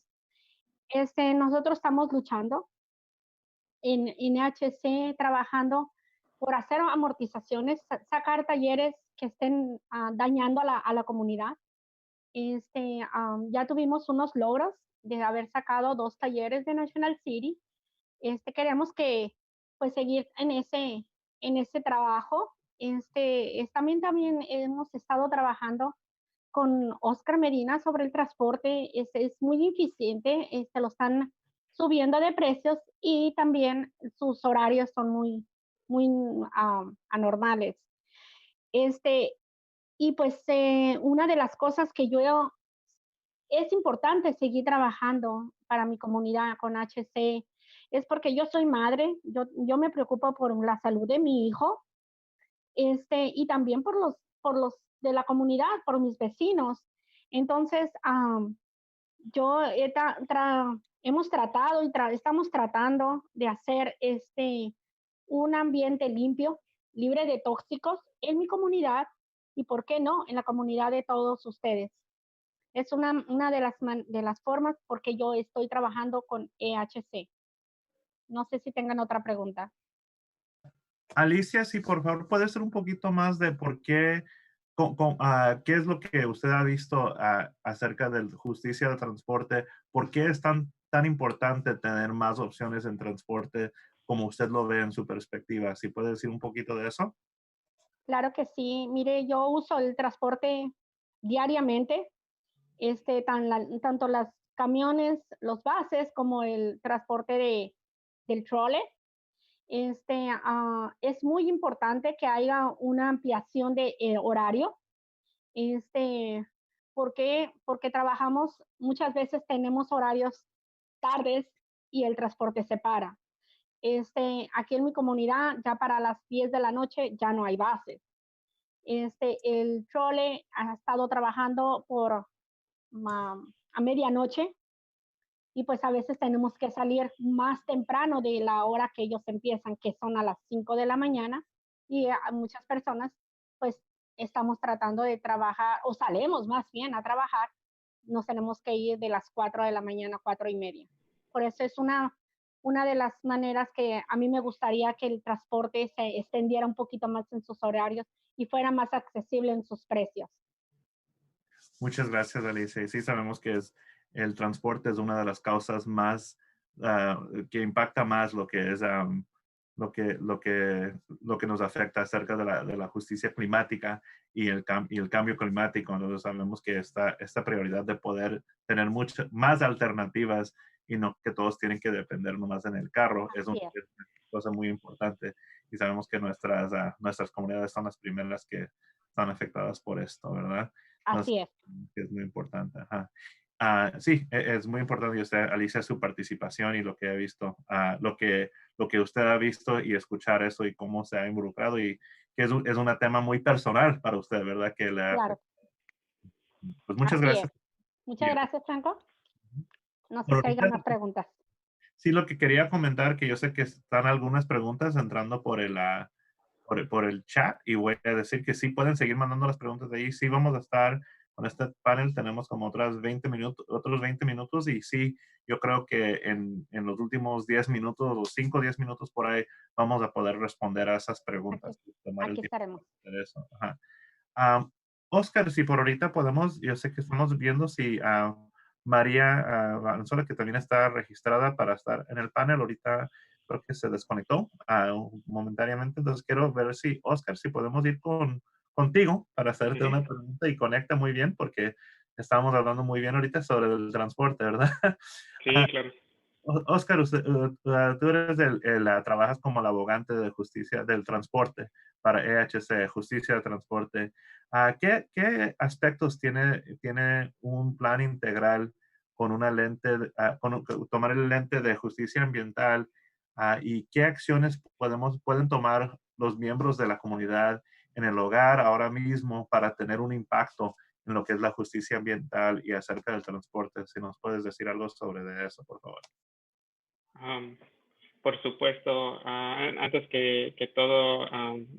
Nosotros estamos luchando en HC, trabajando por hacer amortizaciones, sacar talleres que estén dañando a la comunidad. Ya tuvimos unos logros de haber sacado 2 talleres de National City. Queremos pues seguir en ese trabajo. También hemos estado trabajando con Oscar Medina sobre el transporte. Es muy eficiente, lo están subiendo de precios y también sus horarios son muy anormales. Y pues una de las cosas que es importante seguir trabajando para mi comunidad con HC, es porque yo soy madre, yo me preocupo por la salud de mi hijo, y también por los de la comunidad, por mis vecinos. Entonces, hemos tratado y estamos tratando de hacer un ambiente limpio, libre de tóxicos en mi comunidad y, ¿por qué no?, en la comunidad de todos ustedes. Es una de las formas porque yo estoy trabajando con EHC. No sé si tengan otra pregunta. Alicia, si por favor puede ser un poquito más de por qué, qué es lo que usted ha visto acerca de justicia de transporte, por qué es tan importante tener más opciones en transporte como usted lo ve en su perspectiva. Si puede decir un poquito de eso. Claro que sí. Mire, yo uso el transporte diariamente, tanto los camiones, los buses, como el transporte del trolley. Es muy importante que haya una ampliación de horario. ¿Por qué? Porque trabajamos, muchas veces tenemos horarios tardes y el transporte se para. Aquí en mi comunidad, ya para las 10 de la noche ya no hay bases. El trolley ha estado trabajando a medianoche y pues a veces tenemos que salir más temprano de la hora que ellos empiezan, que son a las 5 de la mañana, y a muchas personas pues estamos tratando de trabajar, o salimos más bien a trabajar, nos tenemos que ir de las 4 de la mañana, 4:30. Por eso es una de las maneras que a mí me gustaría que el transporte se extendiera un poquito más en sus horarios y fuera más accesible en sus precios. Muchas gracias, Alicia. Y sí, sabemos que el transporte es una de las causas más que impacta más lo que es lo que nos afecta acerca de la justicia climática y el cambio climático. Nosotros sabemos que esta prioridad de poder tener muchas más alternativas y no que todos tienen que depender nomás en el carro es una cosa muy importante. Y sabemos que nuestras comunidades son las primeras que están afectadas por esto, ¿verdad? Así es. Que es muy importante. Ajá. Sí, es muy importante, usted, Alicia, su participación y lo que he visto, lo que usted ha visto y escuchar eso y cómo se ha involucrado y que es un tema muy personal para usted, ¿verdad? Que le Claro, pues muchas así es. gracias. Muchas gracias, Franco. No sé Por si hay ahorita, más preguntas. sí, lo que quería comentar, que yo sé que están algunas preguntas entrando por el chat y voy a decir que sí pueden seguir mandando las preguntas de ahí. Sí vamos a estar con este panel, tenemos como otros 20 minutos y sí, yo creo que en los últimos 10 minutos o 5 o 10 minutos por ahí vamos a poder responder a esas preguntas. Tomar el Aquí tiempo estaremos. para hacer eso. Ajá. Oscar, si por ahorita podemos, yo sé que estamos viendo si María Valenzuela, que también está registrada para estar en el panel, ahorita creo que se desconectó momentáneamente, entonces quiero ver si, Oscar, si podemos ir contigo para hacerte una pregunta y conecta muy bien, porque estábamos hablando muy bien ahorita sobre el transporte, ¿verdad? Sí, claro. Oscar, tú eres trabajas como el abogante de justicia del transporte para EHC, Justicia de Transporte. ¿Qué aspectos tiene un plan integral con una lente, tomar el lente de justicia ambiental y qué acciones pueden tomar los miembros de la comunidad en el hogar ahora mismo para tener un impacto en lo que es la justicia ambiental y acerca del transporte? Si nos puedes decir algo sobre eso, por favor. Por supuesto, antes que todo,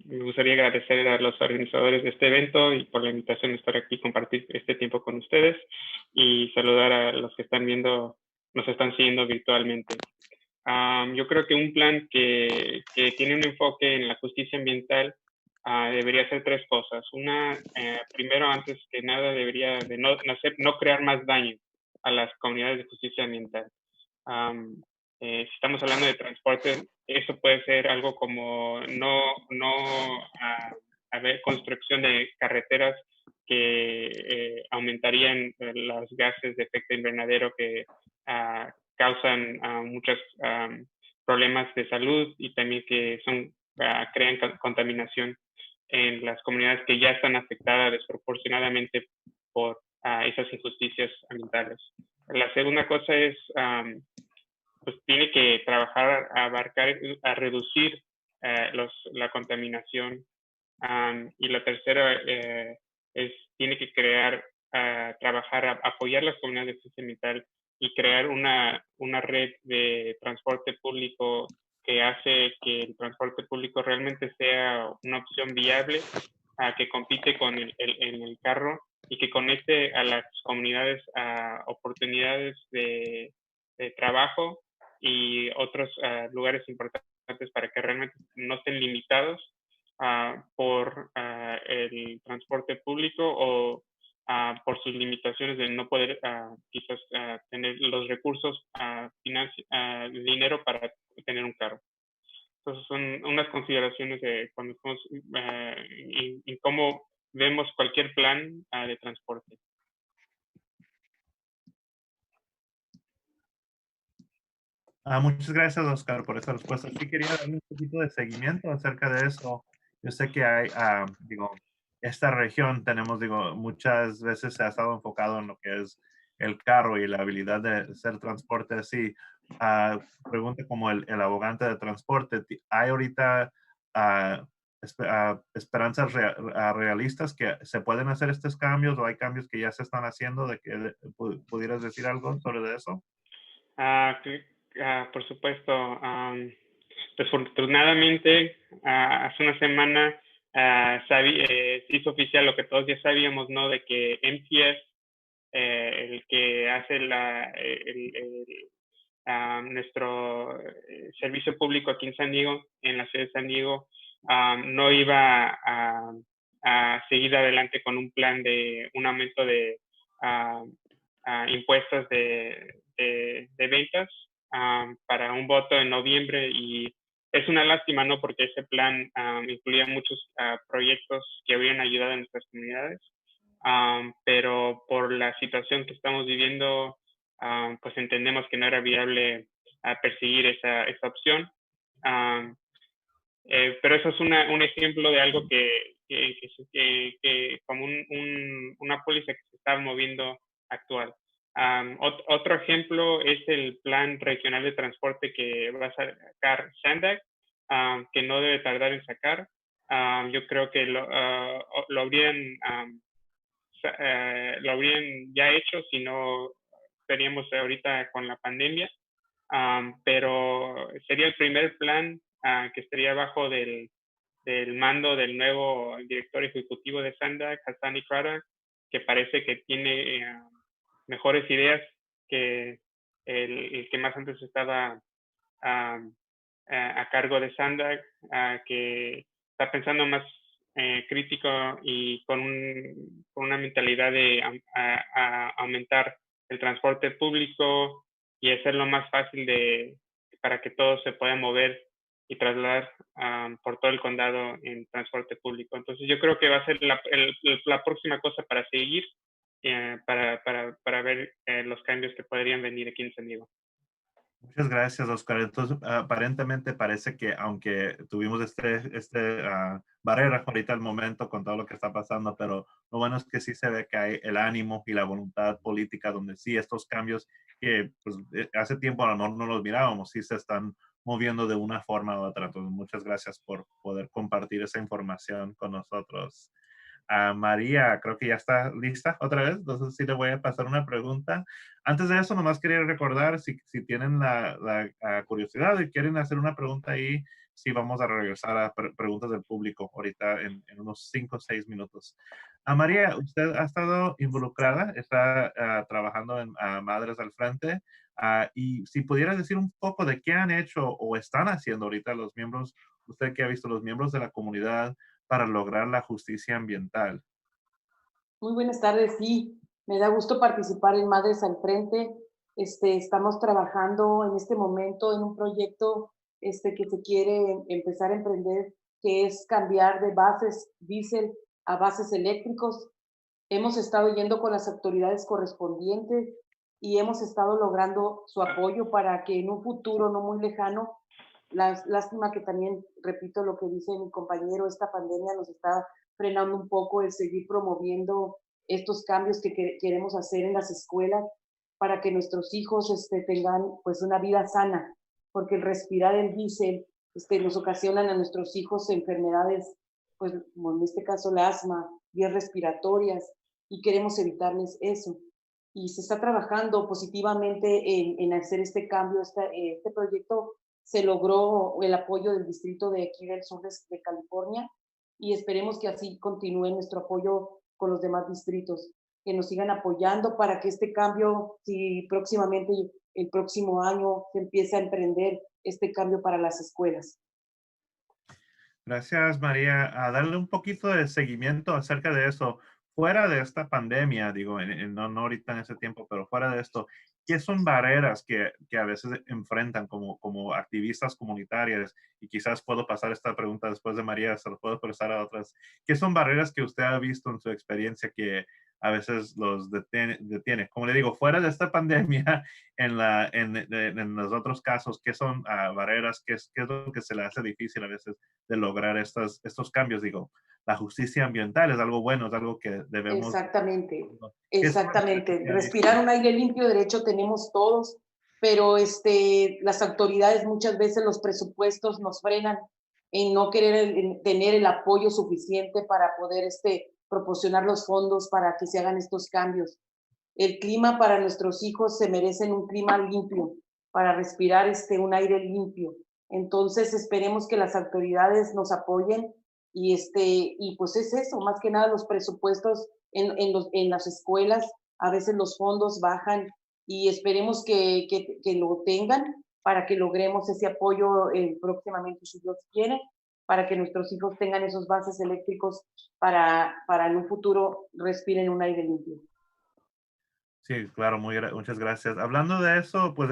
me gustaría agradecer a los organizadores de este evento y por la invitación a estar aquí y compartir este tiempo con ustedes y saludar a los que nos están siguiendo virtualmente. Yo creo que un plan que tiene un enfoque en la justicia ambiental debería hacer tres cosas. Una, primero, antes que nada, debería de no crear más daño a las comunidades de justicia ambiental. Si estamos hablando de transporte, eso puede ser algo como no haber construcción de carreteras que aumentarían los gases de efecto invernadero que causan muchos problemas de salud y también que crean contaminación en las comunidades que ya están afectadas desproporcionadamente por esas injusticias ambientales. La segunda cosa es pues tiene que trabajar a reducir la contaminación. Y la tercera tiene que trabajar a apoyar las comunidades de justicia ambiental y crear una red de transporte público que hace que el transporte público realmente sea una opción viable, que compite con el carro y que conecte a las comunidades a oportunidades de trabajo y otros lugares importantes para que realmente no estén limitados por el transporte público o por sus limitaciones de no poder quizás tener los recursos, dinero para tener un carro. Entonces son unas consideraciones de cuando estamos en cómo vemos cualquier plan de transporte. Muchas gracias, Oscar, por esa respuesta. Sí quería darle un poquito de seguimiento acerca de eso. Yo sé que hay, esta región tenemos, muchas veces se ha estado enfocado en lo que es el carro y la habilidad de hacer transporte así. Pregunta como el abogante de transporte, ¿hay ahorita esperanzas realistas que se pueden hacer estos cambios o hay cambios que ya se están haciendo de que pudieras decir algo sobre eso? Por supuesto. Desafortunadamente, hace una semana se hizo oficial lo que todos ya sabíamos, ¿no? De que MTS, el que hace nuestro servicio público aquí en San Diego, en la ciudad de San Diego, no iba a seguir adelante con un plan de un aumento de impuestos de ventas para un voto en noviembre, y es una lástima, ¿no? Porque ese plan incluía muchos proyectos que habrían ayudado a nuestras comunidades, pero por la situación que estamos viviendo, pues entendemos que no era viable perseguir esa opción. Pero eso es un ejemplo de algo que como una póliza que se está moviendo actual. Otro ejemplo es el plan regional de transporte que va a sacar SANDAG, que no debe tardar en sacar. Yo creo que lo habrían ya hecho si no estaríamos ahorita con la pandemia. Pero sería el primer plan que estaría bajo del mando del nuevo director ejecutivo de SANDAG, Hassan Ikrada, que parece que tiene mejores ideas que el que más antes estaba a cargo de SANDAG, que está pensando más crítico y con una mentalidad de aumentar el transporte público y hacerlo más fácil para que todos se puedan mover y trasladar por todo el condado en transporte público. Entonces yo creo que va a ser la próxima cosa para seguir, para ver los cambios que podrían venir aquí en San Diego. Muchas gracias, Oscar. Entonces, aparentemente parece que aunque tuvimos barrera ahorita al momento con todo lo que está pasando, pero lo bueno es que sí se ve que hay el ánimo y la voluntad política donde sí estos cambios que pues, hace tiempo a lo mejor no los mirábamos, sí se están moviendo de una forma u otra. Entonces, muchas gracias por poder compartir esa información con nosotros. María, creo que ya está lista otra vez, entonces sí le voy a pasar una pregunta. Antes de eso, nomás quería recordar, si tienen la curiosidad y quieren hacer una pregunta ahí, sí vamos a regresar a preguntas del público ahorita en unos 5 o 6 minutos. María, usted ha estado involucrada, está trabajando en Madres al Frente, y si pudieras decir un poco de qué han hecho o están haciendo ahorita los miembros, usted que ha visto los miembros de la comunidad para lograr la justicia ambiental. Muy buenas tardes, sí, me da gusto participar en Madres al Frente. Estamos trabajando en este momento en un proyecto que se quiere empezar a emprender, que es cambiar de bases diésel a bases eléctricos. Hemos estado yendo con las autoridades correspondientes y hemos estado logrando su apoyo para que en un futuro no muy lejano, lástima que también, repito lo que dice mi compañero, esta pandemia nos está frenando un poco el seguir promoviendo estos cambios que queremos hacer en las escuelas para que nuestros hijos tengan pues una vida sana, porque el respirar el diésel nos ocasionan a nuestros hijos enfermedades, pues como en este caso el asma, vías respiratorias, y queremos evitarles eso. Y se está trabajando positivamente en hacer este cambio. Este proyecto se logró el apoyo del distrito de aquí del sur de California, y esperemos que así continúe nuestro apoyo con los demás distritos, que nos sigan apoyando para que este cambio, si próximamente el próximo año se empiece a emprender este cambio para las escuelas. Gracias, María. A darle un poquito de seguimiento acerca de eso. Fuera de esta pandemia, digo, no ahorita en ese tiempo, pero fuera de esto, ¿qué son barreras que a veces enfrentan como activistas comunitarias? Y quizás puedo pasar esta pregunta después de María, se lo puedo pasar a otras. ¿Qué son barreras que usted ha visto en su experiencia que a veces los detiene? Como le digo, fuera de esta pandemia, en los otros casos, ¿qué son barreras? ¿Qué es lo que se le hace difícil a veces de lograr estos cambios? Digo, la justicia ambiental es algo bueno, es algo que debemos... Exactamente, exactamente. Respirar un aire limpio, derecho tenemos todos, pero las autoridades muchas veces los presupuestos nos frenan en no querer tener el apoyo suficiente para poder proporcionar los fondos para que se hagan estos cambios. El clima para nuestros hijos se merecen un clima limpio, para respirar un aire limpio. Entonces esperemos que las autoridades nos apoyen y pues es eso, más que nada los presupuestos en las escuelas, a veces los fondos bajan y esperemos que lo tengan para que logremos ese apoyo próximamente, si Dios quiere, para que nuestros hijos tengan esos bases eléctricos para en un futuro respiren un aire limpio. Sí, claro, muchas gracias. Hablando de eso, pues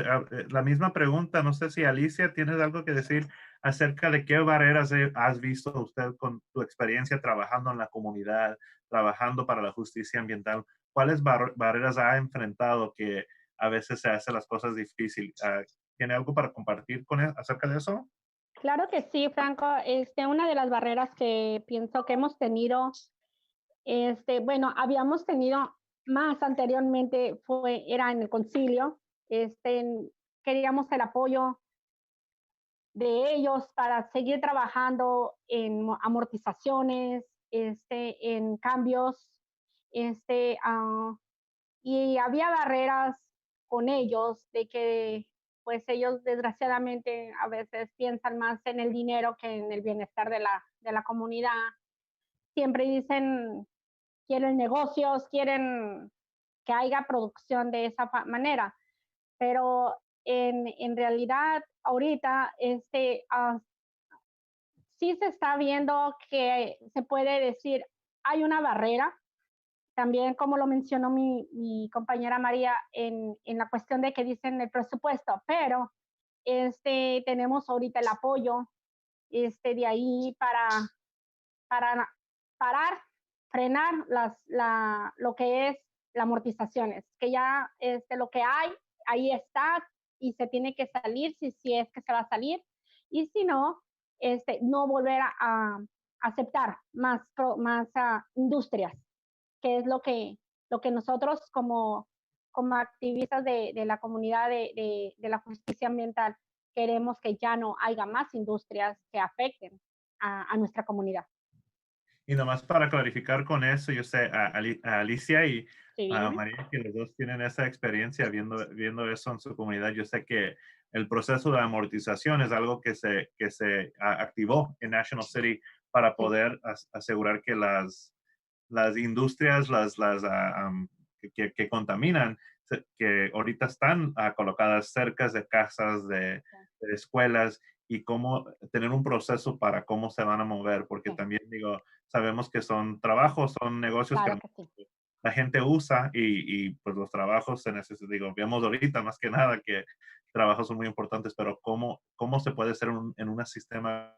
la misma pregunta, no sé si Alicia tienes algo que decir acerca de qué barreras has visto usted con tu experiencia trabajando en la comunidad, trabajando para la justicia ambiental. ¿Cuáles barreras ha enfrentado que a veces se hacen las cosas difíciles? ¿Tiene algo para compartir acerca de eso? Claro que sí, Franco. Una de las barreras que pienso que hemos tenido, bueno, habíamos tenido más anteriormente, era en el concilio. Queríamos el apoyo de ellos para seguir trabajando en amortizaciones, en cambios, y había barreras con ellos de que pues ellos desgraciadamente a veces piensan más en el dinero que en el bienestar de la comunidad. Siempre dicen, quieren negocios, quieren que haya producción de esa manera, pero en realidad ahorita sí se está viendo que se puede decir, hay una barrera, también como lo mencionó mi compañera María en la cuestión de que dicen el presupuesto, pero tenemos ahorita el apoyo de ahí para parar, frenar lo que es las amortizaciones, que ya lo que hay, ahí está y se tiene que salir si es que se va a salir, y si no, no volver a aceptar más industrias, que es lo que nosotros como activistas de la comunidad de la justicia ambiental queremos, que ya no haya más industrias que afecten a nuestra comunidad. Y nomás para clarificar con eso, yo sé a Alicia y Sí, a dígame. María, que los dos tienen esa experiencia viendo eso en su comunidad. Yo sé que el proceso de amortización es algo que se activó en National City para poder asegurar que las industrias, que contaminan, que ahorita están colocadas cerca de casas, de escuelas, y cómo tener un proceso para cómo se van a mover, porque también digo, sabemos que son trabajos, son negocios Claro que que sí. la gente usa y pues los trabajos se necesitan, digo, vemos ahorita más que nada que trabajos son muy importantes, pero cómo se puede hacer en un sistema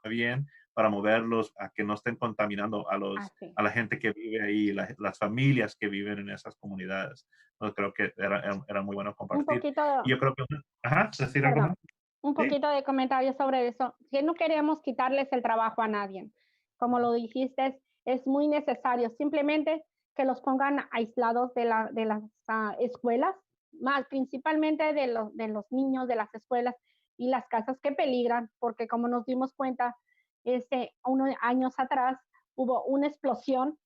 bien para moverlos a que no estén contaminando a la gente que vive ahí, las familias que viven en esas comunidades. Entonces, creo que era muy bueno Un compartir. poquito, Y yo creo que, ajá, decir algo perdón, más. un Sí. poquito de comentario sobre eso. Que no queremos quitarles el trabajo a nadie. Como lo dijiste, es muy necesario. Simplemente que los pongan aislados de las escuelas, más principalmente de los niños de las escuelas y las casas que peligran, porque como nos dimos cuenta, unos años atrás hubo una explosión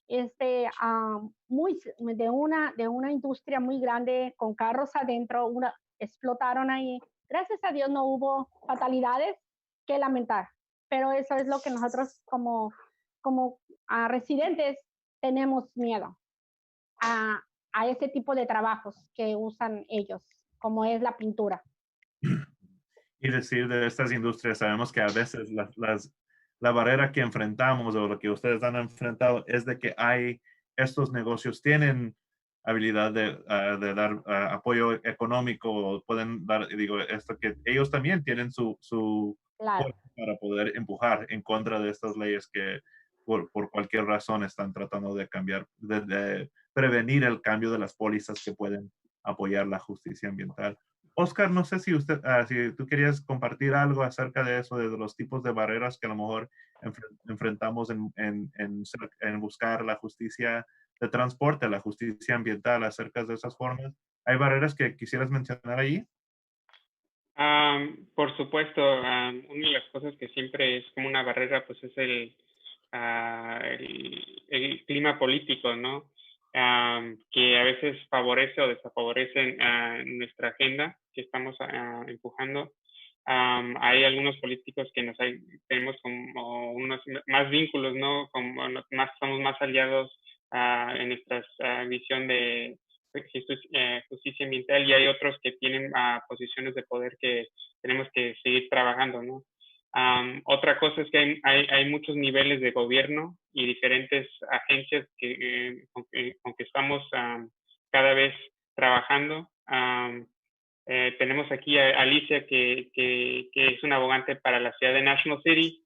de una industria muy grande con carros adentro, explotaron ahí. Gracias a Dios no hubo fatalidades que lamentar, pero eso es lo que nosotros como residentes tenemos miedo a, a ese tipo de trabajos que usan ellos, como es la pintura. Y decir de estas industrias, sabemos que a veces la barrera que enfrentamos o lo que ustedes han enfrentado es de que estos negocios tienen habilidad de dar apoyo económico, pueden dar, digo, esto que ellos también tienen su Claro. fuerza para poder empujar en contra de estas leyes que por cualquier razón están tratando de cambiar, de prevenir el cambio de las pólizas que pueden apoyar la justicia ambiental. Oscar, no sé si si tú querías compartir algo acerca de eso, de los tipos de barreras que a lo mejor enfrentamos en buscar la justicia de transporte, la justicia ambiental, acerca de esas formas. ¿Hay barreras que quisieras mencionar allí? Por supuesto, una de las cosas que siempre es como una barrera, pues es el clima político, ¿no? Que a veces favorece o desfavorece nuestra agenda que estamos empujando. Hay algunos políticos que tenemos como unos más vínculos, ¿no? Como somos más aliados en nuestra visión de justicia ambiental, y hay otros que tienen posiciones de poder que tenemos que seguir trabajando, ¿no? Otra cosa es que hay muchos niveles de gobierno y diferentes agencias con que estamos cada vez trabajando. Tenemos aquí a Alicia, que es una abogante para la ciudad de National City.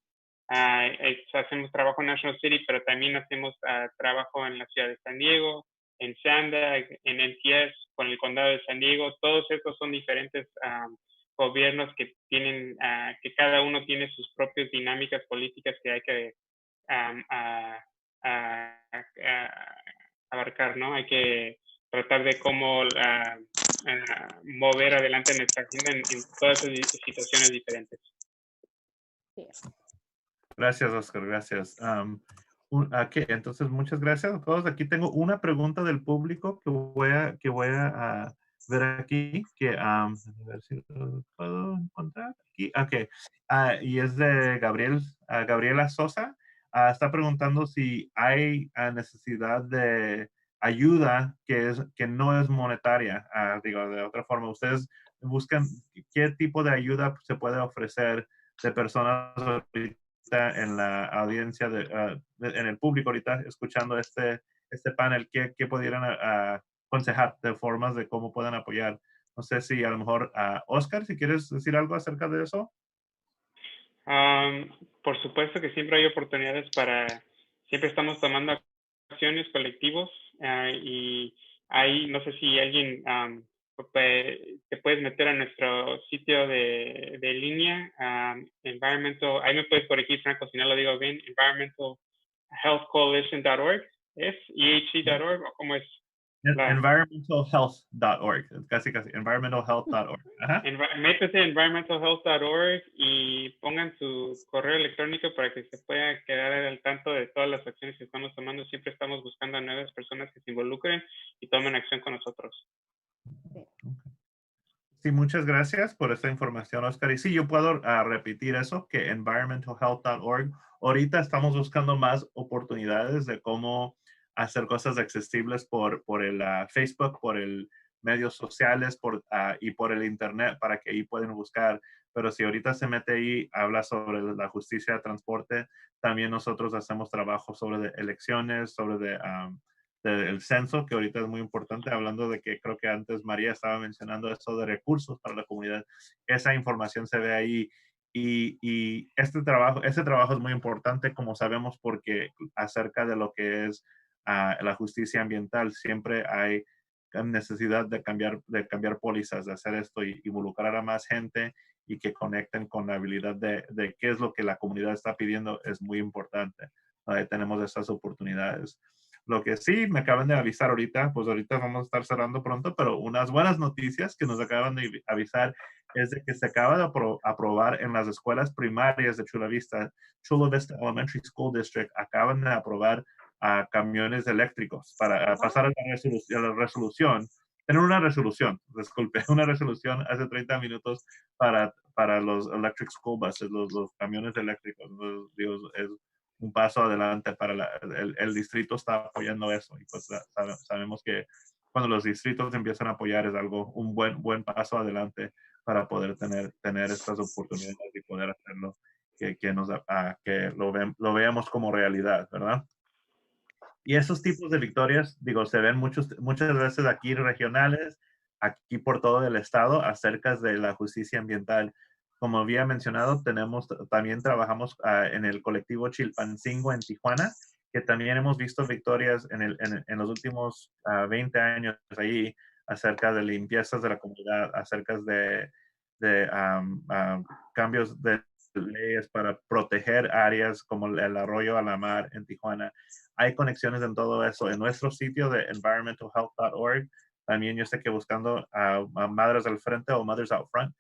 Hacemos trabajo en National City, pero también hacemos trabajo en la ciudad de San Diego, en Sanda, en NTS, con el condado de San Diego. Todos estos son diferentes gobiernos que tienen, que cada uno tiene sus propias dinámicas políticas que hay que abarcar, ¿no? Hay que tratar de cómo mover adelante nuestra agenda en todas esas situaciones diferentes. Gracias, Oscar, gracias. Entonces, muchas gracias a todos. Aquí tengo una pregunta del público que voy a ver aquí, a ver si lo puedo encontrar aquí. Ok, y es de Gabriela Sosa. Está preguntando si hay necesidad de ayuda que no es monetaria. Digo, de otra forma, ustedes buscan qué tipo de ayuda se puede ofrecer de personas en la audiencia, en el público ahorita, escuchando este panel, ¿qué pudieran aconsejar de formas de cómo puedan apoyar? No sé si a lo mejor, Oscar, si quieres decir algo acerca de eso. Por supuesto que siempre hay oportunidades siempre estamos tomando acciones colectivos y ahí no sé si alguien te puedes meter a nuestro sitio de línea, environmental, ahí me puedes corregir, Franco, si no lo digo bien, environmentalhealthcoalition.org, ¿es? EHC.org o cómo es? Environmentalhealth.org, casi, environmentalhealth.org. Métese a environmentalhealth.org y pongan su correo electrónico para que se pueda quedar al tanto de todas las acciones que estamos tomando. Siempre estamos buscando a nuevas personas que se involucren y tomen acción con nosotros. Sí, muchas gracias por esta información, Oscar. Y sí, yo puedo repetir eso, que environmentalhealth.org. Ahorita estamos buscando más oportunidades de cómo hacer cosas accesibles por el Facebook, por el medios sociales y por el Internet, para que ahí pueden buscar. Pero si ahorita se mete ahí, habla sobre la justicia de transporte, también nosotros hacemos trabajo sobre elecciones, sobre del censo, que ahorita es muy importante, hablando de que creo que antes María estaba mencionando eso de recursos para la comunidad. Esa información se ve ahí y ese trabajo es muy importante, como sabemos, porque acerca de lo que es la justicia ambiental, siempre hay necesidad de cambiar pólizas, de hacer esto y involucrar a más gente y que conecten con la habilidad de qué es lo que la comunidad está pidiendo es muy importante. Tenemos esas oportunidades. Lo que sí me acaban de avisar ahorita, pues ahorita vamos a estar cerrando pronto, pero unas buenas noticias que nos acaban de avisar es de que se acaba de aprobar en las escuelas primarias de Chula Vista Elementary School District, acaban de aprobar camiones eléctricos para pasar a la resolución, tener una resolución, disculpe, una resolución hace 30 minutos para los electric school buses, los camiones eléctricos. Dios, es un paso adelante para el distrito está apoyando eso y pues sabemos que cuando los distritos empiezan a apoyar es un buen paso adelante para poder tener estas oportunidades y poder hacerlo que lo veamos como realidad, ¿verdad? Y esos tipos de victorias, digo, se ven muchas veces aquí regionales, aquí por todo el estado, acerca de la justicia ambiental. Como había mencionado, también trabajamos en el colectivo Chilpancingo en Tijuana, que también hemos visto victorias en los últimos 20 años ahí, acerca de limpiezas de la comunidad, acerca de cambios de leyes para proteger áreas como el arroyo a la mar en Tijuana. Hay conexiones en todo eso. En nuestro sitio de environmentalhealth.org, también yo sé que buscando a Madres al Frente o Mothers Out Front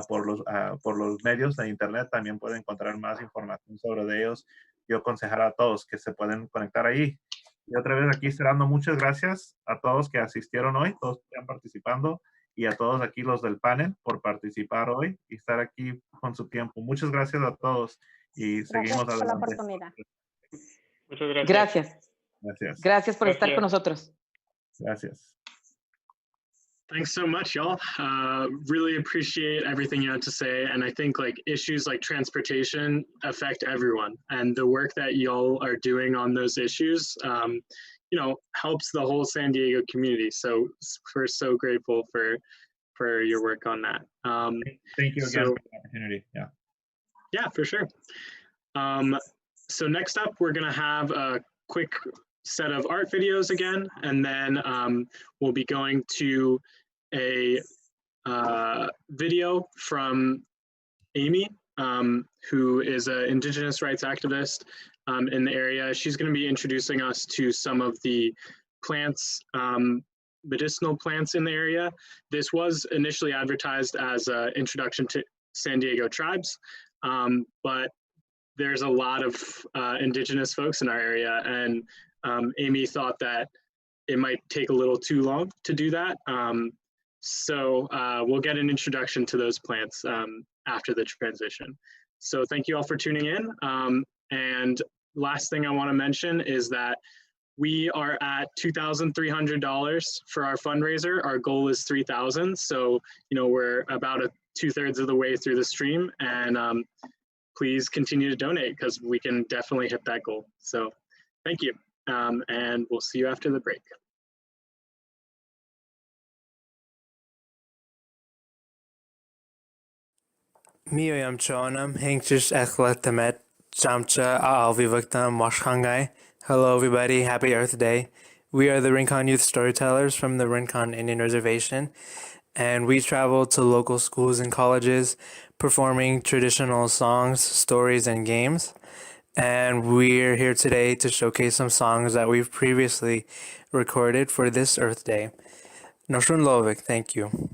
por los medios de internet también pueden encontrar más información sobre ellos. Yo aconsejar a todos que se pueden conectar ahí. Y otra vez aquí cerrando, muchas gracias a todos que asistieron hoy, todos que están participando y a todos aquí los del panel por participar hoy y estar aquí con su tiempo. Muchas gracias a todos y seguimos Gracias por la adelante. oportunidad. Muchas gracias. Gracias Por estar con nosotros. Gracias. Thanks so much, y'all. Really appreciate everything you had to say. And I think like issues like transportation affect everyone. And the work that y'all are doing on those issues, helps the whole San Diego community. So we're so grateful for your work on that. Thank you again for the opportunity. Yeah, for sure. So next up, we're going to have a quick set of art videos again, and then we'll be going to a video from Amy, who is an Indigenous rights activist in the area. She's going to be introducing us to some of the plants, medicinal plants in the area. This was initially advertised as an introduction to San Diego tribes, but there's a lot of Indigenous folks in our area, and Amy thought that it might take a little too long to do that. So we'll get an introduction to those plants after the transition. So thank you all for tuning in. And last thing I want to mention is that we are at $2,300 for our fundraiser. Our goal is $3,000. So, we're about 2/3 of the way through the stream, and please continue to donate because we can definitely hit that goal. So thank you. And we'll see you after the break. Miyoyam Chonam, Hinkchish Echlet Temet, Chamcha Alvivaktam Washkangai. Hello, everybody. Happy Earth Day. We are the Rincon Youth Storytellers from the Rincon Indian Reservation, and we travel to local schools and colleges performing traditional songs, stories, and games. And we're here today to showcase some songs that we've previously recorded for this Earth Day. Noshun Lovik, thank you.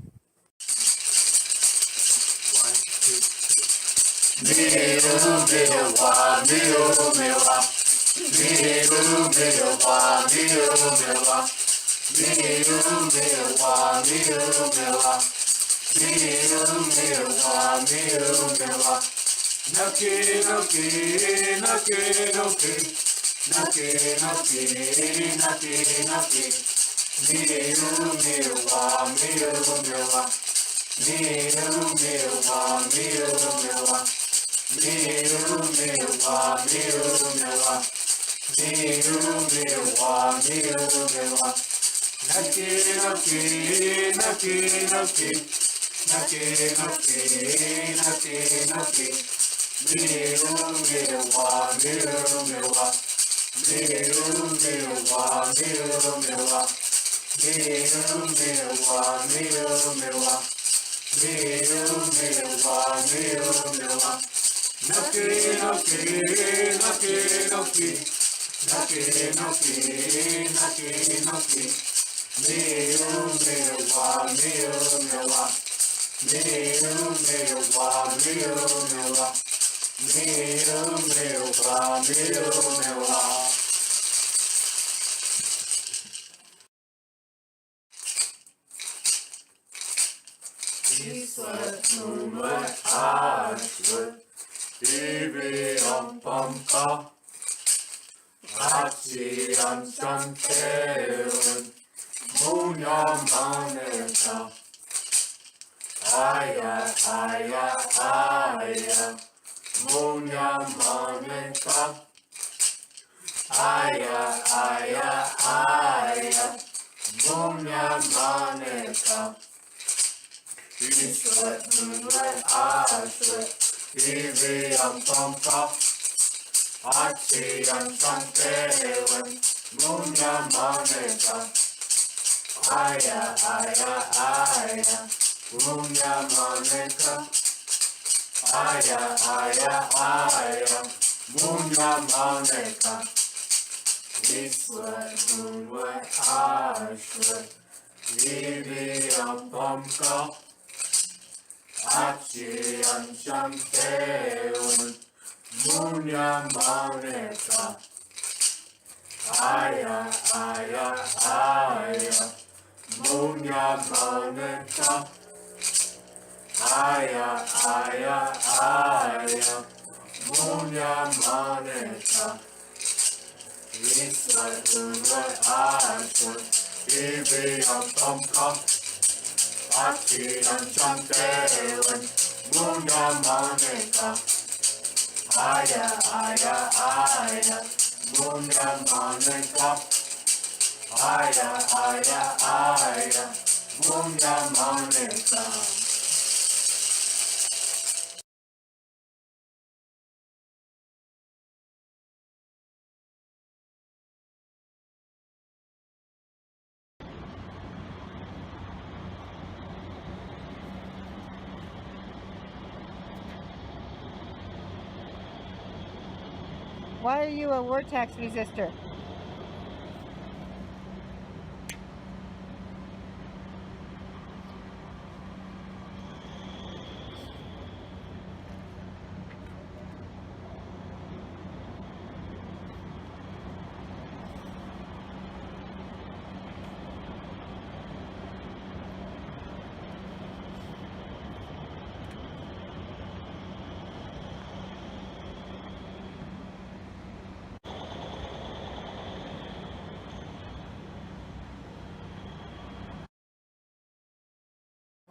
Why are you a war tax resistor?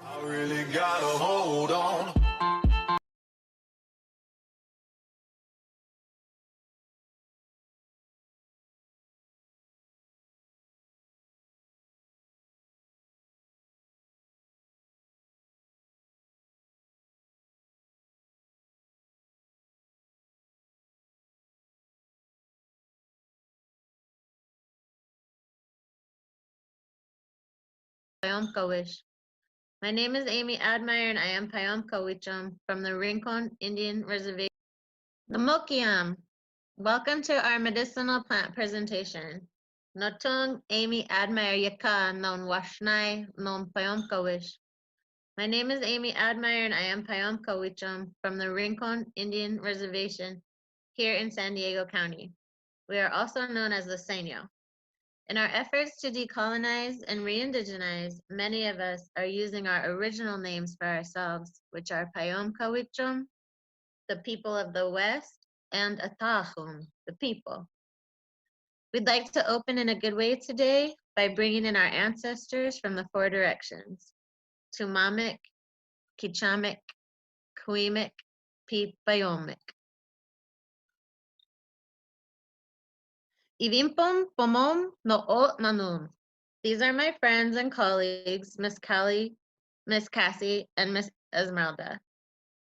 I really gotta hold on. Payomkawish. My name is Amy Admire and I am Payomkawichum from the Rincon Indian Reservation. Namokiam. Welcome to our medicinal plant presentation. Notung Amy Admire Yaka non Washnai non Payomkawish. My name is Amy Admire and I am Payomkawichum from the Rincon Indian Reservation here in San Diego County. We are also known as the Seño. In our efforts to decolonize and re-indigenize, many of us are using our original names for ourselves, which are Payom Kawichum, the people of the West, and Atahum, the people. We'd like to open in a good way today by bringing in our ancestors from the 4 directions, Tumamic, Kichamic, Kuimic, Pipayomic. Ivimpum pomom no o nanum. These are my friends and colleagues, Miss Callie, Miss Cassie, and Miss Esmeralda.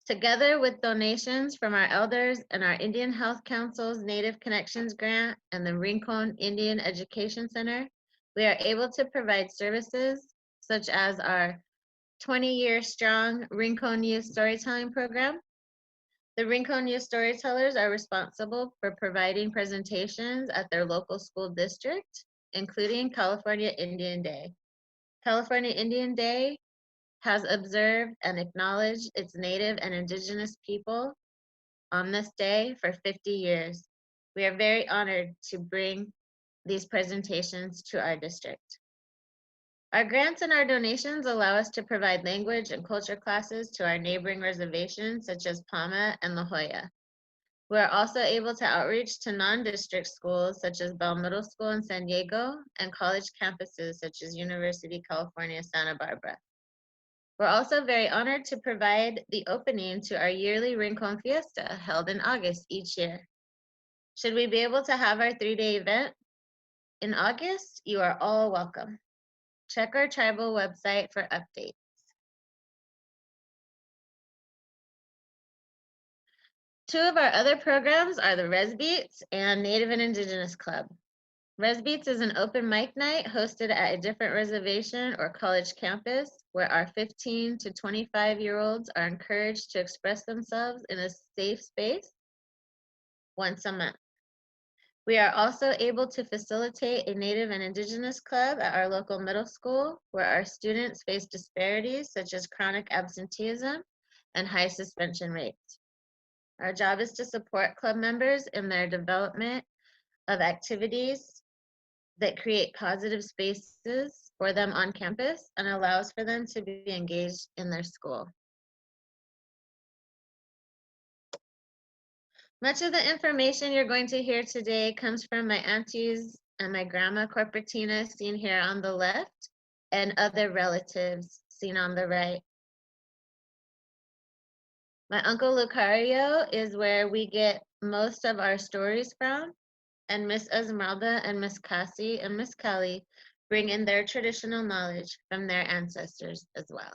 Together with donations from our elders and our Indian Health Council's Native Connections Grant and the Rincon Indian Education Center, we are able to provide services such as our 20-year strong Rincon Youth Storytelling Program. The Rincon Youth Storytellers are responsible for providing presentations at their local school district, including California Indian Day. California Indian Day has observed and acknowledged its Native and Indigenous people on this day for 50 years. We are very honored to bring these presentations to our district. Our grants and our donations allow us to provide language and culture classes to our neighboring reservations such as Palma and La Jolla. We are also able to outreach to non-district schools such as Bell Middle School in San Diego and college campuses such as University of California, Santa Barbara. We're also very honored to provide the opening to our yearly Rincon Fiesta held in August each year. Should we be able to have our 3-day event in August, you are all welcome. Check our tribal website for updates. Two of our other programs are the Res Beats and Native and Indigenous Club. Res Beats is an open mic night hosted at a different reservation or college campus where our 15 to 25-year-olds are encouraged to express themselves in a safe space once a month. We are also able to facilitate a Native and Indigenous club at our local middle school where our students face disparities such as chronic absenteeism and high suspension rates. Our job is to support club members in their development of activities that create positive spaces for them on campus and allows for them to be engaged in their school. Much of the information you're going to hear today comes from my aunties and my grandma Corporatina, seen here on the left, and other relatives, seen on the right. My uncle Lucario is where we get most of our stories from, and Miss Esmeralda and Miss Cassie and Miss Kelly bring in their traditional knowledge from their ancestors as well.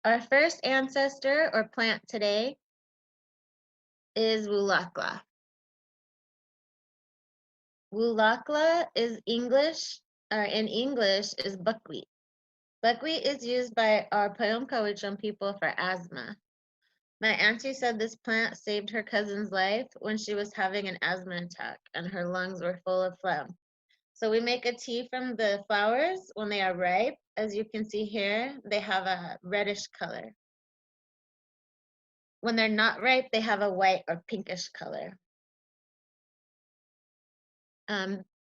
Our first ancestor or plant today is Wulakla. Wulakla is English, or in English is buckwheat. Buckwheat is used by our Payomkawichum people for asthma. My auntie said this plant saved her cousin's life when she was having an asthma attack and her lungs were full of phlegm. So we make a tea from the flowers when they are ripe. As you can see here, they have a reddish color. When they're not ripe, they have a white or pinkish color.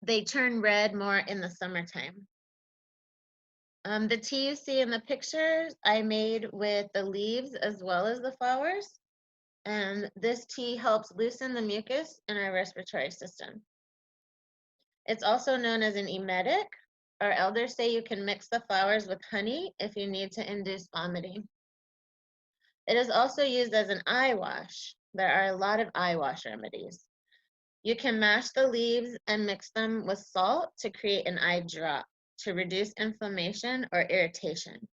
They turn red more in the summertime. The tea you see in the pictures I made with the leaves as well as the flowers. And this tea helps loosen the mucus in our respiratory system. It's also known as an emetic. Our elders say you can mix the flowers with honey if you need to induce vomiting. It is also used as an eye wash. There are a lot of eye wash remedies. You can mash the leaves and mix them with salt to create an eye drop to reduce inflammation or irritation.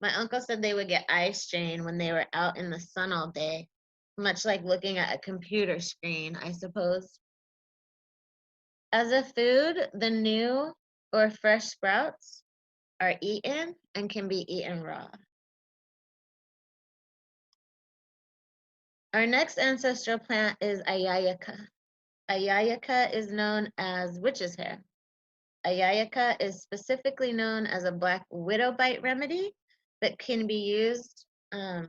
My uncle said they would get eye strain when they were out in the sun all day, much like looking at a computer screen, I suppose. As a food, the new or fresh sprouts are eaten and can be eaten raw. Our next ancestral plant is ayayaka. Ayayaka is known as witch's hair. Ayayaka is specifically known as a black widow bite remedy, but can be used for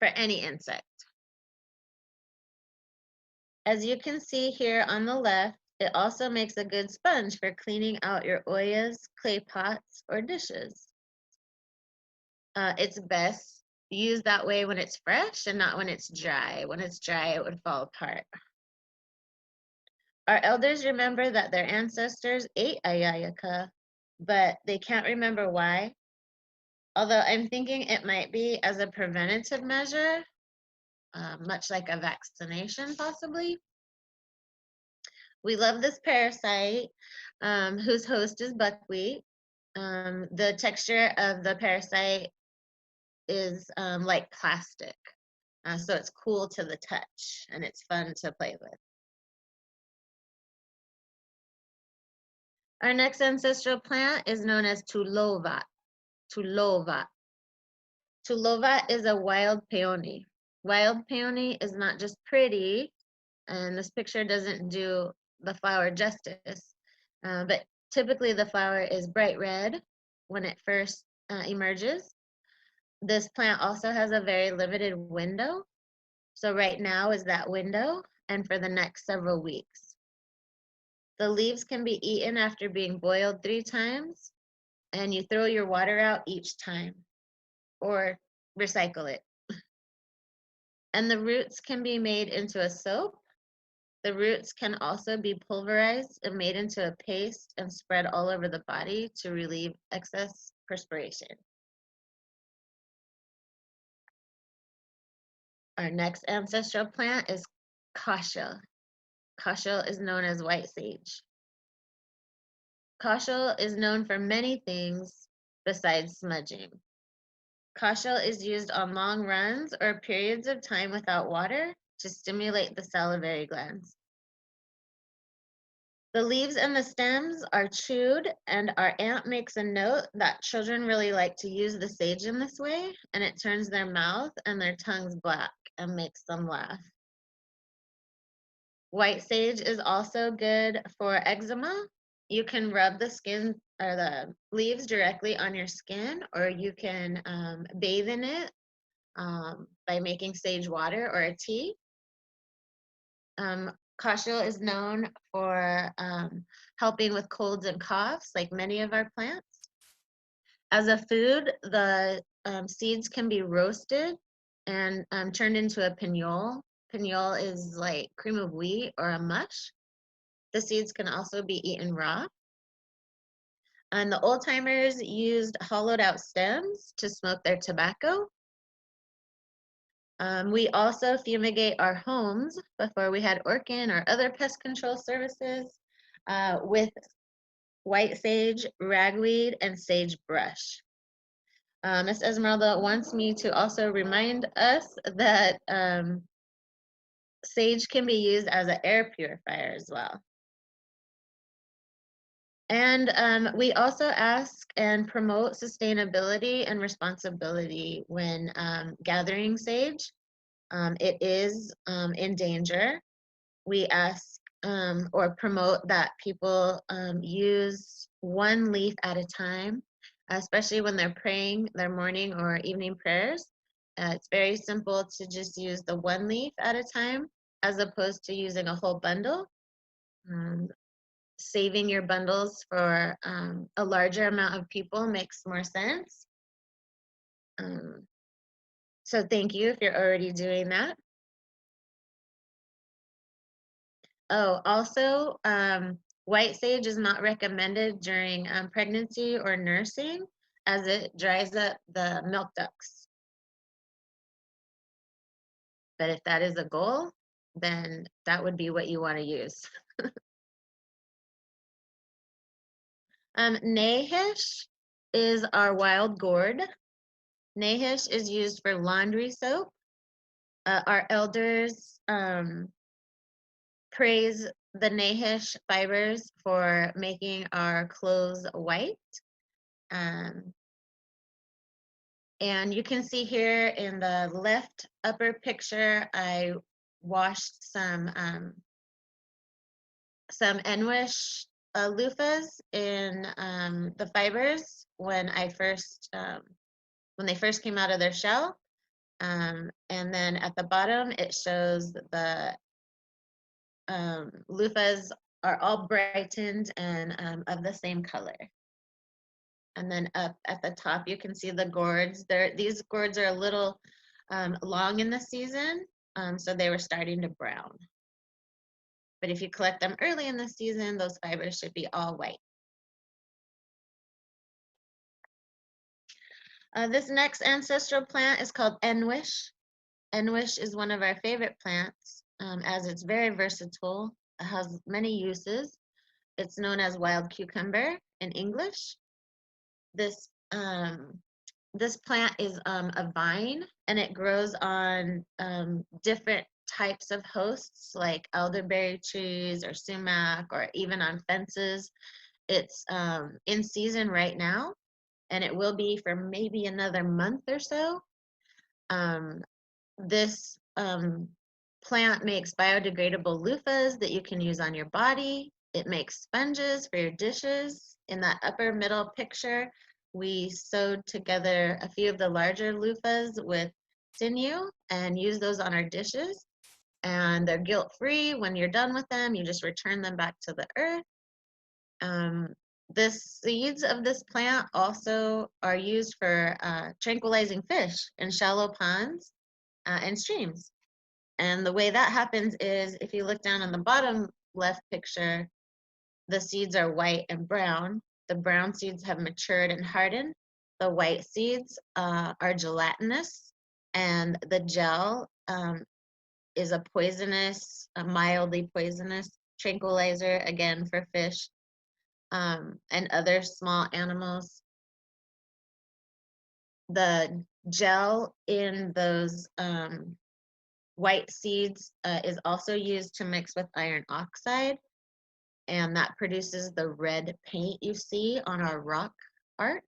any insect. As you can see here on the left, it also makes a good sponge for cleaning out your oyas, clay pots, or dishes. It's best used that way when it's fresh and not when it's dry. When it's dry, it would fall apart. Our elders remember that their ancestors ate ayayaka, but they can't remember why. Although I'm thinking it might be as a preventative measure, much like a vaccination possibly. We love this parasite whose host is buckwheat. The texture of the parasite is like plastic. So it's cool to the touch and it's fun to play with. Our next ancestral plant is known as tulova. Tulova. Tulova is a wild peony. Wild peony is not just pretty, and this picture doesn't do the flower justice, but typically the flower is bright red when it first emerges. This plant also has a very limited window. So right now is that window and for the next several weeks. The leaves can be eaten after being boiled 3 times, and you throw your water out each time or recycle it. And the roots can be made into a soap. The roots can also be pulverized and made into a paste and spread all over the body to relieve excess perspiration. Our next ancestral plant is cauchel. Cauchel is known as white sage. Cauchel is known for many things besides smudging. Cauchel is used on long runs or periods of time without water to stimulate the salivary glands. The leaves and the stems are chewed, and our aunt makes a note that children really like to use the sage in this way, and it turns their mouth and their tongues black and makes them laugh. White sage is also good for eczema. You can rub the skin or the leaves directly on your skin, or you can bathe in it by making sage water or a tea. Cauchel is known for helping with colds and coughs, like many of our plants. As a food, the seeds can be roasted and turned into a pignole. Pignole is like cream of wheat or a mush. The seeds can also be eaten raw. And the old timers used hollowed out stems to smoke their tobacco. We also fumigate our homes before we had Orkin or other pest control services with white sage, ragweed, and sagebrush. Miss Esmeralda wants me to also remind us that sage can be used as an air purifier as well. And we also ask and promote sustainability and responsibility when gathering sage. It is in danger. We ask or promote that people use one leaf at a time, especially when they're praying their morning or evening prayers. It's very simple to just use the one leaf at a time as opposed to using a whole bundle. Saving your bundles for a larger amount of people makes more sense. So thank you if you're already doing that. Oh, also, white sage is not recommended during pregnancy or nursing as it dries up the milk ducts. But if that is a goal, then that would be what you want to use. Nahish is our wild gourd. Nahish is used for laundry soap. Our elders praise the Nahish fibers for making our clothes white. And you can see here in the left upper picture, I washed some Enwish loofahs in the fibers when they first came out of their shell. And then at the bottom, it shows the loofahs are all brightened and of the same color. And then up at the top, you can see the gourds. These gourds are a little long in the season, so they were starting to brown. But if you collect them early in the season, those fibers should be all white. This next ancestral plant is called Enwish. Enwish is one of our favorite plants as it's very versatile. It has many uses. It's known as wild cucumber in English. This plant is a vine, and it grows on different types of hosts like elderberry trees or sumac, or even on fences. It's in season right now, and it will be for maybe another month or so. This plant makes biodegradable loofahs that you can use on your body. It makes sponges for your dishes. In that upper middle picture, we sewed together a few of the larger loofahs with sinew and use those on our dishes. And they're guilt-free. When you're done with them, you just return them back to the earth. The seeds of this plant also are used for tranquilizing fish in shallow ponds and streams. And the way that happens is if you look down on the bottom left picture, the seeds are white and brown. The brown seeds have matured and hardened. The white seeds are gelatinous, and the gel is a mildly poisonous tranquilizer, again, for fish and other small animals. The gel in those white seeds is also used to mix with iron oxide, and that produces the red paint you see on our rock art.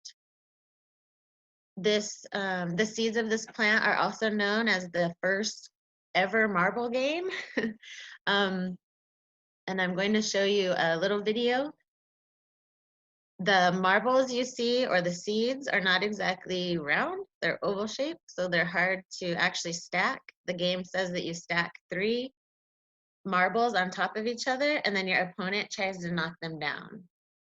The seeds of this plant are also known as the first ever marble game. And I'm going to show you a little video. The marbles you see, or the seeds, are not exactly round. They're oval shaped, so they're hard to actually stack. The game says that you stack 3 marbles on top of each other, and then your opponent tries to knock them down.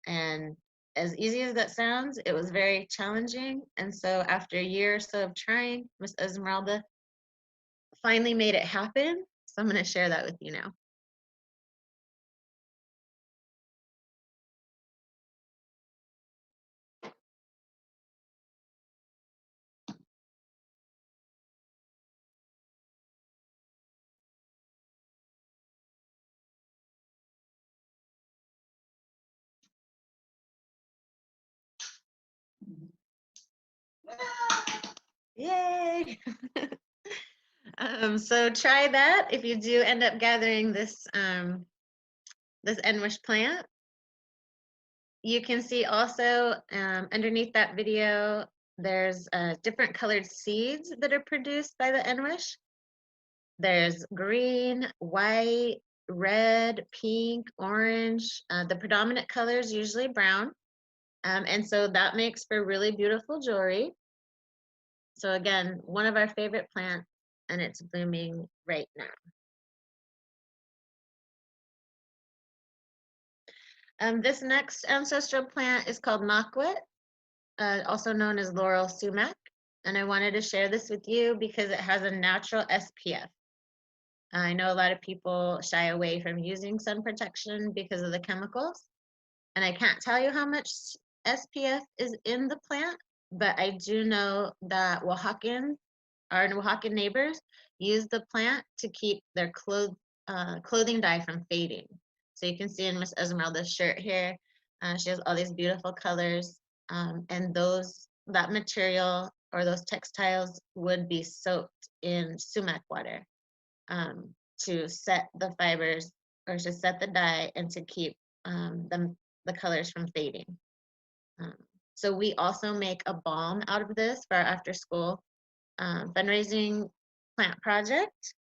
And as easy as that sounds, it was very challenging. And so after a year or so of trying, Miss Esmeralda finally made it happen. So I'm going to share that with you now. Yay! So try that if you do end up gathering this this Enwish plant. You can see also underneath that video, there's different colored seeds that are produced by the Enwish. There's green, white, red, pink, orange. The predominant color is usually brown. And so that makes for really beautiful jewelry. So again, one of our favorite plants, and it's blooming right now. This next ancestral plant is called knockwit, also known as laurel sumac. And I wanted to share this with you because it has a natural SPF. I know a lot of people shy away from using sun protection because of the chemicals. And I can't tell you how much SPF is in the plant, but I do know that our Oaxacan neighbors use the plant to keep their clothing dye from fading. So you can see in Miss Esmeralda's shirt here, she has all these beautiful colors, and that material or those textiles would be soaked in sumac water to set the fibers or to set the dye and to keep the colors from fading. So we also make a balm out of this for our after school fundraising plant project.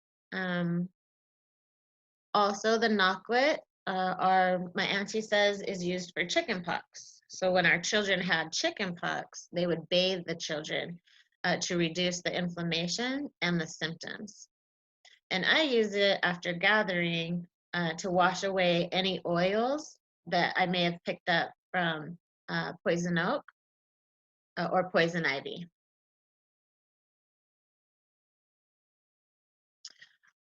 Also the knockwit, my auntie says, is used for chicken pox. So when our children had chicken pox, they would bathe the children to reduce the inflammation and the symptoms. And I use it after gathering to wash away any oils that I may have picked up from poison oak or poison ivy.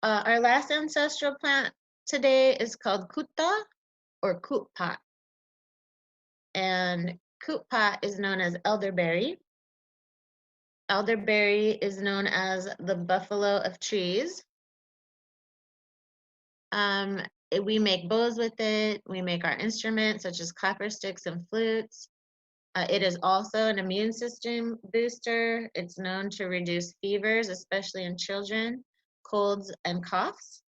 Our last ancestral plant today is called kuta or kutpat. And kutpat is known as elderberry. Elderberry is known as the buffalo of trees. We make bows with it. We make our instruments such as clapper sticks and flutes. It is also an immune system booster. It's known to reduce fevers, especially in children, colds, and coughs.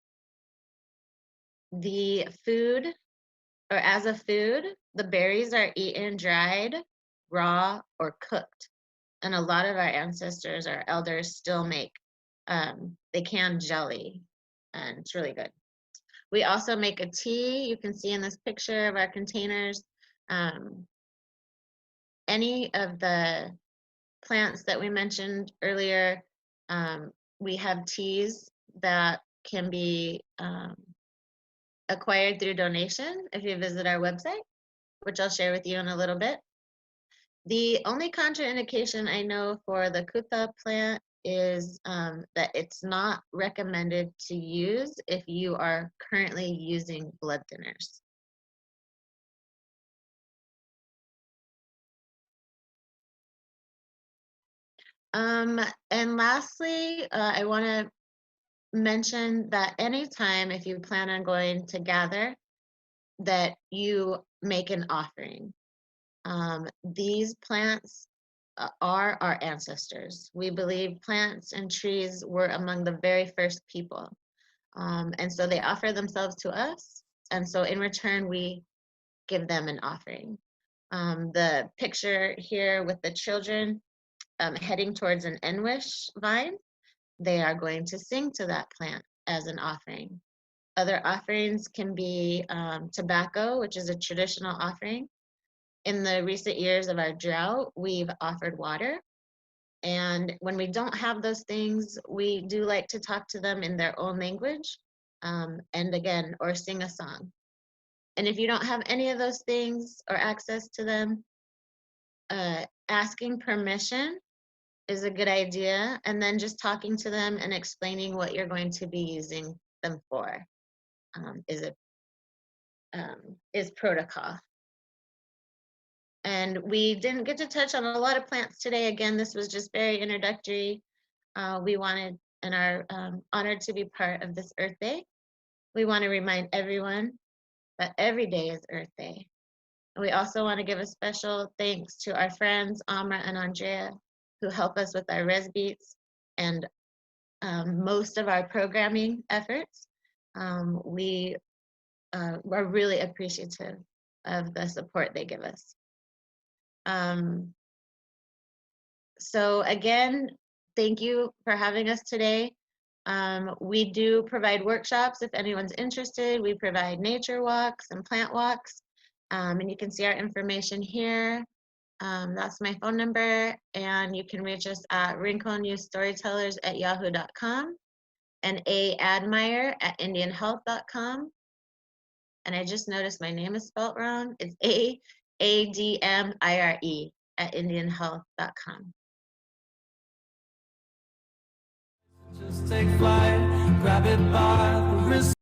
The food, or as a food, the berries are eaten dried, raw, or cooked. And a lot of our ancestors, our elders, still make, they can jelly, and it's really good. We also make a tea. You can see in this picture of our containers. Any of the plants that we mentioned earlier, we have teas that can be acquired through donation if you visit our website, which I'll share with you in a little bit. The only contraindication I know for the kuta plant is that it's not recommended to use if you are currently using blood thinners. And lastly, I want to mention that anytime if you plan on going to gather, that you make an offering. These plants are our ancestors. We believe plants and trees were among the very first people. And so they offer themselves to us. And so in return, we give them an offering. The picture here with the children heading towards an Enwish vine, they are going to sing to that plant as an offering. Other offerings can be tobacco, which is a traditional offering. In the recent years of our drought, we've offered water. And when we don't have those things, we do like to talk to them in their own language, and again, or sing a song. And if you don't have any of those things or access to them, asking permission is a good idea. And then just talking to them and explaining what you're going to be using them for is protocol. And we didn't get to touch on a lot of plants today. Again, this was just very introductory. We wanted and are honored to be part of this Earth Day. We want to remind everyone that every day is Earth Day. And we also want to give a special thanks to our friends, Amra and Andrea, who help us with our res beats and most of our programming efforts. We are really appreciative of the support they give us. So again, thank you for having us today. We do provide workshops if anyone's interested. We provide nature walks and plant walks. And you can see our information here. That's my phone number, and you can reach us at rinconyouthstorytellers@yahoo.com and aadmire@indianhealth.com. And I just noticed my name is spelled wrong. It's AADMIRE@indianhealth.com. Just take flight, grab it by the wrist.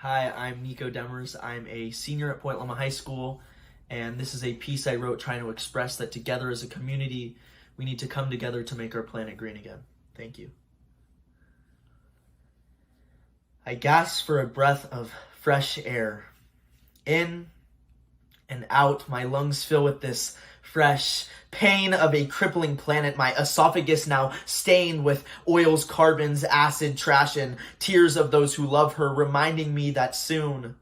Hi, I'm Nico Demers. I'm a senior at Point Loma High School, and this is a piece I wrote trying to express that together as a community, we need to come together to make our planet green again. Thank you. I gasp for a breath of fresh air. In and out, my lungs fill with this fresh pain of a crippling planet, my esophagus now stained with oils, carbons, acid, trash, and tears of those who love her, reminding me that soon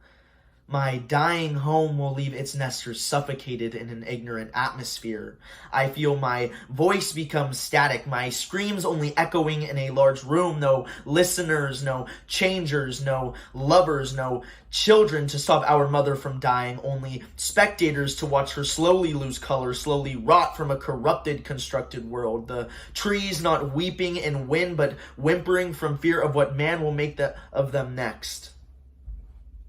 my dying home will leave its nesters suffocated in an ignorant atmosphere. I feel my voice become static, my screams only echoing in a large room. No listeners, no changers, no lovers, no children to stop our mother from dying. Only spectators to watch her slowly lose color, slowly rot from a corrupted, constructed world. The trees not weeping in wind, but whimpering from fear of what man will make of them next.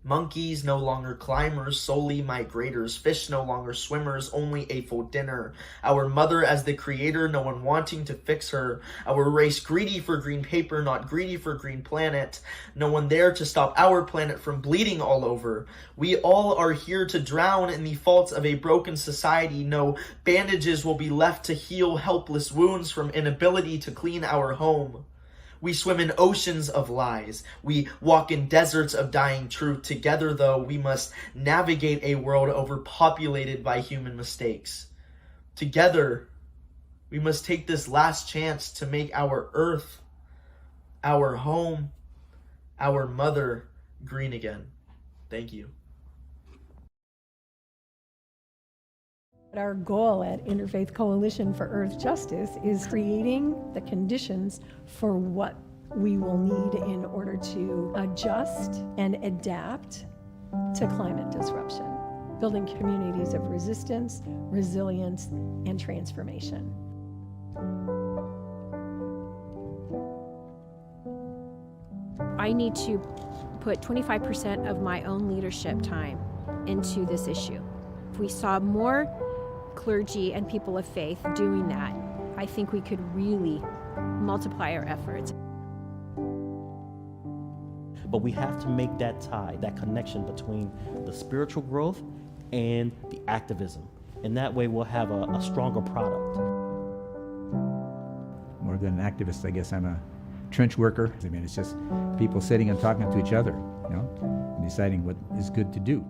Monkeys no longer climbers, solely migrators. Fish no longer swimmers, only a full dinner. Our mother as the creator, no one wanting to fix her. Our race greedy for green paper, not greedy for green planet. No one there to stop our planet from bleeding all over. We all are here to drown in the faults of a broken society. No bandages will be left to heal helpless wounds from inability to clean our home. We swim in oceans of lies. We walk in deserts of dying truth. Together, though, we must navigate a world overpopulated by human mistakes. Together, we must take this last chance to make our earth, our home, our mother green again. Thank you. Our goal at Interfaith Coalition for Earth Justice is creating the conditions for what we will need in order to adjust and adapt to climate disruption, building communities of resistance, resilience, and transformation. I need to put 25% of my own leadership time into this issue. If we saw more clergy and people of faith doing that, I think we could really multiply our efforts. But we have to make that tie, that connection between the spiritual growth and the activism. And that way we'll have a stronger product. More than an activist, I guess I'm a trench worker. I mean, it's just people sitting and talking to each other, you know, and deciding what is good to do.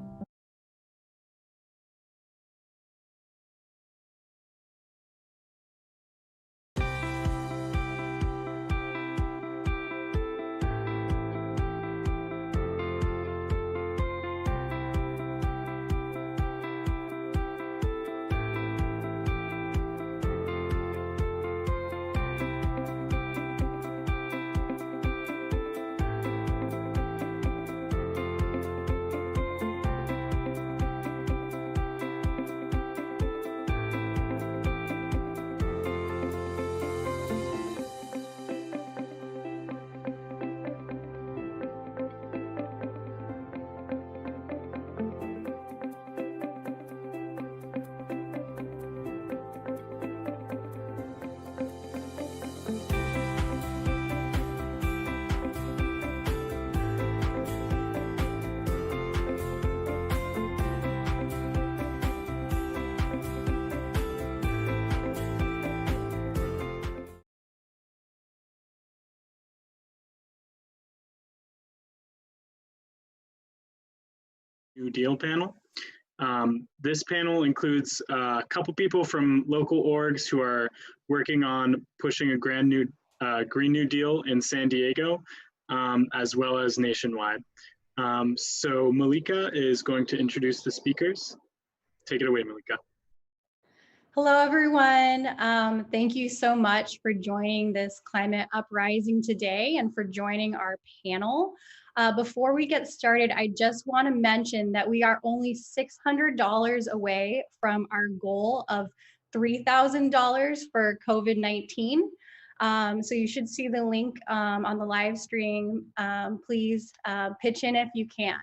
New Deal panel. This panel includes a couple people from local orgs who are working on pushing a Green New Deal in San Diego, as well as nationwide. So Malika is going to introduce the speakers. Take it away, Malika. Hello, everyone. Thank you so much for joining this Climate Uprising today and for joining our panel. Before we get started, I just want to mention that we are only $600 away from our goal of $3,000 for COVID-19. So you should see the link on the live stream. Please pitch in if you can.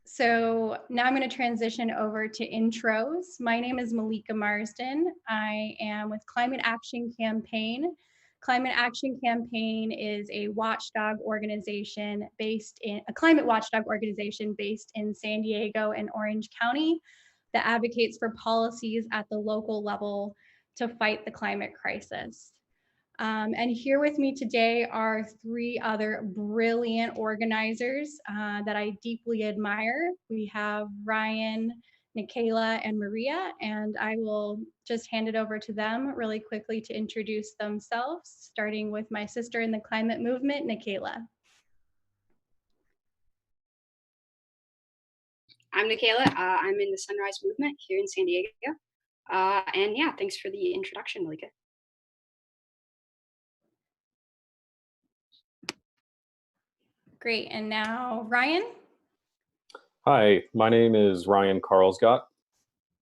So now I'm going to transition over to intros. My name is Malika Marsden. I am with Climate Action Campaign. Climate Action Campaign is a watchdog organization a climate watchdog organization based in San Diego and Orange County that advocates for policies at the local level to fight the climate crisis. And here with me today are three other brilliant organizers that I deeply admire. We have Ryan, Nikayla, and Maria, and I will just hand it over to them really quickly to introduce themselves, starting with my sister in the climate movement, Nikayla. I'm Nikayla. I'm in the Sunrise Movement here in San Diego. And yeah, thanks for the introduction, Malika. Great, and now Ryan. Hi, my name is Ryan Carlsgott.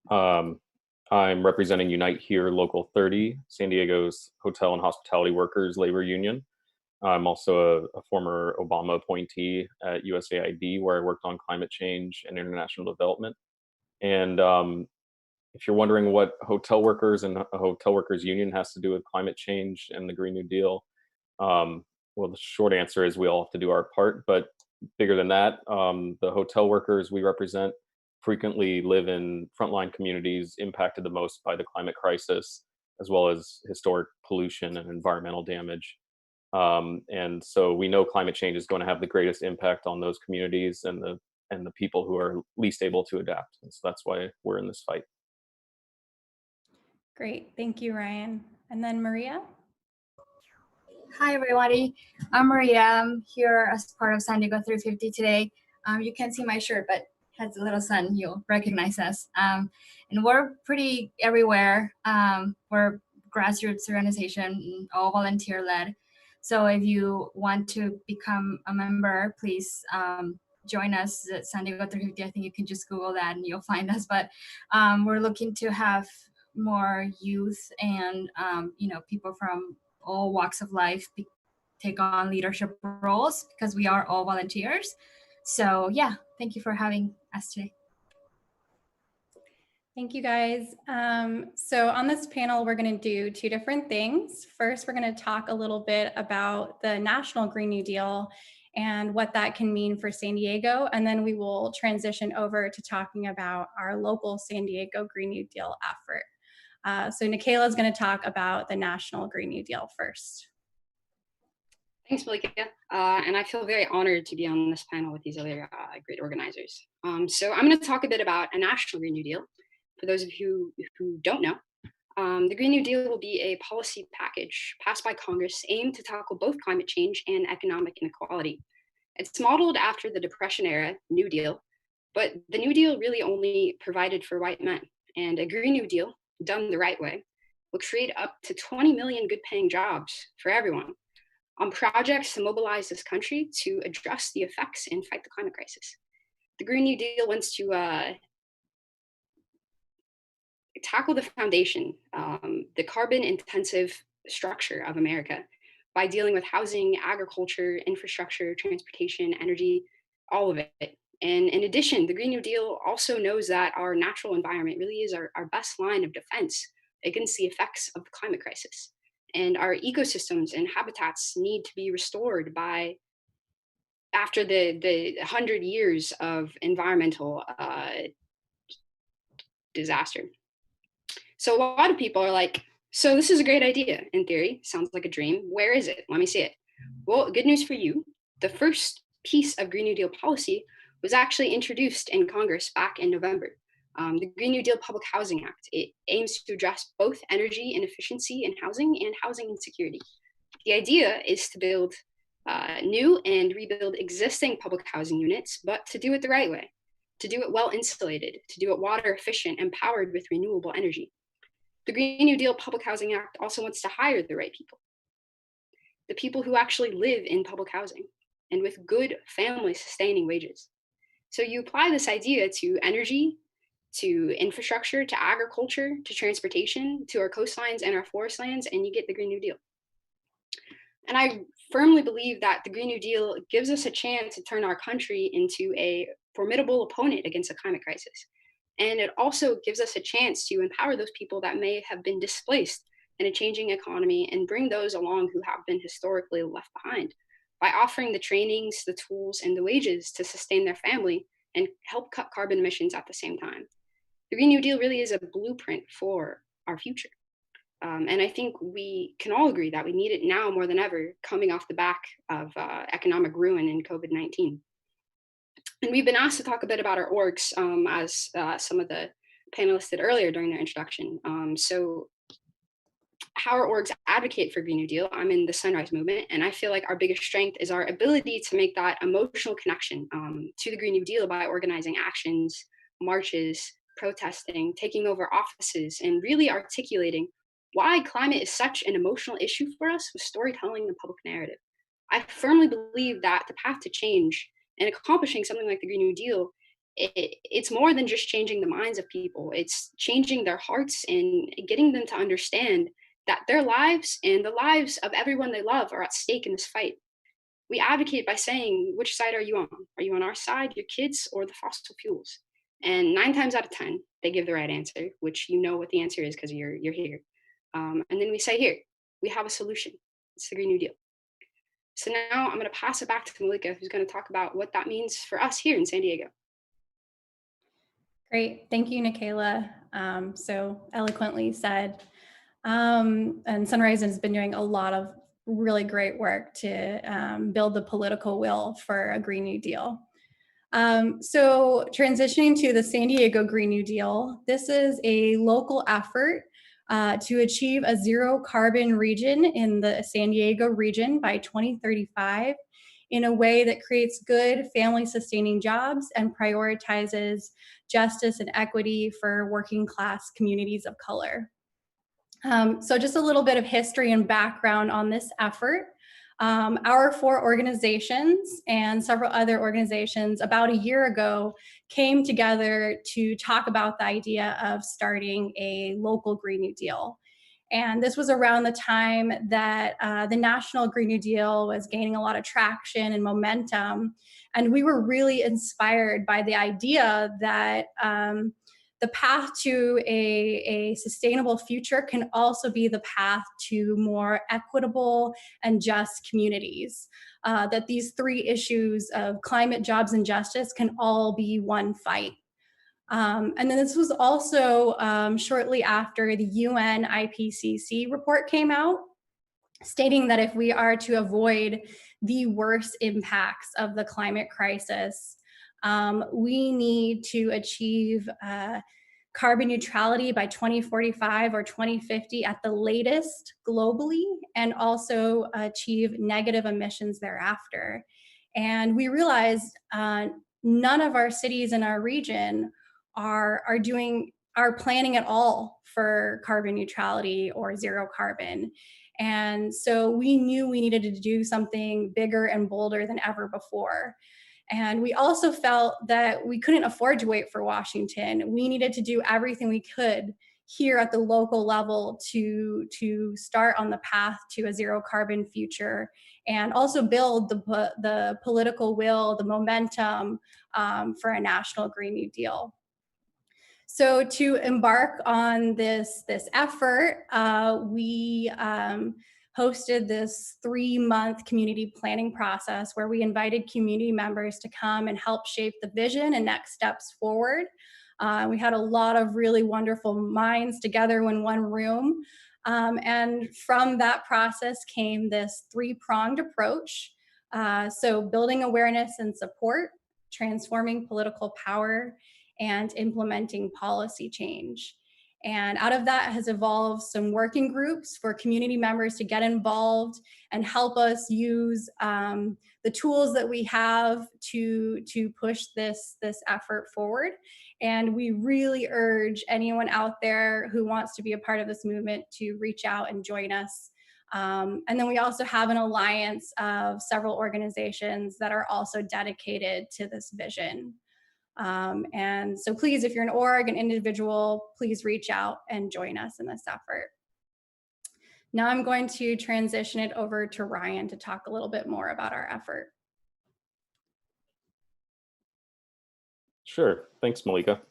I'm representing Unite Here Local 30, San Diego's Hotel and Hospitality Workers Labor Union. I'm also a former Obama appointee at USAID, where I worked on climate change and international development. And if you're wondering what hotel workers and a hotel workers union has to do with climate change and the Green New Deal, well, the short answer is we all have to do our part, but bigger than that, the hotel workers we represent frequently live in frontline communities impacted the most by the climate crisis, as well as historic pollution and environmental damage. And so we know climate change is going to have the greatest impact on those communities and the people who are least able to adapt. And so that's why we're in this fight. Great, thank you, Ryan. And then Maria. Hi, everybody. I'm Maria. I'm here as part of San Diego 350 today. You can't see my shirt, but has a little sun. You'll recognize us. And we're pretty everywhere. We're grassroots organization, all volunteer-led. So if you want to become a member, please join us at San Diego 350. I think you can just Google that and you'll find us. But we're looking to have more youth and people from all walks of life take on leadership roles because we are all volunteers. So yeah, thank you for having us today. Thank you, guys. So on this panel, we're going to do two different things. First, we're going to talk a little bit about the National Green New Deal and what that can mean for San Diego. And then we will transition over to talking about our local San Diego Green New Deal effort. So Nikayla is going to talk about the National Green New Deal first. Thanks, Malika. And I feel very honored to be on this panel with these other great organizers. So I'm going to talk a bit about a National Green New Deal. For those of you who don't know, the Green New Deal will be a policy package passed by Congress aimed to tackle both climate change and economic inequality. It's modeled after the Depression era New Deal, but the New Deal really only provided for white men. And a Green New Deal, done the right way, will create up to 20 million good-paying jobs for everyone on projects to mobilize this country to address the effects and fight the climate crisis. The Green New Deal wants to tackle the foundation, the carbon-intensive structure of America by dealing with housing, agriculture, infrastructure, transportation, energy, all of it. And in addition, the Green New Deal also knows that our natural environment really is our best line of defense against the effects of the climate crisis. And our ecosystems and habitats need to be restored after the 100 years of environmental disaster. So a lot of people are like, so this is a great idea in theory, sounds like a dream. Where is it? Let me see it. Well, good news for you. The first piece of Green New Deal policy was actually introduced in Congress back in November. The Green New Deal Public Housing Act. It aims to address both energy inefficiency in housing and housing insecurity. The idea is to build new and rebuild existing public housing units, but to do it the right way, to do it well insulated, to do it water efficient and powered with renewable energy. The Green New Deal Public Housing Act also wants to hire the right people, the people who actually live in public housing and with good family sustaining wages. So you apply this idea to energy, to infrastructure, to agriculture, to transportation, to our coastlines and our forest lands, and you get the Green New Deal. And I firmly believe that the Green New Deal gives us a chance to turn our country into a formidable opponent against the climate crisis. And it also gives us a chance to empower those people that may have been displaced in a changing economy and bring those along who have been historically left behind by offering the trainings, the tools, and the wages to sustain their family and help cut carbon emissions at the same time. The Green New Deal really is a blueprint for our future. And I think we can all agree that we need it now more than ever, coming off the back of economic ruin in COVID-19. And we've been asked to talk a bit about our orgs, as some of the panelists did earlier during their introduction. So how our orgs advocate for Green New Deal, I'm in the Sunrise Movement, and I feel like our biggest strength is our ability to make that emotional connection to the Green New Deal by organizing actions, marches, protesting, taking over offices, and really articulating why climate is such an emotional issue for us with storytelling and public narrative. I firmly believe that the path to change and accomplishing something like the Green New Deal, it's more than just changing the minds of people. It's changing their hearts and getting them to understand that their lives and the lives of everyone they love are at stake in this fight. We advocate by saying, which side are you on? Are you on our side, your kids, or the fossil fuels? And 9 times out of 10, they give the right answer, which you know what the answer is because you're here. And then we say, here, we have a solution. It's the Green New Deal. So now I'm going to pass it back to Malika, who's going to talk about what that means for us here in San Diego. Great. Thank you, Nikayla. So eloquently said. And Sunrise has been doing a lot of really great work to build the political will for a Green New Deal. So transitioning to the San Diego Green New Deal, this is a local effort to achieve a zero carbon region in the San Diego region by 2035 in a way that creates good family sustaining jobs and prioritizes justice and equity for working class communities of color. So just a little bit of history and background on this effort. Our 4 organizations and several other organizations about a year ago came together to talk about the idea of starting a local Green New Deal. And this was around the time that the National Green New Deal was gaining a lot of traction and momentum. And we were really inspired by the idea that the path to a sustainable future can also be the path to more equitable and just communities. That these 3 issues of climate, jobs, and justice can all be one fight. And then this was also shortly after the UN IPCC report came out, stating that if we are to avoid the worst impacts of the climate crisis, we need to achieve carbon neutrality by 2045 or 2050 at the latest globally, and also achieve negative emissions thereafter. And we realized none of our cities in our region are planning at all for carbon neutrality or zero carbon. And so we knew we needed to do something bigger and bolder than ever before. And we also felt that we couldn't afford to wait for Washington. We needed to do everything we could here at the local level to start on the path to a zero carbon future, and also build the political will, the momentum for a national Green New Deal. So to embark on this effort, we hosted this 3-month community planning process where we invited community members to come and help shape the vision and next steps forward. We had a lot of really wonderful minds together in one room. And from that process came this 3-pronged approach. So building awareness and support, transforming political power, and implementing policy change. And out of that has evolved some working groups for community members to get involved and help us use the tools that we have to push this effort forward. And we really urge anyone out there who wants to be a part of this movement to reach out and join us. And then we also have an alliance of several organizations that are also dedicated to this vision. And so please, if you're an org, an individual, please reach out and join us in this effort. Now I'm going to transition it over to Ryan to talk a little bit more about our effort. Sure, thanks, Malika.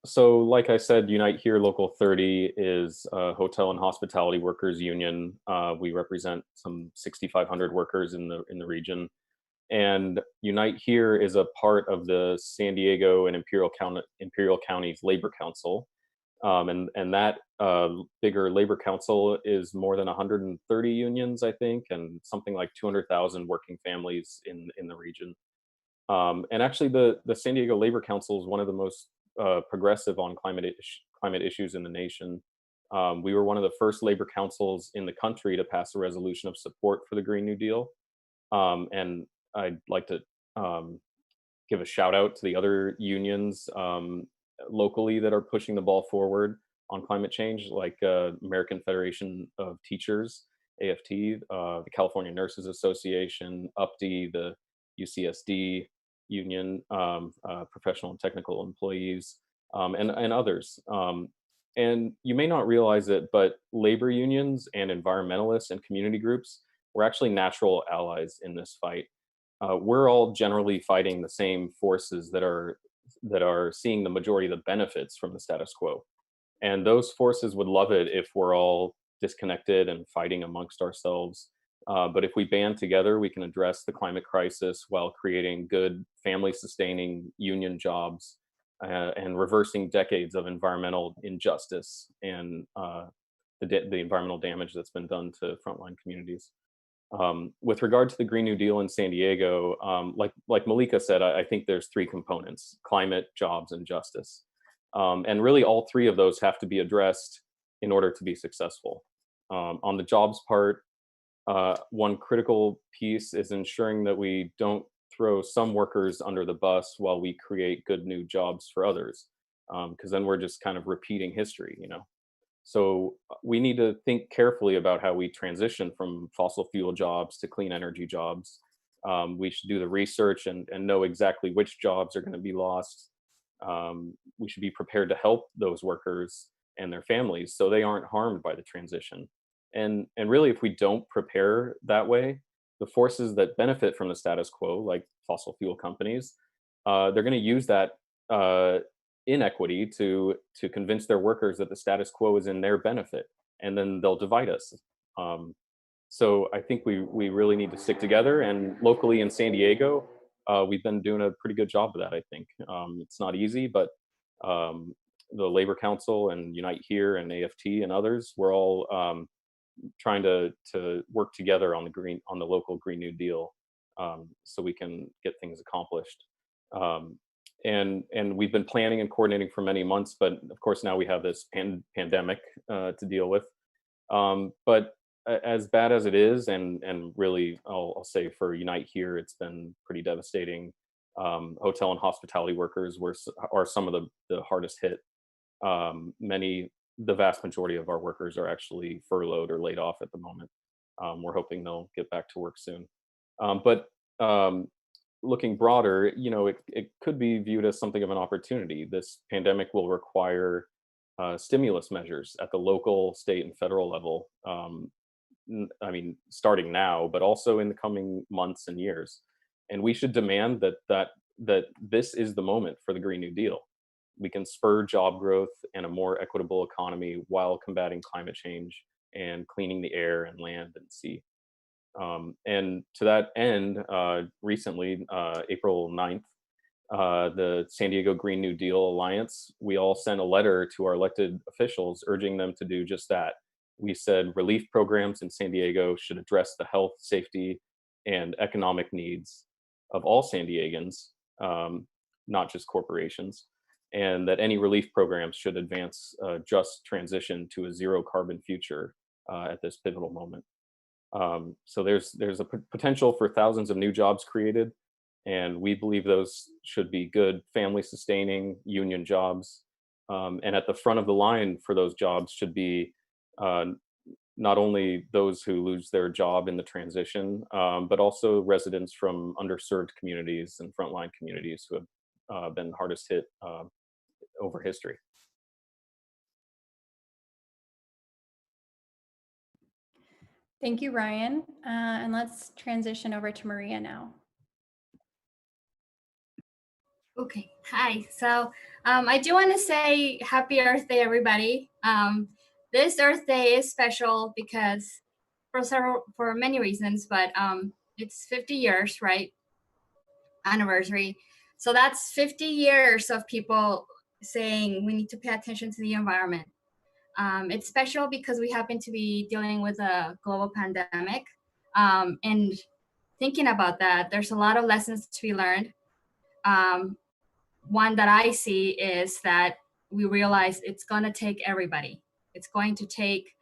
So like I said, Unite Here Local 30 is a hotel and hospitality workers union. We represent some 6,500 workers in the region. And Unite Here is a part of the San Diego and Imperial County's Labor Council. And that bigger Labor Council is more than 130 unions, I think, and something like 200,000 working families in the region. And actually, the San Diego Labor Council is one of the most progressive on climate issues in the nation. We were one of the first labor councils in the country to pass a resolution of support for the Green New Deal. And I'd like to give a shout out to the other unions locally that are pushing the ball forward on climate change, like American Federation of Teachers, AFT, the California Nurses Association, UPTE, the UCSD union, professional and technical employees, and others. And you may not realize it, but labor unions and environmentalists and community groups were actually natural allies in this fight. We're all generally fighting the same forces that are seeing the majority of the benefits from the status quo. And those forces would love it if we're all disconnected and fighting amongst ourselves. But if we band together, we can address the climate crisis while creating good family-sustaining union jobs and reversing decades of environmental injustice and the environmental damage that's been done to frontline communities. With regard to the Green New Deal in San Diego, like Malika said, I think there's three components: climate, jobs, and justice. And really all three of those have to be addressed in order to be successful. On the jobs part, one critical piece is ensuring that we don't throw some workers under the bus while we create good new jobs for others, because then we're just kind of repeating history, you know. So we need to think carefully about how we transition from fossil fuel jobs to clean energy jobs. We should do the research and know exactly which jobs are going to be lost. We should be prepared to help those workers and their families so they aren't harmed by the transition. And really, if we don't prepare that way, the forces that benefit from the status quo, like fossil fuel companies, they're going to use that inequity to convince their workers that the status quo is in their benefit, and then they'll divide us. So I think we really need to stick together. And locally in San Diego, we've been doing a pretty good job of that, I think. It's not easy, but the Labor Council and Unite Here and AFT and others, we're all trying to work together on the local Green New Deal, so we can get things accomplished. And we've been planning and coordinating for many months, but of course now we have this pandemic to deal with. But as bad as it is, and really I'll say for Unite Here, it's been pretty devastating. Hotel and hospitality workers are some of the hardest hit. The vast majority of our workers are actually furloughed or laid off at the moment. We're hoping they'll get back to work soon. But looking broader, you know, it could be viewed as something of an opportunity. This pandemic will require stimulus measures at the local, state, and federal level. I mean, starting now, but also in the coming months and years. And we should demand that this is the moment for the Green New Deal. We can spur job growth and a more equitable economy while combating climate change and cleaning the air and land and sea. And to that end, recently, April 9th, the San Diego Green New Deal Alliance, we all sent a letter to our elected officials urging them to do just that. We said relief programs in San Diego should address the health, safety, and economic needs of all San Diegans, not just corporations, and that any relief programs should advance a just transition to a zero carbon future at this pivotal moment. So there's a potential for thousands of new jobs created, and we believe those should be good, family sustaining union jobs. And at the front of the line for those jobs should be not only those who lose their job in the transition, but also residents from underserved communities and frontline communities who have been hardest hit over history. Thank you, Ryan. And let's transition over to Maria now. Okay, hi. So I do want to say Happy Earth Day, everybody. This Earth Day is special because for many reasons, but it's 50 years, right? Anniversary. So that's 50 years of people saying we need to pay attention to the environment. It's special because we happen to be dealing with a global pandemic. And thinking about that, there's a lot of lessons to be learned. One that I see is that we realize it's going to take everybody. It's going to take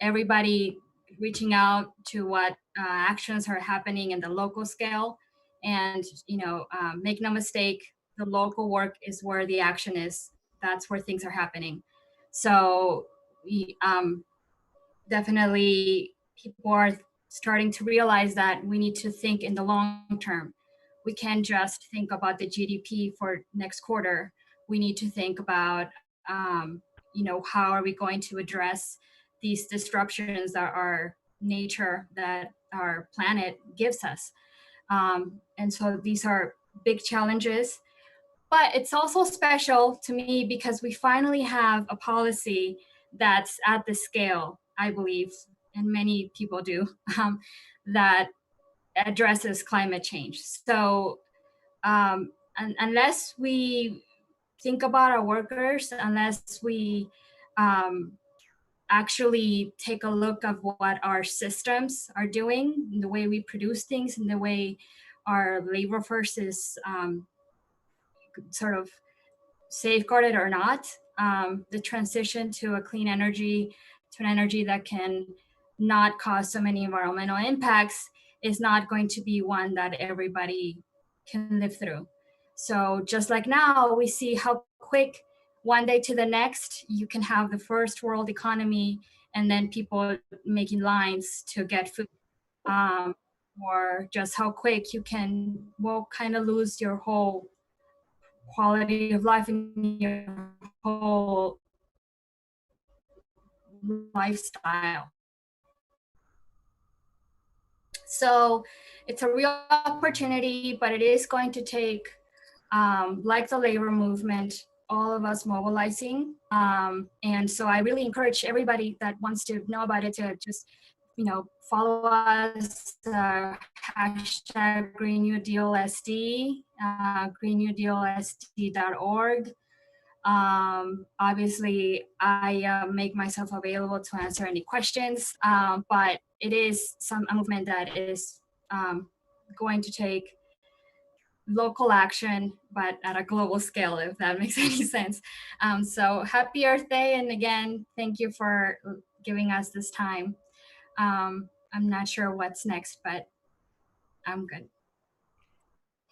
everybody reaching out to what actions are happening in the local scale. And, make no mistake, the local work is where the action is. That's where things are happening. So we definitely, people are starting to realize that we need to think in the long term. We can't just think about the GDP for next quarter. We need to think about, how are we going to address these disruptions that our nature, that our planet gives us. And so these are big challenges, but it's also special to me because we finally have a policy that's at the scale, I believe, and many people do, that addresses climate change. So unless we think about our workers, unless we actually take a look at what our systems are doing, the way we produce things, and the way our labor force is sort of safeguarded or not, the transition to a clean energy, to an energy that can not cause so many environmental impacts, is not going to be one that everybody can live through. So just like now, we see how quick one day to the next, you can have the first world economy and then people making lines to get food. Or just how quick you will kind of lose your whole quality of life and your whole lifestyle. So it's a real opportunity, but it is going to take, like the labor movement, all of us mobilizing. And so I really encourage everybody that wants to know about it to just, follow us, hashtag Green New Deal SD, greennewdealsd.org. Obviously, I make myself available to answer any questions, but it is a movement that is going to take local action, but at a global scale, if that makes any sense. So happy Earth Day. And again, thank you for giving us this time. I'm not sure what's next, but I'm good.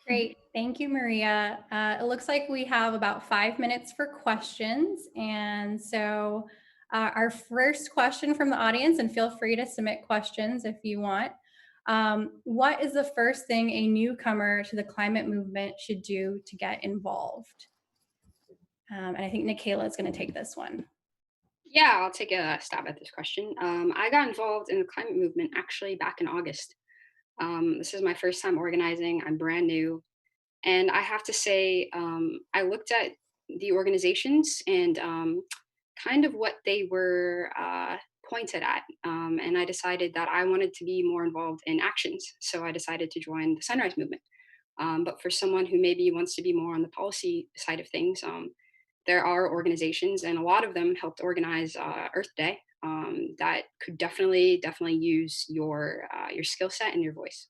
Great. Thank you, Maria. It looks like we have about 5 minutes for questions. And so our first question from the audience, and feel free to submit questions if you want. What is the first thing a newcomer to the climate movement should do to get involved? And I think Nikayla is going to take this one. Yeah, I'll take a stab at this question. I got involved in the climate movement actually back in August. This is my first time organizing. I'm brand new. And I have to say, I looked at the organizations and kind of what they were pointed at. And I decided that I wanted to be more involved in actions. So I decided to join the Sunrise Movement. But for someone who maybe wants to be more on the policy side of things, there are organizations, and a lot of them helped organize Earth Day that could definitely use your skill set and your voice.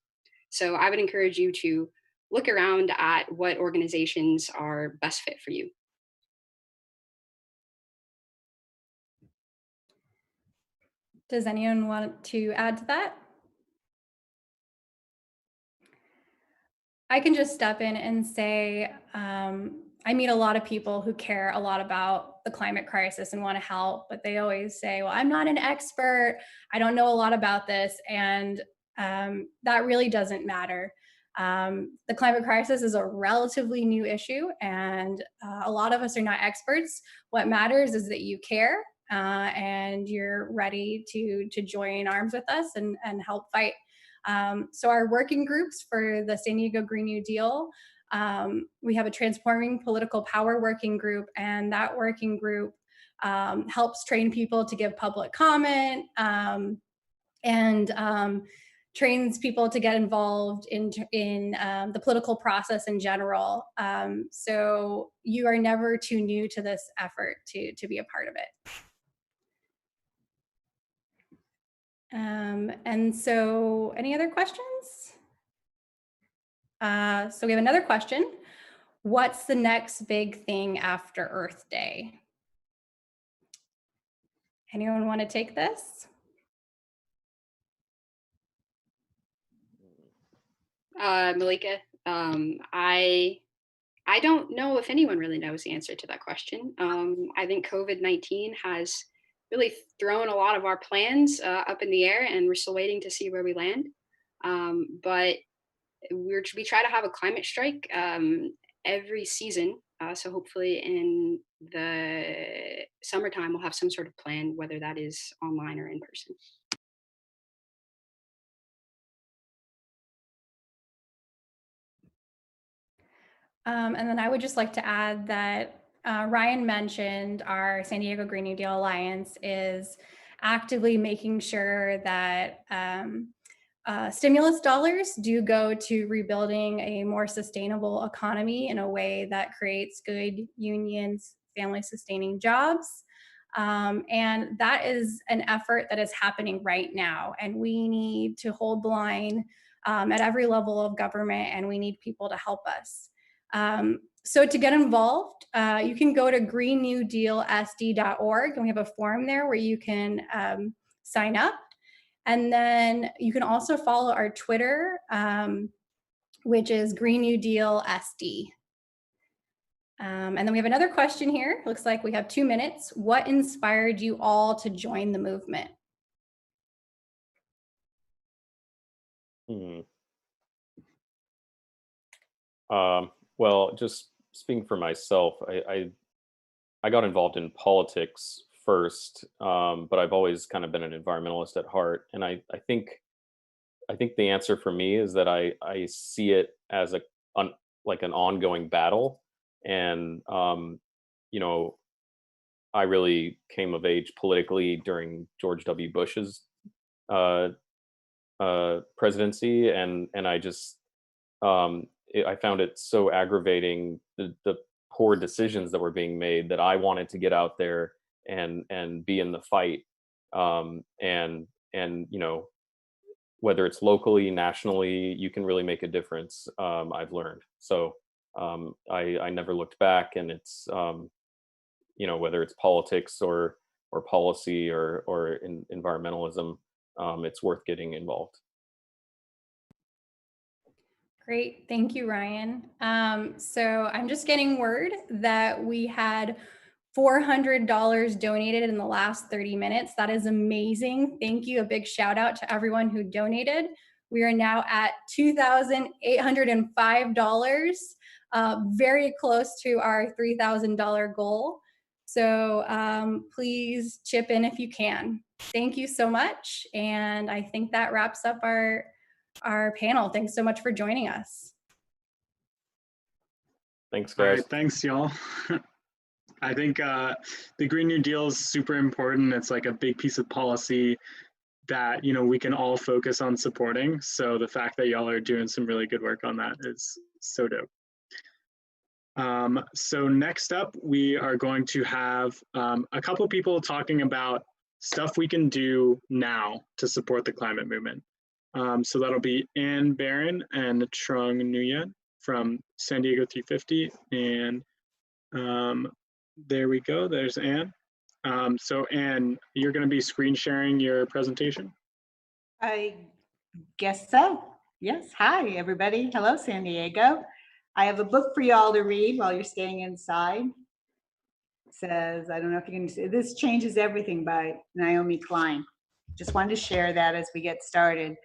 So I would encourage you to look around at what organizations are best fit for you. Does anyone want to add to that? I can just step in and say, I meet a lot of people who care a lot about the climate crisis and want to help, but they always say, well, I'm not an expert. I don't know a lot about this. And that really doesn't matter. The climate crisis is a relatively new issue, and a lot of us are not experts. What matters is that you care and you're ready to join arms with us and help fight. So our working groups for the San Diego Green New Deal, we have a Transforming Political Power working group, and that working group helps train people to give public comment and trains people to get involved in the political process in general. So you are never too new to this effort to be a part of it. And so any other questions? So we have another question. What's the next big thing after Earth Day? Anyone want to take this? Malika, I don't know if anyone really knows the answer to that question. I think COVID-19 has really thrown a lot of our plans up in the air, and we're still waiting to see where we land. But we try to have a climate strike every season. So hopefully in the summertime, we'll have some sort of plan, whether that is online or in person. And then I would just like to add that Ryan mentioned our San Diego Green New Deal Alliance is actively making sure that stimulus dollars do go to rebuilding a more sustainable economy in a way that creates good unions, family sustaining jobs. And that is an effort that is happening right now. And we need to hold the line at every level of government, and we need people to help us. So to get involved, you can go to greennewdealsd.org, and we have a form there where you can sign up. And then you can also follow our Twitter, which is Green New Deal SD. And then we have another question here. Looks like we have 2 minutes. What inspired you all to join the movement? Well, just speaking for myself, I got involved in politics first, but I've always kind of been an environmentalist at heart, and I think the answer for me is that I see it as like an ongoing battle, and you know, I really came of age politically during George W. Bush's presidency, and I just I found it so aggravating, the poor decisions that were being made, that I wanted to get out there and be in the fight, and you know, whether it's locally, nationally, you can really make a difference. I've learned. So I never looked back, and it's you know, whether it's politics or policy or environmentalism, it's worth getting involved. Great, thank you, Ryan. So I'm just getting word that we had $400 donated in the last 30 minutes. That is amazing. Thank you. A big shout out to everyone who donated. We are now at $2,805, very close to our $3,000 goal. So please chip in if you can. Thank you so much. And I think that wraps up our panel. Thanks so much for joining us. Thanks, All guys. right, thanks, y'all. I think the Green New Deal is super important. It's like a big piece of policy that, you know, we can all focus on supporting. So the fact that y'all are doing some really good work on that is so dope. So next up, we are going to have a couple people talking about stuff we can do now to support the climate movement. So that'll be Ann Barron and Trung Nguyen from San Diego 350. And there we go, there's Ann. So Ann, you're gonna be screen sharing your presentation? I guess so. Yes. Hi, everybody. Hello, San Diego. I have a book for you all to read while you're staying inside. It says, I don't know if you can see, This Changes Everything by Naomi Klein. Just wanted to share that as we get started.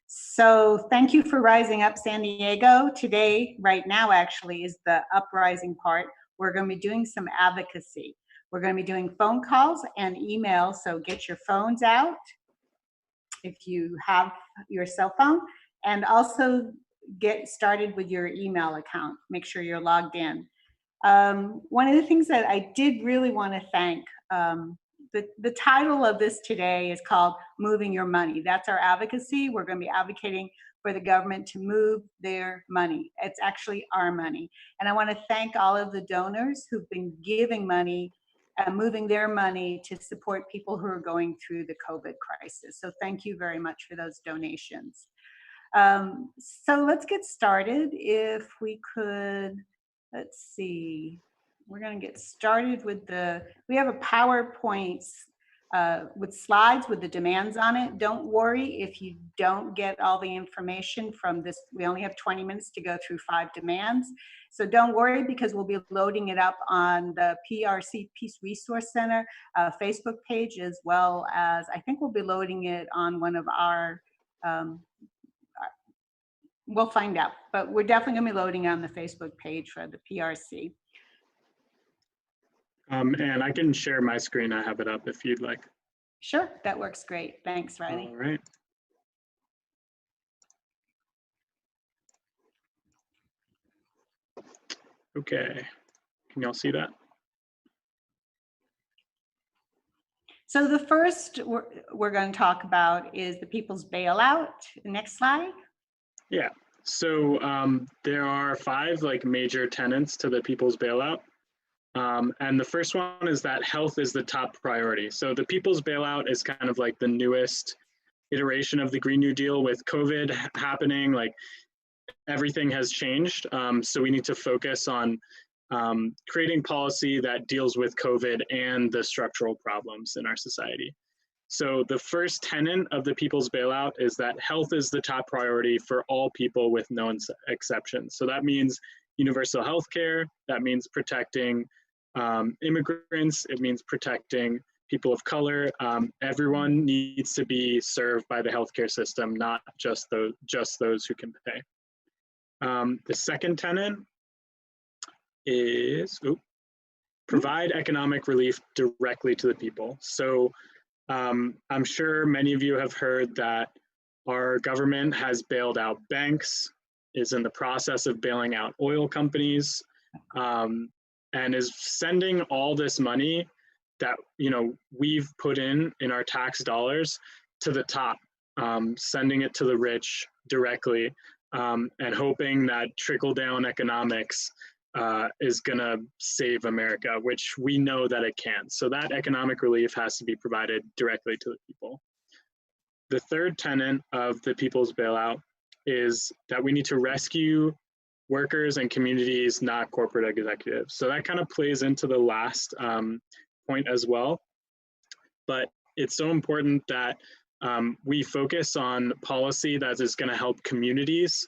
So thank you for rising up, San Diego. Today, right now, actually, is the uprising part. We're going to be doing some advocacy. We're going to be doing phone calls and emails, so get your phones out if you have your cell phone, and also get started with your email account. Make sure you're logged in. One of the things that I did really want to thank, the title of this today is called Moving Your Money. That's our advocacy. We're going to be advocating for the government to move their money. It's actually our money. And I want to thank all of the donors who've been giving money, moving their money to support people who are going through the COVID crisis. So thank you very much for those donations. So let's get started. If we could, let's see, we're going to get started with we have a PowerPoint with slides with the demands on it. Don't worry if you don't get all the information from this. We only have 20 minutes to go through 5 demands. So don't worry, because we'll be loading it up on the PRC Peace Resource Center Facebook page, as well as I think we'll be loading it on one of our, we'll find out, but we're definitely gonna be loading on the Facebook page for the PRC. And I can share my screen. I have it up if you'd like. Sure, that works great. Thanks, Riley. All right. Okay, can y'all see that? So the first we're going to talk about is the people's bailout. Next slide. Yeah, so there are 5 major tenets to the people's bailout. And the first one is that health is the top priority. So the people's bailout is kind of like the newest iteration of the Green New Deal. With COVID happening, everything has changed. So we need to focus on creating policy that deals with COVID and the structural problems in our society. So the first tenet of the people's bailout is that health is the top priority for all people with no exceptions. So that means universal health care, that means protecting immigrants, it means protecting people of color. Everyone needs to be served by the healthcare system, not just those who can pay. The second tenet is provide economic relief directly to the people. So I'm sure many of you have heard that our government has bailed out banks, is in the process of bailing out oil companies, and is sending all this money that we've put in our tax dollars to the top, sending it to the rich directly, and hoping that trickle-down economics is going to save America, which we know that it can't. So that economic relief has to be provided directly to the people. The third tenet of the people's bailout is that we need to rescue workers and communities, not corporate executives. So that kind of plays into the last point as well. But it's so important that we focus on policy that is going to help communities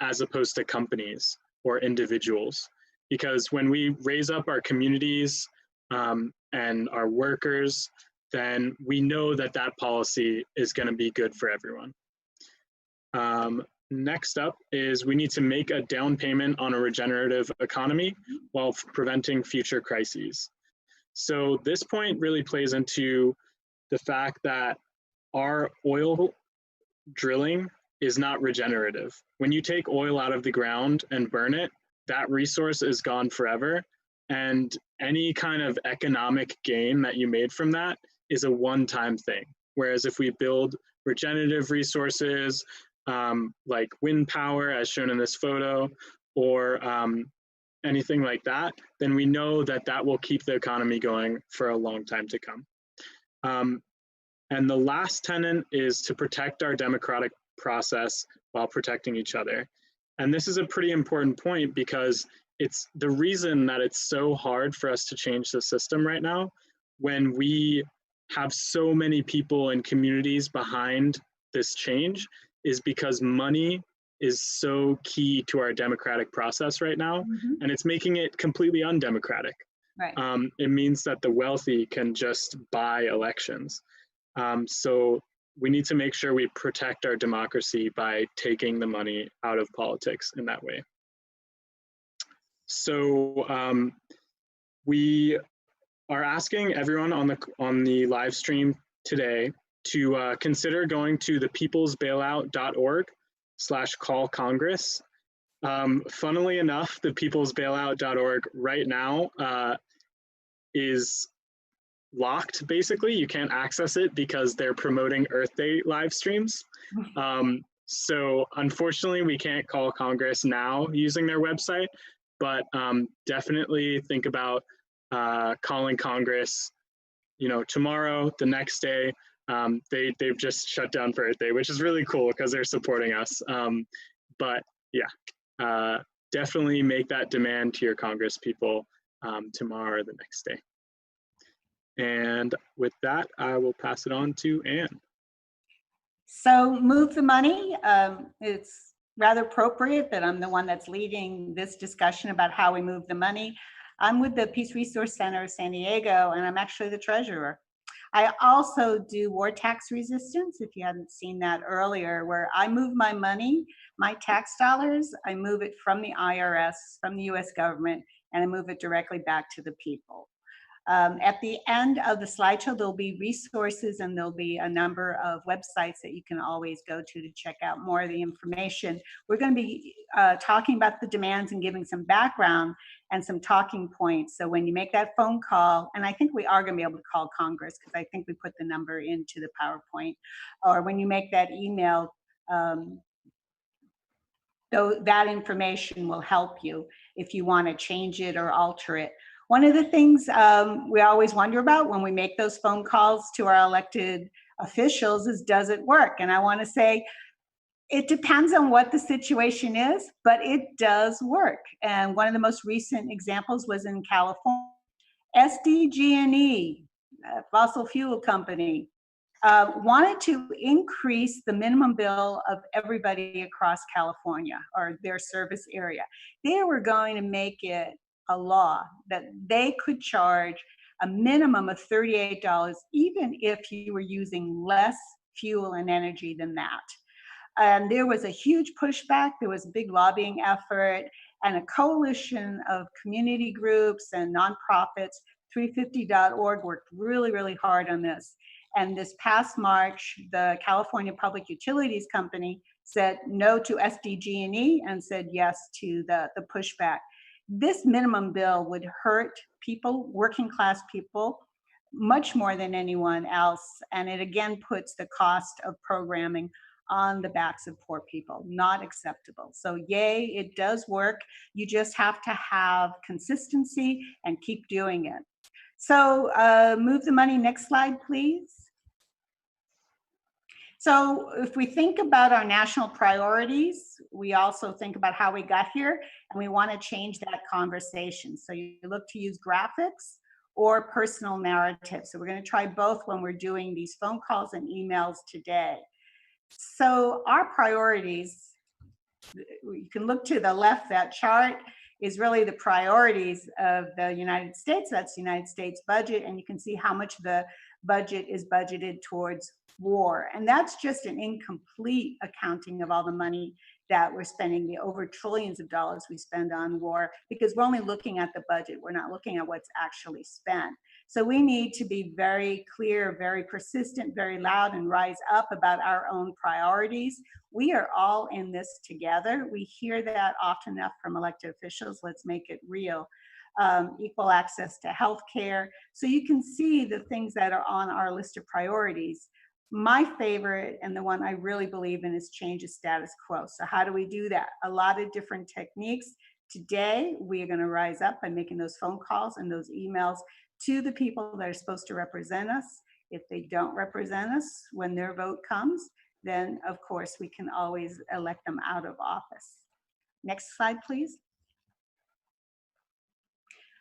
as opposed to companies or individuals. Because when we raise up our communities and our workers, then we know that that policy is going to be good for everyone. Next up is we need to make a down payment on a regenerative economy while preventing future crises. So this point really plays into the fact that our oil drilling is not regenerative. When you take oil out of the ground and burn it, that resource is gone forever. And any kind of economic gain that you made from that is a one-time thing. Whereas if we build regenerative resources, like wind power, as shown in this photo, or anything like that, then we know that that will keep the economy going for a long time to come. And the last tenet is to protect our democratic process while protecting each other. And this is a pretty important point because it's the reason that it's so hard for us to change the system right now when we have so many people and communities behind this change is because money is so key to our democratic process right now, and it's making it completely undemocratic. Right. It means that the wealthy can just buy elections. So we need to make sure we protect our democracy by taking the money out of politics in that way. So we are asking everyone on the live stream today to consider going to thepeoplesbailout.org/call-Congress. Funnily enough, the peoplesbailout.org right now is locked, basically. You can't access it because they're promoting Earth Day live streams. So unfortunately, we can't call Congress now using their website, but definitely think about calling Congress, tomorrow, the next day. They've just shut down for Earth Day, which is really cool because they're supporting us. But yeah, definitely make that demand to your Congress people tomorrow or the next day. And with that, I will pass it on to Anne. So move the money. It's rather appropriate that I'm the one that's leading this discussion about how we move the money. I'm with the Peace Resource Center of San Diego, and I'm actually the treasurer. I also do war tax resistance, if you hadn't seen that earlier, where I move my money, my tax dollars, I move it from the IRS, from the US government, and I move it directly back to the people. At the end of the slideshow, there'll be resources and there'll be a number of websites that you can always go to check out more of the information. We're going to be talking about the demands and giving some background and some talking points. So when you make that phone call, and I think we are going to be able to call Congress because I think we put the number into the PowerPoint, or when you make that email, though that information will help you if you want to change it or alter it. One of the things we always wonder about when we make those phone calls to our elected officials is, does it work? And I want to say, it depends on what the situation is, but it does work. And one of the most recent examples was in California. SDG&E, fossil fuel company, wanted to increase the minimum bill of everybody across California or their service area. They were going to make it a law that they could charge a minimum of $38 even if you were using less fuel and energy than that. And there was a huge pushback. There was a big lobbying effort and a coalition of community groups and nonprofits. 350.org worked really, really hard on this. And this past March, the California Public Utilities Company said no to SDG&E and said yes to the pushback. This minimum bill would hurt people, working class people, much more than anyone else. And it again puts the cost of programming on the backs of poor people. Not acceptable. So yay, it does work. You just have to have consistency and keep doing it. So move the money. Next slide, please. So if we think about our national priorities, we also think about how we got here, and we want to change that conversation. So you look to use graphics or personal narratives. So we're going to try both when we're doing these phone calls and emails today. So our priorities, you can look to the left, that chart is really the priorities of the United States. That's the United States budget, and you can see how much the budget is budgeted towards war. And that's just an incomplete accounting of all the money that we're spending, the over trillions of dollars we spend on war, because we're only looking at the budget. We're not looking at what's actually spent. So we need to be very clear, very persistent, very loud, and rise up about our own priorities. We are all in this together. We hear that often enough from elected officials. Let's make it real. Equal access to health care. So you can see the things that are on our list of priorities. My favorite, and the one I really believe in, is change the status quo. So how do we do that? A lot of different techniques. Today, we are going to rise up by making those phone calls and those emails to the people that are supposed to represent us. If they don't represent us when their vote comes, then of course we can always elect them out of office. Next slide, please.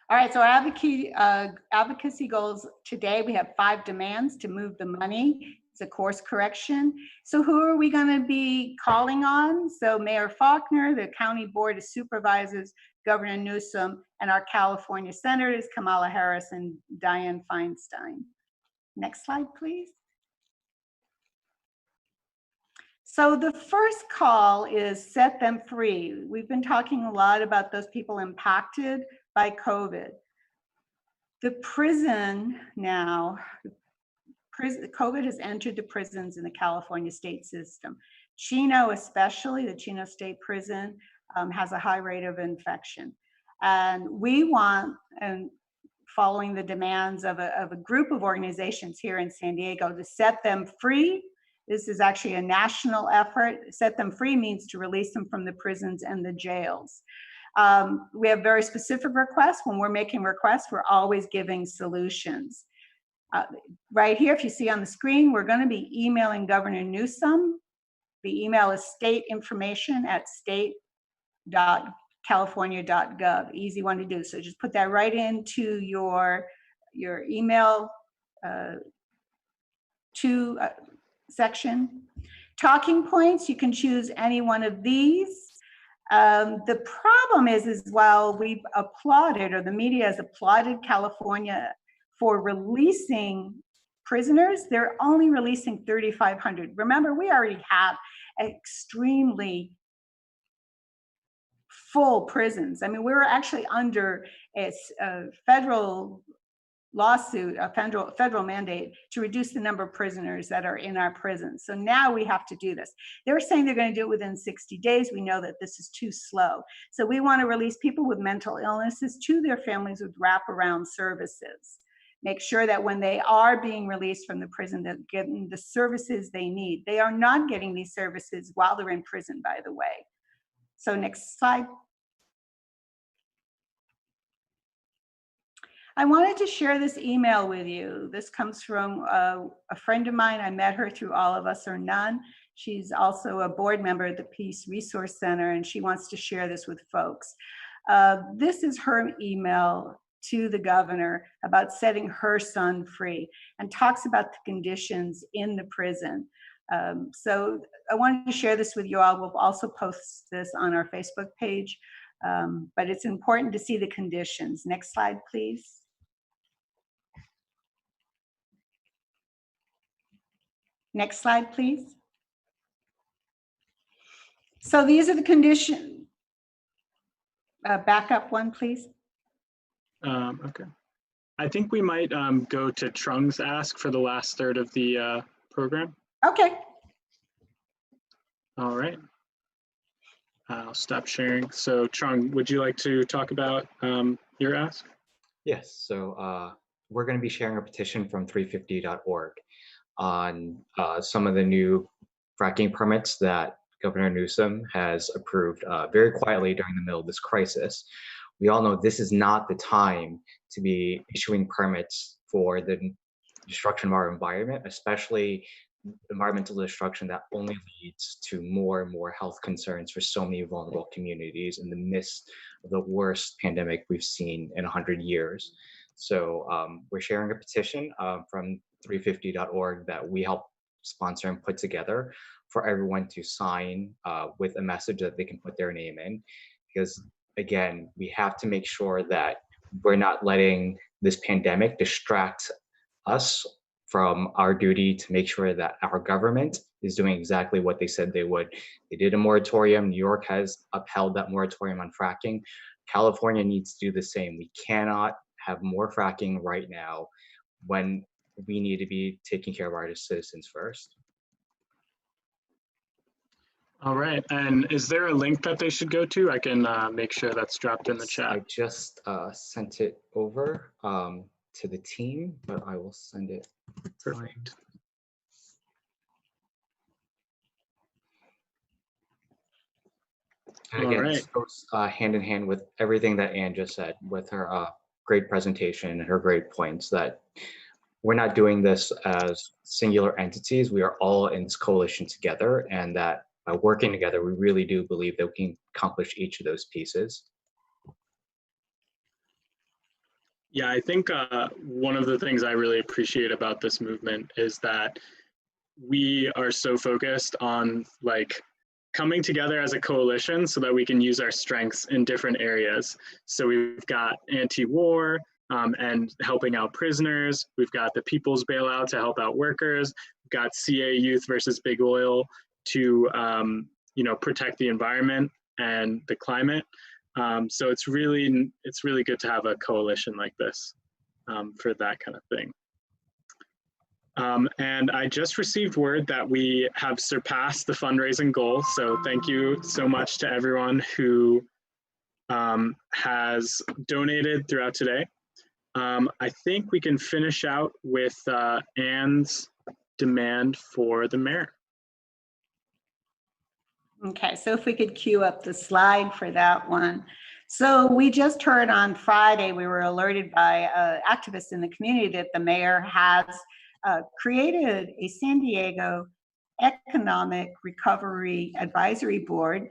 All right, so our advocacy goals today, we have 5 demands to move the money. It's a course correction. So who are we going to be calling on? So Mayor Faulkner, the County Board of Supervisors, Governor Newsom, and our California Senators, Kamala Harris and Dianne Feinstein. Next slide, please. So the first call is set them free. We've been talking a lot about those people impacted by COVID. The prison now, COVID has entered the prisons in the California state system. Chino especially, the Chino State Prison has a high rate of infection. And we want, and following the demands of a group of organizations here in San Diego, to set them free. This is actually a national effort. Set them free means to release them from the prisons and the jails. We have very specific requests. When we're making requests, we're always giving solutions. Right here, if you see on the screen, we're going to be emailing Governor Newsom. The email is state.information@state.california.gov. Easy one to do. So just put that right into your email section. Talking points, you can choose any one of these. The problem is while we've applauded, or the media has applauded California for releasing prisoners, they're only releasing 3,500. Remember, we already have extremely full prisons. I mean, we were actually under a federal lawsuit, a federal mandate to reduce the number of prisoners that are in our prisons. So now we have to do this. They're saying they're going to do it within 60 days. We know that this is too slow. So we want to release people with mental illnesses to their families with wraparound services. Make sure that when they are being released from the prison, they're getting the services they need. They are not getting these services while they're in prison, by the way. So next slide. I wanted to share this email with you. This comes from a friend of mine. I met her through All of Us or None. She's also a board member at the Peace Resource Center, and she wants to share this with folks. This is her email to the governor about setting her son free, and talks about the conditions in the prison. So I wanted to share this with you all. We'll also post this on our Facebook page, but it's important to see the conditions. Next slide, please. Next slide, please. So these are the conditions. Back up one, please. Okay. I think we might go to Trung's ask for the last third of the program. Okay. All right. I'll stop sharing. So Trung, would you like to talk about your ask? Yes, so we're going to be sharing a petition from 350.org on some of the new fracking permits that Governor Newsom has approved very quietly during the middle of this crisis. We all know this is not the time to be issuing permits for the destruction of our environment, especially environmental destruction that only leads to more and more health concerns for so many vulnerable communities in the midst of the worst pandemic we've seen in 100 years. So we're sharing a petition from 350.org that we help sponsor and put together for everyone to sign with a message that they can put their name in. Because again, we have to make sure that we're not letting this pandemic distract us from our duty to make sure that our government is doing exactly what they said they would. They did a moratorium. New York has upheld that moratorium on fracking. California needs to do the same. We cannot have more fracking right now when we need to be taking care of our citizens first. All right, and is there a link that they should go to? I can make sure that's dropped in the chat. I just sent it over to the team, but I will send it. Perfect. And again, this goes hand in hand with everything that Anne just said, with her great presentation and her great points, that we're not doing this as singular entities. We are all in this coalition together, and that by working together, we really do believe that we can accomplish each of those pieces. Yeah, I think one of the things I really appreciate about this movement is that we are so focused on like coming together as a coalition so that we can use our strengths in different areas. So we've got anti-war and helping out prisoners. We've got the People's Bailout to help out workers. We've got CA Youth versus Big Oil to protect the environment and the climate. So it's really good to have a coalition like this for that kind of thing. And I just received word that we have surpassed the fundraising goal. So thank you so much to everyone who has donated throughout today. I think we can finish out with Anne's demand for the mayor. Okay, so if we could cue up the slide for that one. So we just heard on Friday, we were alerted by activists in the community that the mayor has created a San Diego Economic Recovery Advisory Board.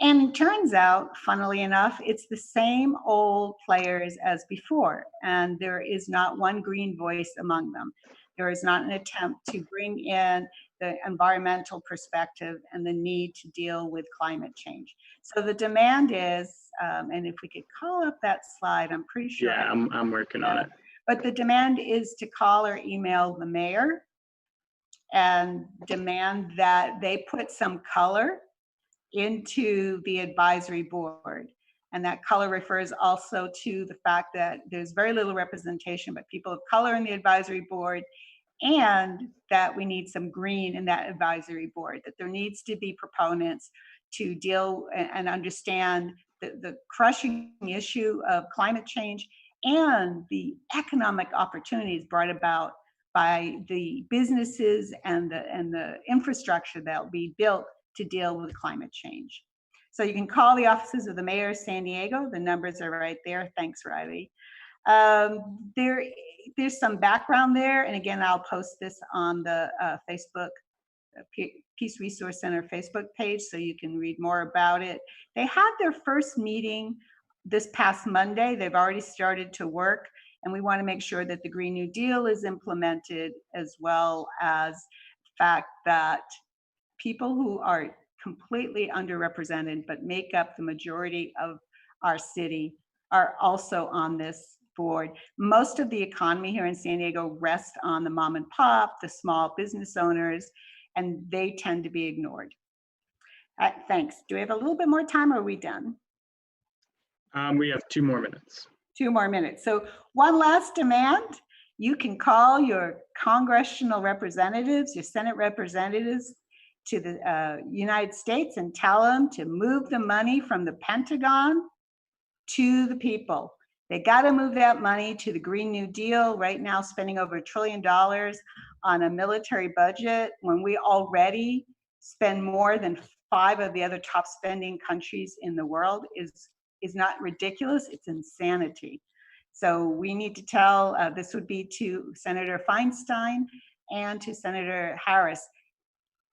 And it turns out, funnily enough, it's the same old players as before. And there is not one green voice among them. There is not an attempt to bring in the environmental perspective and the need to deal with climate change. So the demand is, and if we could call up that slide, I'm pretty sure. Yeah, I'm working on it. But the demand is to call or email the mayor and demand that they put some color into the advisory board. And that color refers also to the fact that there's very little representation, but people of color in the advisory board, and that we need some green in that advisory board, that there needs to be proponents to deal and understand the crushing issue of climate change and the economic opportunities brought about by the businesses and the infrastructure that will be built to deal with climate change. So you can call the offices of the mayor of San Diego. The numbers are right there. Thanks, Riley. There's some background there. And again, I'll post this on the Facebook Peace Resource Center Facebook page so you can read more about it. They had their first meeting this past Monday. They've already started to work, and we want to make sure that the Green New Deal is implemented, as well as the fact that people who are completely underrepresented but make up the majority of our city are also on this board. Most of the economy here in San Diego rests on the mom and pop, the small business owners, and they tend to be ignored. Thanks. Do we have a little bit more time, or are we done? We have 2 more minutes. 2 more minutes. So one last demand. You can call your congressional representatives, your Senate representatives to the United States and tell them to move the money from the Pentagon to the people. They got to move that money to the Green New Deal. Right now, spending over $1 trillion on a military budget when we already spend more than 5 of the other top spending countries in the world is not ridiculous, it's insanity. So we need to tell, this would be to Senator Feinstein and to Senator Harris,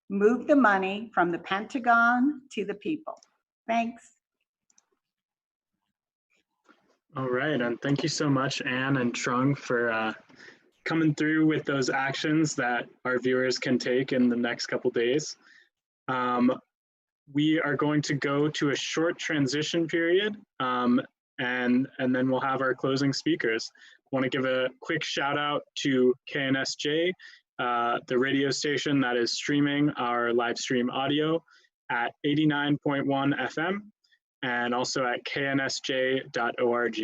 move the money from the Pentagon to the people. Thanks. All right, and thank you so much, Anne and Trung, for coming through with those actions that our viewers can take in the next couple days. We are going to go to a short transition period, and then we'll have our closing speakers. I want to give a quick shout out to KNSJ, the radio station that is streaming our live stream audio at 89.1 FM and also at knsj.org.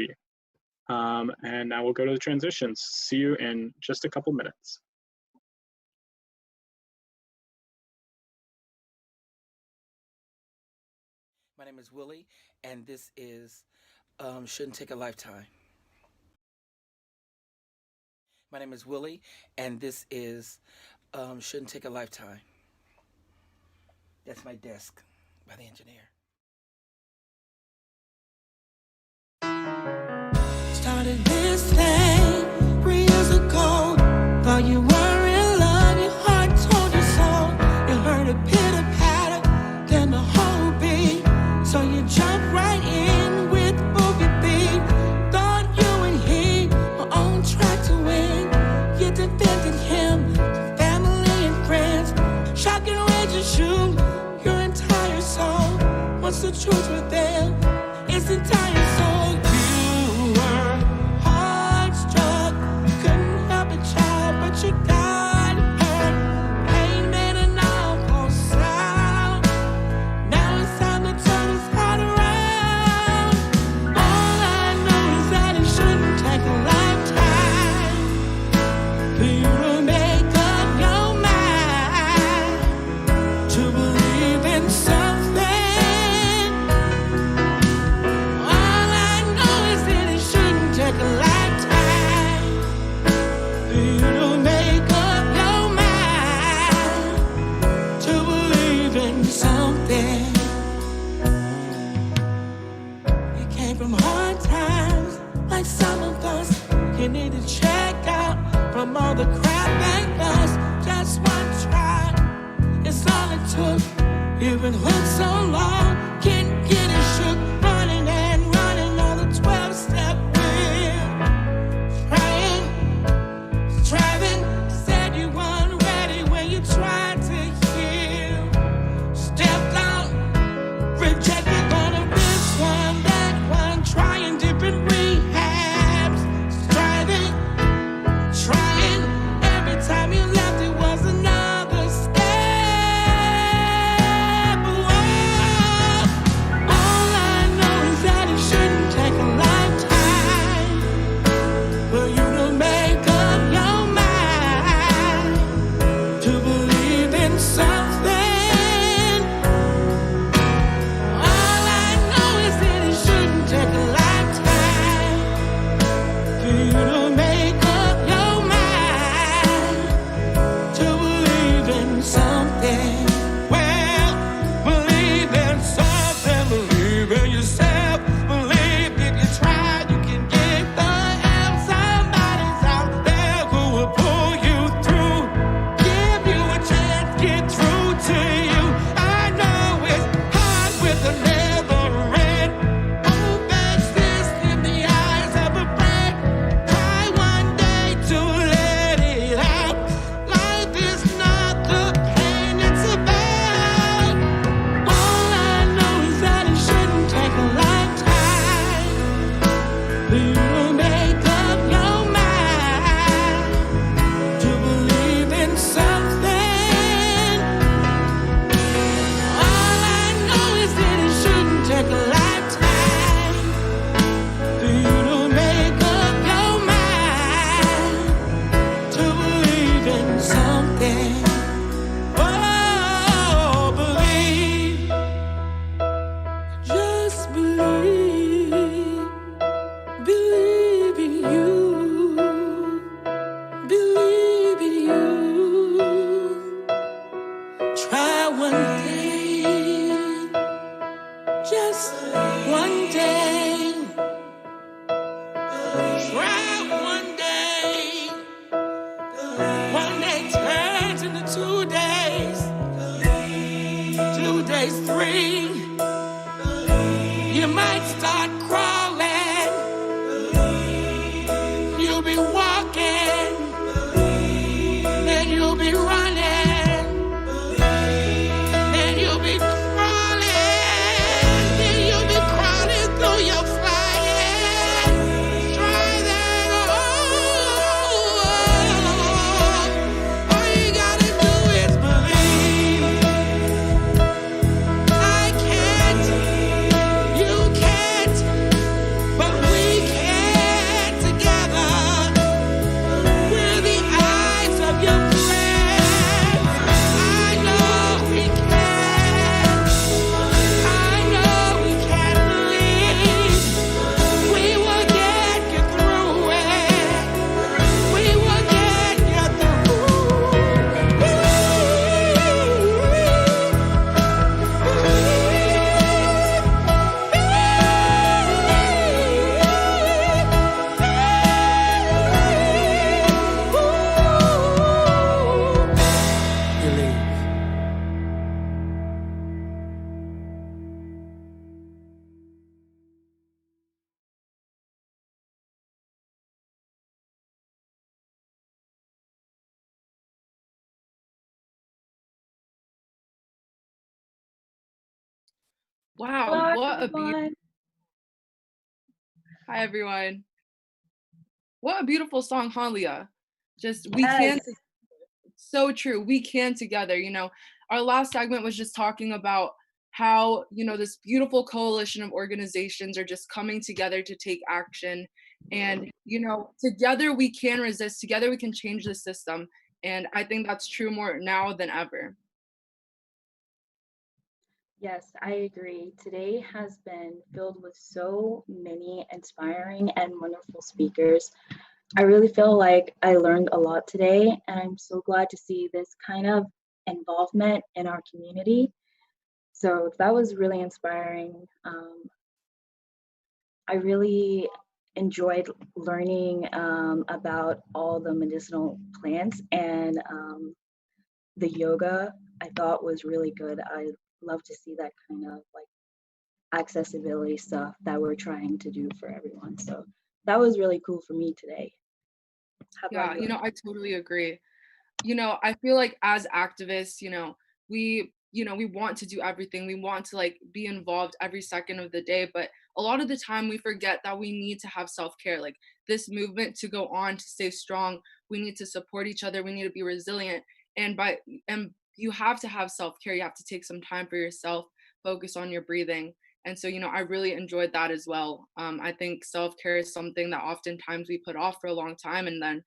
And now we'll go to the transitions. See you in just a couple minutes. My name is Willie, and this is Shouldn't Take a Lifetime. My name is Willie, and this is Shouldn't Take a Lifetime. That's my desk by the engineer. Started this thing 3 years ago. truth with them. It's entire soul. You were heart-struck, couldn't help a child, but you got hurt. Pain made an awful sound. Now it's time to turn this heart around. All I know is that it shouldn't take a lifetime for you to make up your mind to believe in something. All I know is that it shouldn't take a lifetime for you to make up your mind to believe in something. It came from hard times, like some of us. You need to check out from all the crap they bust. Just one try, it's all it took. You've been hooked so long, can't get it shook. Running and running on the 12-step wheel. Trying, striving, said you weren't ready when you tried to heal. Stepped out, rejected, one of this one, that one, trying different rehabs. Striving, trying, every time you left it was another step. Whoa. All I know Wow, Hello, what a everyone. hi everyone. What a beautiful song, Halia. Just we Yes. can so true. We can together, Our last segment was just talking about how, this beautiful coalition of organizations are just coming together to take action. And, together we can resist, together we can change the system. And I think that's true more now than ever. Yes, I agree. Today has been filled with so many inspiring and wonderful speakers. I really feel like I learned a lot today, and I'm so glad to see this kind of involvement in our community. So that was really inspiring. I really enjoyed learning about all the medicinal plants, and the yoga I thought was really good. I love to see that kind of like accessibility stuff that we're trying to do for everyone. So that was really cool for me today. How about Yeah, you? I totally agree. I feel like as activists, we want to do everything. We want to like be involved every second of the day, but a lot of the time we forget that we need to have self-care. Like this movement to go on, to stay strong, we need to support each other, we need to be resilient. And you have to have self-care. You have to take some time for yourself, focus on your breathing. And so, I really enjoyed that as well. I think self-care is something that oftentimes we put off for a long time, and then,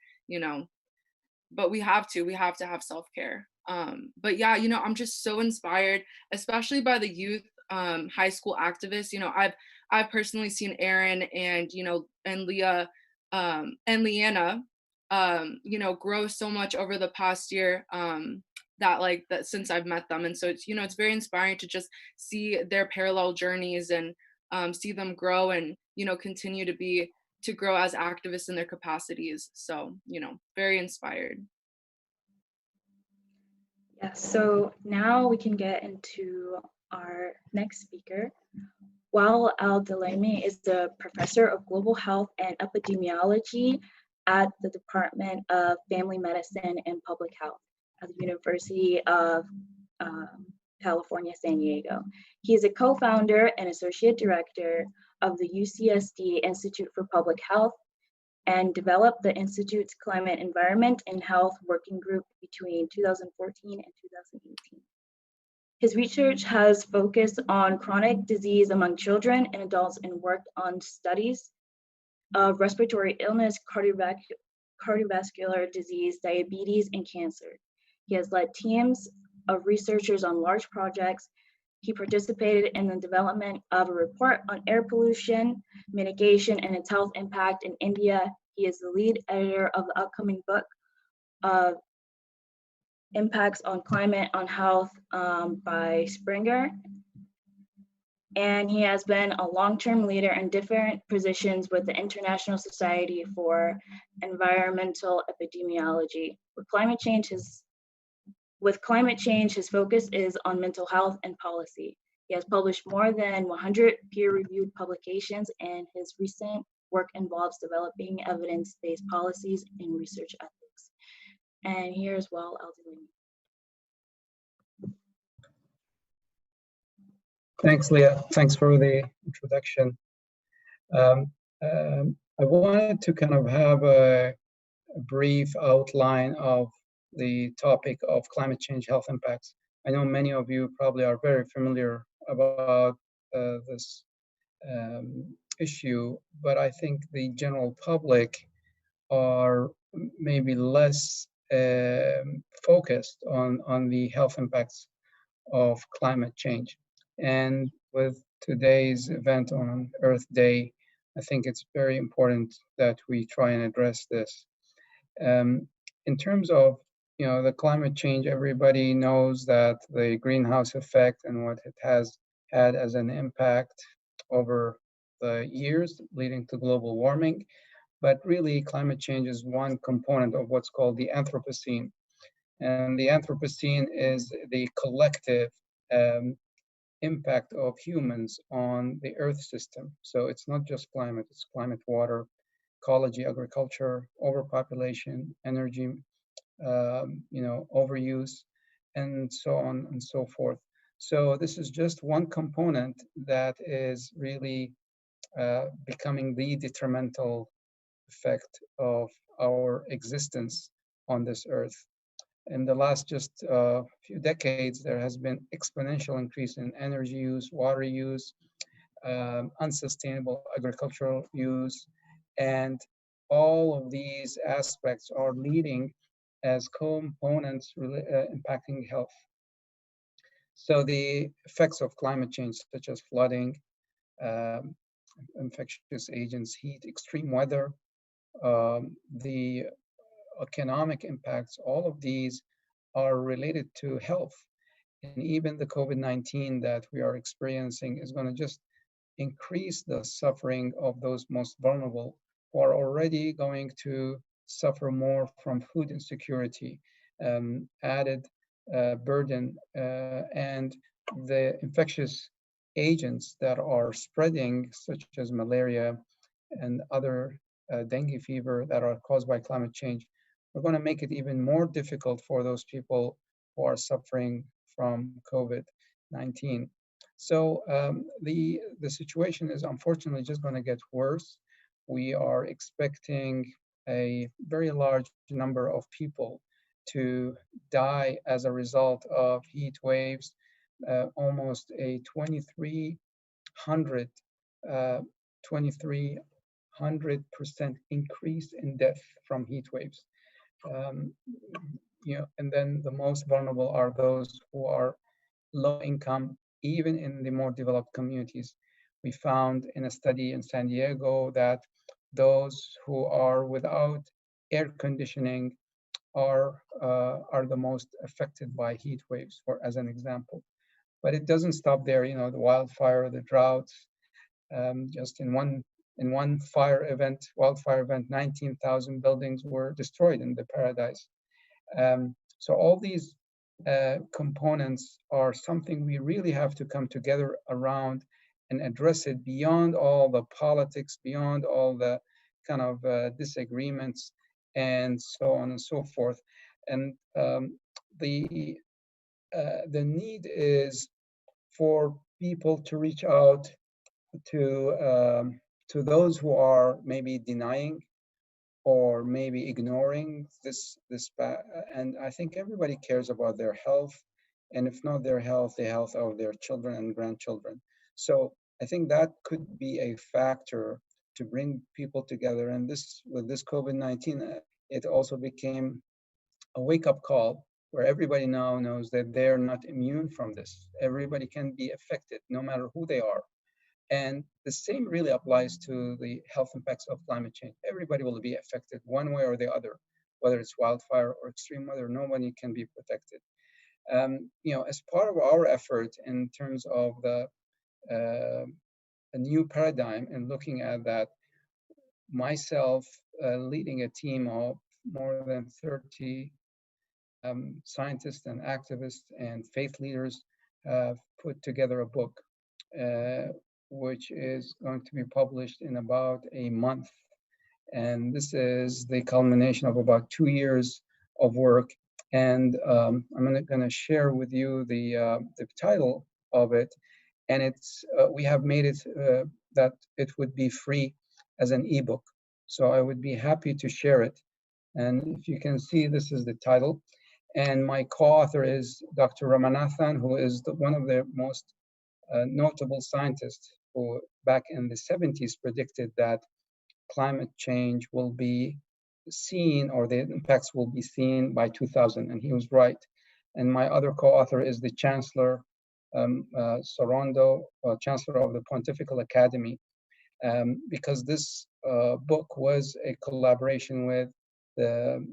but we have to have self-care. But yeah, I'm just so inspired, especially by the youth high school activists. I've personally seen Aaron and and Leah and Leanna grow so much over the past year, that since I've met them. And so it's very inspiring to just see their parallel journeys and see them grow and continue to grow as activists in their capacities. So, very inspired. Yeah, so now we can get into our next speaker. Wael Al-Dalemi is the professor of global health and epidemiology at the Department of Family Medicine and Public Health at the University of California, San Diego. He is a co-founder and associate director of the UCSD Institute for Public Health and developed the Institute's Climate, Environment, and Health Working Group between 2014 and 2018. His research has focused on chronic disease among children and adults and worked on studies of respiratory illness, cardiovascular disease, diabetes, and cancer. He has led teams of researchers on large projects. He participated in the development of a report on air pollution, mitigation, and its health impact in India. He is the lead editor of the upcoming book of Impacts on Climate on Health by Springer. And he has been a long-term leader in different positions with the International Society for Environmental Epidemiology. With climate change, his focus is on mental health and policy. He has published more than 100 peer-reviewed publications, and his recent work involves developing evidence-based policies and research ethics. And here's Wael Al-Dalemi. Thanks, Leah. Thanks for the introduction. I wanted to kind of have a brief outline of the topic of climate change health impacts. I know many of you probably are very familiar about this issue, but I think the general public are maybe less focused on the health impacts of climate change. And with today's event on Earth Day, I think it's very important that we try and address this. In terms of the climate change, everybody knows that the greenhouse effect and what it has had as an impact over the years leading to global warming. But really, climate change is one component of what's called the Anthropocene. And the Anthropocene is the collective impact of humans on the Earth system. So it's not just climate, it's climate, water, ecology, agriculture, overpopulation, energy, overuse, and so on and so forth. So this is just one component that is really becoming the detrimental effect of our existence on this earth. In the last just few decades, there has been exponential increase in energy use, water use, unsustainable agricultural use, and all of these aspects are leading as components impacting health. So the effects of climate change, such as flooding, um, infectious agents, heat, extreme weather, the economic impacts, all of these are related to health. And even the COVID-19 that we are experiencing is going to just increase the suffering of those most vulnerable who are already going to suffer more from food insecurity, added burden, and the infectious agents that are spreading, such as malaria and other dengue fever that are caused by climate change, are going to make it even more difficult for those people who are suffering from COVID-19. So the situation is unfortunately just going to get worse. We are expecting a very large number of people to die as a result of heat waves, almost a 2,300 2300% increase in death from heat waves. And then the most vulnerable are those who are low income, even in the more developed communities. We found in a study in San Diego that those who are without air conditioning are the most affected by heat waves, for as an example. But it doesn't stop there. The wildfire, the droughts. Just in one wildfire event, 19,000 buildings were destroyed in the Paradise. So all these components are something we really have to come together around and address it beyond all the politics, beyond all the kind of disagreements, and so on and so forth. And the need is for people to reach out to those who are maybe denying or maybe ignoring this. And I think everybody cares about their health, and if not their health, the health of their children and grandchildren. So I think that could be a factor to bring people together. And with this COVID-19, it also became a wake-up call where everybody now knows that they're not immune from this. Everybody can be affected, no matter who they are. And the same really applies to the health impacts of climate change. Everybody will be affected one way or the other, whether it's wildfire or extreme weather. Nobody can be protected. As part of our effort in terms of a new paradigm and looking at that, myself leading a team of more than 30 scientists and activists and faith leaders have put together a book which is going to be published in about a month. And this is the culmination of about 2 years of work. And I'm going to share with you the title of it. And we have made it that it would be free as an ebook. So I would be happy to share it. And if you can see, this is the title. And my co-author is Dr. Ramanathan, who is one of the most notable scientists who back in the 70s predicted that climate change will be seen, or the impacts will be seen by 2000, and he was right. And my other co-author is the Chancellor Sorondo, Chancellor of the Pontifical Academy, because this book was a collaboration with the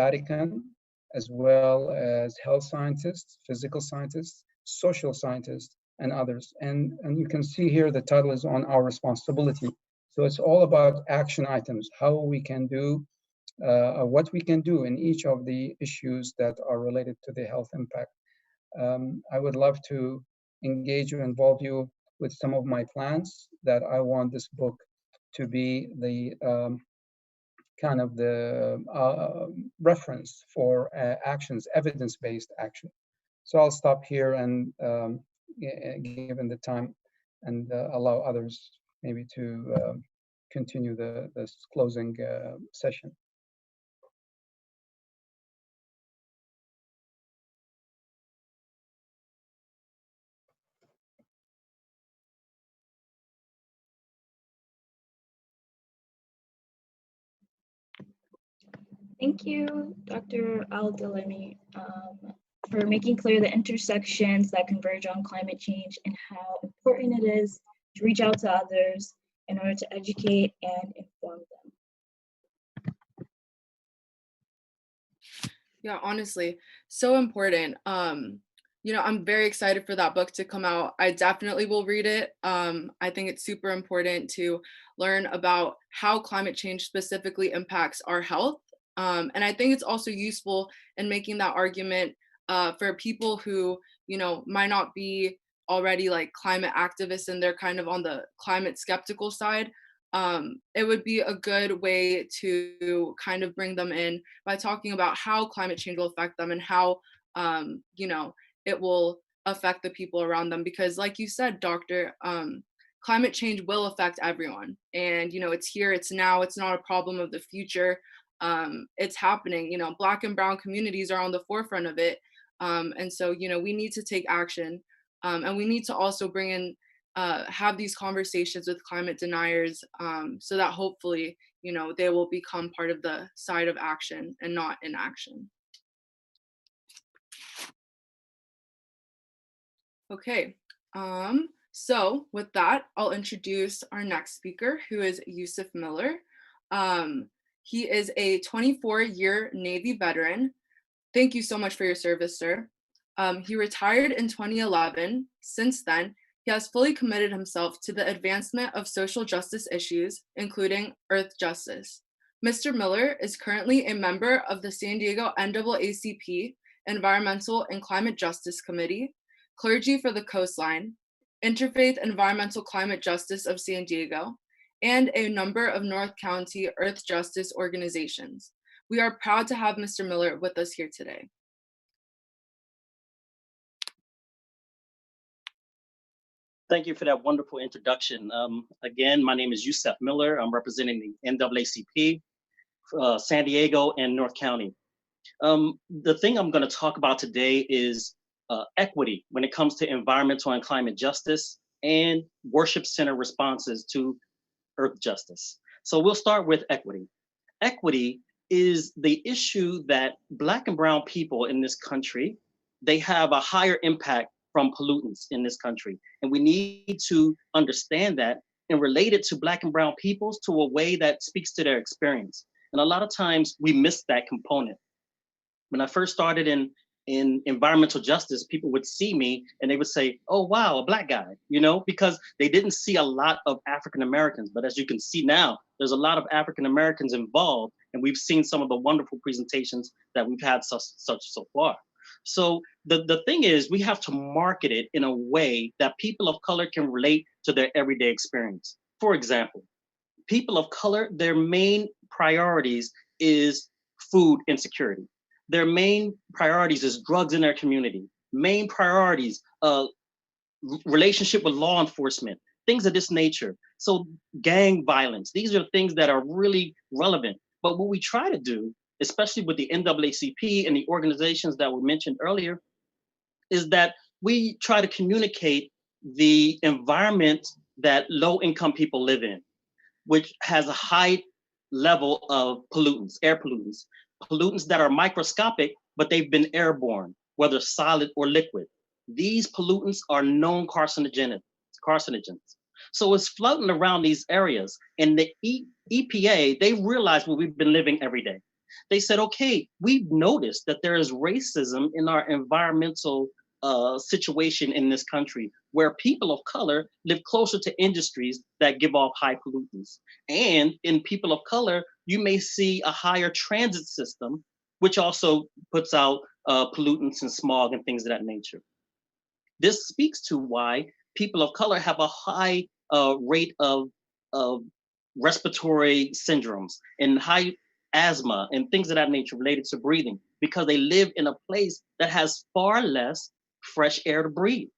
Vatican, as well as health scientists, physical scientists, social scientists, and others. And you can see here the title is On Our Responsibility. So it's all about action items, how we can do, what we can do in each of the issues that are related to the health impact. I would love to engage you, involve you with some of my plans that I want this book to be the kind of the reference for actions, evidence-based action. So I'll stop here and given the time, and allow others maybe to continue this closing session. Thank you, Dr. Al-Dalemi, for making clear the intersections that converge on climate change and how important it is to reach out to others in order to educate and inform them. Yeah, honestly, so important. You know, I'm very excited for that book to come out. I definitely will read it. I think it's super important to learn about how climate change specifically impacts our health. And I think it's also useful in making that argument for people who, you know, might not be already like climate activists and they're kind of on the climate skeptical side. It would be a good way to kind of bring them in by talking about how climate change will affect them and how, you know, it will affect the people around them. Because like you said, doctor, climate change will affect everyone. And, you know, it's here, it's now, it's not a problem of the future. It's happening, you know, Black and brown communities are on the forefront of it. And so, you know, we need to take action. And we need to also bring in, have these conversations with climate deniers so that hopefully, you know, they will become part of the side of action and not inaction. Okay, so with that, I'll introduce our next speaker, who is Yusuf Miller. He is a 24-year Navy veteran. Thank you so much for your service, sir. He retired in 2011. Since then, he has fully committed himself to the advancement of social justice issues, including earth justice. Mr. Miller is currently a member of the San Diego NAACP Environmental and Climate Justice Committee, Clergy for the Coastline, Interfaith Environmental Climate Justice of San Diego, and a number of North County earth justice organizations. We are proud to have Mr. Miller with us here today. Thank you for that wonderful introduction. Again, my name is Yusuf Miller. I'm representing the NAACP, San Diego and North County. The thing I'm going to talk about today is equity when it comes to environmental and climate justice and worship center responses to earth justice. So we'll start with equity. Equity is the issue that Black and brown people in this country, they have a higher impact from pollutants in this country. And we need to understand that and relate it to Black and brown peoples to a way that speaks to their experience. And a lot of times we miss that component. When I first started in environmental justice, people would see me and they would say, oh, wow, a Black guy, you know, because they didn't see a lot of African Americans. But as you can see now, there's a lot of African Americans involved, and we've seen some of the wonderful presentations that we've had so far. So the thing is, we have to market it in a way that people of color can relate to their everyday experience. For example, people of color, their main priorities is food insecurity. Their main priorities is drugs in their community. Main priorities, relationship with law enforcement, things of this nature. So gang violence, these are things that are really relevant. But what we try to do, especially with the NAACP and the organizations that were mentioned earlier, is that we try to communicate the environment that low-income people live in, which has a high level of pollutants, air pollutants that are microscopic, but they've been airborne, whether solid or liquid. These pollutants are known carcinogens. So it's floating around these areas, and the EPA, they realize what we've been living every day. They said, okay, we've noticed that there is racism in our environmental situation in this country, where people of color live closer to industries that give off high pollutants. And in people of color, you may see a higher transit system, which also puts out pollutants and smog and things of that nature. This speaks to why people of color have a high rate of respiratory syndromes and high asthma and things of that nature related to breathing, because they live in a place that has far less fresh air to breathe,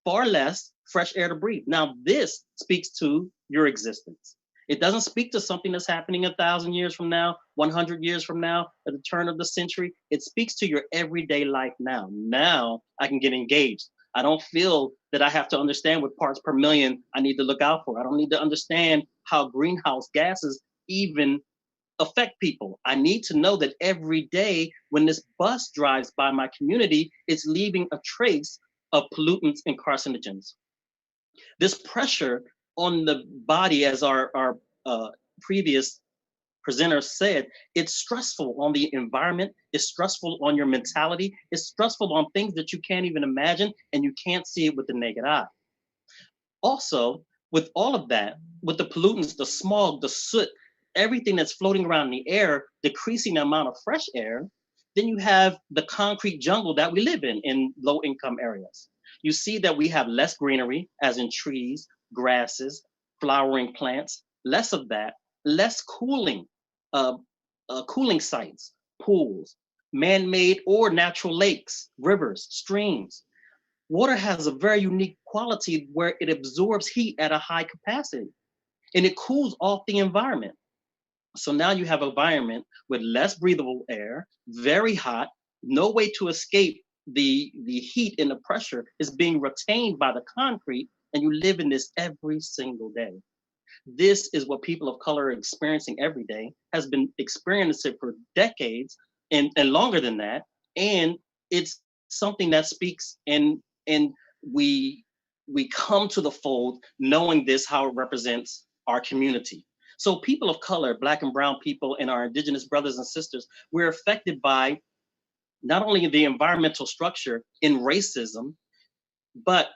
far less fresh air to breathe. Now, this speaks to your existence. It doesn't speak to something that's happening 1,000 years from now, 100 years from now, at the turn of the century. It speaks to your everyday life now. Now I can get engaged. I don't feel that I have to understand what parts per million I need to look out for. I don't need to understand how greenhouse gases even affect people. I need to know that every day when this bus drives by my community, it's leaving a trace of pollutants and carcinogens. This pressure on the body, as our previous presenter said, it's stressful on the environment, it's stressful on your mentality, it's stressful on things that you can't even imagine and you can't see it with the naked eye. Also, with all of that, with the pollutants, the smog, the soot, everything that's floating around in the air, decreasing the amount of fresh air, then you have the concrete jungle that we live in low income areas. You see that we have less greenery, as in trees, grasses, flowering plants, less of that, less cooling, cooling sites, pools, man-made or natural lakes, rivers, streams. Water has a very unique quality where it absorbs heat at a high capacity and it cools off the environment. So now you have an environment with less breathable air, very hot, no way to escape the heat and the pressure is being retained by the concrete, and you live in this every single day. This is what people of color are experiencing every day, has been experiencing it for decades and longer than that. And it's something that speaks and we come to the fold knowing this, how it represents our community. So people of color, Black and brown people, and our indigenous brothers and sisters, we're affected by not only the environmental structure in racism, but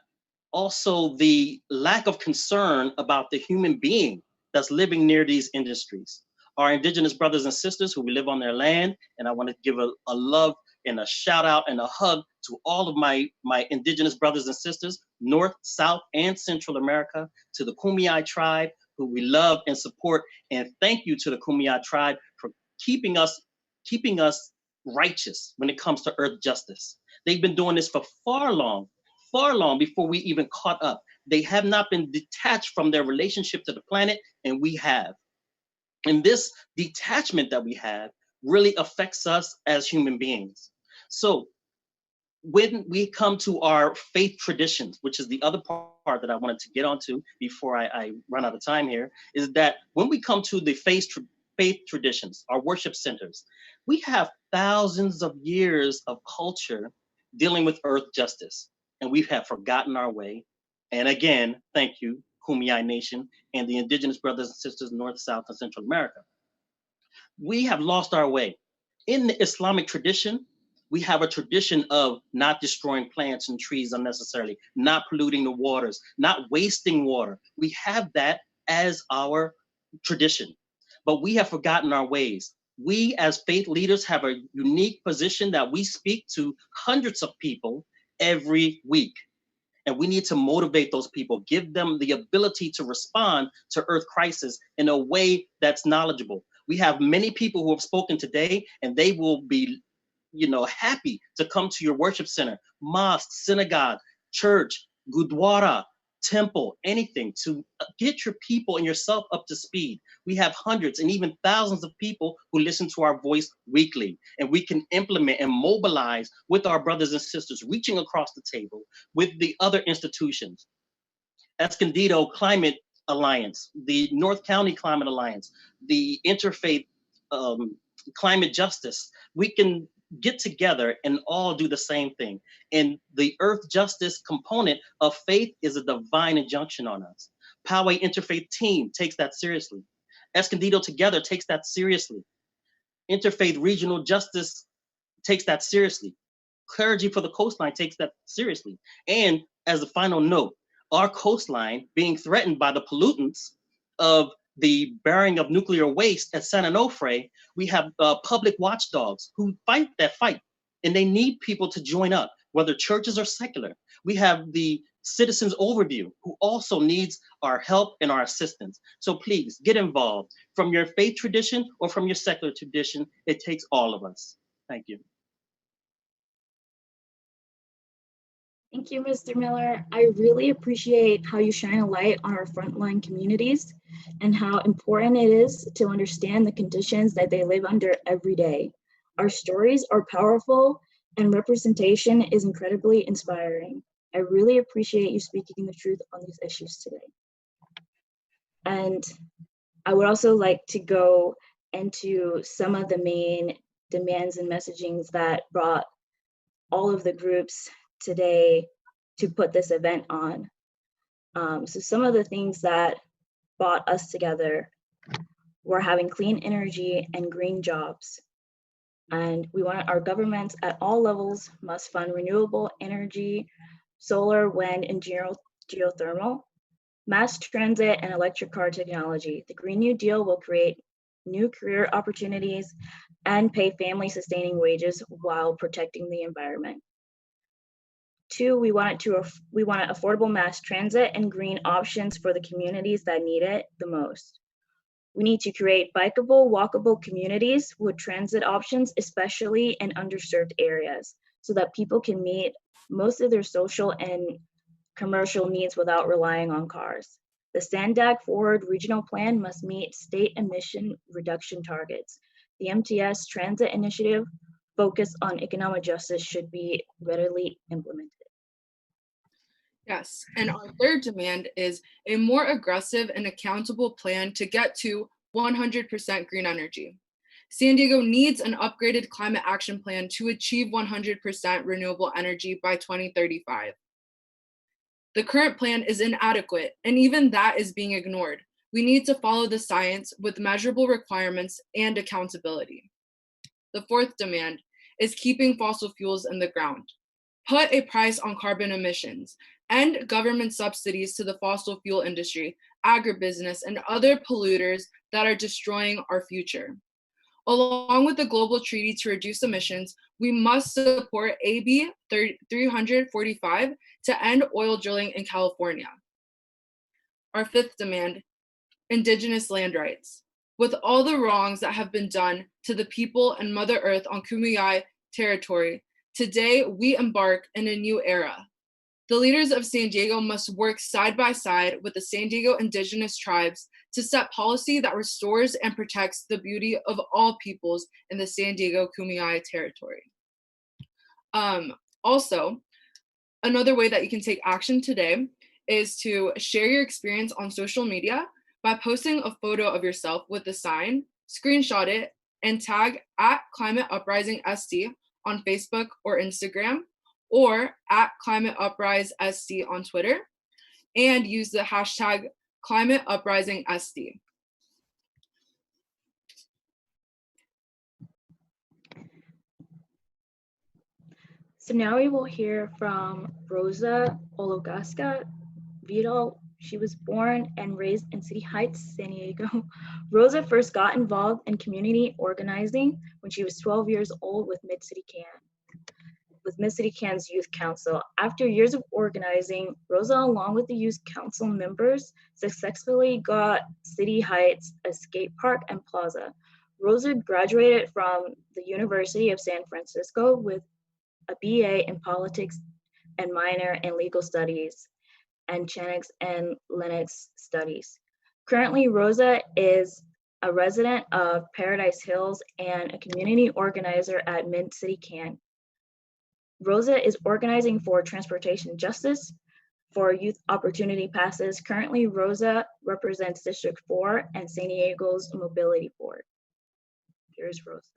also the lack of concern about the human being that's living near these industries. Our indigenous brothers and sisters who we live on their land, and I want to give a love and a shout out and a hug to all of my indigenous brothers and sisters, North, South, and Central America, to the Kumeyaay tribe, who we love and support. And thank you to the Kumeyaay tribe for keeping us righteous when it comes to earth justice. They've been doing this for far long before we even caught up. They have not been detached from their relationship to the planet, and we have. And this detachment that we have really affects us as human beings. So when we come to our faith traditions, which is the other part that I wanted to get onto before I run out of time here, is that when we come to the faith traditions, our worship centers, we have thousands of years of culture dealing with earth justice, and we have forgotten our way. And again, thank you, Kumeyaay Nation, and the indigenous brothers and sisters, North, South, and Central America. We have lost our way. In the Islamic tradition, we have a tradition of not destroying plants and trees unnecessarily, not polluting the waters, not wasting water. We have that as our tradition, but we have forgotten our ways. We as faith leaders have a unique position that we speak to hundreds of people every week. And we need to motivate those people, give them the ability to respond to earth crisis in a way that's knowledgeable. We have many people who have spoken today, and they will be, happy to come to your worship center, mosque, synagogue, church, gurdwara, temple, anything to get your people and yourself up to speed. We have hundreds and even thousands of people who listen to our voice weekly, and we can implement and mobilize with our brothers and sisters, reaching across the table with the other institutions. Escondido Climate Alliance, the North County Climate Alliance, the Interfaith Climate Justice. We can get together and all do the same thing. And the earth justice component of faith is a divine injunction on us. Poway Interfaith Team takes that seriously. Escondido Together takes that seriously. Interfaith Regional Justice takes that seriously. Clergy for the Coastline takes that seriously. And as a final note, our coastline being threatened by the pollutants of the burying of nuclear waste at San Onofre, we have public watchdogs who fight that fight, and they need people to join up, whether churches or secular. We have the Citizens Overview, who also needs our help and our assistance. So please get involved. From your faith tradition or from your secular tradition, it takes all of us. Thank you. Thank you, Mr. Miller. I really appreciate how you shine a light on our frontline communities and how important it is to understand the conditions that they live under every day. Our stories are powerful and representation is incredibly inspiring. I really appreciate you speaking the truth on these issues today. And I would also like to go into some of the main demands and messagings that brought all of the groups today to put this event on. So some of the things that brought us together were having clean energy and green jobs. And we want our governments at all levels must fund renewable energy, solar, wind, and geothermal, mass transit, and electric car technology. The Green New Deal will create new career opportunities and pay family sustaining wages while protecting the environment. Two, we want affordable mass transit and green options for the communities that need it the most. We need to create bikeable, walkable communities with transit options, especially in underserved areas, so that people can meet most of their social and commercial needs without relying on cars. The Sandag Forward Regional Plan must meet state emission reduction targets. The MTS Transit Initiative focused on economic justice should be readily implemented. Yes, and our third demand is a more aggressive and accountable plan to get to 100% green energy. San Diego needs an upgraded climate action plan to achieve 100% renewable energy by 2035. The current plan is inadequate, and even that is being ignored. We need to follow the science with measurable requirements and accountability. The fourth demand is keeping fossil fuels in the ground. Put a price on carbon emissions, end government subsidies to the fossil fuel industry, agribusiness, and other polluters that are destroying our future. Along with the global treaty to reduce emissions, we must support AB 345 to end oil drilling in California. Our fifth demand, Indigenous land rights. With all the wrongs that have been done to the people and Mother Earth on Kumeyaay territory, today we embark in a new era. The leaders of San Diego must work side by side with the San Diego Indigenous tribes to set policy that restores and protects the beauty of all peoples in the San Diego Kumeyaay territory. Also, another way that you can take action today is to share your experience on social media by posting a photo of yourself with the sign, screenshot it, and tag at Climate Uprising ST on Facebook or Instagram, or at Climate Uprise ST on Twitter, and use the hashtag Climate Uprising ST. So now we will hear from Rosa Ologaska Vidal. She was born and raised in City Heights, San Diego. Rosa first got involved in community organizing when she was 12 years old with Mid-City Can's Youth Council. After years of organizing, Rosa, along with the Youth Council members, successfully got City Heights a skate park and plaza. Rosa graduated from the University of San Francisco with a BA in politics and minor in legal studies and Chinese and Linux studies. Currently, Rosa is a resident of Paradise Hills and a community organizer at Mid-City Can. Rosa is organizing for transportation justice, for youth opportunity passes. Currently, Rosa represents District 4 and San Diego's Mobility Board. Here's Rosa.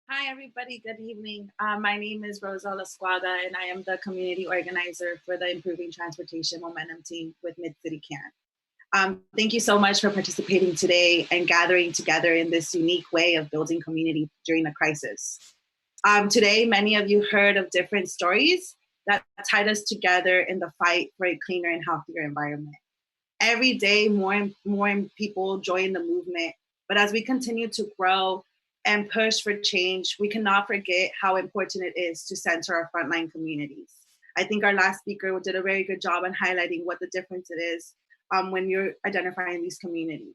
Hi, everybody. Good evening. My name is Rosa Lasquada, and I am the community organizer for the Improving Transportation Momentum team with Mid-City Can. Thank you so much for participating today and gathering together in this unique way of building community during a crisis. Today, many of you heard of different stories that tied us together in the fight for a cleaner and healthier environment. Every day, more and more people join the movement, but as we continue to grow and push for change, we cannot forget how important it is to center our frontline communities. I think our last speaker did a very good job on highlighting what the difference it is when you're identifying these communities.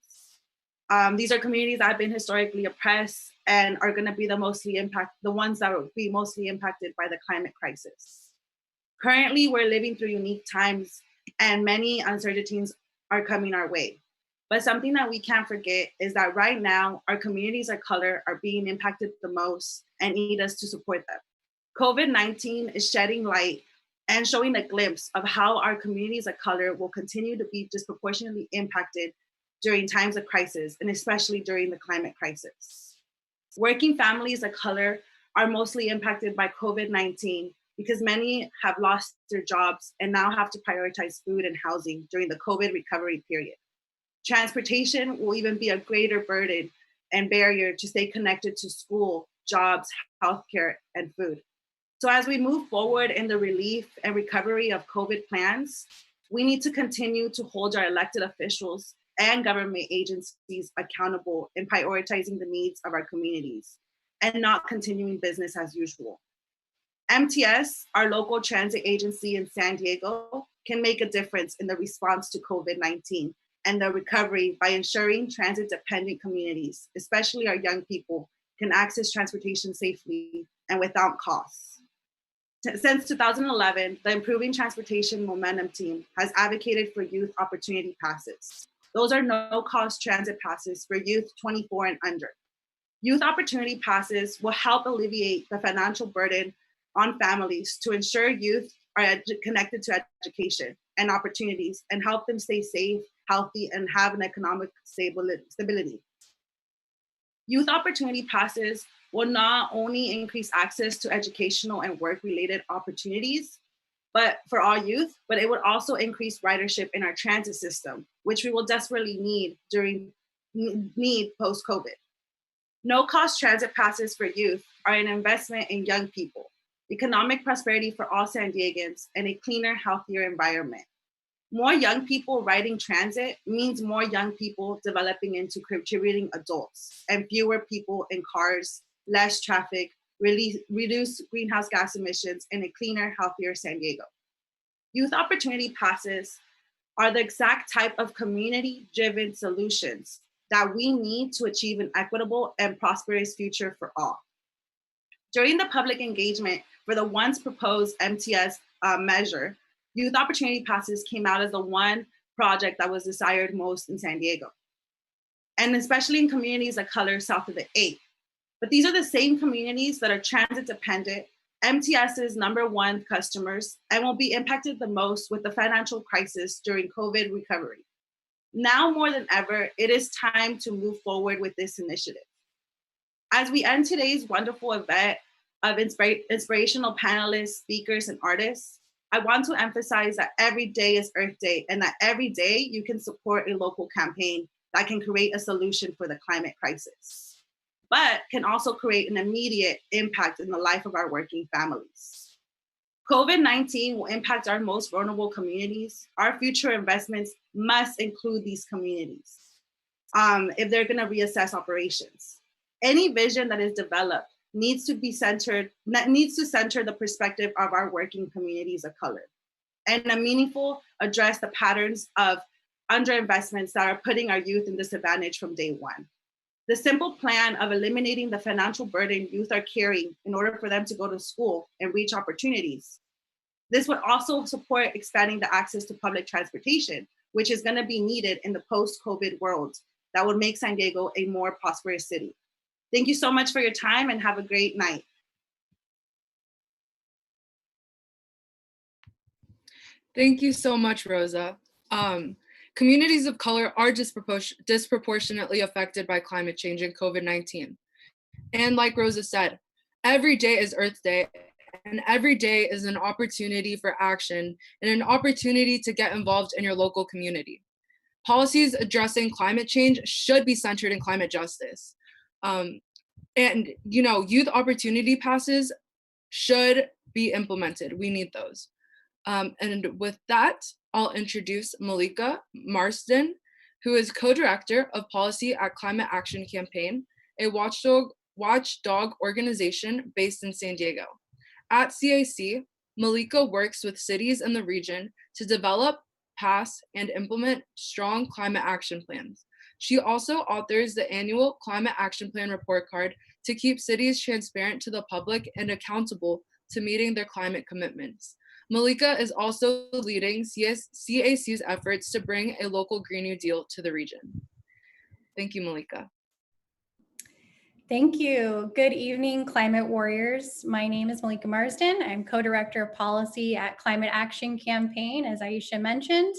These are communities that have been historically oppressed and are going to be the ones that will be mostly impacted by the climate crisis. Currently, we're living through unique times and many uncertainties are coming our way. But something that we can't forget is that right now, our communities of color are being impacted the most and need us to support them. COVID-19 is shedding light and showing a glimpse of how our communities of color will continue to be disproportionately impacted during times of crisis, and especially during the climate crisis. Working families of color are mostly impacted by COVID-19 because many have lost their jobs and now have to prioritize food and housing during the COVID recovery period. Transportation will even be a greater burden and barrier to stay connected to school, jobs, healthcare, and food. So as we move forward in the relief and recovery of COVID plans, we need to continue to hold our elected officials and government agencies accountable in prioritizing the needs of our communities and not continuing business as usual. MTS, our local transit agency in San Diego, can make a difference in the response to COVID-19 and the recovery by ensuring transit-dependent communities, especially our young people, can access transportation safely and without costs. Since 2011, the Improving Transportation Momentum Team has advocated for youth opportunity passes. Those are no-cost transit passes for youth 24 and under. Youth opportunity passes will help alleviate the financial burden on families to ensure youth are connected to education and opportunities and help them stay safe, healthy, and have an economic stability. Youth opportunity passes will not only increase access to educational and work-related opportunities, but for all youth, but it would also increase ridership in our transit system, which we will desperately need post-COVID. No-cost transit passes for youth are an investment in young people, economic prosperity for all San Diegans, and a cleaner, healthier environment. More young people riding transit means more young people developing into contributing adults and fewer people in cars, less traffic, reduced greenhouse gas emissions, and a cleaner, healthier San Diego. Youth opportunity passes are the exact type of community-driven solutions that we need to achieve an equitable and prosperous future for all. During the public engagement for the once proposed MTS measure, youth opportunity passes came out as the one project that was desired most in San Diego, and especially in communities of color south of the 8. But these are the same communities that are transit dependent, MTS's #1 customers, and will be impacted the most with the financial crisis during COVID recovery. Now more than ever, it is time to move forward with this initiative. As we end today's wonderful event of inspirational panelists, speakers, and artists, I want to emphasize that every day is Earth Day and that every day you can support a local campaign that can create a solution for the climate crisis, but can also create an immediate impact in the life of our working families. COVID-19 will impact our most vulnerable communities. Our future investments must include these communities if they're gonna reassess operations. Any vision that is developed needs to center the perspective of our working communities of color and a meaningful address the patterns of underinvestments that are putting our youth in disadvantage from day one. The simple plan of eliminating the financial burden youth are carrying in order for them to go to school and reach opportunities. This would also support expanding the access to public transportation, which is gonna be needed in the post-COVID world that would make San Diego a more prosperous city. Thank you so much for your time and have a great night. Thank you so much, Rosa. Communities of color are disproportionately affected by climate change and COVID-19. And like Rosa said, every day is Earth Day, and every day is an opportunity for action and an opportunity to get involved in your local community. Policies addressing climate change should be centered in climate justice. And youth opportunity passes should be implemented. We need those. And with that, I'll introduce Malika Marsden, who is co-director of policy at Climate Action Campaign, a watchdog organization based in San Diego. At CAC, Malika works with cities in the region to develop, pass, and implement strong climate action plans. She also authors the annual Climate Action Plan report card to keep cities transparent to the public and accountable to meeting their climate commitments. Malika is also leading CAC's efforts to bring a local Green New Deal to the region. Thank you, Malika. Thank you. Good evening, climate warriors. My name is Malika Marsden. I'm co-director of policy at Climate Action Campaign, as Aisha mentioned,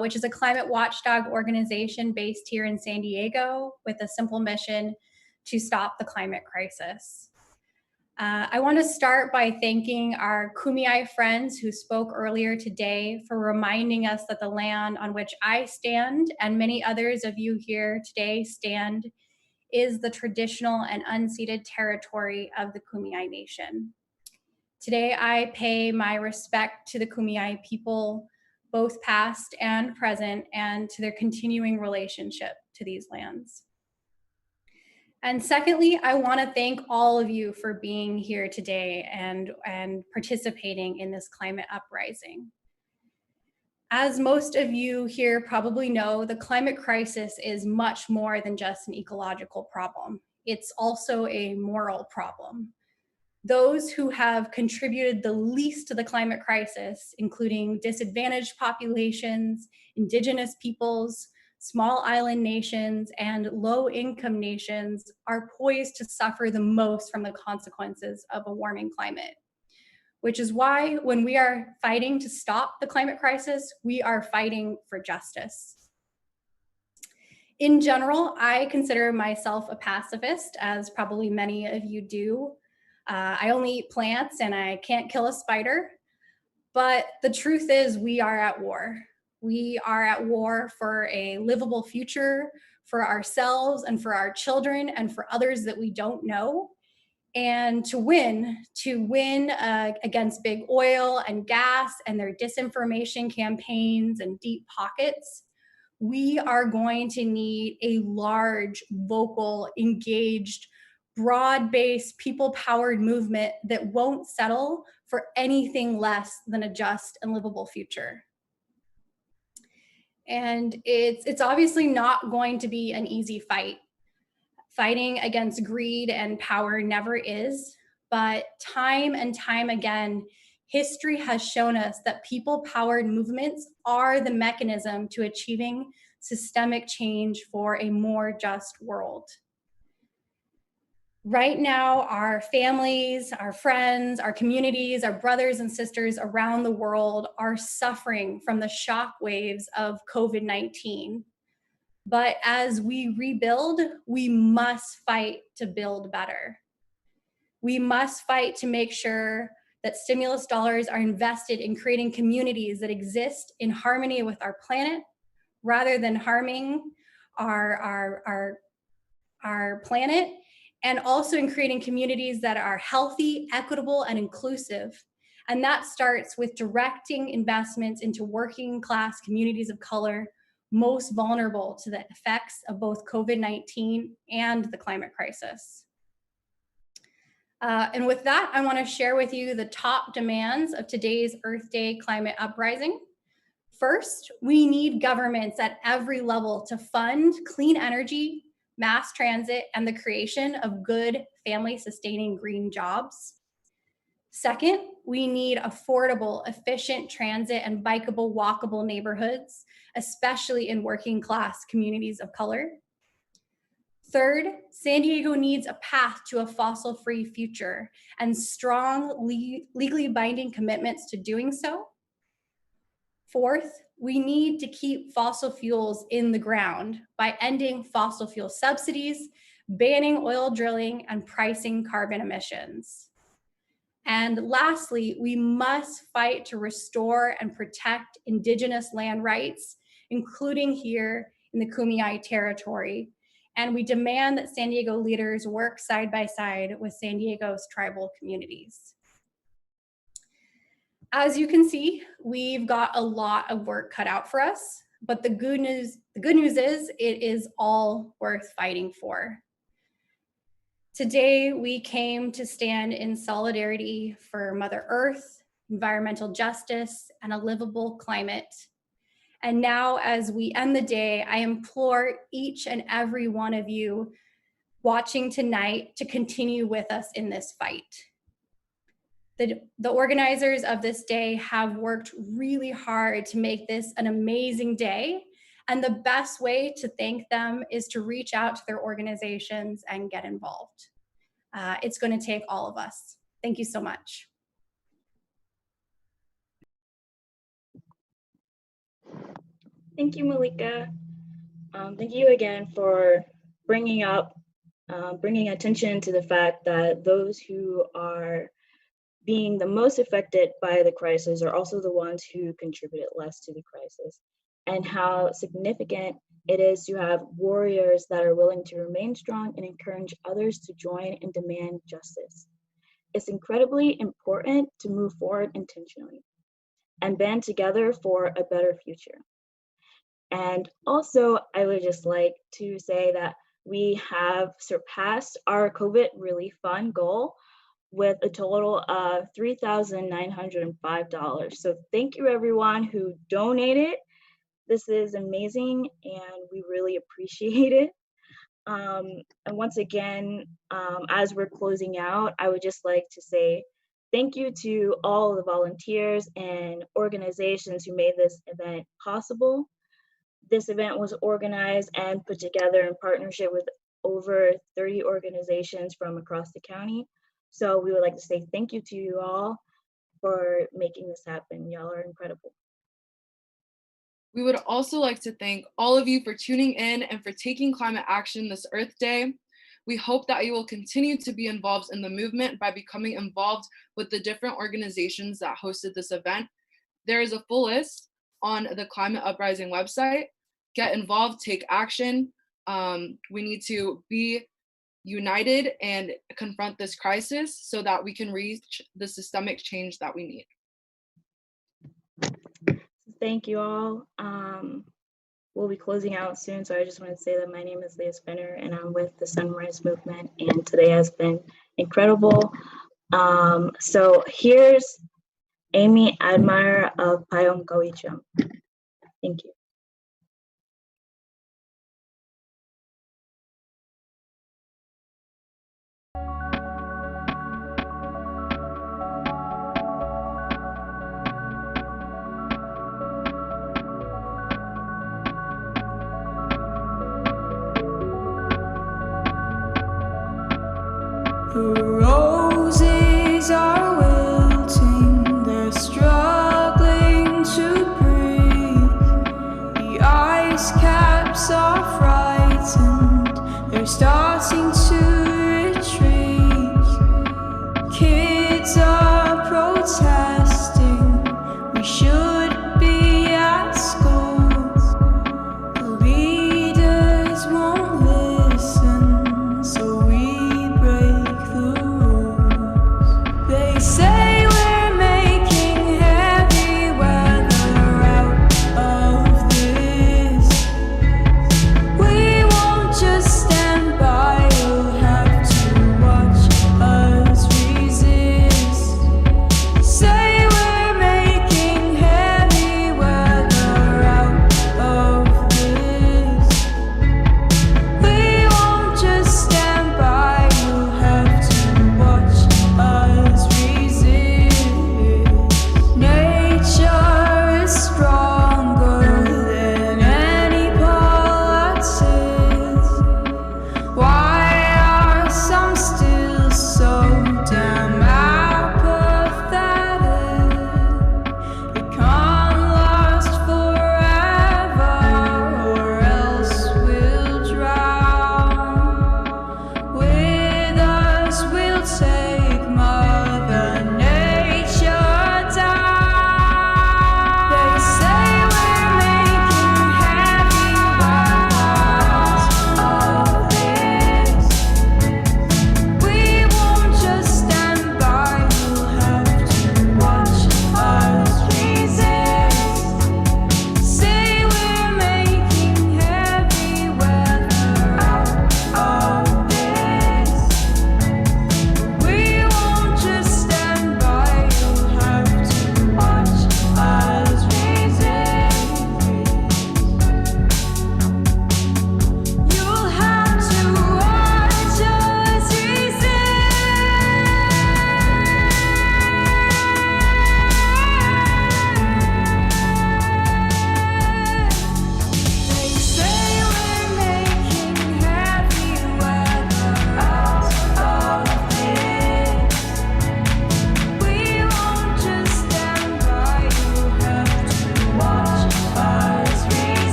which is a climate watchdog organization based here in San Diego with a simple mission to stop the climate crisis. I want to start by thanking our Kumeyaay friends who spoke earlier today for reminding us that the land on which I stand and many others of you here today stand is the traditional and unceded territory of the Kumeyaay Nation. Today, I pay my respect to the Kumeyaay people, both past and present, and to their continuing relationship to these lands. And secondly, I want to thank all of you for being here today and participating in this climate uprising. As most of you here probably know, the climate crisis is much more than just an ecological problem. It's also a moral problem. Those who have contributed the least to the climate crisis, including disadvantaged populations, indigenous peoples, small island nations, and low-income nations, are poised to suffer the most from the consequences of a warming climate. Which is why when we are fighting to stop the climate crisis, we are fighting for justice. In general, I consider myself a pacifist, as probably many of you do. I only eat plants and I can't kill a spider. But the truth is we are at war. We are at war for a livable future for ourselves and for our children and for others that we don't know. And to win against big oil and gas and their disinformation campaigns and deep pockets, we are going to need a large, vocal, engaged, broad-based, people-powered movement that won't settle for anything less than a just and livable future. And it's obviously not going to be an easy fight. Fighting against greed and power never is, but time and time again, history has shown us that people-powered movements are the mechanism to achieving systemic change for a more just world. Right now, our families, our friends, our communities, our brothers and sisters around the world are suffering from the shock waves of COVID-19. But as we rebuild, we must fight to build better. We must fight to make sure that stimulus dollars are invested in creating communities that exist in harmony with our planet, rather than harming our planet, and also in creating communities that are healthy, equitable, and inclusive. And that starts with directing investments into working class communities of color most vulnerable to the effects of both COVID-19 and the climate crisis. And with that, I want to share with you the top demands of today's Earth Day climate uprising. First, we need governments at every level to fund clean energy, mass transit, and the creation of good, family-sustaining green jobs. Second, we need affordable, efficient transit and bikeable, walkable neighborhoods, especially in working class communities of color. Third, San Diego needs a path to a fossil-free future and strong, legally binding commitments to doing so. Fourth, we need to keep fossil fuels in the ground by ending fossil fuel subsidies, banning oil drilling, and pricing carbon emissions. And lastly, we must fight to restore and protect Indigenous land rights, including here in the Kumeyaay territory. And we demand that San Diego leaders work side by side with San Diego's tribal communities. As you can see, we've got a lot of work cut out for us, but the good news is it is all worth fighting for. Today, we came to stand in solidarity for Mother Earth, environmental justice, and a livable climate. And now, as we end the day, I implore each and every one of you watching tonight to continue with us in this fight. The organizers of this day have worked really hard to make this an amazing day. And the best way to thank them is to reach out to their organizations and get involved. It's going to take all of us. Thank you so much. Thank you, Malika. Thank you again for bringing attention to the fact that those who are being the most affected by the crisis are also the ones who contributed less to the crisis, and how significant it is to have warriors that are willing to remain strong and encourage others to join and demand justice. It's incredibly important to move forward intentionally and band together for a better future. And also, I would just like to say that we have surpassed our COVID Relief Fund goal with a total of $3,905. So thank you everyone who donated. This is amazing and we really appreciate it. And once again, as we're closing out, I would just like to say thank you to all the volunteers and organizations who made this event possible. This event was organized and put together in partnership with over 30 organizations from across the county. So we would like to say thank you to you all for making this happen. Y'all are incredible. We would also like to thank all of you for tuning in and for taking climate action this Earth Day. We hope that you will continue to be involved in the movement by becoming involved with the different organizations that hosted this event. There is a full list on the Climate Uprising website. Get involved, take action. We need to be united and confront this crisis so that we can reach the systemic change that we need. Thank you all. We'll be closing out soon, so I just want to say that my name is Leah Spinner and I'm with the Sunrise Movement, and today has been incredible. So here's Amy Admire of Payom Kawicham. Thank you. The roses are wilting, they're struggling to breathe.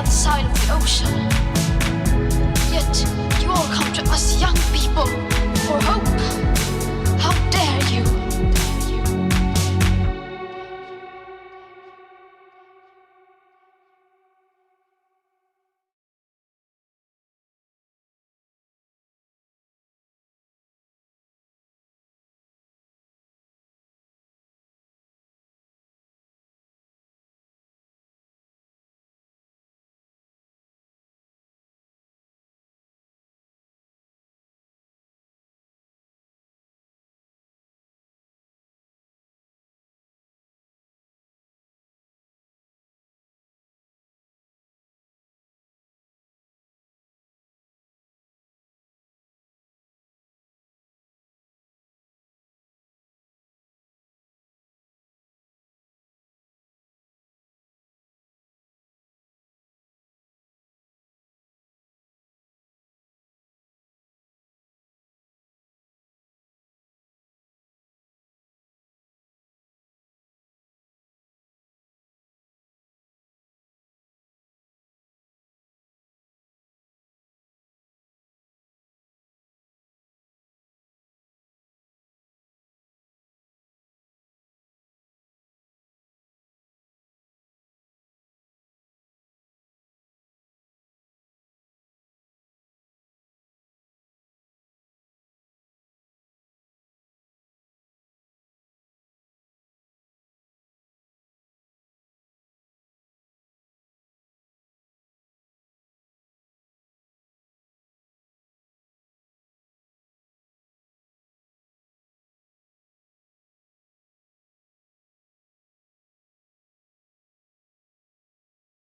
other side of the ocean. Yet you all come to us young people for hope.